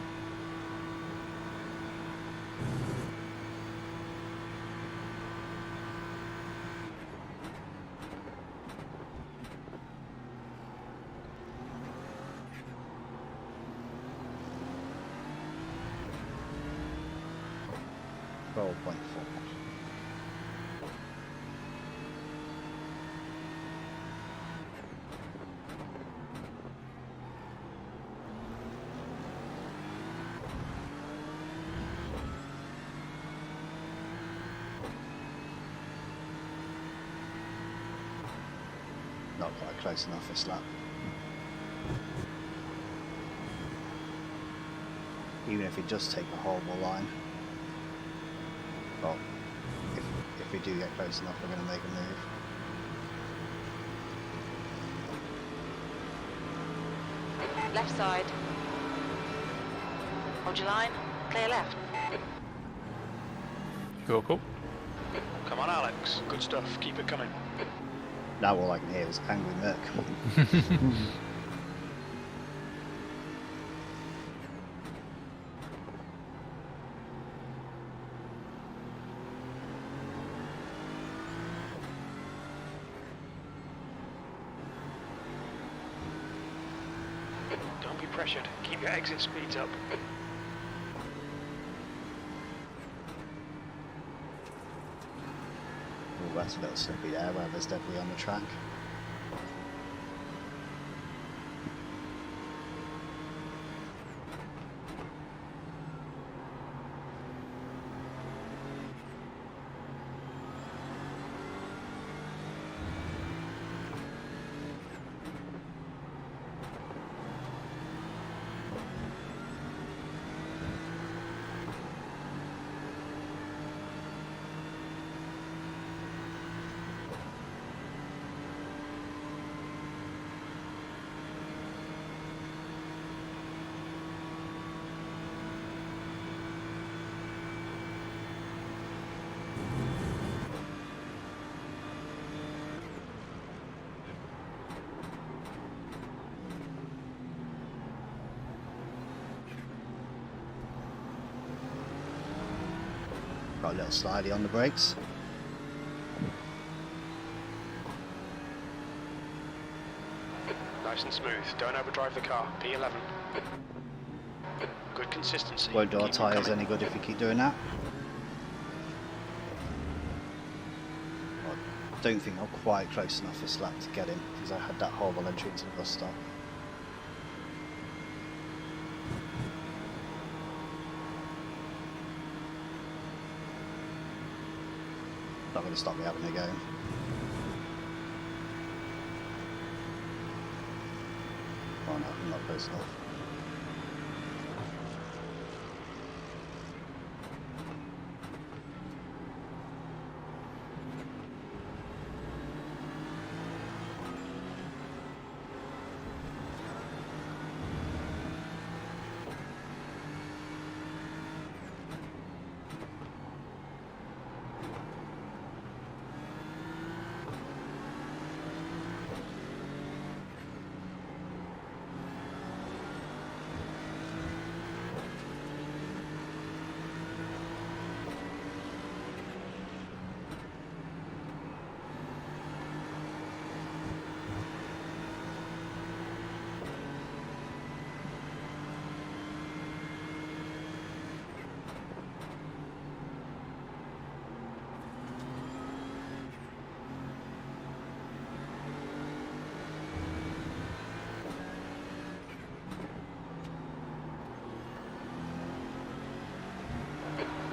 S1: Not quite close enough this lap. Even if he does take a horrible line. Well, if we do get close enough, we're going to make a move.
S4: Left side. Hold your line, clear left.
S2: Cool, cool.
S3: Come on, Alex. Good stuff. Keep it coming.
S1: Now all I can hear is angry Merc.
S3: Don't be pressured. Keep your exit speeds up.
S1: Oh, that's a little slippy there, where there's debris on the track. Got a little slidey on the brakes.
S3: nice and smooth. Don't overdrive the car. P11. Good consistency.
S8: Won't do our
S3: Keep them
S8: tyres
S3: coming.
S8: any good if we keep doing that. I don't think I'm quite close enough this lap to get him because I had that horrible entry into the bus stop. Not going to stop me having a go. Oh no, I'm not close enough.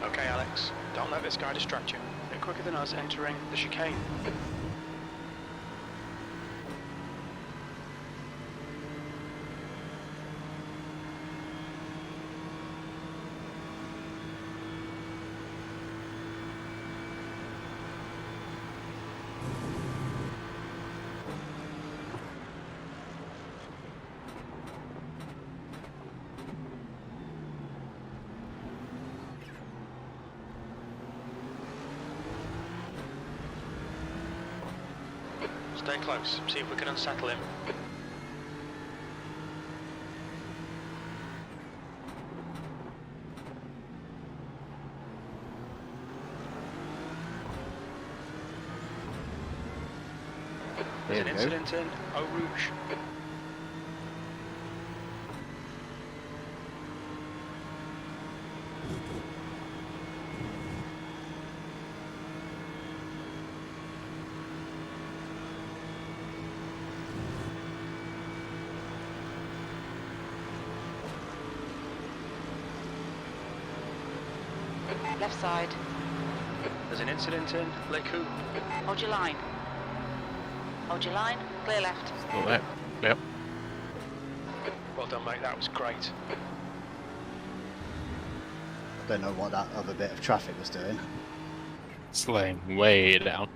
S3: Okay, Alex. Don't let this guy distract you. A bit quicker than us entering the chicane. Stay close. See if we can unsettle him. There's an incident in Eau Rouge.
S4: Left side.
S3: There's an incident in Les Coupes.
S4: Hold your line. Hold your line. Clear left.
S2: Still there. Yep.
S3: Well done, mate. That was great.
S8: Don't know what that other bit of traffic was doing.
S2: Slaying way down.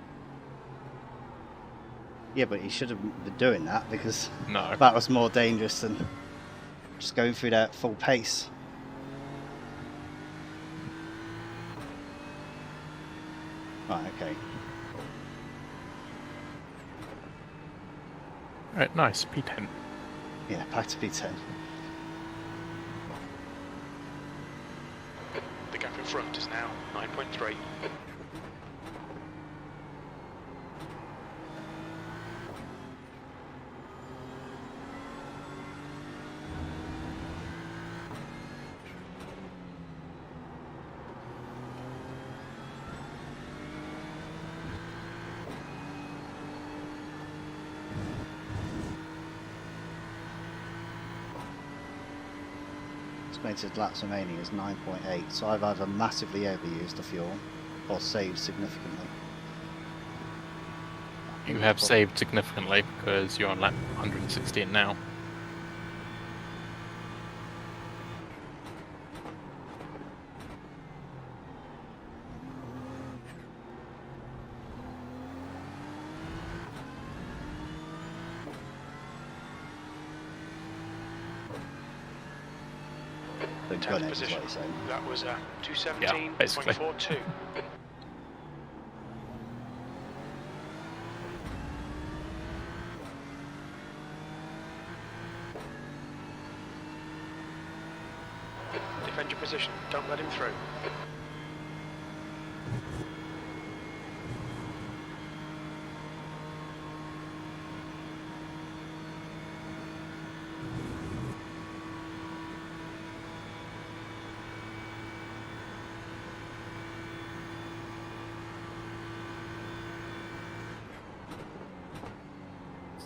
S8: Yeah, but he should have been doing that because
S2: No.
S8: that was more dangerous than just going through that full pace. Right, okay.
S2: Alright, nice. P10.
S8: Yeah, back to P10.
S3: The gap in front is now 9.3.
S8: Estimated laps remaining is 9.8, so I've either massively overused the fuel or saved significantly.
S2: You have saved significantly because you're on lap 116 now.
S8: So
S3: 10th
S8: gun it is
S3: position.
S8: what he's saying.
S3: That was
S2: basically.
S3: 217.42. Defend your position. Don't let him through.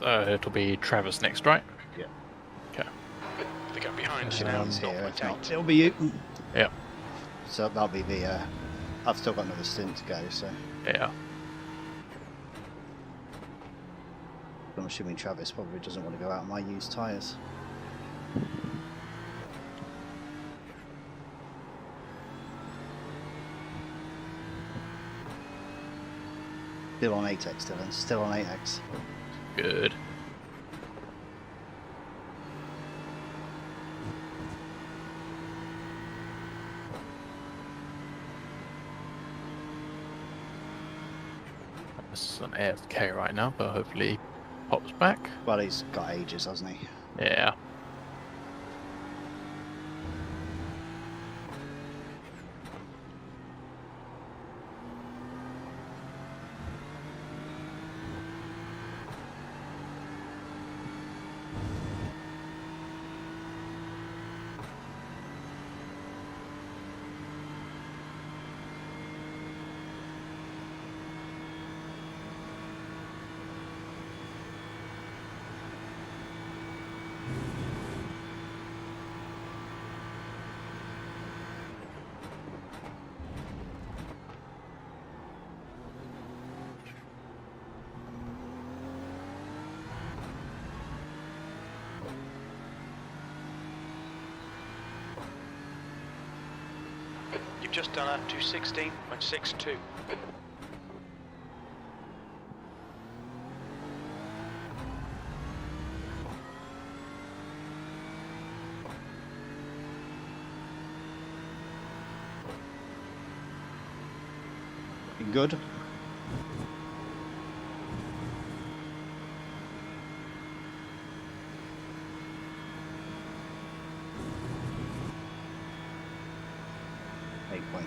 S2: So it'll be Travis next, right?
S8: Yeah.
S2: Okay.
S3: The gap behind is
S8: So
S3: now
S8: he's here. If not,
S3: 0.8.
S8: it'll be you.
S2: Yeah.
S8: So that'll be the. I've still got another stint to go, so
S2: Yeah.
S8: I'm assuming Travis probably doesn't want to go out on my used tyres. Still on 8x, Dylan. Still on 8x.
S2: Good. This is an AFK right now, but hopefully he pops back.
S8: Well, he's got ages, hasn't he?
S2: Yeah.
S3: You've just done a 2:16.62.
S8: Looking good.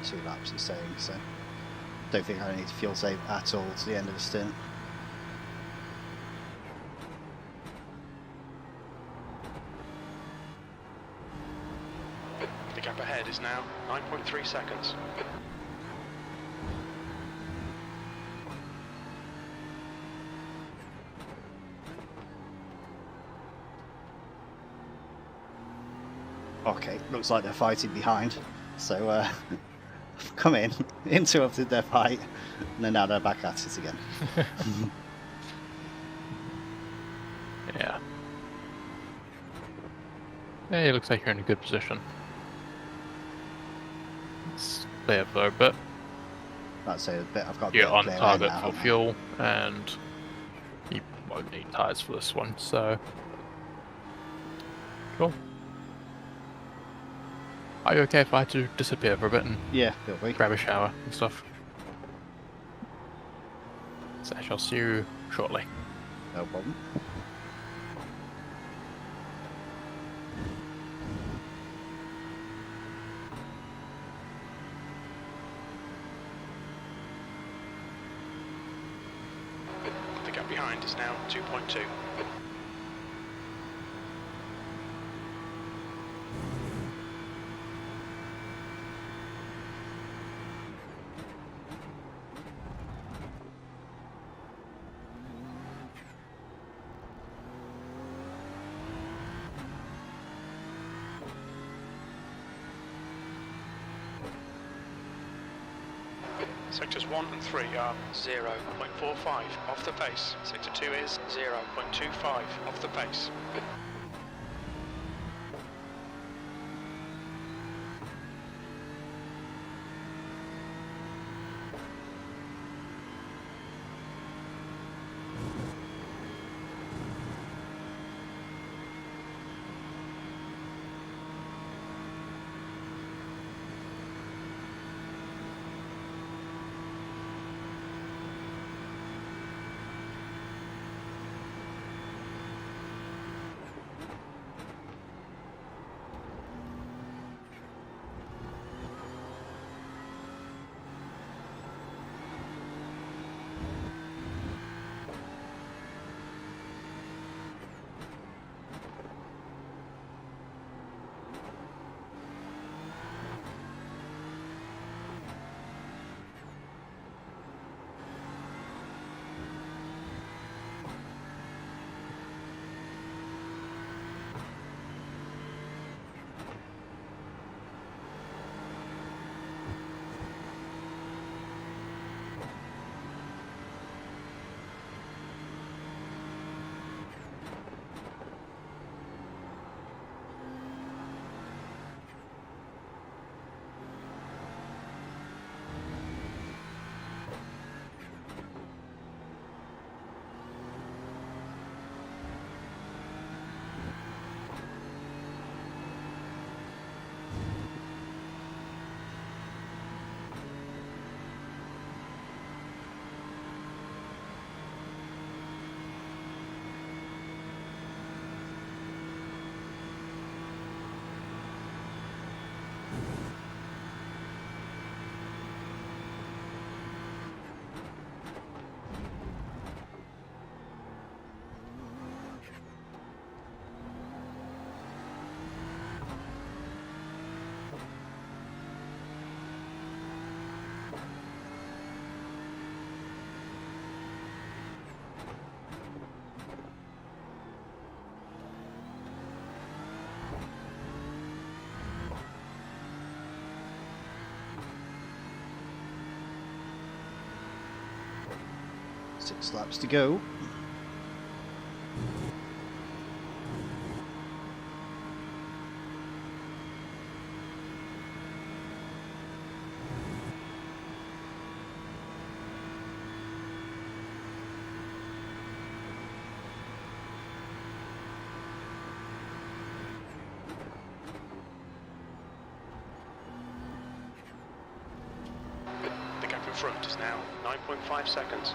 S8: .2 laps it's saying, so don't think I need to fuel save at all to the end of the stint.
S3: The gap ahead is now 9.3 seconds.
S8: Okay, looks like they're fighting behind, so I've come in, interrupted their fight, and then now they're back at it again.
S2: Yeah. Hey, it looks like you're in a good position. Let's stay up there a bit.
S8: I'd say a bit. I've got a bit
S2: You're
S8: of
S2: on
S8: clear air
S2: target
S8: now,
S2: for
S8: haven't I?
S2: fuel, and you won't need tyres for this one, so... Cool. Are you okay if I had to disappear for a bit and
S8: Yeah, feel free.
S2: grab a shower and stuff? So I shall see you shortly.
S8: No problem.
S3: The gap behind is now 2.2. Sectors 1 and 3 are 0.45 off the pace. Sector 2 is 0.25 off the pace.
S8: 6 laps to go.
S3: The gap in front is now 9.5 seconds.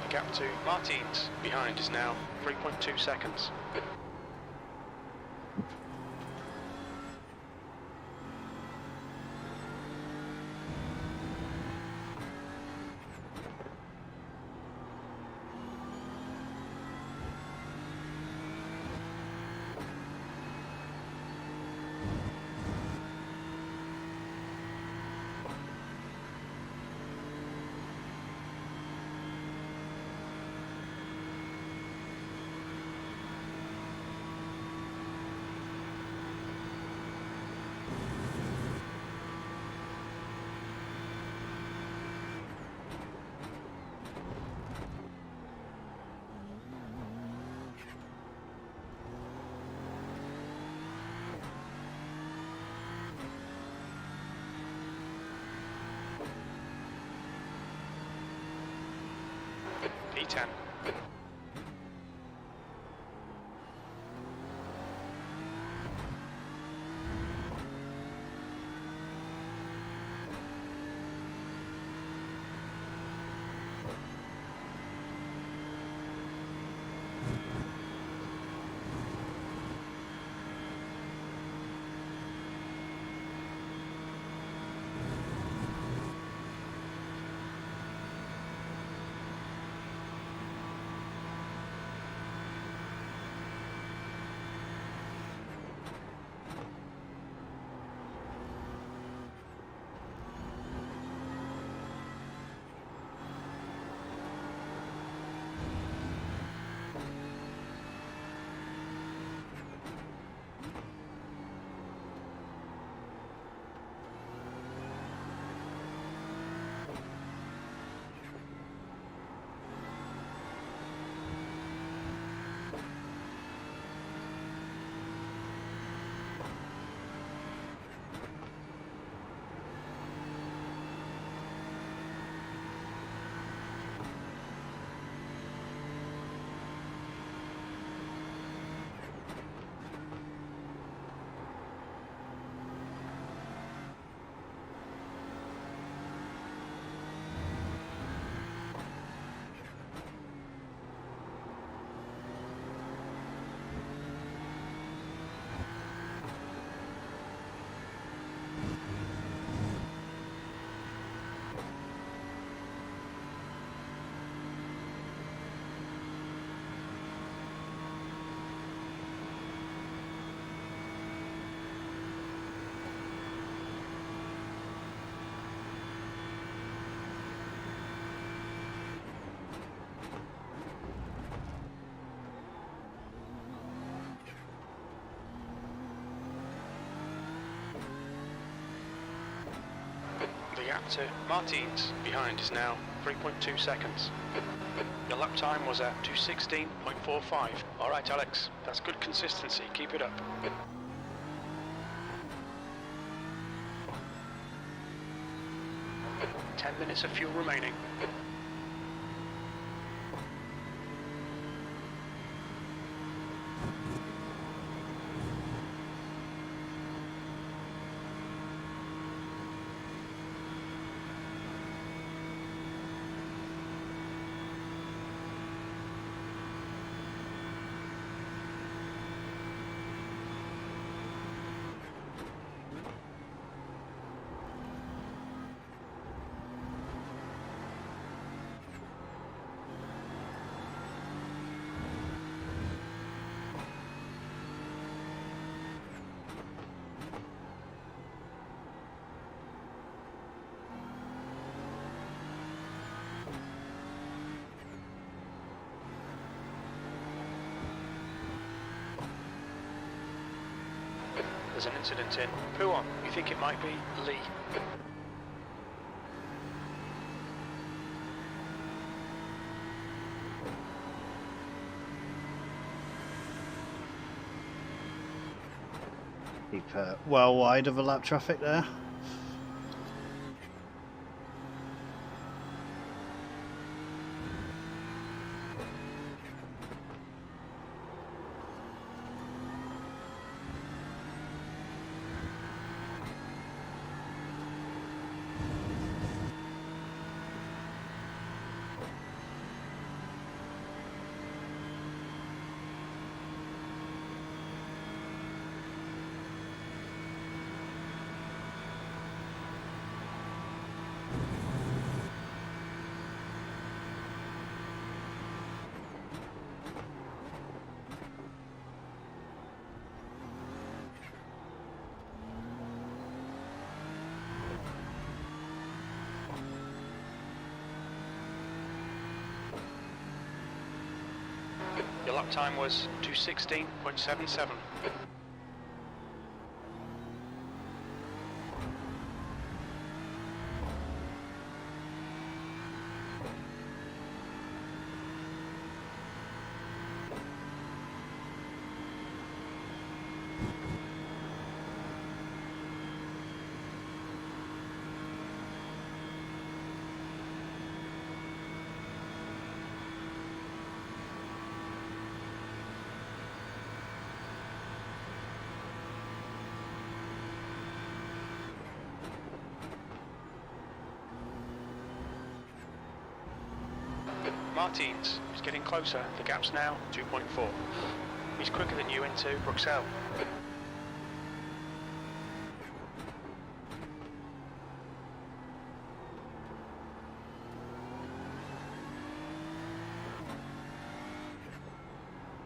S3: The gap to Martins behind is now 3.2 seconds. P10. The gap to Martins behind is now 3.2 seconds. Your lap time was at 2:16.45. Alright Alex, that's good consistency, keep it up. 10 minutes of fuel remaining. There's an incident in Puon. We think it might be Lee.
S8: Keep well wide of a lap traffic there.
S3: Your lap time was 2:16.77. Martins is getting closer. The gap's now 2.4. He's quicker than you into Bruxelles.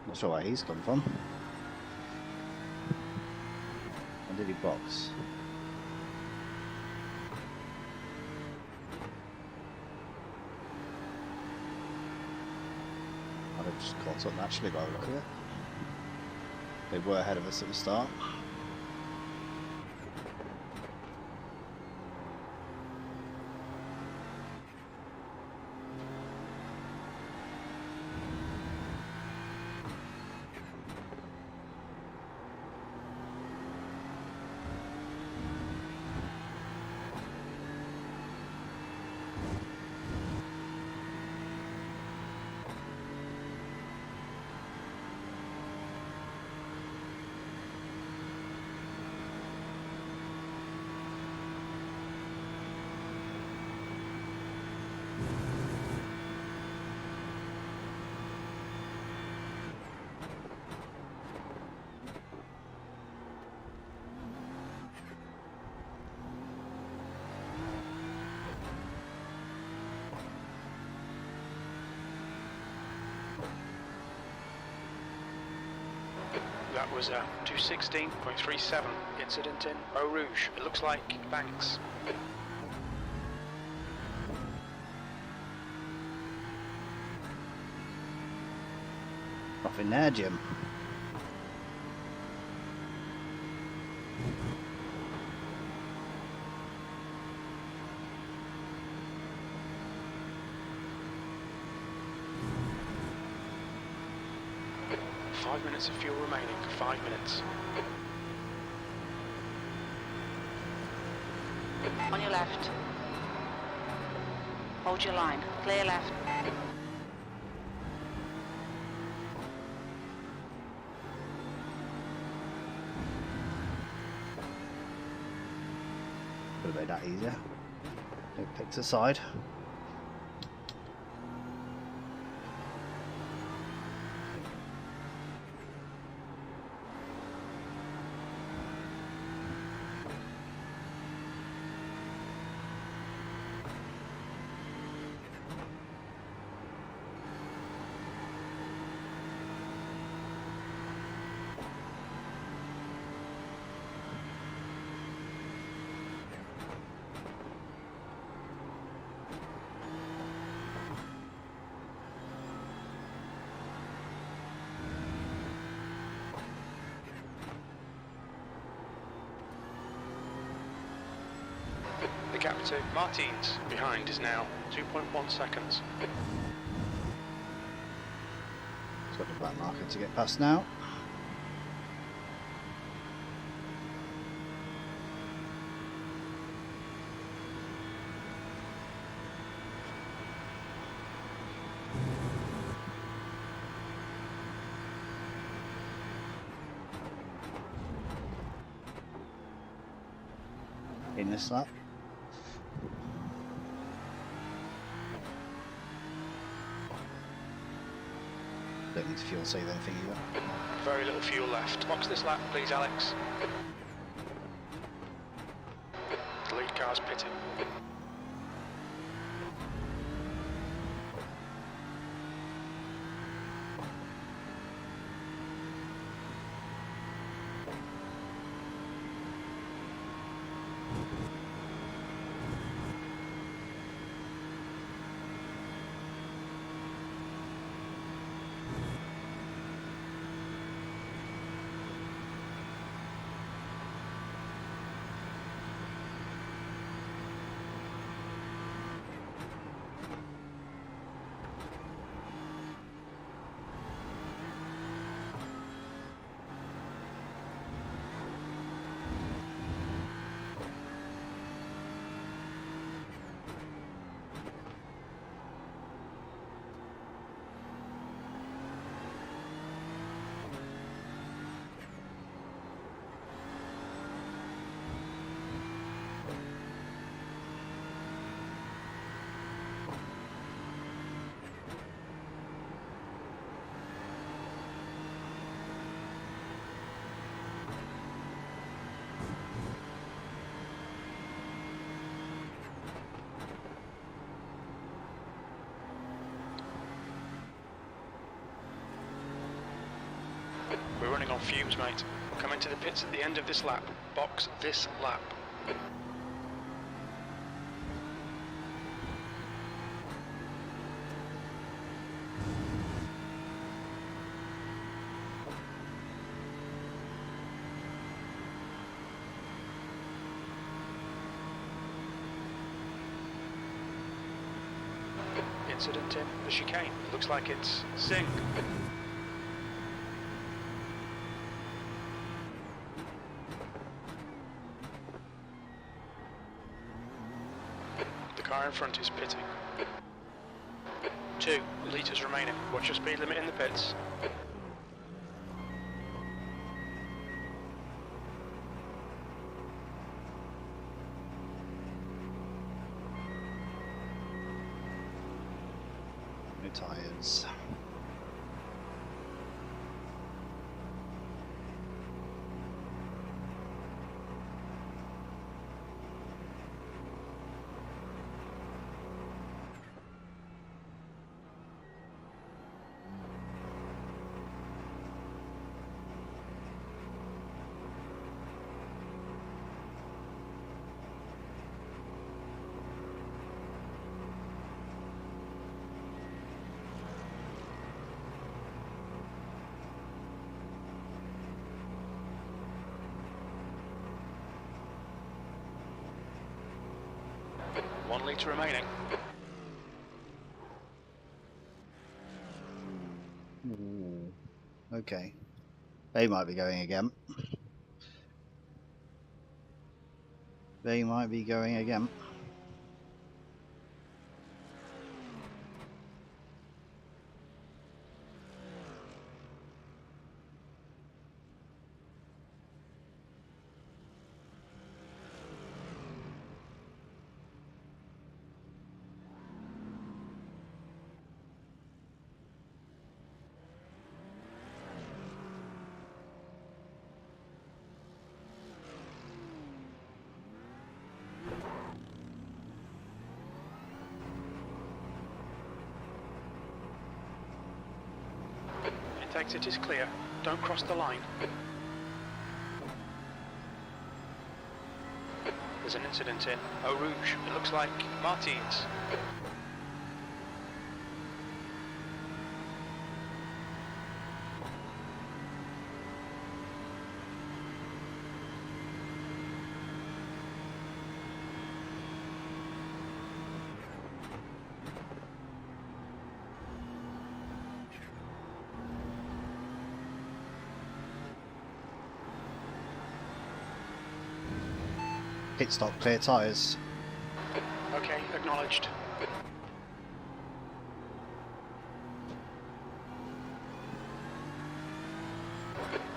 S8: Not sure where he's come from. When did he box? I'd have just caught up naturally by the look of it. They were ahead of us at the start.
S3: That was a 2:16.37 incident in Eau Rouge. It looks like Banks.
S8: Nothing there, Jim.
S3: Five minutes of fuel remaining. 5 minutes.
S4: On your left. Hold your line. Clear left.
S8: Could have made that easier. They picked a side.
S3: the gap to Martins. Behind is now 2.1 seconds.
S8: It's got the black marker to get past now. In this lap. Don't need to fuel save anything either.
S3: Very little fuel left. Box this lap, please, Alex. The lead car's pitting. We're running on fumes, mate. Come into the pits at the end of this lap. Box this lap. Incident in the chicane. Looks like it's Singh. The car in front is pitting. 2 litres remaining. Watch your speed limit in the pits.
S8: No tyres.
S3: One litre remaining.
S8: Ooh. Okay. They might be going again. They might be going again.
S3: Exit is clear. Don't cross the line. There's an incident in Eau Rouge. It looks like Martins.
S8: Pit stop, clear tyres.
S3: Okay, acknowledged.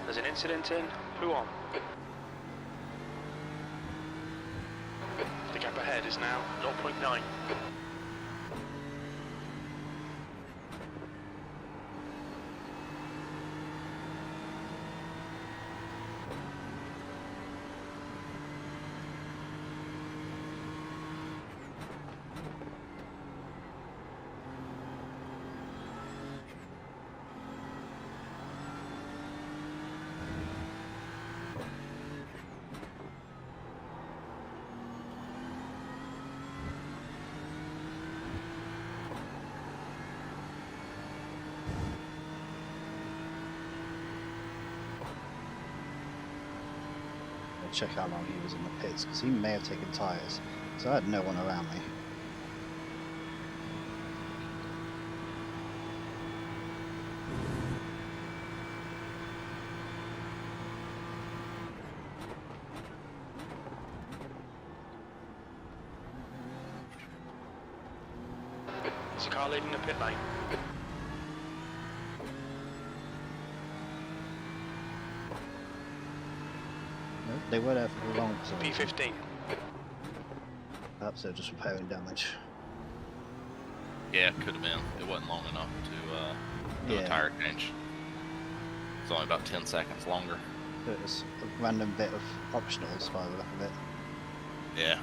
S3: There's an incident in. Who on? The gap ahead is now 0.9.
S8: Check how long he was in the pits, because he may have taken tyres, so I had no one around me.
S3: There's a car leading the pit lane.
S8: No, they were there for a long time.
S3: P15.
S8: Perhaps they're just repairing damage.
S6: Yeah, it could have been. It wasn't long enough to do a
S8: Yeah.
S6: tire change. It's only about 10 seconds longer.
S8: It was a random bit of optionals by the look of it.
S6: Yeah.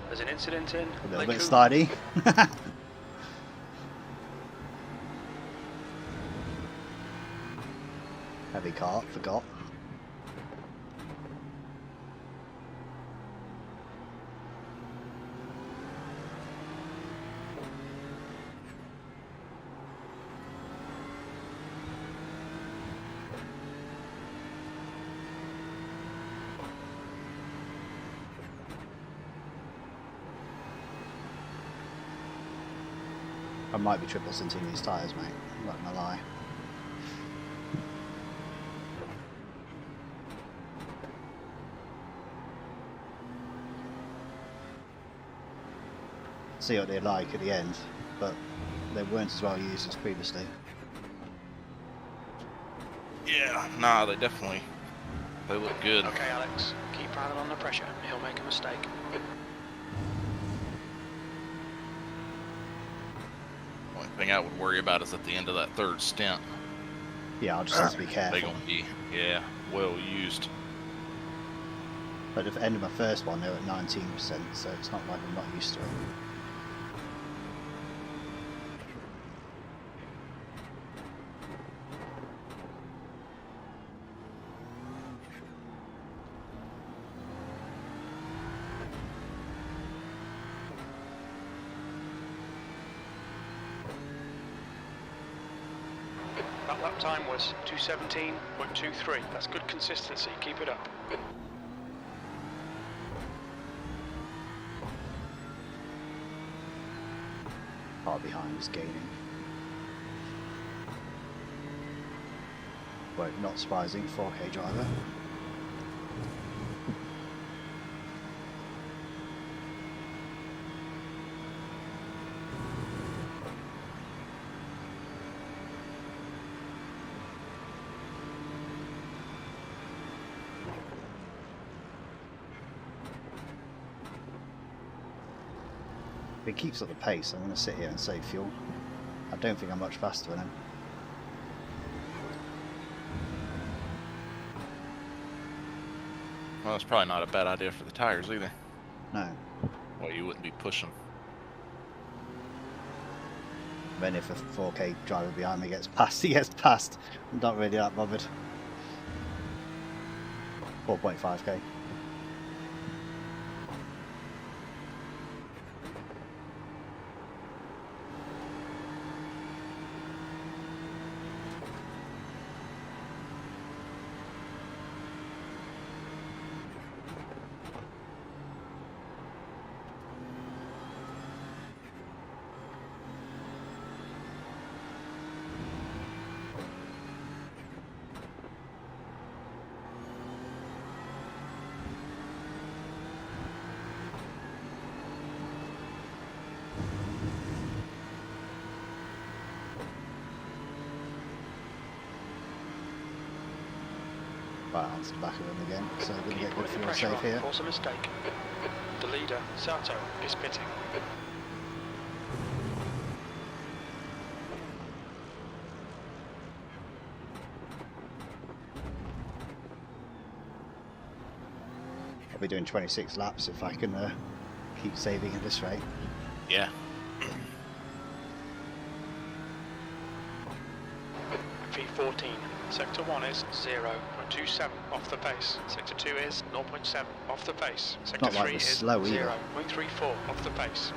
S3: There's an incident in.
S8: A little
S3: Lake
S8: bit
S3: Coombe.
S8: slidey. Heavy cart, forgot. I might be triple sinting these tyres, mate. I'm not gonna lie. See what they're like at the end, but they weren't as well used as previously.
S6: Yeah, nah, they definitely, they look good.
S3: Okay, Alex, keep piling on the pressure. He'll make a mistake.
S6: Only thing I would worry about is at the end of that third stint.
S8: Yeah, I'll just have to be
S6: They're
S8: careful.
S6: gonna be, yeah, well used.
S8: But at the end of my first one, they were at 19%, so it's not like I'm not used to it.
S3: That lap time was 2:17.23. That's good consistency. Keep it up.
S8: Far behind is gaining. Well, not surprising, 4K driver. If he keeps up the pace, I'm going to sit here and save fuel. I don't think I'm much faster than him.
S6: Well, that's probably not a bad idea for the tires either.
S8: No.
S6: Well, you wouldn't be pushing.
S8: Then if a 4K driver behind me gets past, he gets past. I'm not really that bothered. 4.5K. right onto the back of them again, so we're going to
S3: Keep
S8: get good
S3: putting the
S8: fuel
S3: pressure
S8: safe
S3: on,
S8: here.
S3: force a mistake. The leader, Sato, is pitting.
S8: I'll be doing 26 laps if I can keep saving at this rate.
S6: Yeah.
S3: V14. Sector 1 is 0.27 off the pace. Sector 2 is 0.7 off the pace. Sector
S8: Not like
S3: 3
S8: we're
S3: is
S8: slow either.
S3: 0.34 off the pace.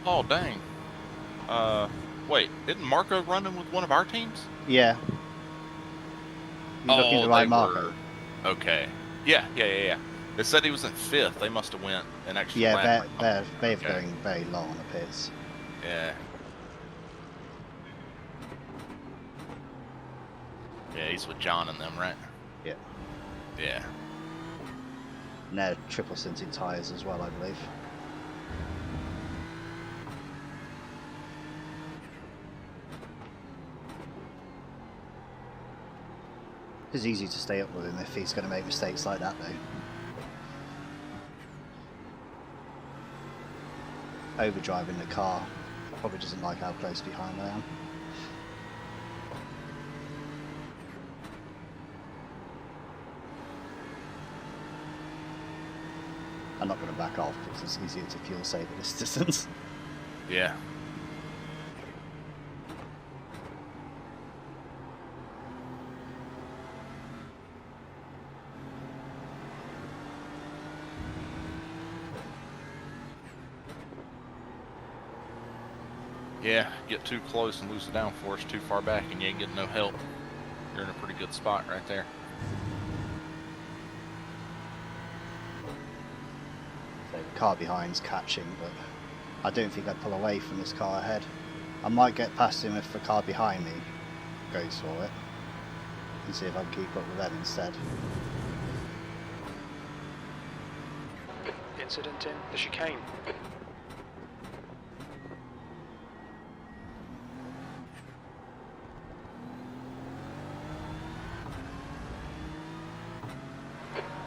S6: Oh, dang. Wait, isn't Marco running with one of our teams?
S8: Yeah. You looking at the right Marco?
S6: Okay. Yeah. They said he was in 5th. They must have went an extra lap.
S8: Yeah, they're
S6: Okay.
S8: going very low on the pits.
S6: Yeah. Yeah, he's with John and them, right?
S8: Yeah.
S6: Yeah.
S8: And they're triple sinting tyres as well, I believe. It's easy to stay up with him if he's going to make mistakes like that, though. Overdriving the car. Probably doesn't like how close behind I am. I'm not going to back off because it's easier to fuel save at this distance.
S6: Yeah. Yeah, get too close and lose the downforce too far back and you ain't getting no help. You're in a pretty good spot right there.
S8: So the car behind's catching, but I don't think I'd pull away from this car ahead. I might get past him if the car behind me goes for it, and see if I can keep up with them instead.
S3: Incident in the chicane.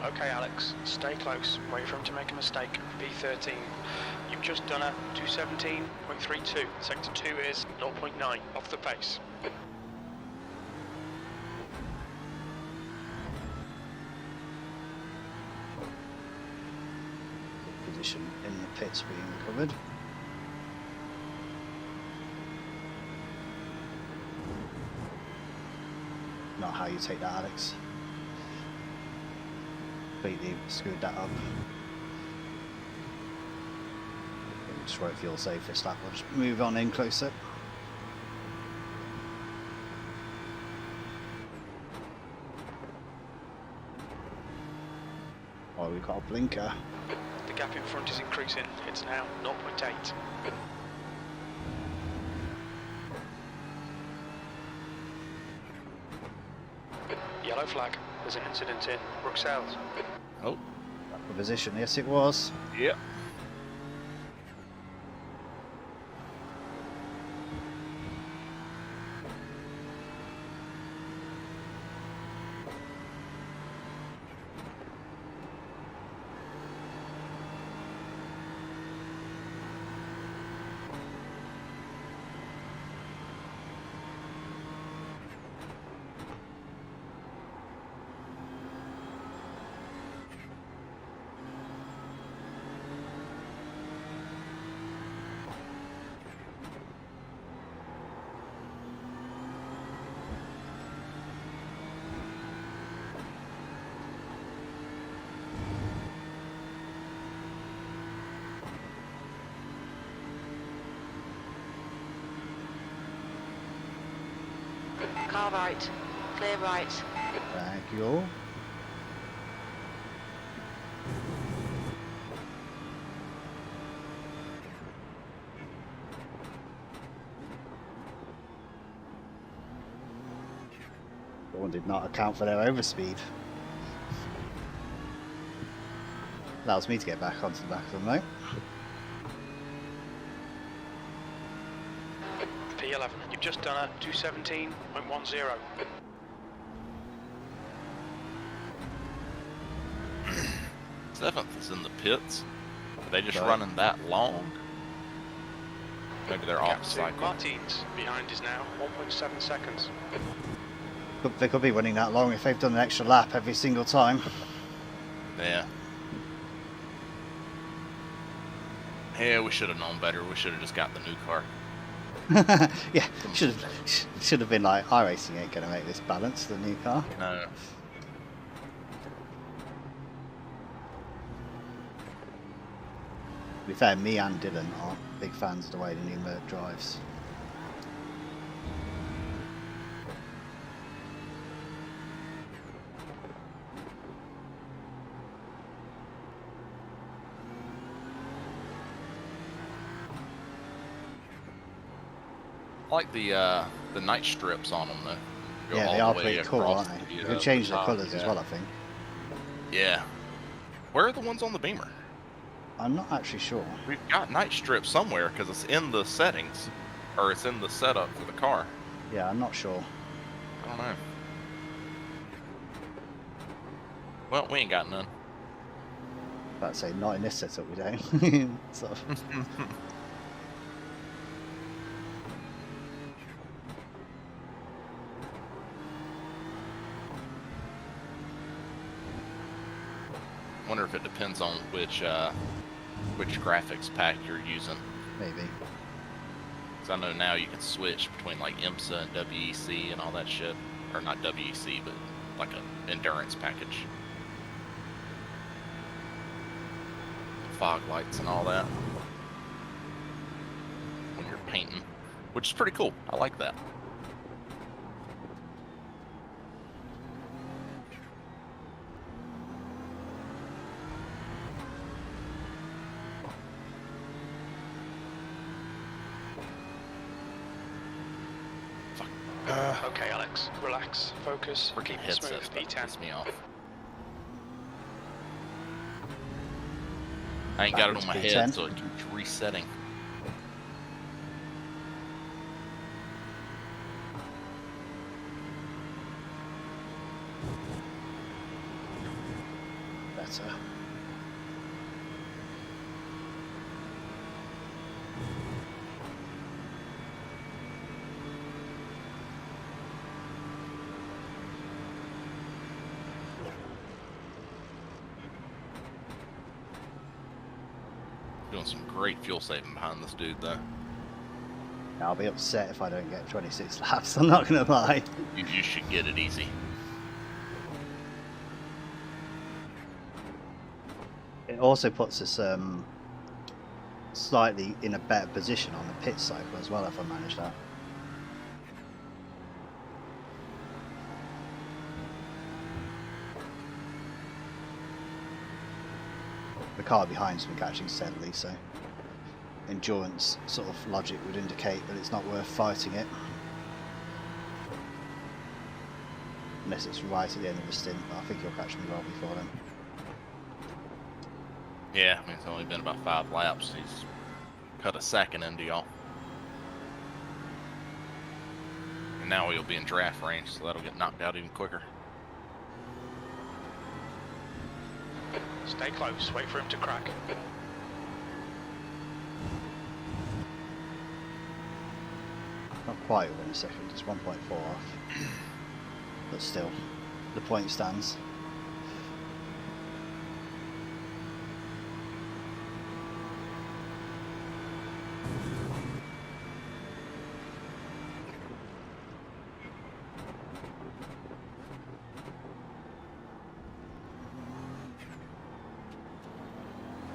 S3: Okay, Alex, stay close. Wait for him to make a mistake. V13. You've just done a 217.32. Sector 2 is 0.9 off the pace.
S8: Position in the pits being recovered. Not how you take that, Alex. Completely screwed that up. Just won't feel safe this lap. We'll just move on in closer. Oh, we've got a blinker.
S3: The gap in front is increasing. It's now 0.8. Yellow flag. There's an incident in Bruxelles.
S6: Oh.
S8: Back to position. Yes, it was.
S6: Yep.
S4: Car right. Clear right.
S8: Thank you all. That one did not account for their overspeed. Allows me to get back onto the back of them though.
S3: P11. You've just done a 217.10.
S6: 7th is in the pits. Are they just
S1: Right.
S6: running that long? Maybe they're
S3: Gap
S6: off
S3: to
S6: cycle.
S3: Martins behind is now 1.7 seconds.
S8: They could be running that long if they've done an extra lap every single time.
S6: Yeah. Yeah, we should have known better. We should have just got the new car.
S8: Yeah, should have been like, iRacing ain't going to make this balance, the new car.
S6: No.
S8: To be fair, me and Dylan are big fans of the way the new Merc drives.
S6: I like the night strips on them though. Go
S8: Yeah,
S6: all
S8: they
S6: the
S8: are
S6: way
S8: pretty cool,
S6: across
S8: aren't they?
S6: the,
S8: You can change the
S6: top,
S8: colours as
S6: yeah.
S8: well, I think.
S6: Yeah. Where are the ones on the Beamer?
S8: I'm not actually sure.
S6: We've got night strips somewhere because it's in the settings, or it's in the setup for the car.
S8: Yeah, I'm not sure.
S6: I don't know. Well, we ain't got none.
S8: I'd say not in this setup we don't. Sort of.
S6: Wonder if it depends on which graphics pack you're using.
S8: Maybe.
S6: Because I know now you can switch between like IMSA and WEC and all that shit. Or not WEC, but like an endurance package. Fog lights and all that. When you're painting. Which is pretty cool. I like that.
S3: Okay, Alex, relax, focus,
S6: Freaking
S3: keep it
S6: headset
S3: smooth.
S6: stuff
S3: P10.
S6: pisses me off. I ain't got it on my
S8: Backwards
S6: head,
S8: P10.
S6: so it keeps resetting.
S8: Better.
S6: Doing some great fuel saving behind this dude, though.
S8: I'll be upset if I don't get 26 laps, I'm not going to lie.
S6: You should get it easy.
S8: It also puts us slightly in a better position on the pit cycle as well if I manage that. The car behind's been catching steadily, so endurance sort of logic would indicate that it's not worth fighting it. Unless it's right at the end of the stint, but I think he'll catch me well before then.
S6: Yeah, I mean, it's only been about 5 laps. He's cut a second into y'all. And now he'll be in draft range, so that'll get knocked out even quicker.
S3: Stay close, wait for him to crack.
S8: Not quite within a second, it's 1.4 off. But still, the point stands.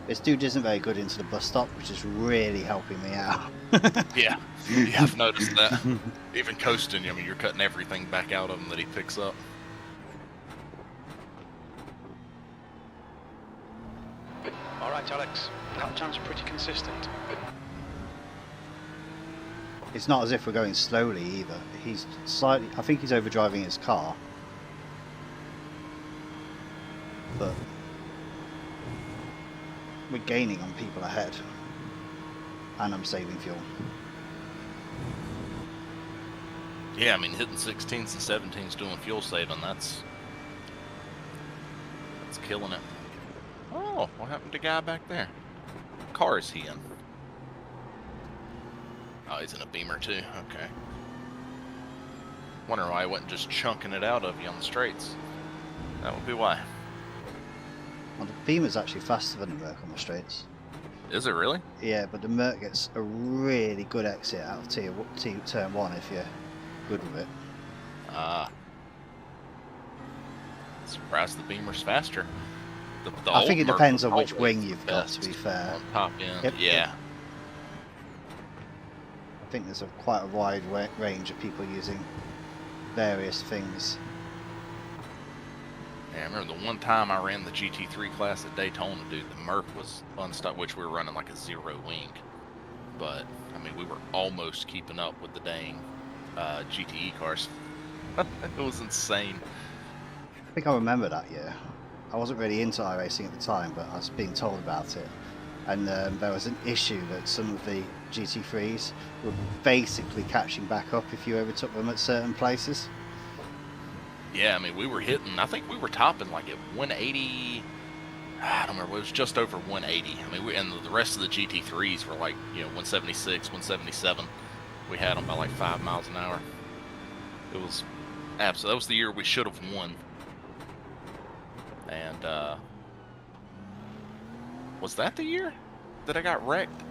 S8: This dude isn't very good into the bus stop, which is really helping me out.
S6: Yeah, I've noticed that. Even coasting, I mean, you're cutting everything back out of him that he picks up.
S3: Alright, Alex, lap time's pretty consistent.
S8: It's not as if we're going slowly either. He's slightly, I think he's overdriving his car. But we're gaining on people ahead. And I'm saving fuel.
S6: Yeah, I mean, hitting 16s and 17s doing fuel saving, that's killing it. Oh, what happened to the guy back there? What car is he in? Oh, he's in a Beamer too. Okay. Wondering why he wasn't just chunking it out of you on the straights. That would be why.
S8: Well, the Beamer's actually faster than the Merc on the straights.
S6: Is it really?
S8: Yeah, but the Merc gets a really good exit out of turn 1 if you're good with it.
S6: Ah. Surprised the Beamer's faster. The
S8: I think
S6: old
S8: it
S6: Merc
S8: depends
S6: was
S8: on which
S6: always
S8: wing
S6: the
S8: you've got,
S6: best
S8: to be fair.
S6: on top end.
S8: Yep,
S6: Yeah.
S8: yep. I think there's quite a wide range of people using various things.
S6: Yeah, I remember the one time I ran the GT3 class at Daytona, dude, the Merc was unstuck, which we were running like a 0 wing. But, I mean, we were almost keeping up with the dang GTE cars. It was insane.
S8: I think I remember that year. I wasn't really into iRacing at the time, but I was being told about it. And there was an issue that some of the GT3s were basically catching back up if you overtook them at certain places.
S6: Yeah, I mean, we were hitting, I think we were topping like at 180, I don't remember, it was just over 180. I mean, and the rest of the GT3s were like, you know, 176, 177. We had them by like 5 miles an hour. It was absolutely, that was the year we should have won. And, was that the year that I got wrecked?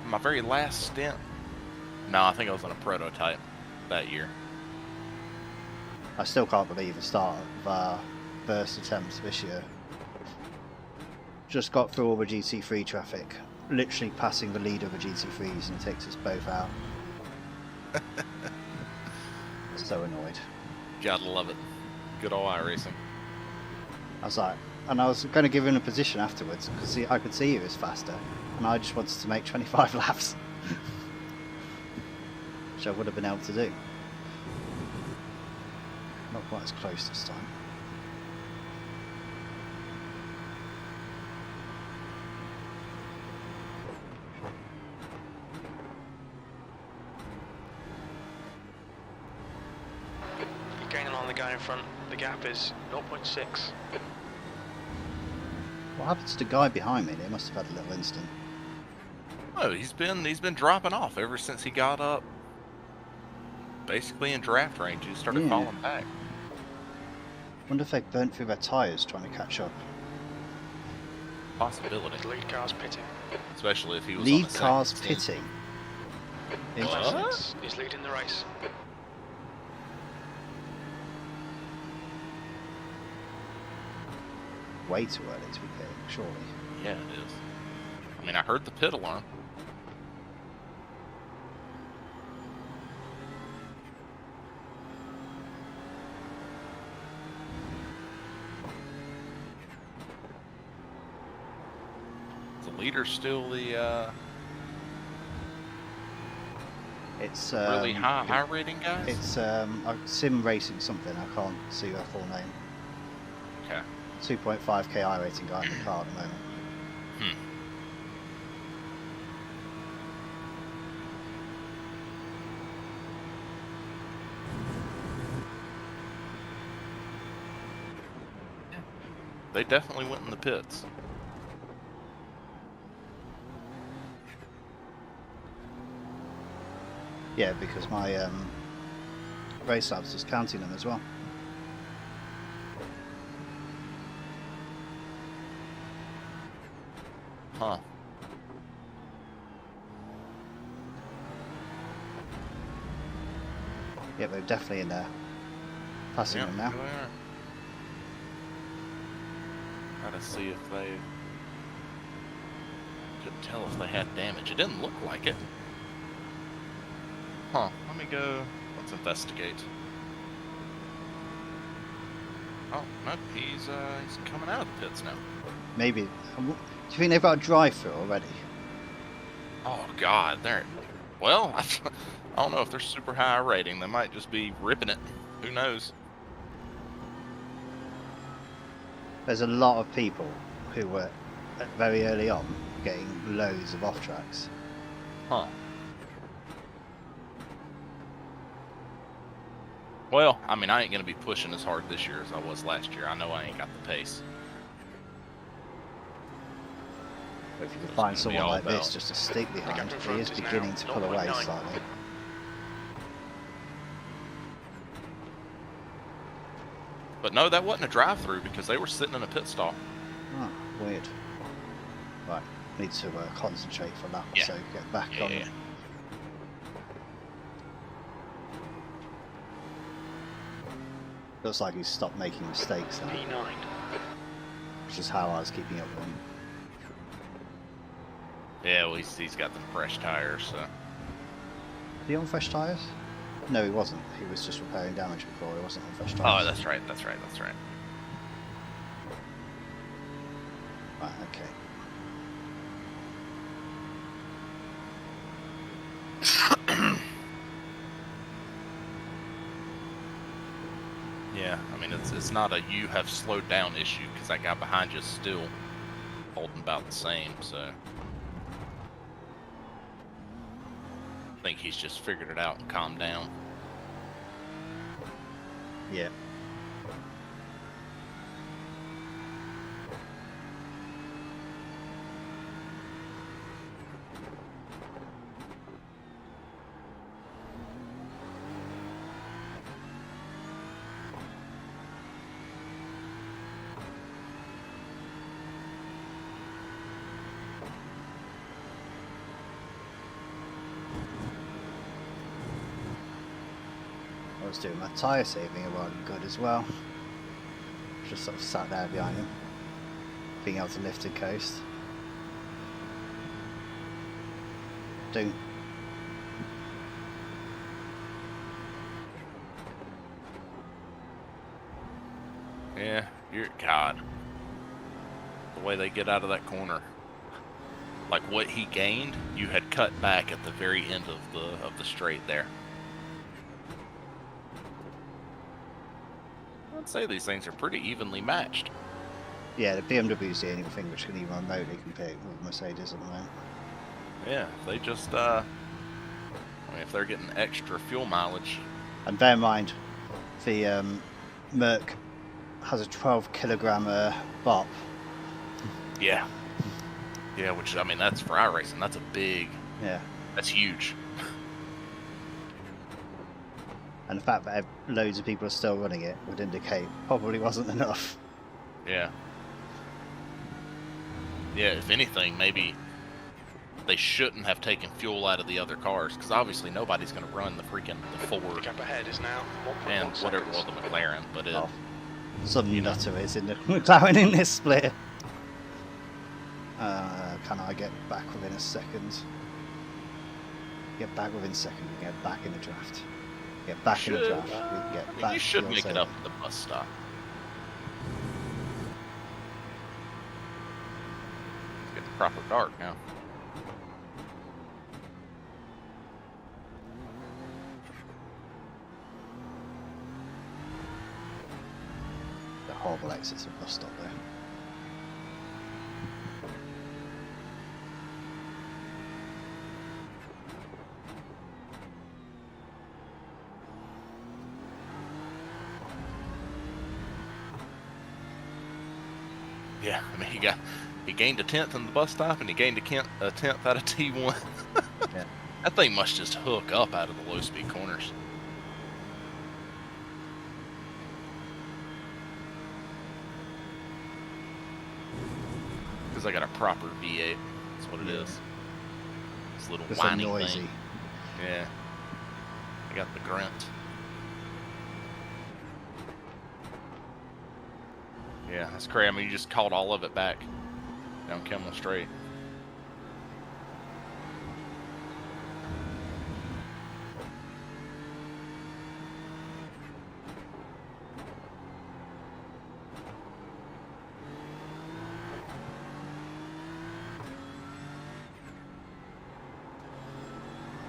S6: My very last stint? No, I think I was on a prototype that year.
S8: I still can't believe the start of our first attempt this year. Just got through all the GT3 traffic, literally passing the leader of the GT3s, and it takes us both out. So annoyed.
S6: Gotta love it. Good old iRacing.
S8: I was like, and I was going to give him a position afterwards because I could see he was faster, and I just wanted to make 25 laps, which I would have been able to do. Not quite as close this time.
S3: You're gaining on the guy in front. The gap is 0.6.
S8: What happened to the guy behind me? They must have had a little instant.
S6: Oh, he's been dropping off ever since he got up. Basically in draft range, he started falling back.
S8: Wonder if they burnt through their tyres trying to catch up.
S6: Possibility.
S3: The lead car's pitting.
S6: Especially if he was
S8: Lead
S6: on the
S8: cars
S6: second stint.
S8: pitting.
S6: What?
S3: He's leading the race.
S8: Way too early to be pitting, surely.
S6: Yeah, it is. I mean, I heard the pit alarm. The leader's still the
S8: It's
S6: really high rating guys.
S8: It's Sim Racing something. I can't see their full name.
S6: Okay.
S8: 2.5k iRacing guy in the car at the moment.
S6: They definitely went in the pits.
S8: Yeah, because my race labs was counting them as well.
S6: Huh.
S8: Yeah, they're definitely in there. Passing them now.
S6: They are. Gotta see if they... Couldn't tell if they had damage. It didn't look like it. Huh. Let me go... Let's investigate. Oh, no, he's coming out of the pits now.
S8: Maybe. Do you think they've got a drive-through already?
S6: Oh, God, they're... Well, I don't know if they're super high rating. They might just be ripping it. Who knows?
S8: There's a lot of people who were very early on getting loads of off-tracks.
S6: Huh. Well, I mean, I ain't gonna be pushing as hard this year as I was last year. I know I ain't got the pace.
S8: But if you can
S6: It's
S8: find
S6: gonna be
S8: someone
S6: all
S8: like
S6: about-
S8: this just to stick
S3: The
S8: behind,
S3: gap in
S8: he
S3: front
S8: is
S3: is now
S8: beginning to pull away
S3: 0.9.
S8: slightly.
S6: But no, that wasn't a drive-through because they were sitting in a pit stop.
S8: Oh, weird. Right, need to concentrate for that,
S6: Yeah.
S8: so get back
S6: Yeah,
S8: on.
S6: yeah.
S8: Looks like he's stopped making mistakes now,
S3: P9.
S8: which is how I was keeping up with him.
S6: Yeah, well, he's got them fresh tires, so.
S8: Is he on fresh tyres? No, he wasn't. He was just repairing damage before. He wasn't on fresh tyres.
S6: Oh, that's right, that's right, that's right.
S8: Right, okay.
S6: Yeah, I mean, it's not a you have slowed down issue because that guy behind you is still holding about the same, so. I think he's just figured it out and calmed down.
S8: Yeah. I was doing my tyre saving a while good as well. Just sort of sat there behind him, being able to lift and coast. Don't.
S6: Yeah, you're God. The way they get out of that corner. Like what he gained, you had cut back at the very end of the straight there. I'd say these things are pretty evenly matched.
S8: Yeah, the BMW is the only thing which can even remotely compete with Mercedes at the moment.
S6: Yeah, they just I mean, if they're getting extra fuel mileage.
S8: And bear in mind, the Merc has a 12 kilogram bop.
S6: Yeah. Yeah, which, I mean, that's for iRacing. That's a big,
S8: Yeah.
S6: that's huge.
S8: And the fact that loads of people are still running it would indicate probably wasn't enough.
S6: Yeah. Yeah, if anything, maybe they shouldn't have taken fuel out of the other cars, because obviously nobody's going to run the freaking the
S3: The
S6: Ford
S3: gap ahead is now 1.1
S6: and whatever,
S3: seconds.
S6: well, the McLaren, but it,
S8: Oh, some nutter is in the McLaren in this split. Can I get back within a second? Get back within a second, we get back in the draft. Get back in the
S6: should,
S8: draft, we can get
S6: I mean,
S8: back
S6: you
S8: to
S6: should
S8: your
S6: make it
S8: saving.
S6: up at the bus stop. Get the proper dark now.
S8: The horrible exits of bus stop there.
S6: Yeah, I mean, he gained a 10th in the bus stop, and he gained a 10th out of T1.
S8: Yeah.
S6: That thing must just hook up out of the low-speed corners. Because I got a proper V8. That's what it
S8: Yeah.
S6: is. This little
S8: It's a
S6: whiny
S8: noisy.
S6: thing. Yeah. I got the grunt. Yeah, that's crazy. I mean, you just caught all of it back down Kemmel Straight.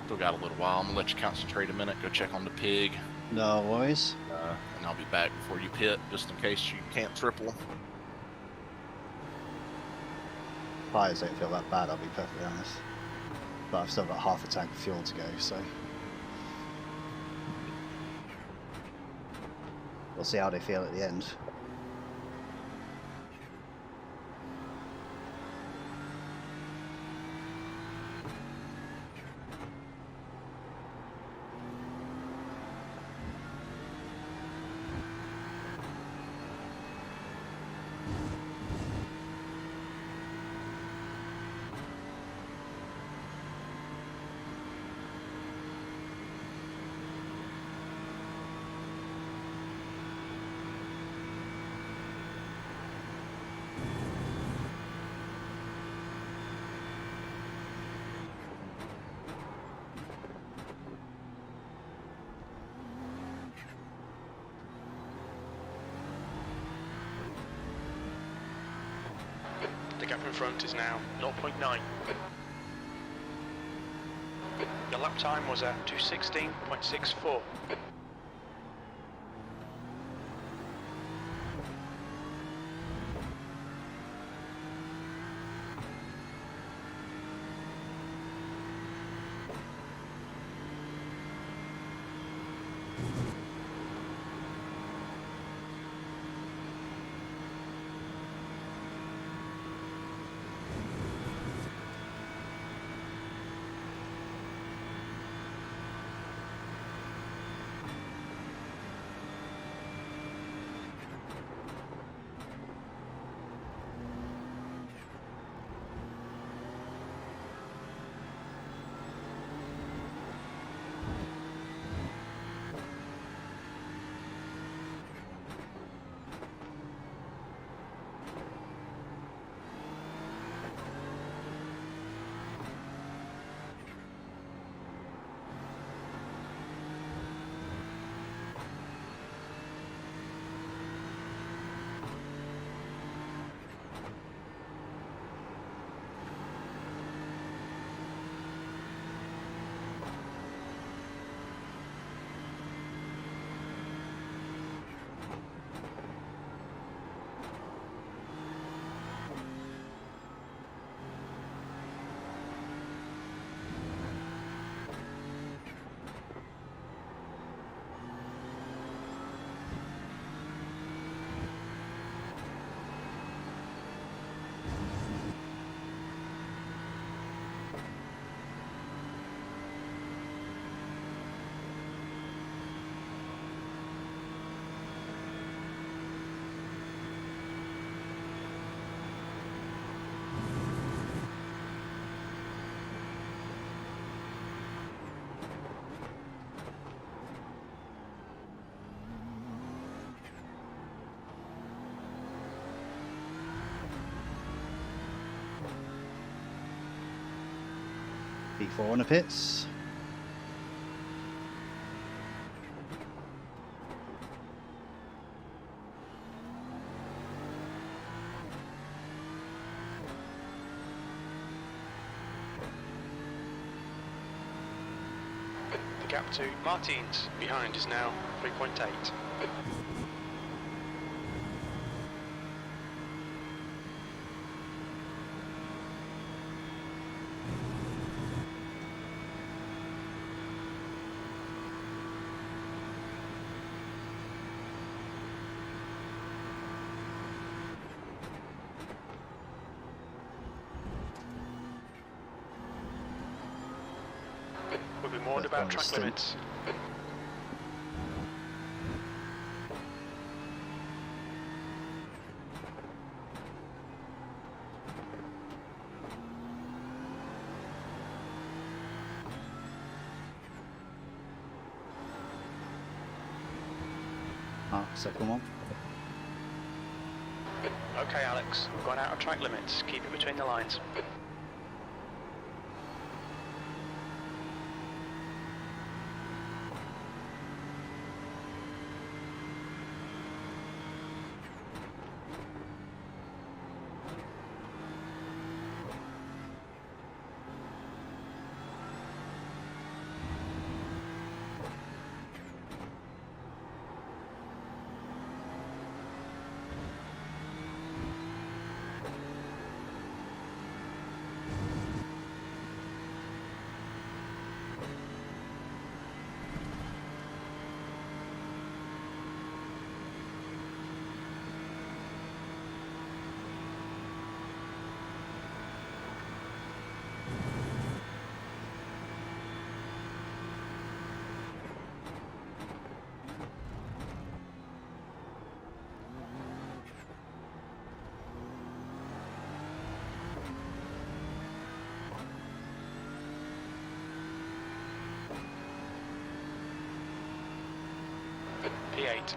S6: Still got a little while. I'm gonna let you concentrate a minute. Go check on the pig,
S8: No worries.
S6: and I'll be back before you pit, just in case you can't triple.
S8: Tyres don't feel that bad, I'll be perfectly honest. But I've still got half a tank of fuel to go, so. We'll see how they feel at the end.
S3: The gap in front is now 0.9. Your lap time was at 2:16.64.
S8: P4 on the pits.
S3: The gap to Martins behind is now 3.8. We'll be warned about track limits.
S8: Second one.
S3: Okay, Alex, we've gone out of track limits. Keep it between the lines. P8.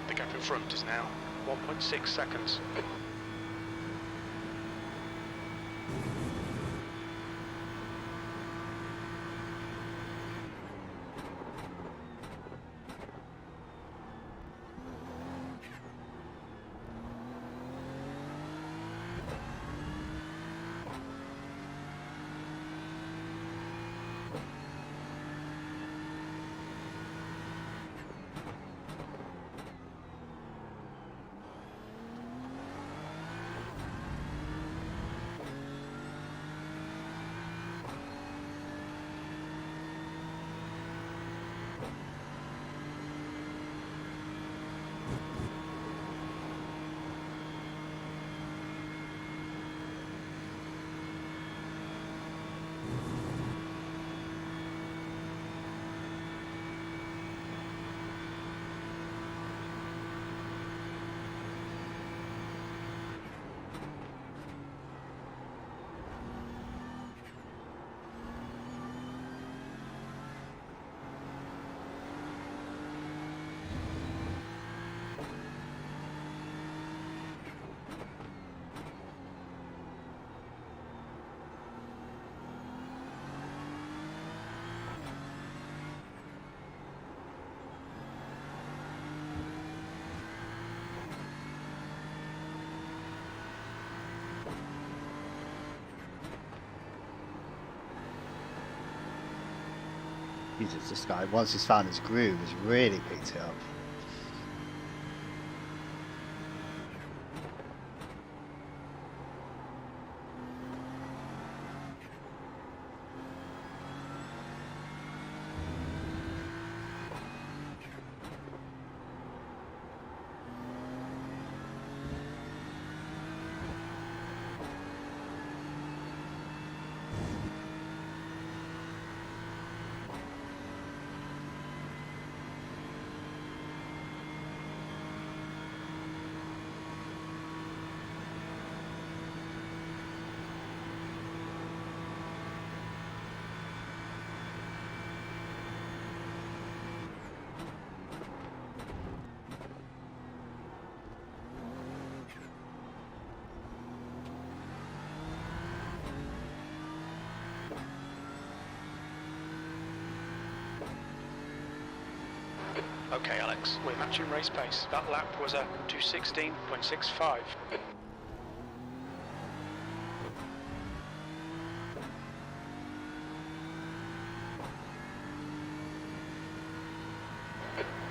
S3: The gap in front is now 1.6 seconds.
S8: Jesus, this guy, once he's found his groove, has really picked it up.
S3: Okay, Alex, we're matching race pace. That lap was a 2:16.65.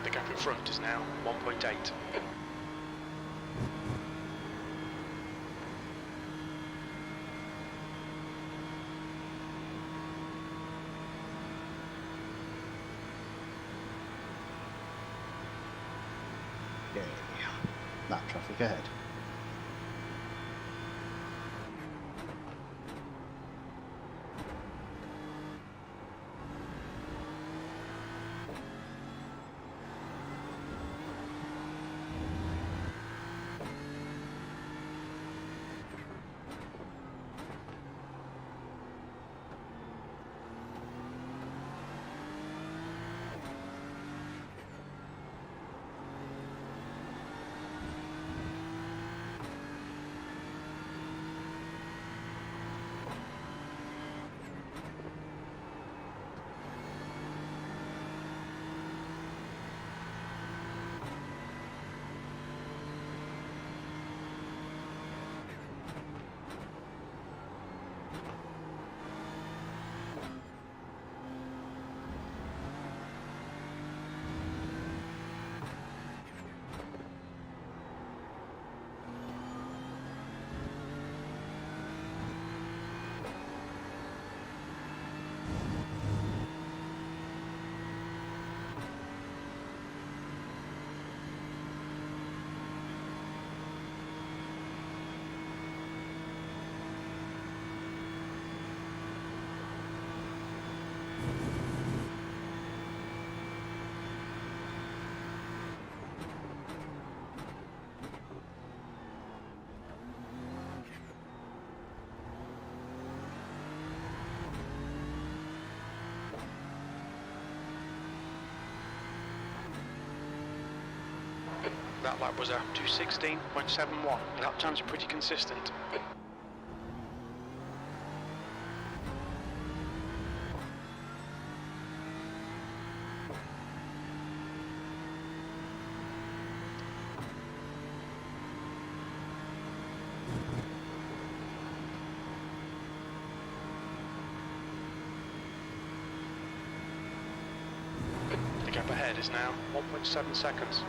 S3: The gap in front is now 1.8.
S8: that traffic ahead.
S3: That lap was a 2:16.71. Lap times are pretty consistent. The gap ahead is now 1.7 seconds.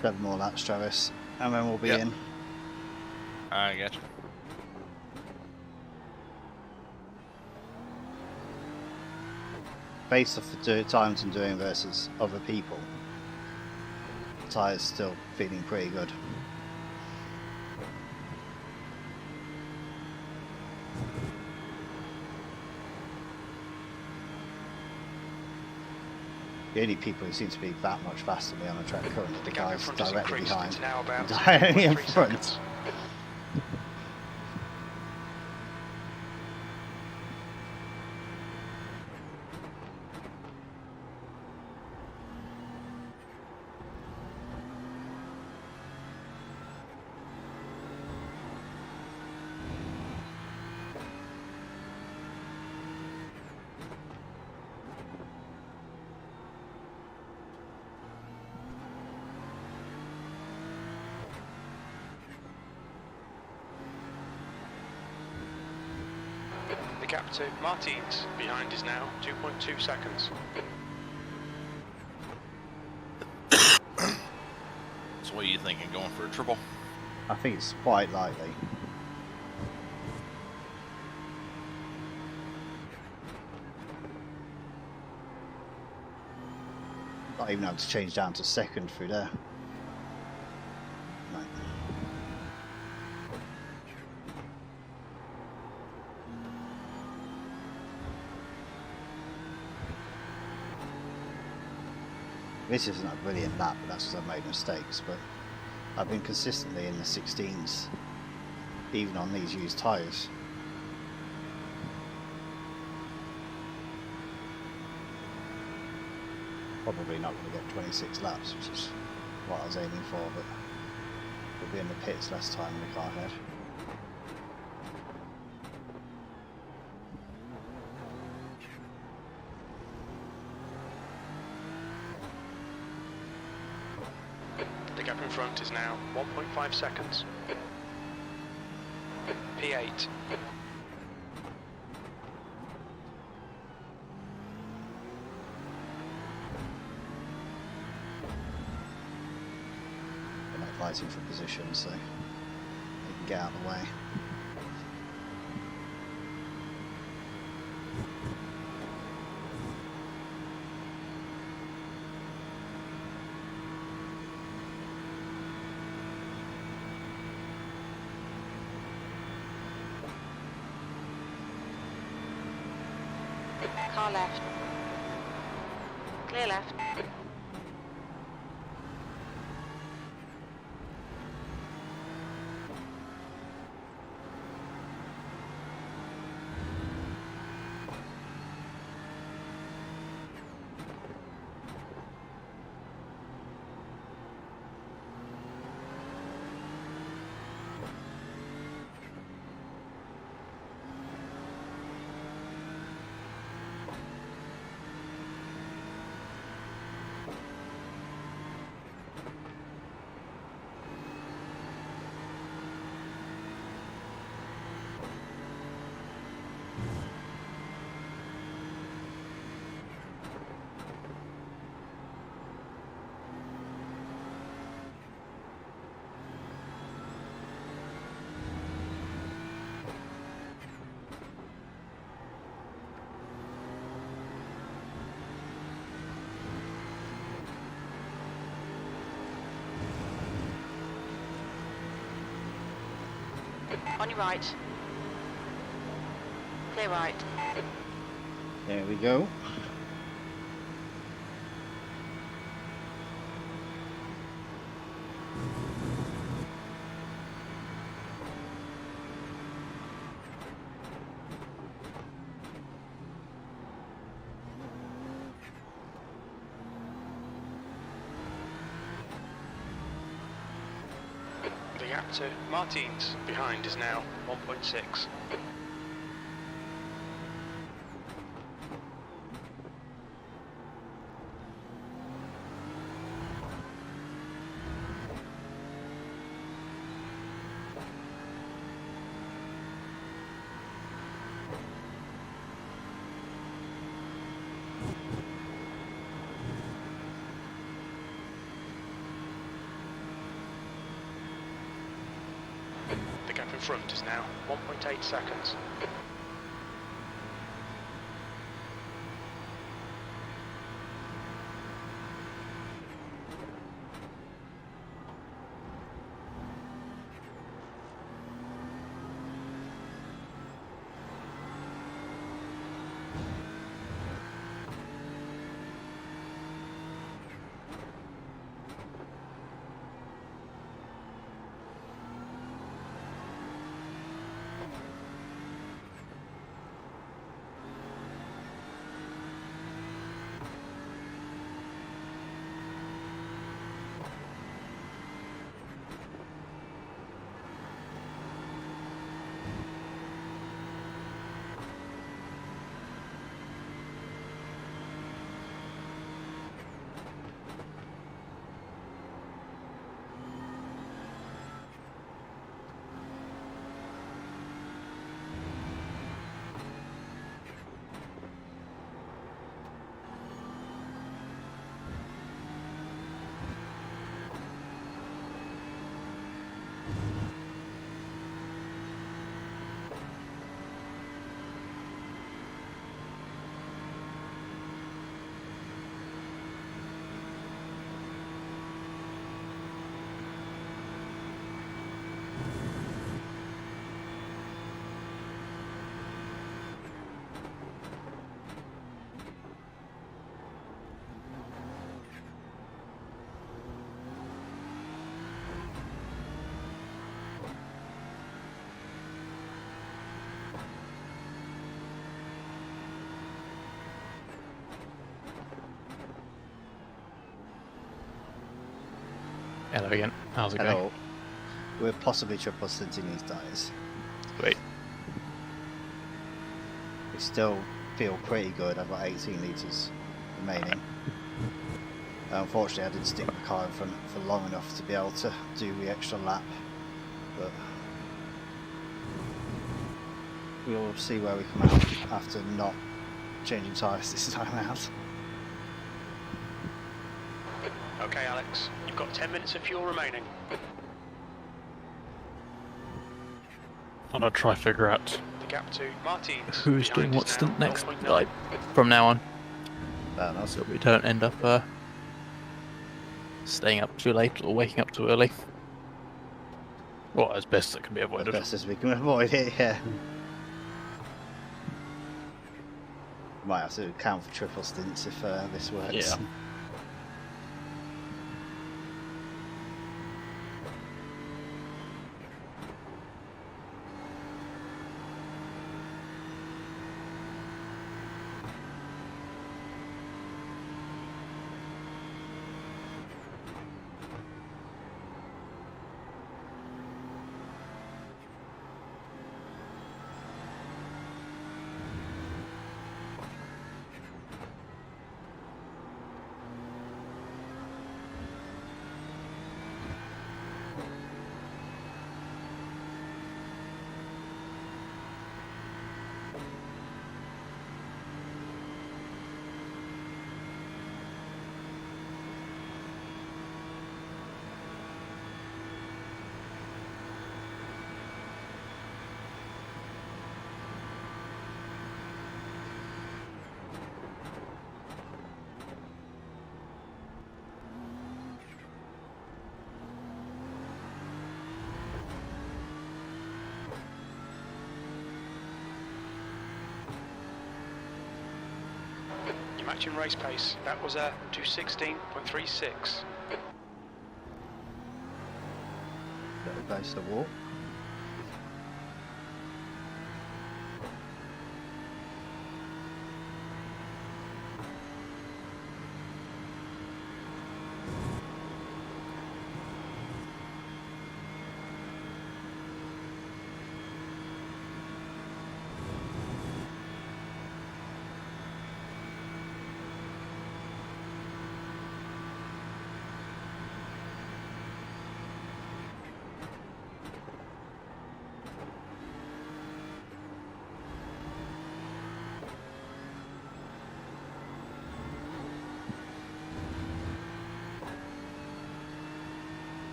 S8: Seven more laps, Travis, and then we'll be
S6: Yep.
S8: in.
S6: I got you.
S8: Based off the times I'm doing versus other people, the tyres still feeling pretty good. The only people who seem to be that much faster than me on the track currently are the
S3: The gap in
S8: guys
S3: front has
S8: directly
S3: increased.
S8: behind.
S3: It's now about
S8: Directly in
S3: 3
S8: front.
S3: seconds. gap to Martins behind is now 2.2 seconds.
S6: So what are you thinking, going for a triple?
S8: I think it's quite likely. Not even having to change down to second through there. No. This isn't a brilliant lap, but that's because I've made mistakes. But I've been consistently in the 16s, even on these used tyres. Probably not going to get 26 laps, which is what I was aiming for, but we'll be in the pits less time in the car ahead.
S3: The gap in front is now 1.5 seconds. P8.
S8: They're not fighting for position, so they can get out of the way.
S4: Car left. Clear left. On your right. Clear right.
S8: There we go.
S3: The gap to Martins behind is now 1.6. The gap in front is now 1.8 seconds.
S2: Hello again. How's it going?
S8: Hello. We're possibly triple stinting these tyres.
S2: Wait.
S8: We still feel pretty good. I've got 18 litres remaining. Unfortunately, I didn't stick my car in front for long enough to be able to do the extra lap. But we'll see where we come out after not changing tyres this time out.
S3: Okay, Alex, you've got 10 minutes of fuel remaining.
S2: I'm gonna try figure out
S3: The gap to Martins.
S2: who's
S3: behind
S2: doing
S3: is
S2: what
S3: now
S2: stint next,
S3: 0.9.
S2: like from now on,
S8: Fair enough.
S2: so we don't end up staying up too late or waking up too early. Well, as best as it can be
S8: As
S2: avoided.
S8: best as we can avoid it, yeah. Might have to count for triple stints if this works.
S2: Yeah.
S3: You're matching race pace. That was a 2:16.36.
S8: Little base of walk.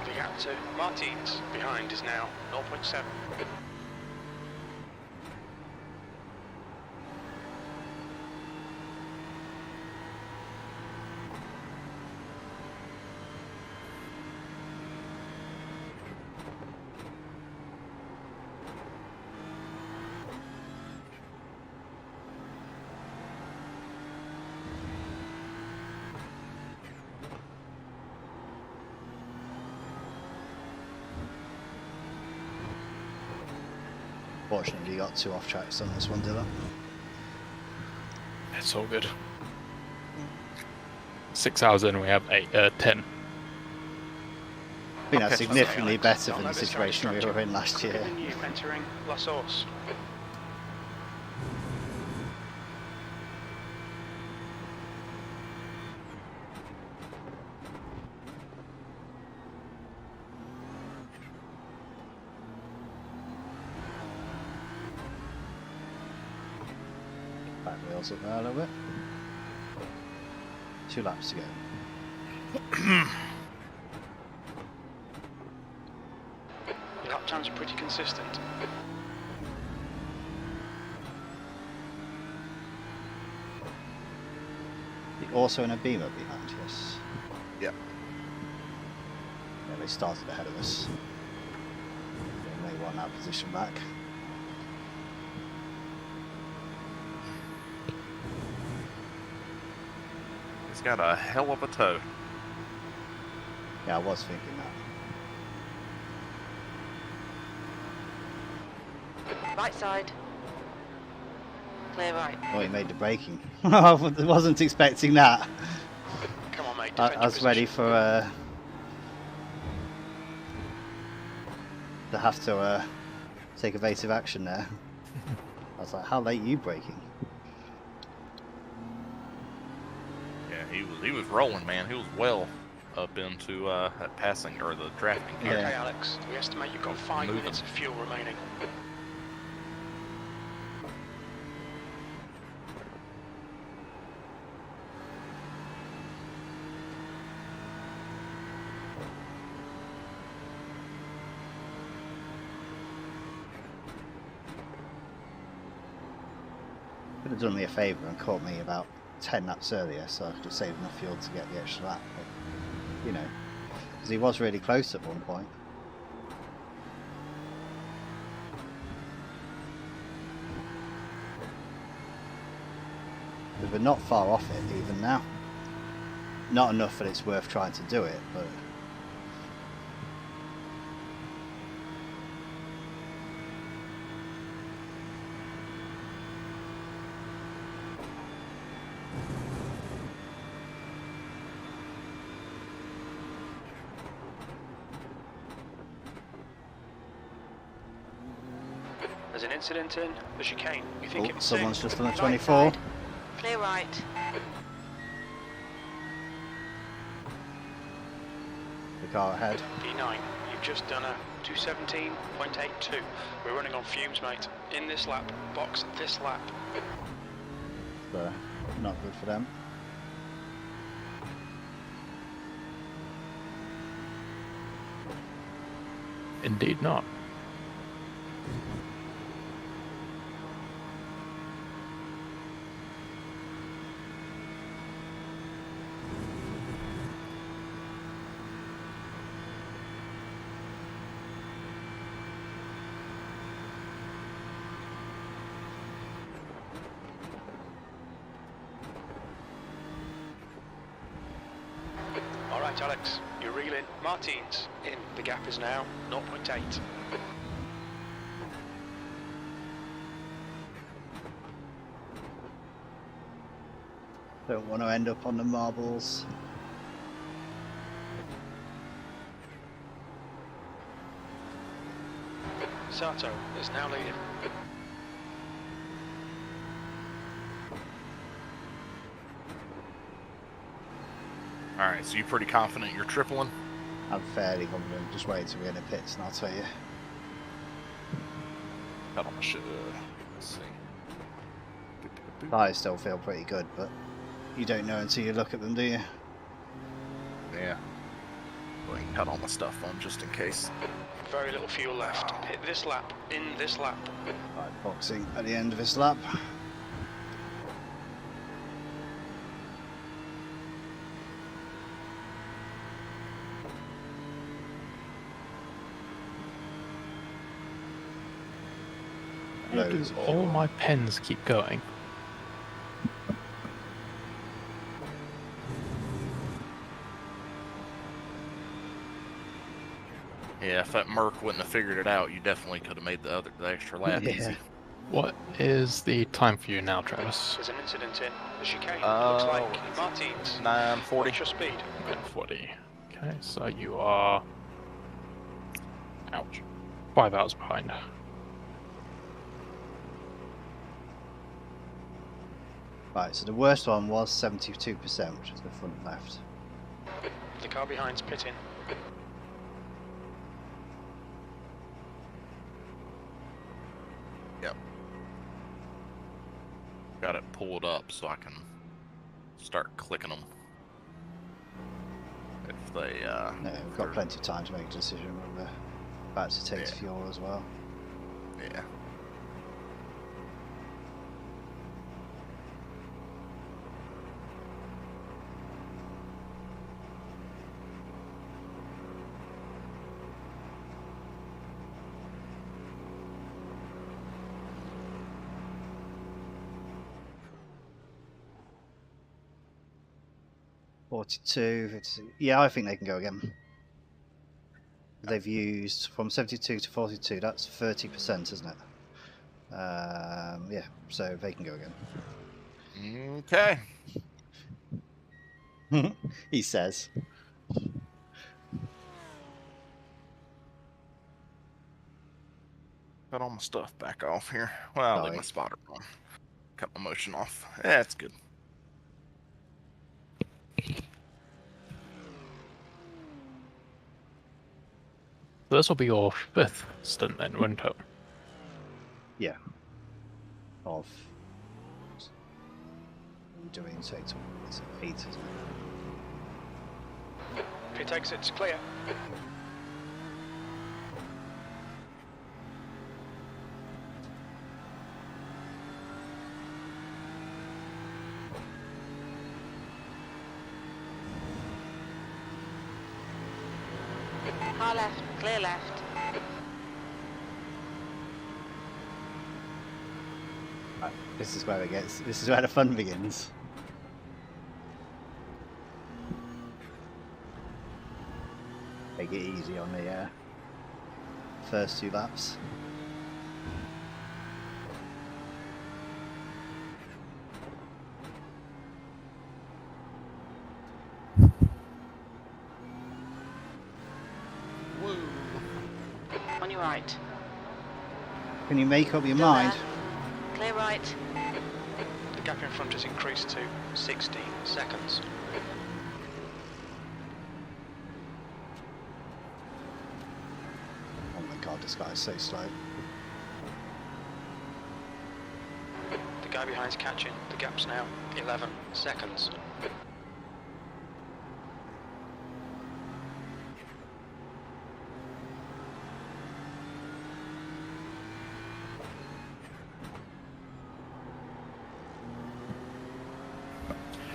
S3: The gap to Martins behind is now 0.7.
S8: Fortunately, you got 2 off tracks on this one, Dylan.
S2: It's all good. 6 hours in, we have 10.
S8: I think that's
S3: Okay.
S8: significantly
S3: Okay,
S8: better
S3: I'll
S8: than the
S3: let this
S8: situation we
S3: structure.
S8: were in last year.
S3: Quicker than you entering La Source.
S8: Back wheels up there a little bit. 2 laps to go.
S3: Your lap times are pretty consistent.
S8: You're also in a Beamer behind, yes.
S6: Yep.
S8: Yeah, they started ahead of us. They may want that position back.
S6: He's got a hell of a toe.
S8: Yeah, I was thinking that.
S4: Right side. Clear right.
S8: Oh, he made the braking. I wasn't expecting that.
S3: Come on, mate.
S8: I
S3: Defend your
S8: was ready
S3: position.
S8: for to have to take evasive action there. I was like, how late are you braking?
S6: Yeah, he was rolling, man. He was well up into that passing or the drafting gear.
S3: Okay, Alex. We estimate you've got 5
S6: Moving.
S3: minutes of fuel remaining.
S8: Could have done me a favour and caught me about 10 laps earlier, so I could have saved enough fuel to get the extra lap. But, you know, because he was really close at one point. But we're not far off it even now. Not enough that it's worth trying to do it, but
S3: There's an incident in the chicane. We think
S8: oh,
S3: it's
S8: someone's just on a
S4: Right
S8: 24.
S4: side. Clear right.
S8: The car ahead.
S3: P9. You've just done a 217.82. We're running on fumes, mate. In this lap. Box this lap.
S8: So, not good for them.
S2: Indeed not.
S3: All right, Alex. You're reeling. Martins in. The gap is now 0.8.
S8: Don't want to end up on the marbles.
S3: Sato is now leading.
S6: All right, so you're pretty confident you're tripling?
S8: I'm fairly confident. Just wait till we're in the pits and I'll tell you.
S6: Hold on, I should. Let's see.
S8: I still feel pretty good, but you don't know until you look at them, do you?
S6: Yeah. Go ahead and cut all my stuff on just in case.
S3: Very little fuel left. Hit this lap. In this lap.
S8: Right, boxing at the end of this lap.
S2: Why do
S8: Loads of
S2: all
S8: fuel.
S2: my pens keep going?
S6: Yeah, if that Merc wouldn't have figured it out, you definitely could have made the extra lap
S8: Yeah.
S6: easy.
S2: What is the time for you now, Travis?
S3: There's an incident in the chicane. Looks like Martins.
S6: 940.
S3: What's your speed?
S2: 40. Okay, so you are... Ouch. 5 hours behind.
S8: Right, so the worst one was 72%, which is the front left.
S3: The car behind's pitting.
S6: Yep. Got it pulled up so I can start clicking them. If they,
S8: No, we've got plenty of time to make a decision. We're about to take
S6: Yeah.
S8: fuel as well.
S6: yeah.
S8: Yeah, I think they can go again. They've used from 72 to 42. That's 30%, isn't it? Yeah, so they can go again.
S6: Okay.
S8: He says.
S6: Got all my stuff back off here. Well, I'll leave my
S8: Sorry.
S6: spotter on. Cut my motion off. Yeah, it's good.
S2: This will be your 5th stint then, won't it?
S8: Yeah. Of doing total. It's 8, isn't it?
S3: Pit exit's clear.
S4: Car left, clear left.
S8: Right, this is where this is where the fun begins. Take it easy on the first 2 laps.
S4: On your right.
S8: Can you make up your
S4: Still
S8: mind?
S4: there. Clear right.
S3: The gap in front has increased to 16 seconds.
S8: Oh my god, this guy is so slow.
S3: The guy behind's catching. The gap's now 11 seconds.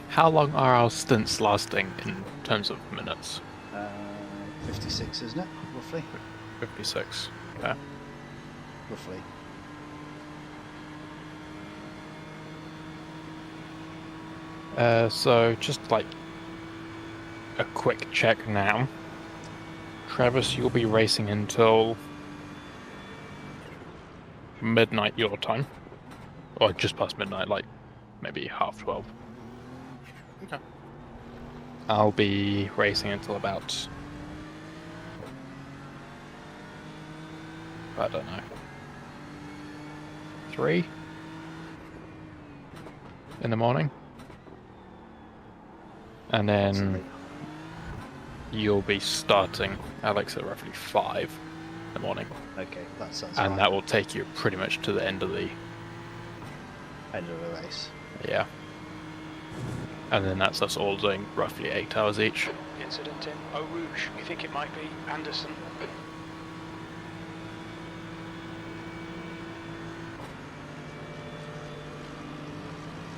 S2: How long are our stints lasting in terms of minutes?
S8: 56, isn't it? Roughly?
S2: 56. Okay.
S8: Roughly.
S2: So just like a quick check now. Travis, you'll be racing until midnight your time. Or just past midnight, like maybe 12:30.
S6: Okay.
S2: I'll be racing until about, I don't know, 3 in the morning. And then
S8: Sorry.
S2: you'll be starting, Alex, at roughly 5 in the morning.
S8: Okay, that sounds
S2: And
S8: right.
S2: that will take you pretty much to the end of the,
S8: End of the race.
S2: yeah. And then that's us all doing roughly 8 hours each.
S3: Incident in Eau Rouge. You think it might be Anderson?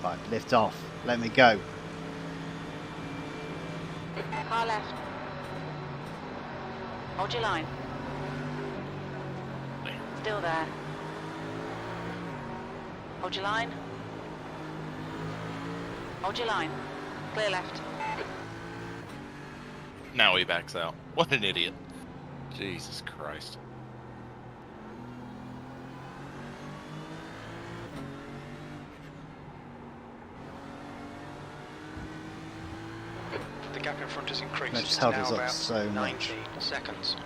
S8: Right, lift off. Let me go.
S4: Car left. Hold your line. Still there. Hold your line. Hold your line. Clear left.
S6: Now he backs out. What an idiot. Jesus Christ.
S3: The gap in front has increased.
S8: That just
S3: It's
S8: held
S3: now
S8: us up
S3: about
S8: so
S3: 19
S8: much.
S3: seconds.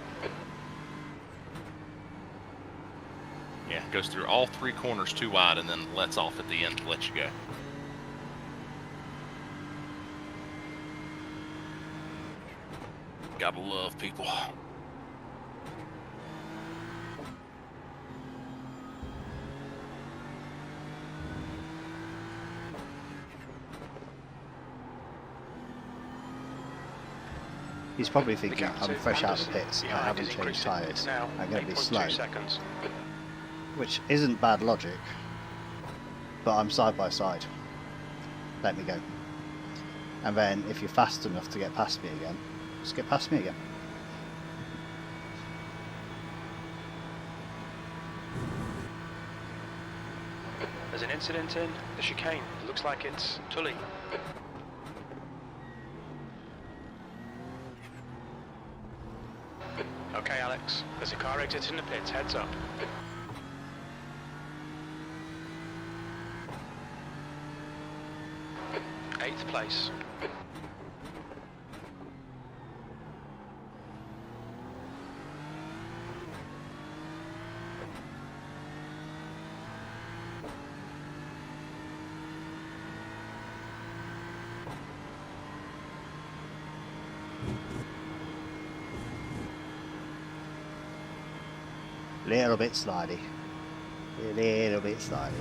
S6: Yeah, goes through all 3 corners too wide and then lets off at the end to let you go. Gotta love people.
S8: He's probably
S3: The
S8: thinking,
S3: gap
S8: I'm
S3: to
S8: fresh out of the
S3: Anderson
S8: pits, I
S3: behind
S8: haven't
S3: is
S8: changed
S3: increasing.
S8: tyres,
S3: It's now
S8: I'm going to be
S3: 8.2
S8: slow.
S3: seconds.
S8: Which isn't bad logic, but I'm side by side. Let me go. And then if you're fast enough to get past me again, just get past me again.
S3: There's an incident in the chicane. It looks like it's Tully. Okay, Alex. There's a car exiting the pits. Heads up. 5th place.
S8: Little bit slidey. Little bit slidey.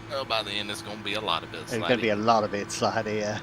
S6: Well, by the end, it's going to be a lot of bits.
S8: There's going to be a lot of it slidey, yeah.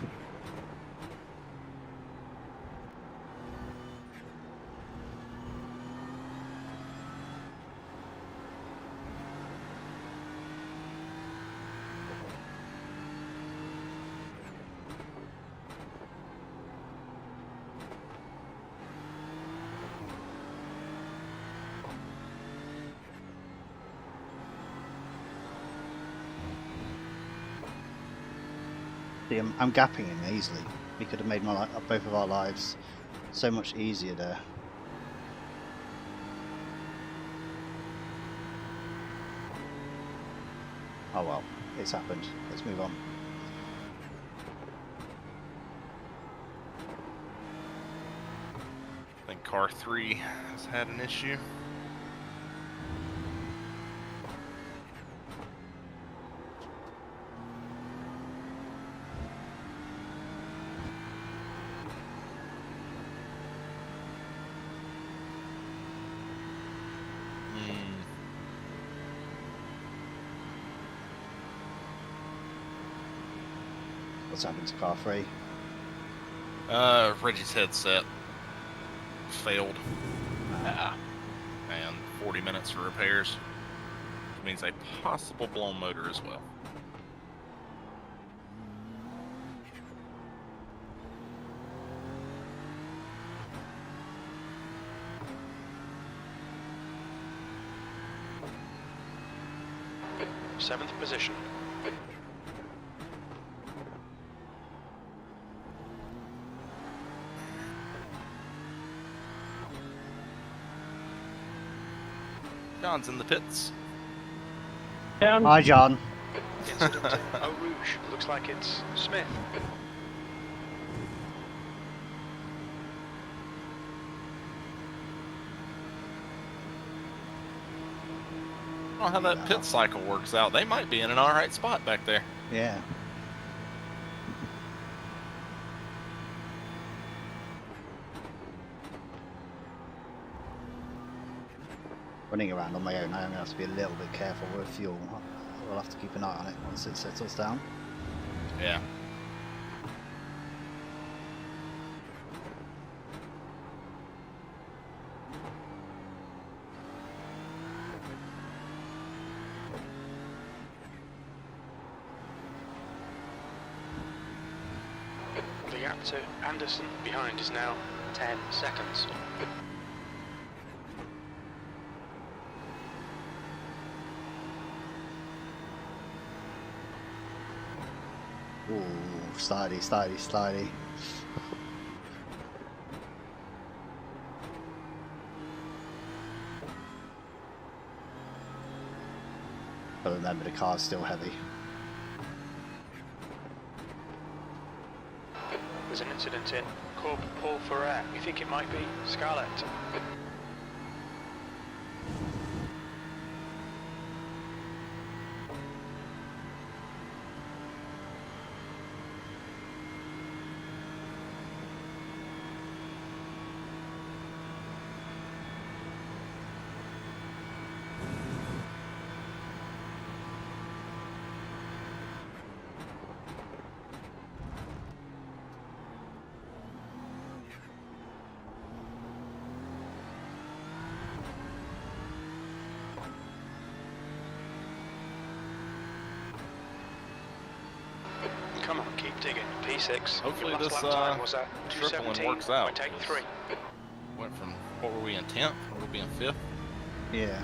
S8: See, I'm gapping him easily. We could have made both of our lives so much easier there. Oh well, it's happened. Let's move on.
S6: I think car 3 has had an issue.
S8: What's happened to car 3?
S6: Reggie's headset failed. And 40 minutes for repairs. Which means a possible blown motor as well.
S3: Seventh position.
S6: John's in the pits.
S8: Hi, John.
S3: Incident in Eau Rouge. Looks like it's Smith.
S6: I don't know how that pit cycle works out. They might be in an alright spot back there.
S8: Yeah. Running around on my own, I'm going to have to be a little bit careful with fuel. We'll have to keep an eye on it once it settles down.
S6: Yeah.
S3: The gap to Anderson behind is now 10 seconds.
S8: Ooh, slidey, slidey, slidey. But remember, the car's still heavy.
S3: There's an incident in Corp Paul Ferrer. We think it might be Scarlett. Come on, keep digging. P6.
S6: Hopefully
S3: Your last
S6: this
S3: lap time was at
S6: tripling works out.
S3: 2:17.83.
S6: Went from, what were we in 10th? We'll be in 5th.
S8: Yeah.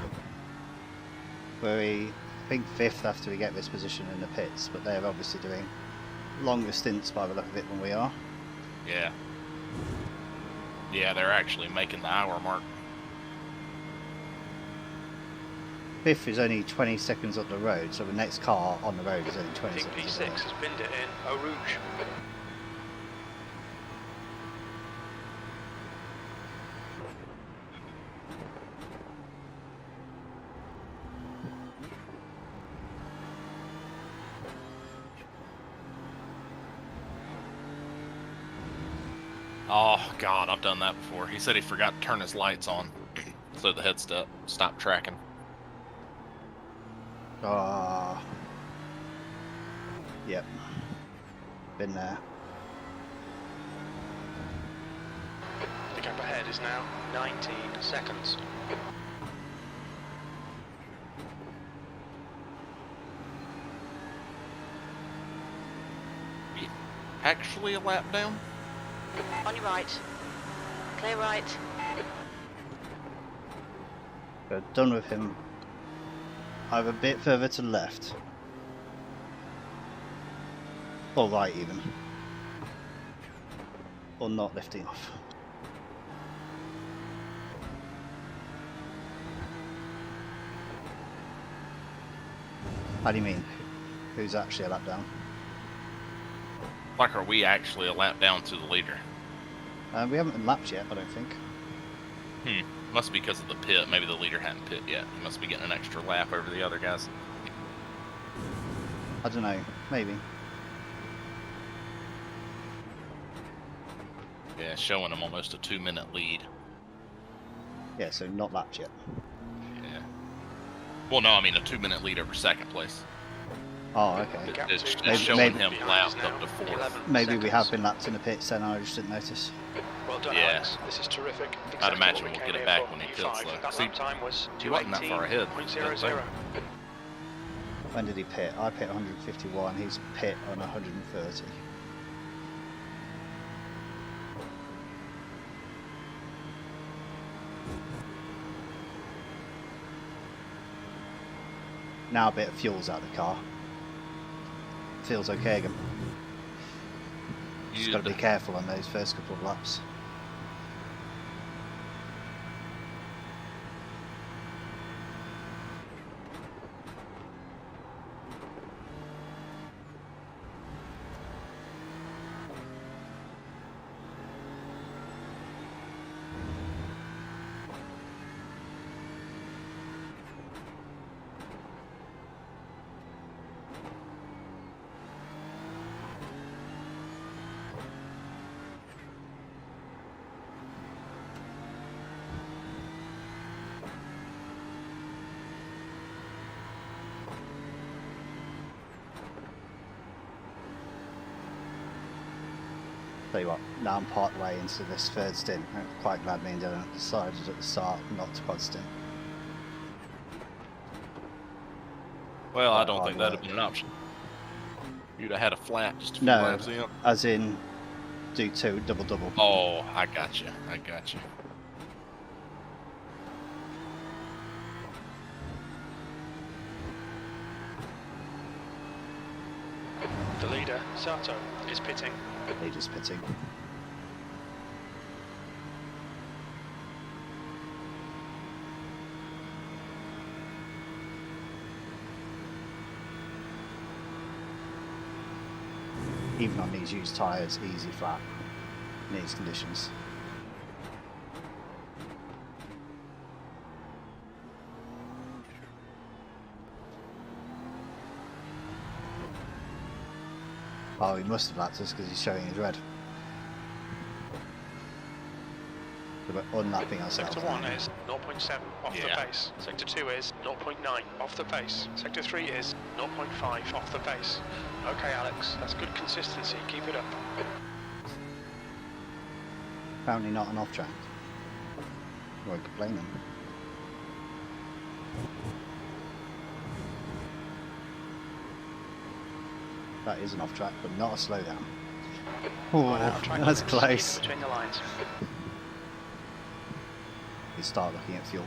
S8: I think 5th after we get this position in the pits, but they're obviously doing longer stints by the look of it than we are.
S6: Yeah. Yeah, they're actually making the hour mark.
S8: Biff is only 20 seconds up the road, so the next car on the road is only
S3: I
S8: 20
S3: think
S8: seconds
S3: P6
S8: up the road.
S3: has binned it in Eau Rouge.
S6: Oh God, I've done that before. He said he forgot to turn his lights on, so the head stopped tracking.
S8: Ah. Yep. Been there.
S3: The gap ahead is now 19 seconds.
S6: Actually, a lap down.
S4: On your right. Clear right.
S8: We're done with him. Either a bit further to the left. Or right even. Or not lifting off. How do you mean? Who's actually a lap down?
S6: Like, are we actually a lap down to the leader?
S8: We haven't been lapped yet, I don't think.
S6: Must be because of the pit. Maybe the leader hadn't pit yet. He must be getting an extra lap over the other guys.
S8: I don't know. Maybe.
S6: Yeah, showing him almost a 2-minute lead.
S8: Yeah, so not lapped yet.
S6: Yeah. Well, no, I mean a 2-minute lead over second place.
S8: Oh, okay.
S3: The gap
S6: It's
S3: to
S6: just showing
S8: maybe-
S6: him
S3: behind
S6: lapped
S3: is
S6: up
S3: now
S6: to fourth.
S3: 11
S8: Maybe we have
S3: seconds.
S8: been lapped in the pits then, I just didn't notice.
S3: Well done,
S6: Yeah.
S3: Alex. This is terrific.
S6: I'd
S3: Exactly
S6: imagine
S3: what we
S6: we'll
S3: came
S6: get it
S3: here
S6: back
S3: for.
S6: when he
S3: P5.
S6: pits, though.
S3: That
S6: See,
S3: lap time was
S6: he wasn't that far ahead.
S3: 2:18.00.
S8: When did he pit? I pit 151, he's pit on 130. Now a bit of fuel's out of the car. Feels okay again. Just got to be careful on those first couple of laps. Tell you what, now I'm part way into this third stint. I'm quite glad me and Dylan decided at the start not to quad stint.
S6: Well, I
S8: Quite
S6: don't
S8: hard
S6: think that'd have
S8: work.
S6: been an option. You'd have had a flat just a few
S8: No,
S6: laps in.
S8: as in do two, double.
S6: Oh, I got you. I got you.
S3: The leader, Sato, is pitting.
S8: They just pitting. Even on these used tyres, easy flat in these conditions. Oh, he must have lapped us because he's showing his red. So we're unlapping ourselves.
S3: Sector 1 is 0.7 off
S6: Yeah.
S3: the pace. Sector 2 is 0.9 off the pace. Sector 3 is 0.5 off the pace. Okay, Alex, that's good consistency. Keep it up.
S8: Apparently not an off track. We're complaining. That is an off track, but not a slowdown. Oh,
S3: Going out of track
S8: that's
S3: limits,
S8: close.
S3: keep between the lines.
S8: You start looking at fuel.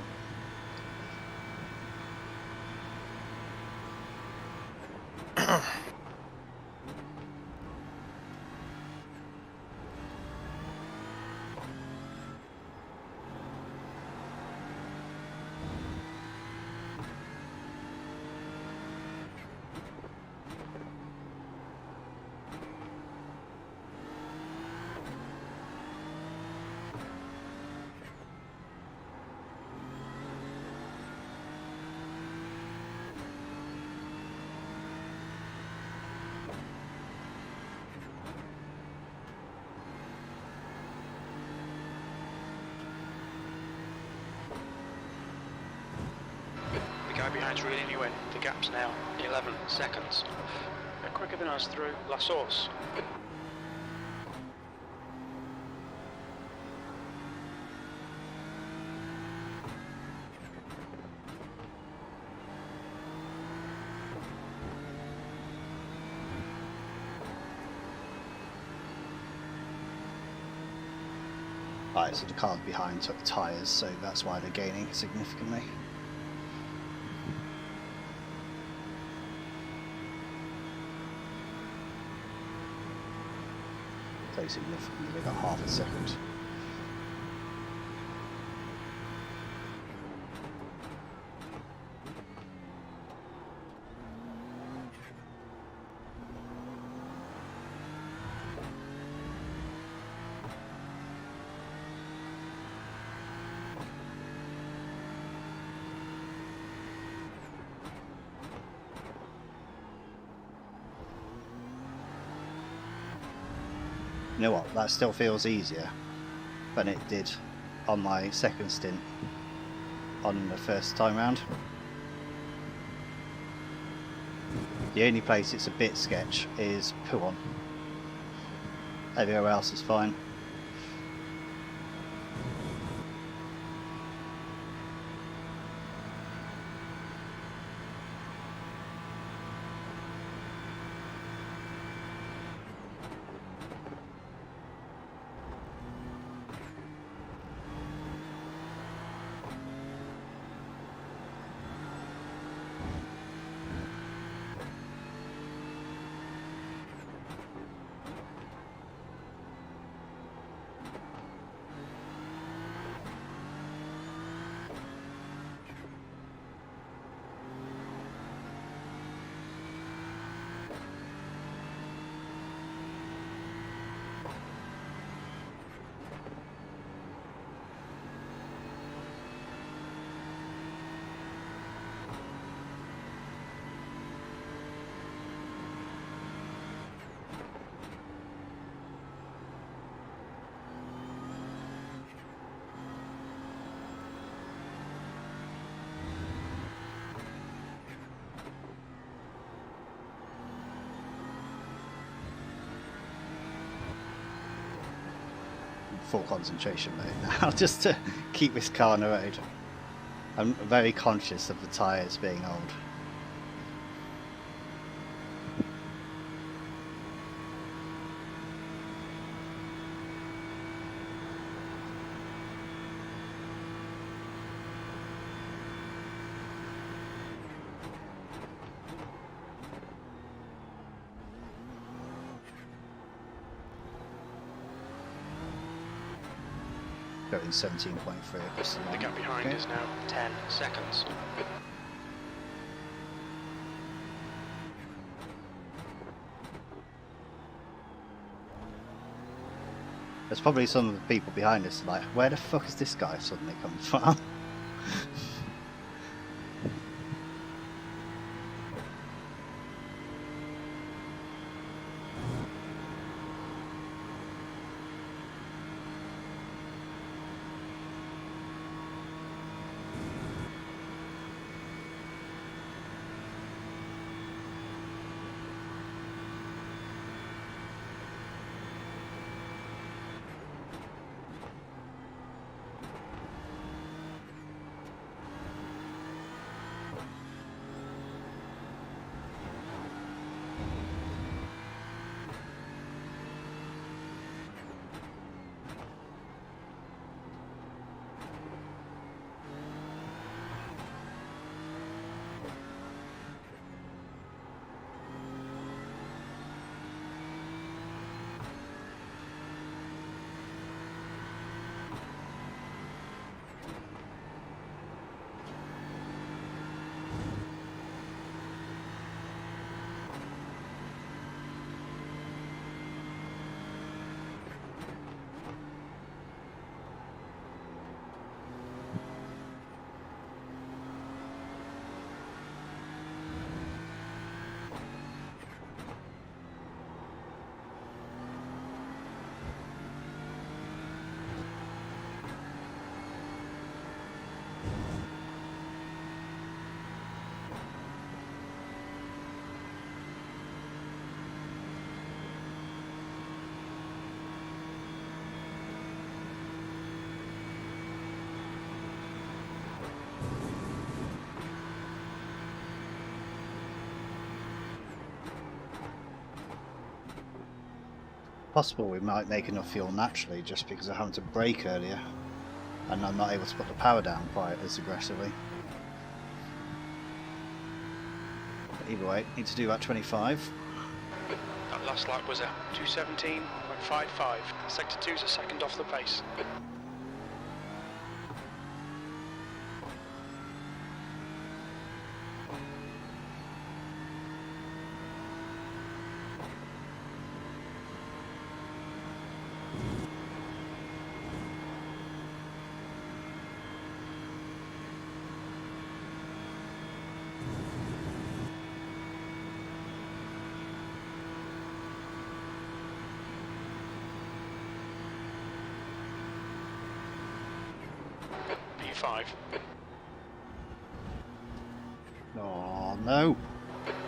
S3: That's reeling you in. The gap's now 11 seconds. They're quicker than us through La Source.
S8: Right, so the car behind took tyres, so that's why they're gaining significantly. So significantly, they got half a second. You know what, that still feels easier than it did on my second stint on the first time round. The only place it's a bit sketch is Puon. Everywhere else is fine. Full concentration mode now, just to keep this car on the road. I'm very conscious of the tyres being old. Going 17.3 across the line.
S3: The gap behind is now 10 seconds.
S8: There's probably some of the people behind us like, where the fuck is this guy suddenly come from? possible we might make enough fuel naturally just because of having to brake earlier and I'm not able to put the power down quite as aggressively. But either way, need to do about 25.
S3: That last lap was a 2:17.55. Sector 2's a second off the pace. P5.
S8: Oh no!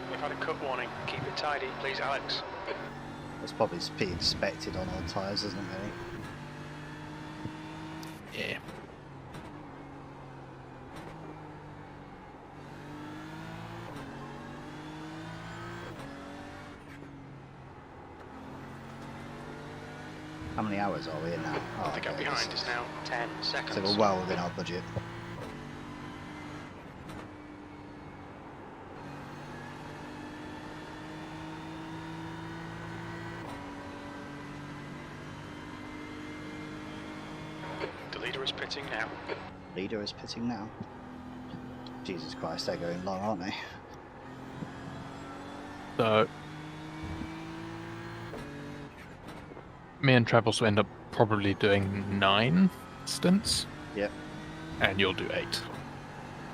S3: We've had a cut warning. Keep it tidy, please, Alex.
S8: That's probably to be expected on all tyres, isn't it really?
S2: Yeah.
S8: How many hours are we in now? Oh,
S3: The gap
S8: okay,
S3: behind is now 10 seconds.
S8: so we're well within our budget.
S3: The leader is pitting now.
S8: Leader is pitting now. Jesus Christ, they're going long, aren't they?
S2: So me and Travis will end up probably doing 9 stints.
S8: Yep.
S2: And you'll do 8.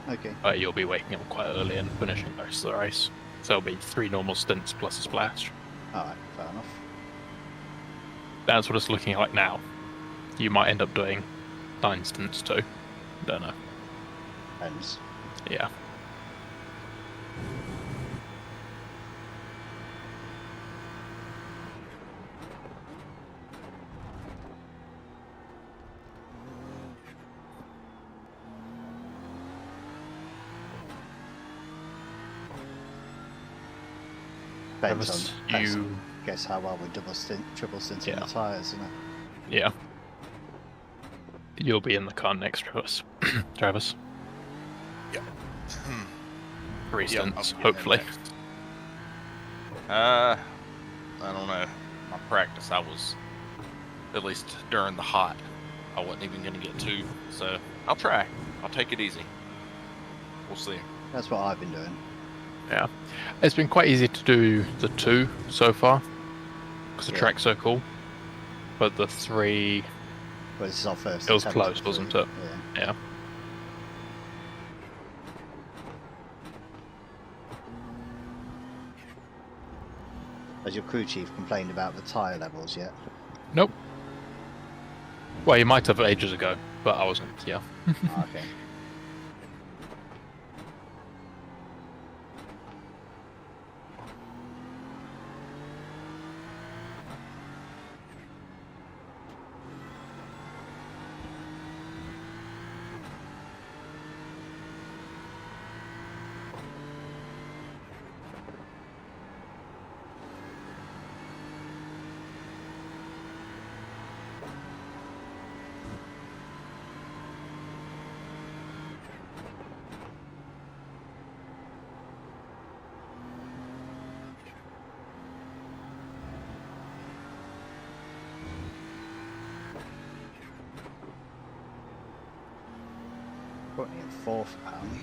S8: Okay.
S2: You'll be waking up quite early and finishing most of the race. So it'll be 3 normal stints plus a splash.
S8: Alright, fair enough.
S2: That's what it's looking like now. You might end up doing 9 stints too. Don't know.
S8: Depends.
S2: Yeah.
S8: Depends
S2: Travis,
S8: on, depends
S2: you-
S8: on, guess how well we triple stinting
S2: Yeah.
S8: the tyres, isn't it?
S2: Yeah. You'll be in the car next to us, Travis.
S6: Yep.
S2: 3
S6: Yeah, I'll
S2: stints,
S6: get in
S2: hopefully.
S6: next. I don't know. My practice, I was, at least during the hot, I wasn't even going to get 2. So I'll try. I'll take it easy. We'll see.
S8: That's what I've been doing.
S2: Yeah. It's been quite easy to do the 2 so far, because the
S8: Yeah.
S2: track's so cool. But the 3,
S8: But this is our first.
S2: it was
S8: attempt
S2: close,
S8: at
S2: wasn't
S8: three.
S2: it?
S8: Yeah.
S2: Yeah.
S8: Has your crew chief complained about the tyre levels yet?
S2: Nope. Well, you might have ages ago, but I wasn't, yeah.
S8: Ah, okay. Putting in 4th apparently.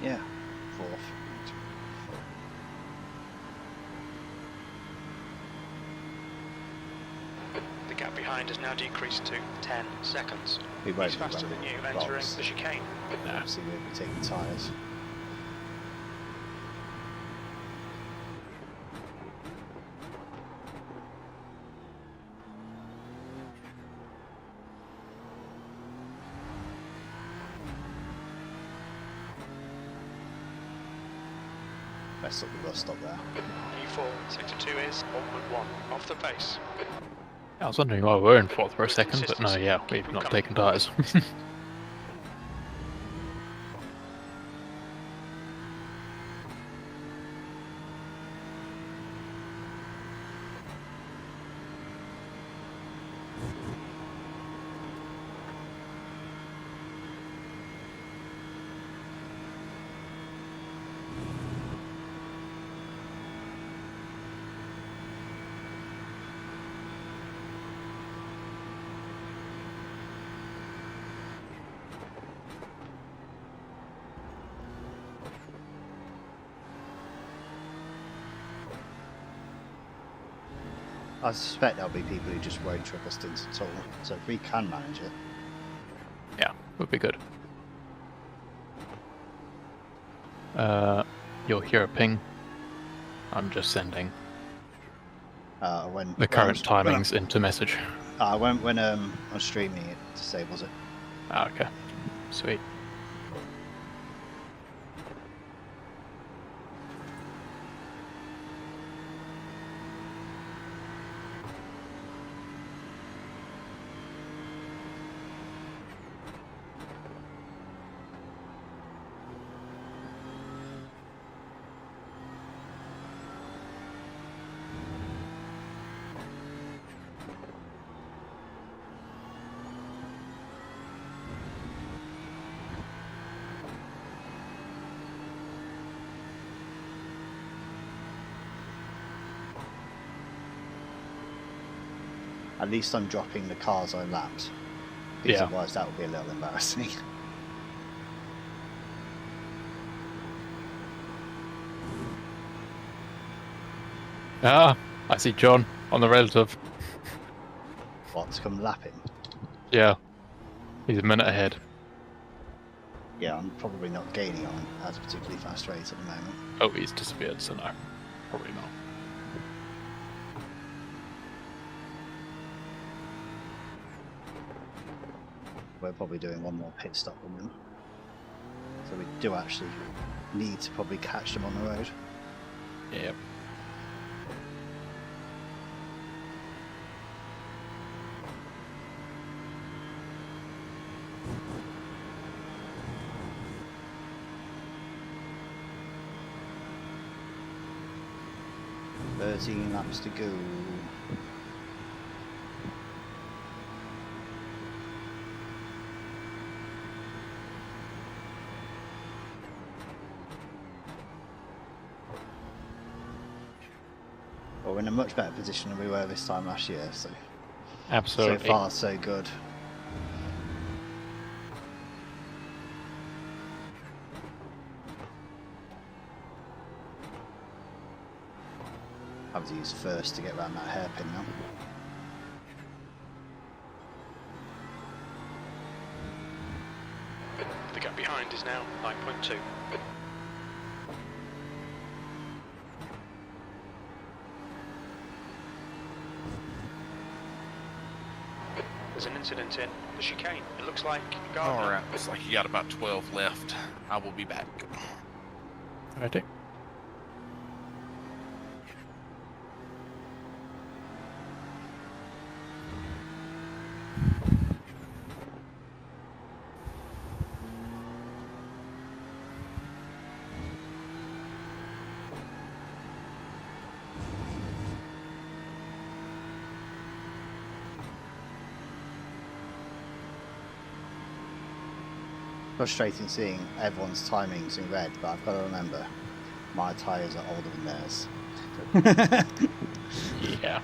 S8: Yeah, 4th.
S3: The gap behind has now decreased to 10 seconds.
S8: We won't
S3: He's
S8: be
S3: faster than
S8: running
S3: you entering
S8: blocks.
S3: the chicane.
S8: Obviously we'll be taking tyres. Best up the bus stop there.
S3: E4, sector 2 is 1.1, off the pace.
S2: I was wondering why we were in 4th for a second, but no,
S3: Consistency.
S2: yeah,
S3: Keep
S2: we've
S3: them
S2: not
S3: coming.
S2: taken tyres.
S8: I suspect there'll be people who just won't triple stints at all. So if we can manage it,
S2: Yeah, would be good. You'll hear a ping. I'm just sending
S8: when
S2: the current
S8: when
S2: timings into message.
S8: when I'm streaming, it disables it.
S2: Ah, okay. Sweet.
S8: At least I'm dropping the cars I lapped. Because
S2: Yeah.
S8: otherwise that would be a little embarrassing.
S2: Ah, I see John on the relative.
S8: What's come lapping?
S2: Yeah, he's a minute ahead.
S8: Yeah, I'm probably not gaining on at a particularly fast rate at the moment.
S2: Oh, he's disappeared, so no, probably not.
S8: We're probably doing one more pit stop on them. So we do actually need to probably catch them on the road.
S2: Yep.
S8: Thirteen laps to go. Well, we're in a much better position than we were this time last year, so
S2: Absolutely.
S8: so far so good. Have to use first to get around that hairpin now.
S3: The gap behind is now 9.2. There's an incident in the chicane. It looks like Gardner.
S6: All right, looks like you got about 12 left. I will be back.
S2: Righty.
S8: Frustrating seeing everyone's timings in red, but I've got to remember, my tyres are older than theirs.
S2: Yeah.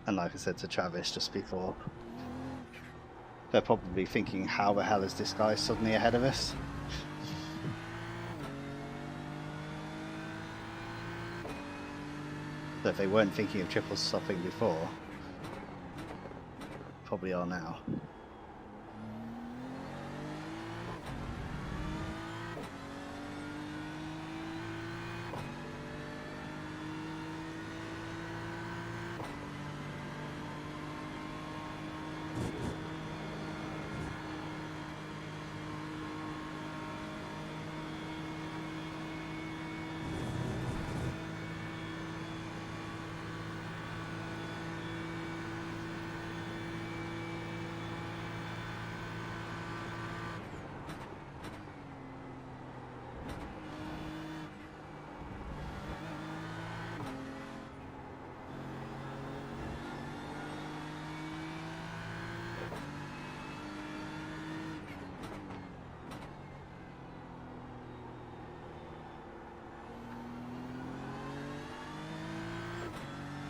S8: And like I said to Travis just before, they're probably thinking, how the hell is this guy suddenly ahead of us? So if they weren't thinking of triple stopping before, probably are now.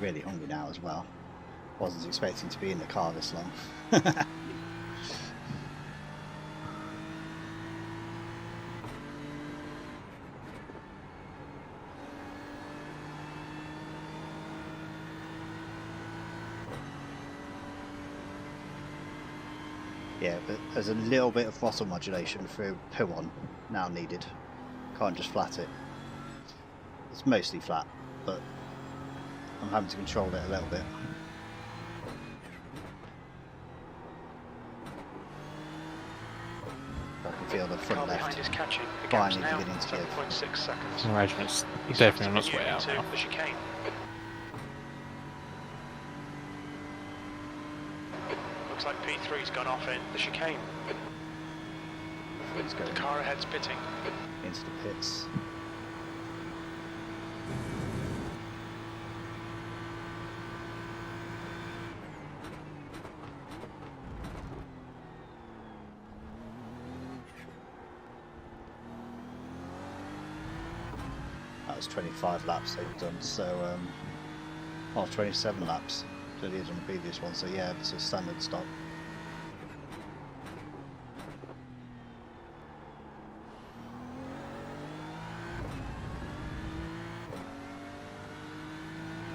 S8: Really hungry now as well. Wasn't expecting to be in the car this long. Yeah, but there's a little bit of throttle modulation through P1 now needed. Can't just flat it. It's mostly flat, but I'm having to control it a little bit. I can feel the
S3: Car
S8: front
S3: behind
S8: left
S3: is catching. The gap's
S8: finally
S3: now
S8: beginning to give.
S3: 7.6 seconds.
S2: I imagine it's
S3: He's
S2: definitely on
S3: fast
S2: its way out
S3: into
S2: now.
S3: the chicane. Looks like P3's gone off in the chicane.
S8: He's going
S3: The car ahead's pitting.
S8: into the pits. That was 25 laps they've done, so well, 27 laps that he did on the previous one, so yeah, it's a standard stop.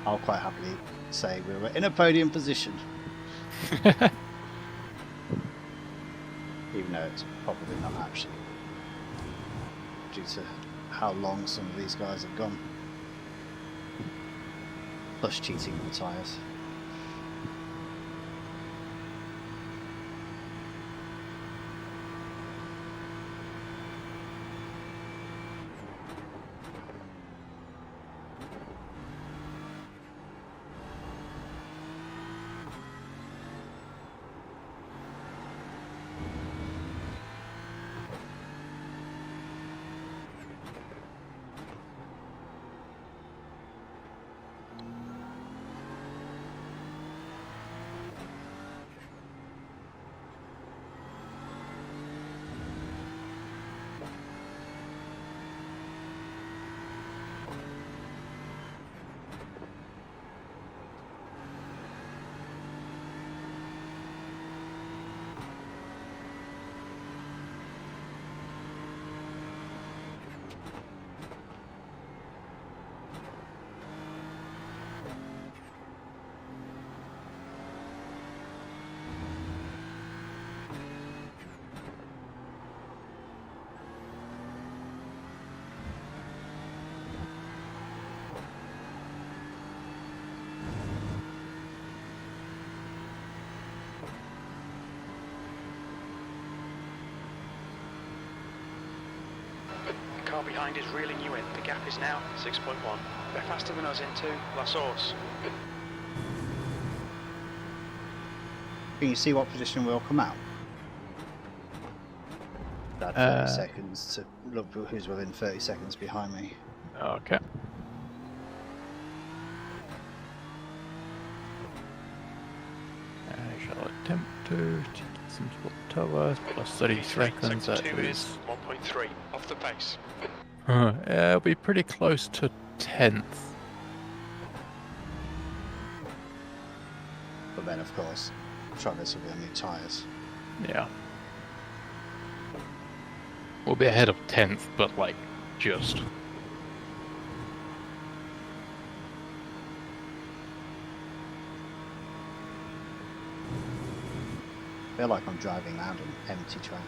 S8: I'll quite happily say we were in a podium position, even though it's probably not actually, due to how long some of these guys have gone, plus cheating with the tyres.
S3: The car behind is reeling you in. The gap is now 6.1. They're faster than us into La Source.
S8: Can you see what position we'll come out? About 30 seconds to look who's within 30 seconds behind me.
S2: Okay. I shall attempt to some spot towers plus 30 seconds. That
S3: Sector 2
S2: is.
S3: is 1.3 off the pace.
S2: It'll be pretty close to 10th.
S8: But then, of course, Travis will be on new tyres.
S2: Yeah. We'll be ahead of 10th, but like, just.
S8: I feel like I'm driving around an empty track.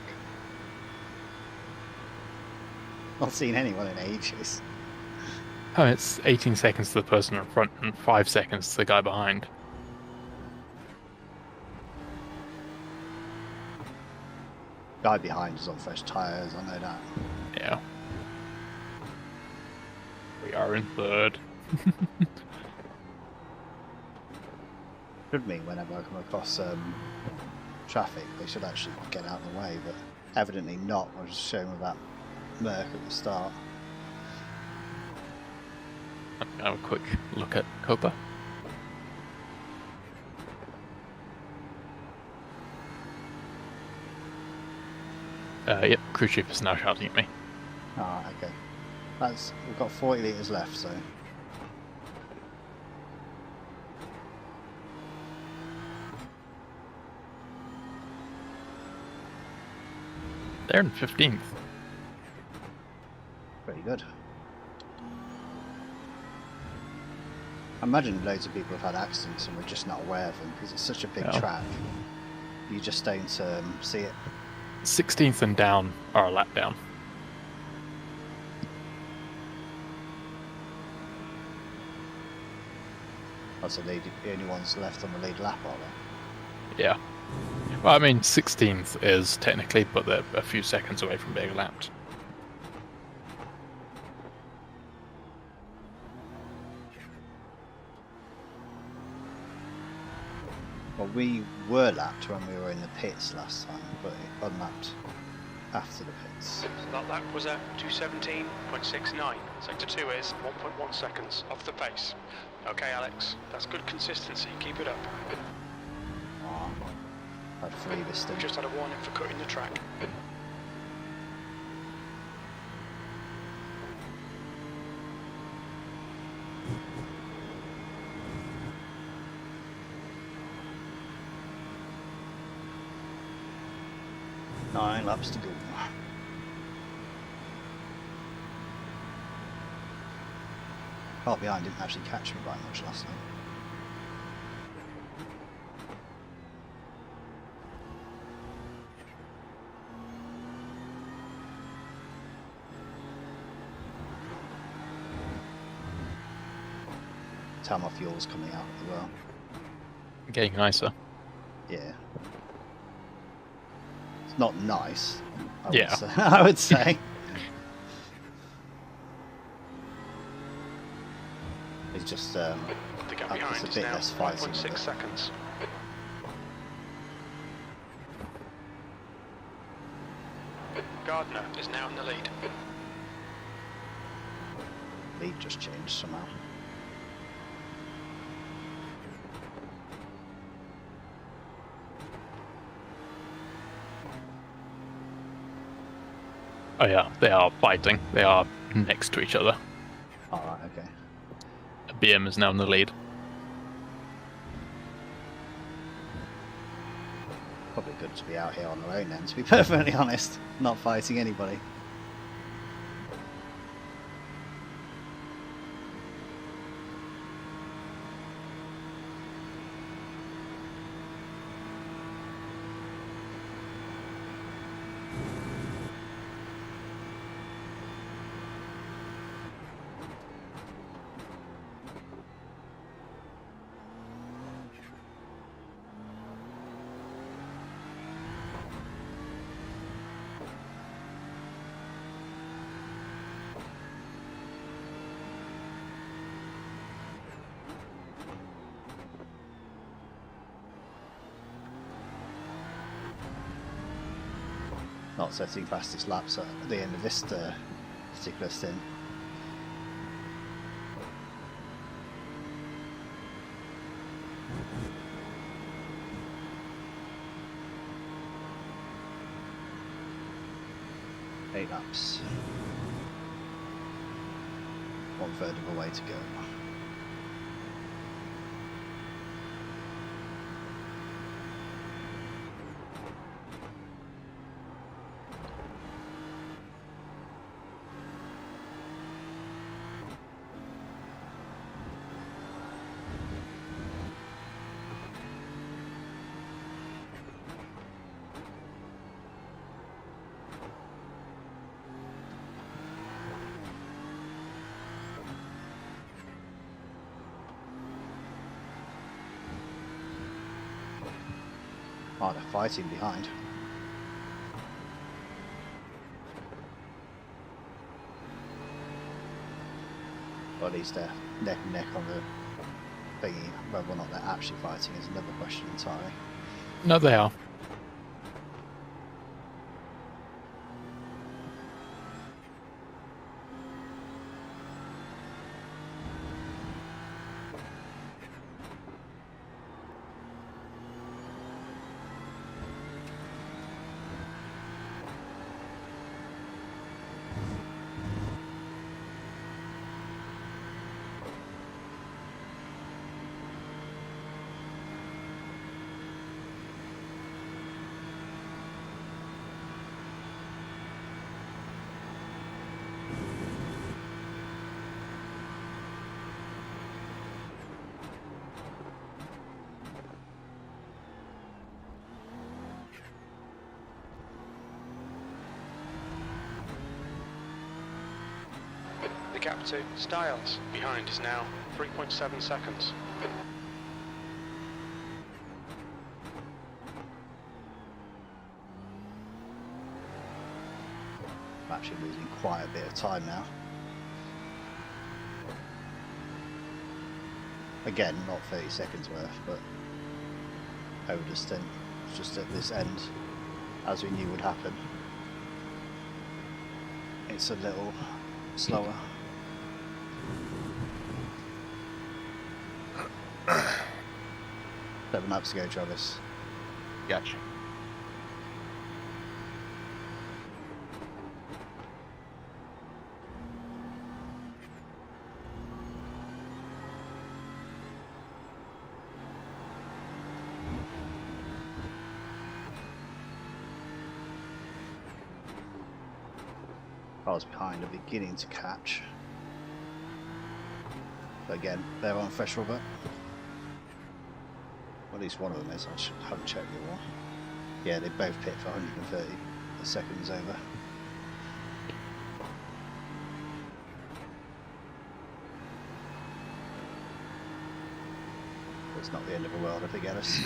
S8: Not seen anyone in ages.
S2: Oh, it's 18 seconds to the person in front and 5 seconds to the guy behind.
S8: Guy behind is on fresh tyres, I know that.
S2: Yeah. We are in third.
S8: Should mean whenever I come across traffic, they should actually get out of the way, but evidently not. I was just showing with that Merc at the start.
S2: I'm gonna have a quick look at Copa. Yep, cruise ship is now shouting at me.
S8: Ah, okay. We've got 40 litres left, so
S2: They're in 15th.
S8: pretty good. I imagine loads of people have had accidents and we're just not aware of them because it's such a big
S2: Yeah.
S8: track. You just don't see it.
S2: 16th and down are a lap down.
S8: That's the only ones left on the lead lap, are they?
S2: Yeah. Well, I mean, 16th is technically, but they're a few seconds away from being lapped.
S8: Well, we were lapped when we were in the pits last time, but unlapped after the pits.
S3: So that lap was at 2:17.69. Sector 2 is 1.1 seconds off the pace. Okay, Alex, that's good consistency. Keep it up.
S8: Oh, had 3 this stint.
S3: Just had a warning for cutting the track.
S8: Nine laps to go. Car behind didn't actually catch me by much last time. Tell my fuel's coming out as well.
S2: Getting nicer.
S8: Yeah. It's not nice.
S2: Yeah.
S8: I would say. It's just
S3: The gap
S8: it's
S3: behind
S8: a
S3: is
S8: bit
S3: now
S8: less fighting.
S3: 1.6 seconds. Gardner is now in the lead.
S8: Lead just changed somehow.
S2: Oh yeah, they are fighting. They are next to each other.
S8: Alright, okay.
S2: BM is now in the lead.
S8: Probably good to be out here on our own then, to be perfectly honest. Not fighting anybody. Not setting fastest laps at the end of this particular stint. Eight laps. 1/3 of the way to go. Oh, they're fighting behind. Or at least they're neck and neck on the thingy. Whether or not they're actually fighting is another question entirely.
S2: No, they are.
S3: gap to Styles. Behind is now 3.7 seconds.
S8: I'm actually losing quite a bit of time now. Again, not 30 seconds worth, but over the stint. It's just at this end, as we knew would happen, it's a little slower. Seven laps to go, Travis.
S6: Gotcha.
S8: Cars behind are beginning to catch. But again, they're on fresh rubber. Well, at least one of them is. I haven't checked the other one. Yeah, they both pit for 130 seconds over. It's not the end of the world if they get us.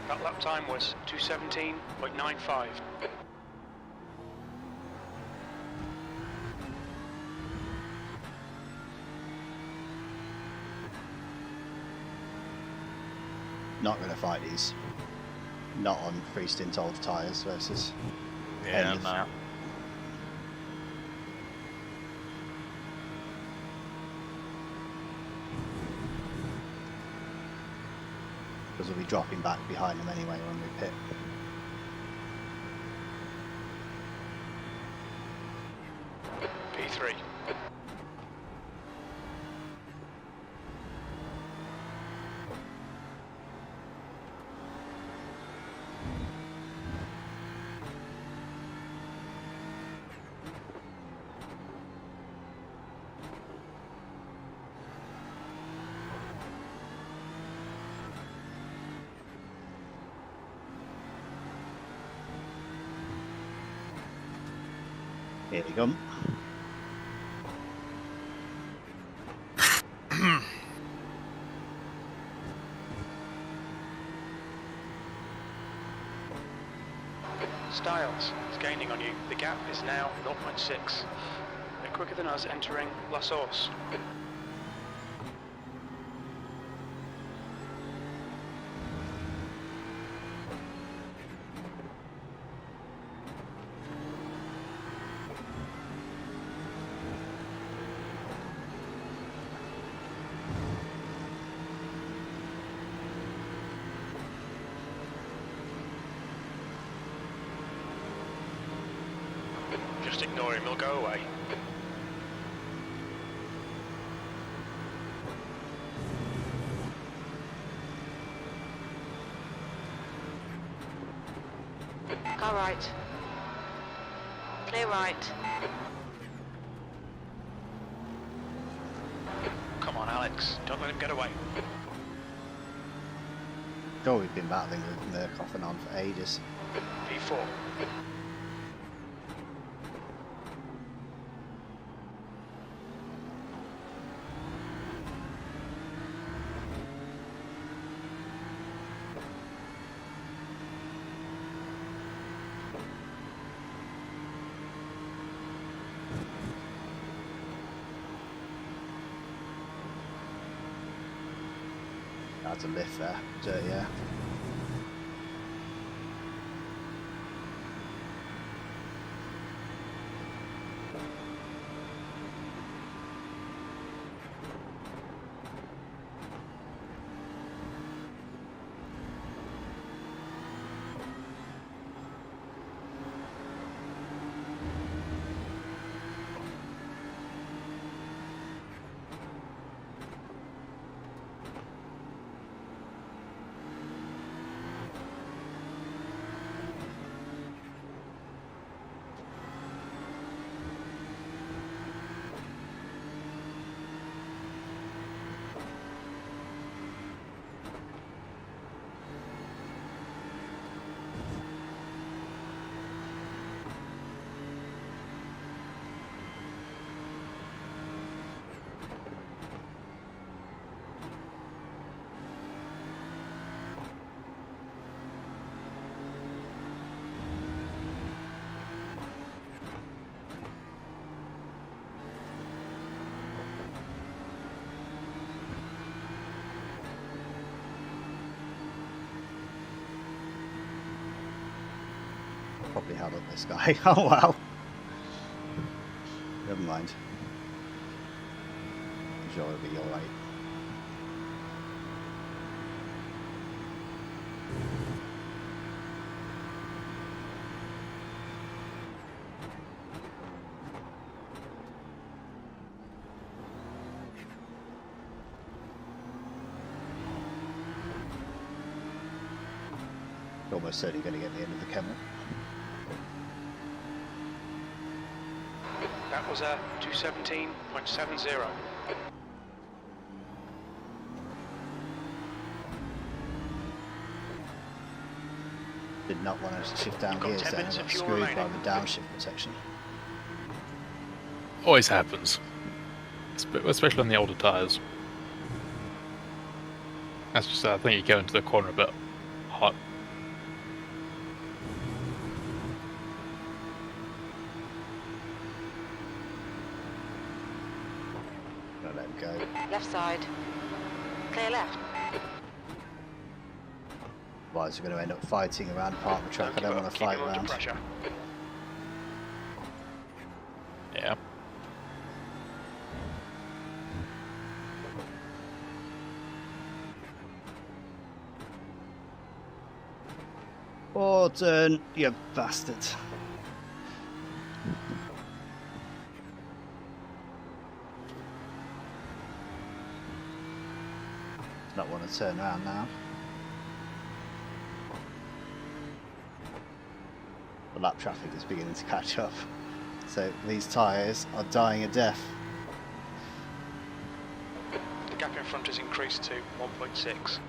S3: That lap time was 2:17.95.
S8: Not going to fight these. Not on free stint old tyres versus
S6: Yeah,
S8: end of-
S6: no.
S8: because we'll be dropping back behind them anyway when we pit.
S3: P3.
S8: Here we come.
S3: Styles is gaining on you. The gap is now 0.6. They're quicker than us entering La Source. Just ignore him, he'll go away.
S4: Go right. Clear right.
S3: Come on, Alex. Don't let him get away.
S8: Sure, we've been battling with Merc off and on for ages.
S3: P4.
S8: Had to lift there, dirty air. Probably held up this guy. Oh wow. Never mind. I'm sure it'll be alright. Almost certainly going to get the end of the camera.
S3: That was a 217.70.
S8: Did not want to shift down
S3: You've got
S8: gears
S3: 10
S8: then. I
S3: minutes
S8: got
S3: of fuel
S8: screwed by
S3: remaining.
S8: the downshift protection.
S2: Always happens. Especially on the older tyres. That's just, I think you go into the corner a bit hot.
S8: Gonna let him go.
S4: Left side. Clear left.
S8: Otherwise we're going to end up fighting around part of the track. I don't want to
S3: Keep
S8: fight
S3: him under
S8: around.
S3: pressure.
S2: Yeah.
S8: Oh, turn, you bastard. Not want to turn around now. The lap traffic is beginning to catch up. So these tyres are dying a death.
S3: The gap in front has increased to 1.6.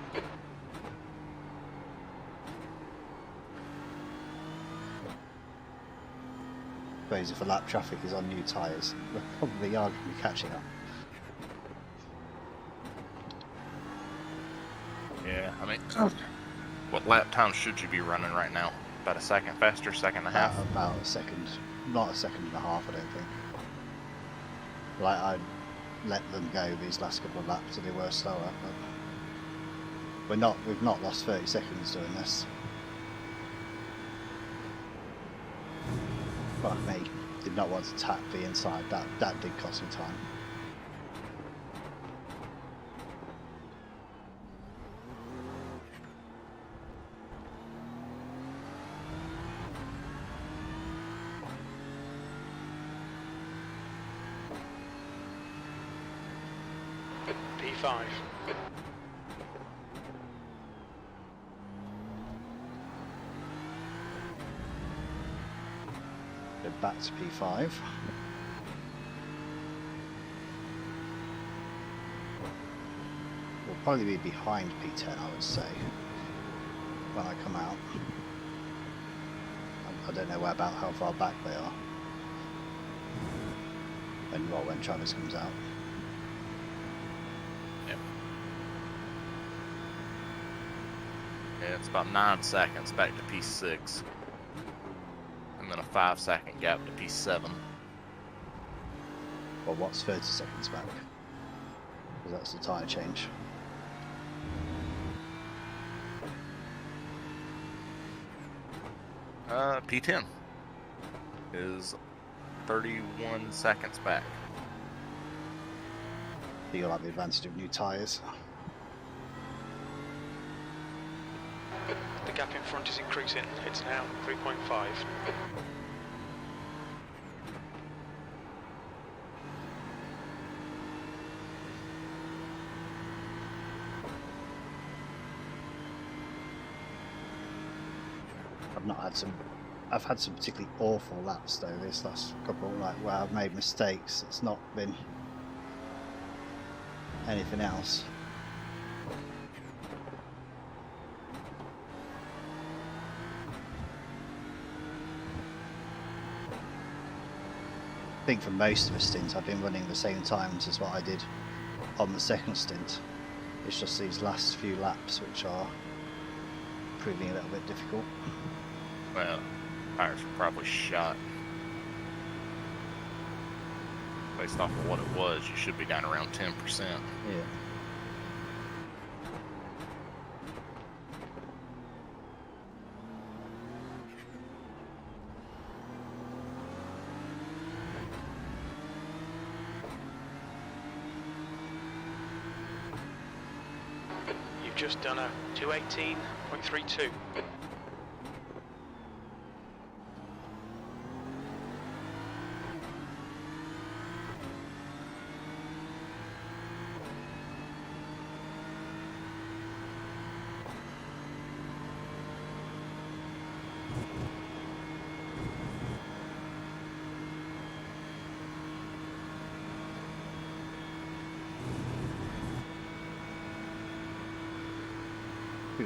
S8: Suppose if the lap traffic is on new tyres, we probably are going to be catching up.
S6: Yeah, I mean, what lap time should you be running right now? About a second faster, second and a half?
S8: About a second, not a second and a half, I don't think. Like, I let them go these last couple of laps and they were slower, but we've not lost 30 seconds doing this. Fuck me, did not want to tap the inside, that did cost me time.
S3: P5.
S8: Go back to P5. We'll probably be behind P10, I would say, when I come out. I don't know about how far back they are. When Travis comes out.
S6: Yeah, it's about 9 seconds back to P6. And then a 5-second gap to P7.
S8: Well, what's 30 seconds back? Because that's the tyre change.
S6: P10 is 31 seconds back.
S8: You'll have the advantage of new tyres.
S3: The gap in front is increasing. It's now 3.5.
S8: I've had some particularly awful laps though this last couple, like where I've made mistakes. It's not been anything else. I think for most of the stint I've been running the same times as what I did on the second stint. It's just these last few laps which are proving a little bit difficult.
S6: Well, tires are probably shot. Based off of what it was, you should be down around 10%.
S8: Yeah.
S3: You've just done a 218.32.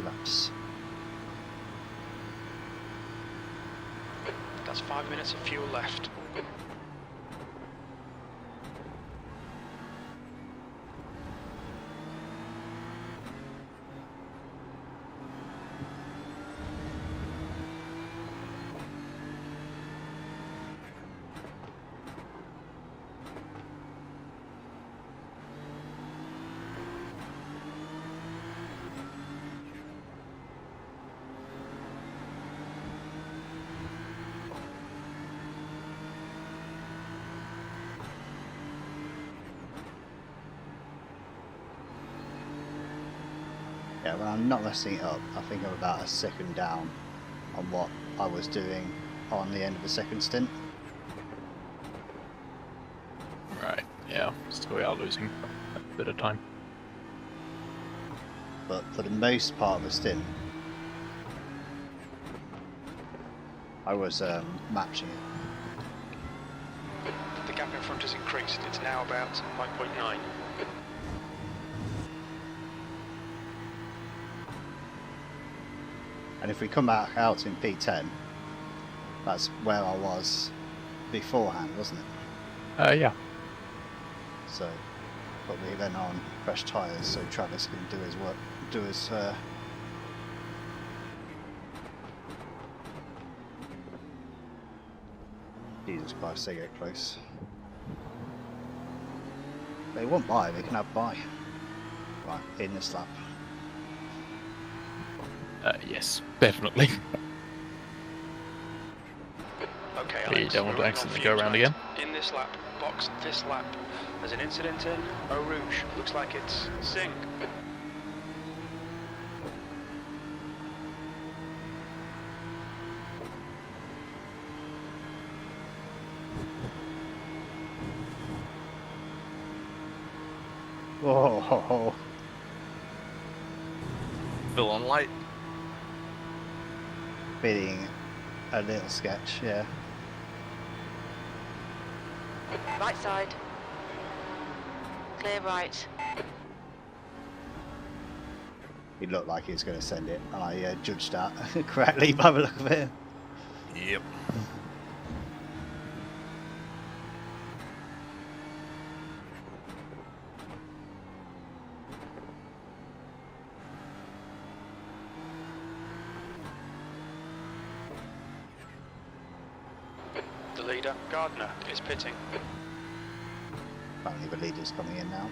S8: Laps.
S3: That's 5 minutes of fuel left.
S8: Yeah, well, I'm not messing it up. I think I'm about a second down on what I was doing on the end of the second stint.
S2: Right, yeah, so we are losing a bit of time.
S8: But for the most part of the stint, I was matching it.
S3: The gap in front has increased. It's now about 5.9.
S8: And if we come back out in P10, that's where I was beforehand, wasn't it?
S2: Yeah.
S8: So, but we then on fresh tyres, so Travis can do his work, do his. Jesus Christ, they get close. They want by, they can have by. Right, in this lap.
S2: Yes, definitely.
S3: Okay,
S2: You
S3: Alex,
S2: don't want to
S3: we're
S2: accidentally
S3: on
S2: go
S3: fumes
S2: around
S3: right.
S2: again.
S3: In this lap, box this lap. There's an incident in Eau Rouge. Looks like it's Sing.
S8: Whoa.
S6: Feeling light.
S8: Feeling a little sketch, yeah.
S4: Right side. Clear right.
S8: He looked like he was going to send it, and I judged that correctly by the look of it.
S6: Yep.
S3: The leader, Gardner, is pitting.
S8: Apparently the leader's coming in now.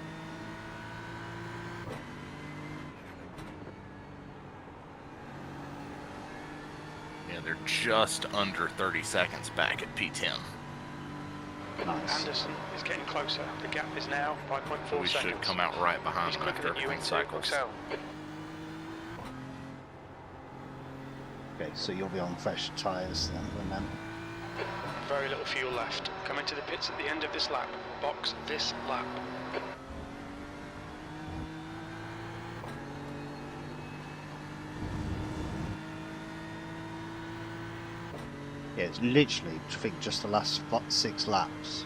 S6: Yeah, They're just under 30 seconds back at P10.
S8: Nice.
S3: Anderson is getting closer. The gap is now 5.4
S6: So we
S3: seconds.
S6: should come out right behind
S3: He's
S6: them
S3: quicker
S6: after
S3: than you
S6: everything
S3: in
S6: cycles.
S3: Excel.
S8: Okay, so you'll be on fresh tyres then, remember?
S3: Very little fuel left. Come into the pits at the end of this lap. Box this lap.
S8: Yeah, it's literally, I think, just the last 6 laps,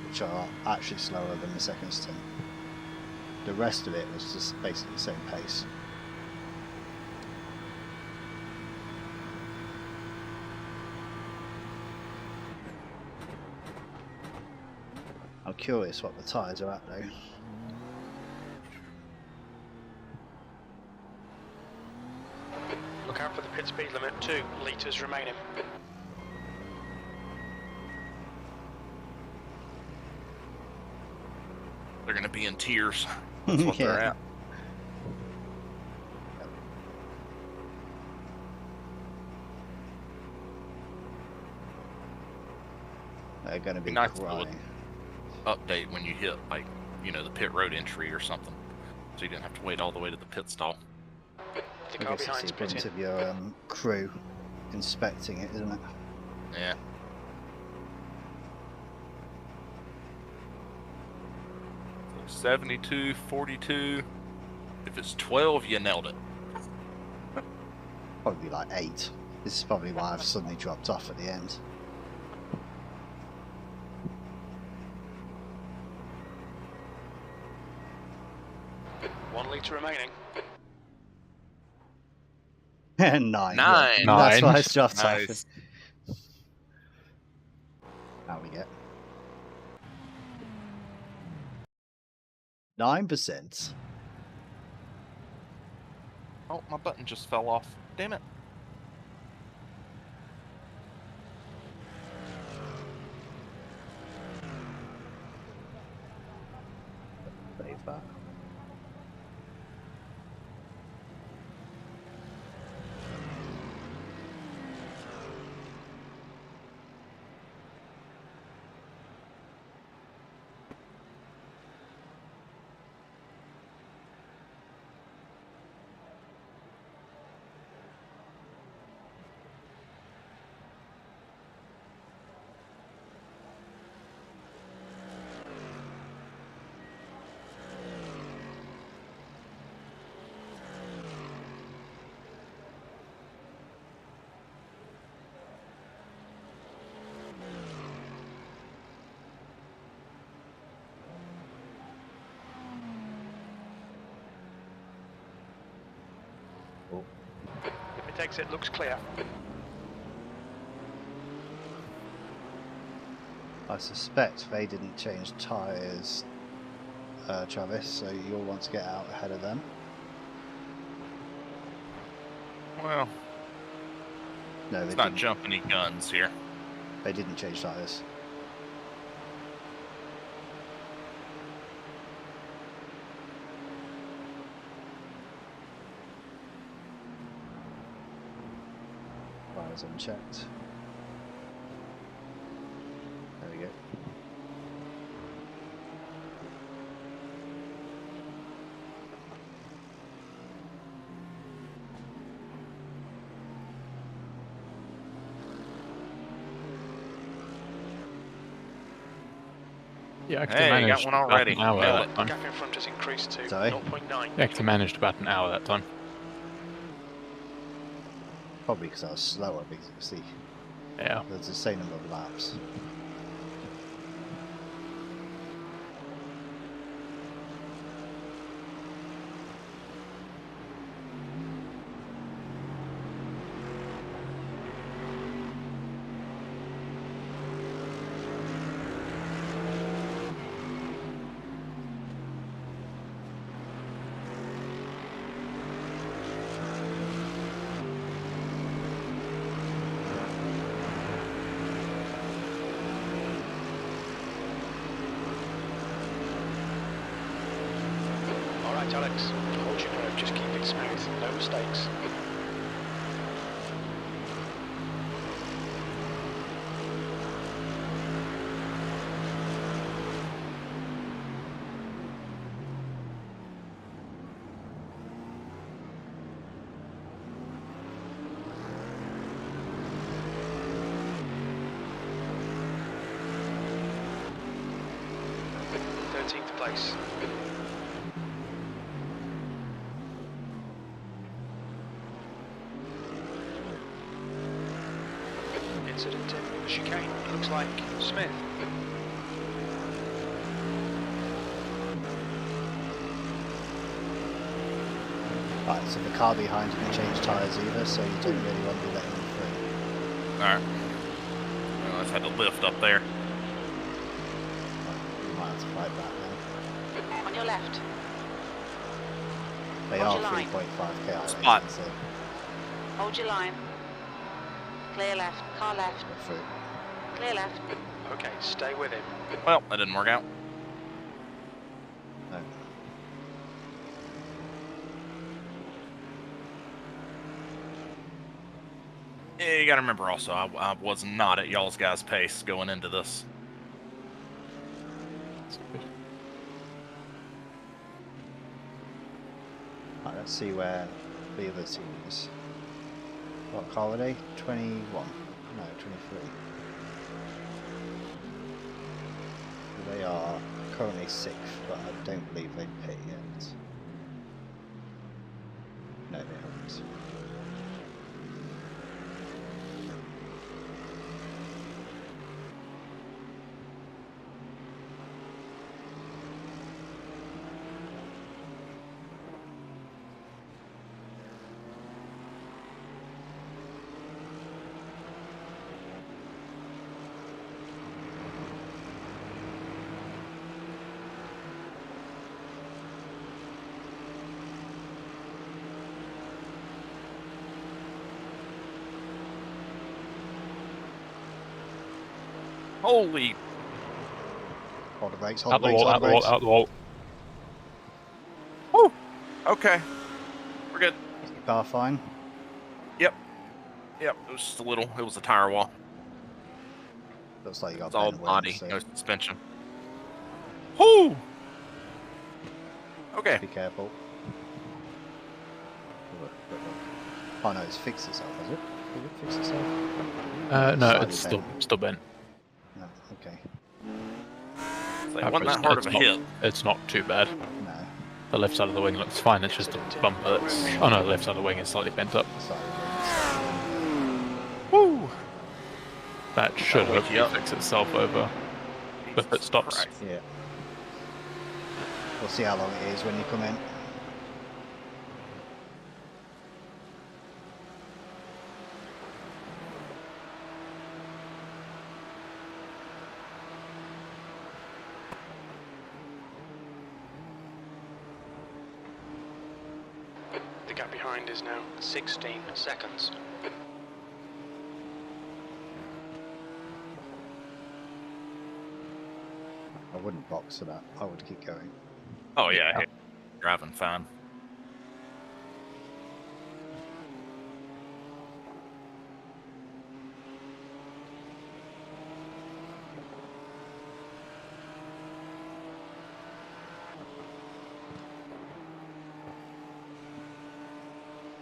S8: which are actually slower than the second stint. The rest of it was just basically the same pace. I'm curious what the tyres are at though.
S3: Look out for the pit speed limit. 2 litres remaining.
S6: They're going to be in tears. That's what they're
S8: Yeah.
S6: at.
S8: They're going to be
S6: Nice to
S8: crying.
S6: Update when you hit, like, you know, the pit road entry or something. So you didn't have to wait all the way to the pit stall.
S3: The
S8: I
S3: car
S8: guess it's
S3: behind's
S8: the point
S3: pitting.
S8: of your crew inspecting it, isn't it?
S6: Yeah. So 72, 42. If it's 12, you nailed it.
S8: Probably like 8. This is probably why I've suddenly dropped off at the end.
S3: One litre remaining.
S8: 9.
S6: Nine.
S8: Yeah. That's why I dropped off.
S6: Nice.
S8: How we get 9%.
S6: Oh, my button just fell off. Damn it.
S8: Save that.
S3: The pit exit looks clear.
S8: I suspect they didn't change tyres, Travis, so you'll want to get out ahead of them.
S6: Well,
S8: No,
S6: let's
S8: they
S6: not
S8: didn't.
S6: jump any guns here.
S8: They didn't change tyres. Tyres unchecked. There we go.
S2: Yeah, actually
S6: Hey,
S2: managed
S6: got one
S2: about
S6: already.
S2: an hour
S6: Nailed
S2: that
S6: it.
S3: The
S2: time.
S3: gap in front has increased to
S8: Sorry?
S3: 0.9.
S2: Yeah, actually managed about an hour that time.
S8: Probably because I was slower, because you see,
S2: Yeah.
S8: there's the same number of laps.
S3: Alright, Alex. Hold your nerve. Just keep it smooth. No mistakes. 13th place. Incident in the chicane. Looks like Smith.
S8: Right, so the car behind didn't change tyres either, so you don't really want to be letting them through.
S6: Alright. Well, I just had to lift up there.
S8: You might have to fight back now.
S4: On your left.
S8: They
S4: Hold
S8: are
S4: your line.
S8: 3.5k iRacing,
S6: Spot.
S8: so
S4: Hold your line. Clear left. Car left.
S8: go through.
S4: Clear left.
S3: Okay, stay with him.
S6: Well, that didn't work out.
S8: No.
S6: Yeah, you gotta remember also, I was not at y'all's guys' pace going into this.
S8: Right, let's see where the other team is. What car were they? 21? No, 23. They are currently 6th, but I don't believe they've pit yet. No, they haven't.
S6: Holy,
S8: Hold the brakes,
S2: Out
S8: hold the
S2: the
S8: brakes,
S2: wall,
S8: hold
S2: out
S8: the
S2: the wall,
S8: brakes.
S2: out the wall.
S6: whew, okay, we're good.
S8: Is the car fine?
S6: Yep, it was just a little, it was a tire wall.
S8: Looks like you got
S6: It's all
S8: better
S6: body,
S8: wheels, so
S6: no suspension. Whoo! Okay,
S8: be careful. Look, look, look. Oh no, it's fixed itself, has it? Did it fix itself?
S2: No,
S8: Slightly
S2: it's
S8: bent.
S2: still bent.
S8: No, okay.
S6: so it wasn't that hard of a
S2: not,
S6: hit.
S2: It's not too bad.
S8: No,
S2: The left side of the wing looks fine. It's just a bumper that's. Oh no, the left side of the wing is slightly bent up.
S8: slightly bent.
S6: Woo!
S2: That should
S6: That'll wake
S2: hopefully
S6: you up.
S2: fix itself over the pit stops.
S6: Christ.
S8: Yeah. We'll see how long it is when you come in.
S3: The gap behind is now 16 seconds.
S8: I wouldn't box for that. I would keep going.
S6: Oh yeah, driving fine.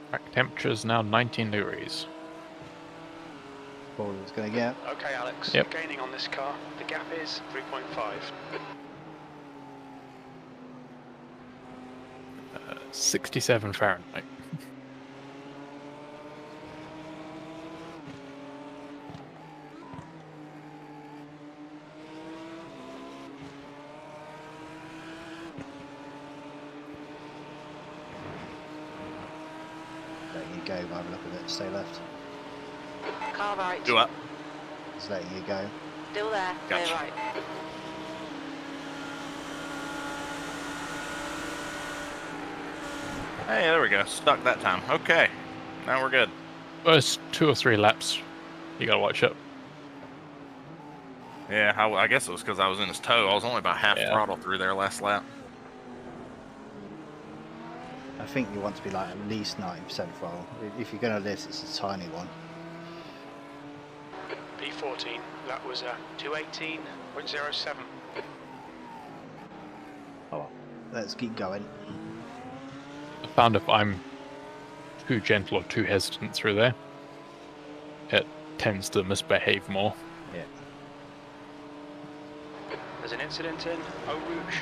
S2: Track temperature is now 19 degrees.
S8: All it's going to get.
S3: Okay, Alex,
S2: Yep.
S3: gaining on this car. The gap is 3.5.
S2: 67 Fahrenheit.
S8: Letting you go, by the look of it. Stay left.
S4: Car right.
S6: Do up.
S8: Just letting you go.
S4: Still there.
S6: Gotcha.
S4: Clear right.
S6: Hey, there we go. Stuck that time. Okay, now we're good.
S2: First 2 or 3 laps, you gotta watch it.
S6: Yeah, I guess it was because I was in his toe. I was only about half
S2: Yeah.
S6: throttle through there last lap.
S8: I think you want to be like at least 90% throttle. If you're going to lift, it's a tiny one.
S3: P14, that was a 218.07.
S8: Oh well. Let's keep going.
S2: I found if I'm too gentle or too hesitant through there, it tends to misbehave more.
S8: Yeah.
S3: There's an incident in Eau Rouge.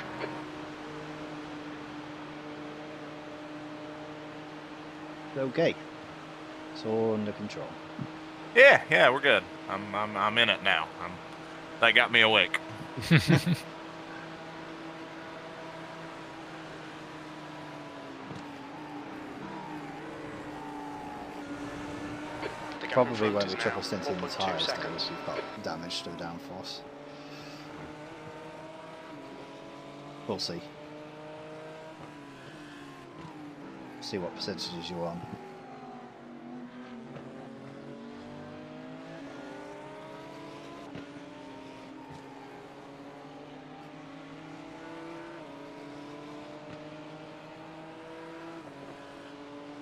S8: Okay. It's all under control.
S6: Yeah, we're good. I'm in it now. That got me awake.
S3: The gap in
S8: Probably
S3: front
S8: won't
S3: is
S8: be
S3: now
S8: triple stinting the
S3: 1.2
S8: tyres though
S3: seconds.
S8: if you've got damage to the downforce. We'll see. See what percentages you're on.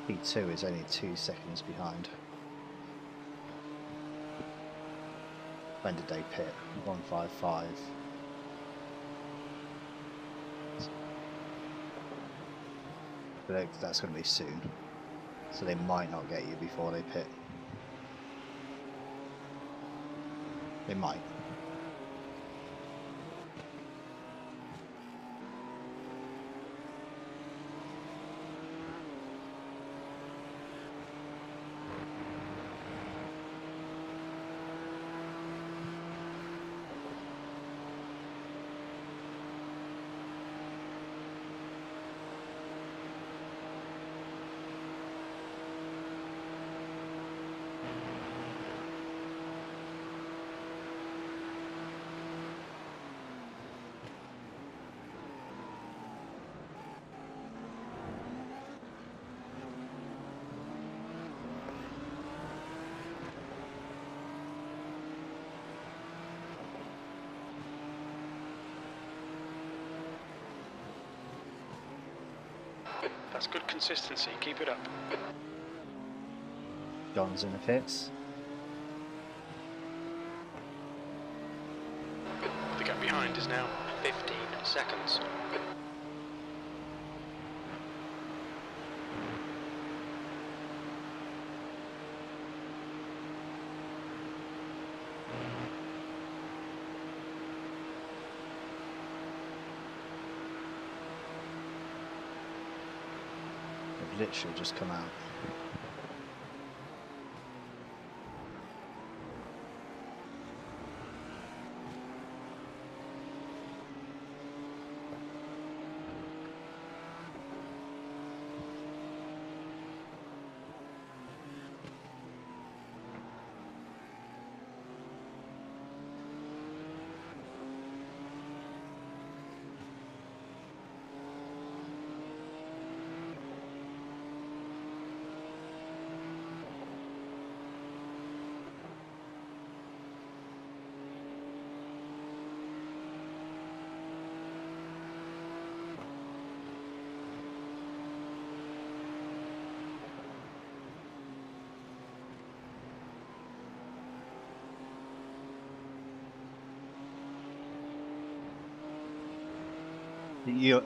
S8: P2 is only 2 seconds behind. When did they pit? 155. But that's going to be soon. So they might not get you before they pit. They might.
S3: That's good consistency. Keep it up.
S8: John's in the pits.
S3: The gap behind is now 15 seconds.
S8: They've literally just come out.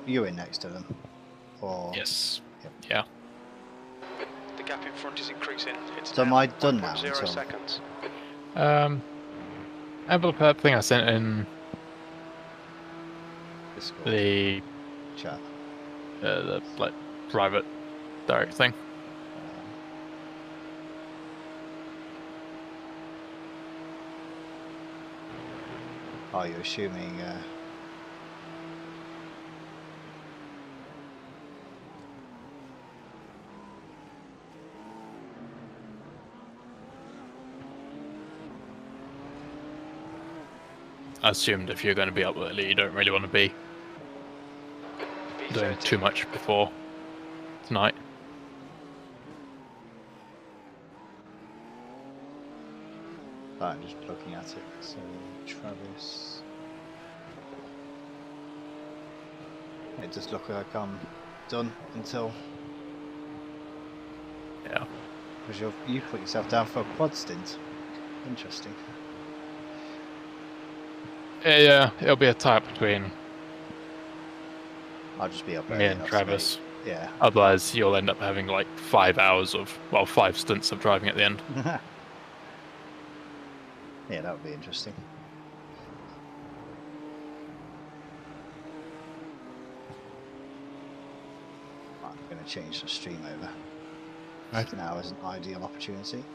S8: You're in next to them, or
S2: Yes.
S8: Yep.
S2: Yeah.
S3: The gap in front is increasing. It's
S8: So
S3: now
S8: am I done now
S3: 1.0
S8: until-
S3: seconds.
S2: Envelope that thing I sent in
S8: Discord
S2: the
S8: chat.
S2: like private direct thing.
S8: Are you assuming?
S2: I assumed if you're going to be up early, you don't really want to be doing
S3: B30.
S2: too much before tonight.
S8: I'm just looking at it. So Travis, it does look like I'm done until
S2: Yeah.
S8: because you put yourself down for a quad stint. Interesting.
S2: Yeah, it'll be a tie between
S8: I'll just be up
S2: me
S8: early
S2: and
S8: enough to
S2: Travis.
S8: make- Yeah.
S2: Otherwise, you'll end up having like 5 hours of, well, 5 stints of driving at the end.
S8: Yeah, that would be interesting. I'm going to change the stream over.
S2: Right.
S8: Now is an ideal opportunity.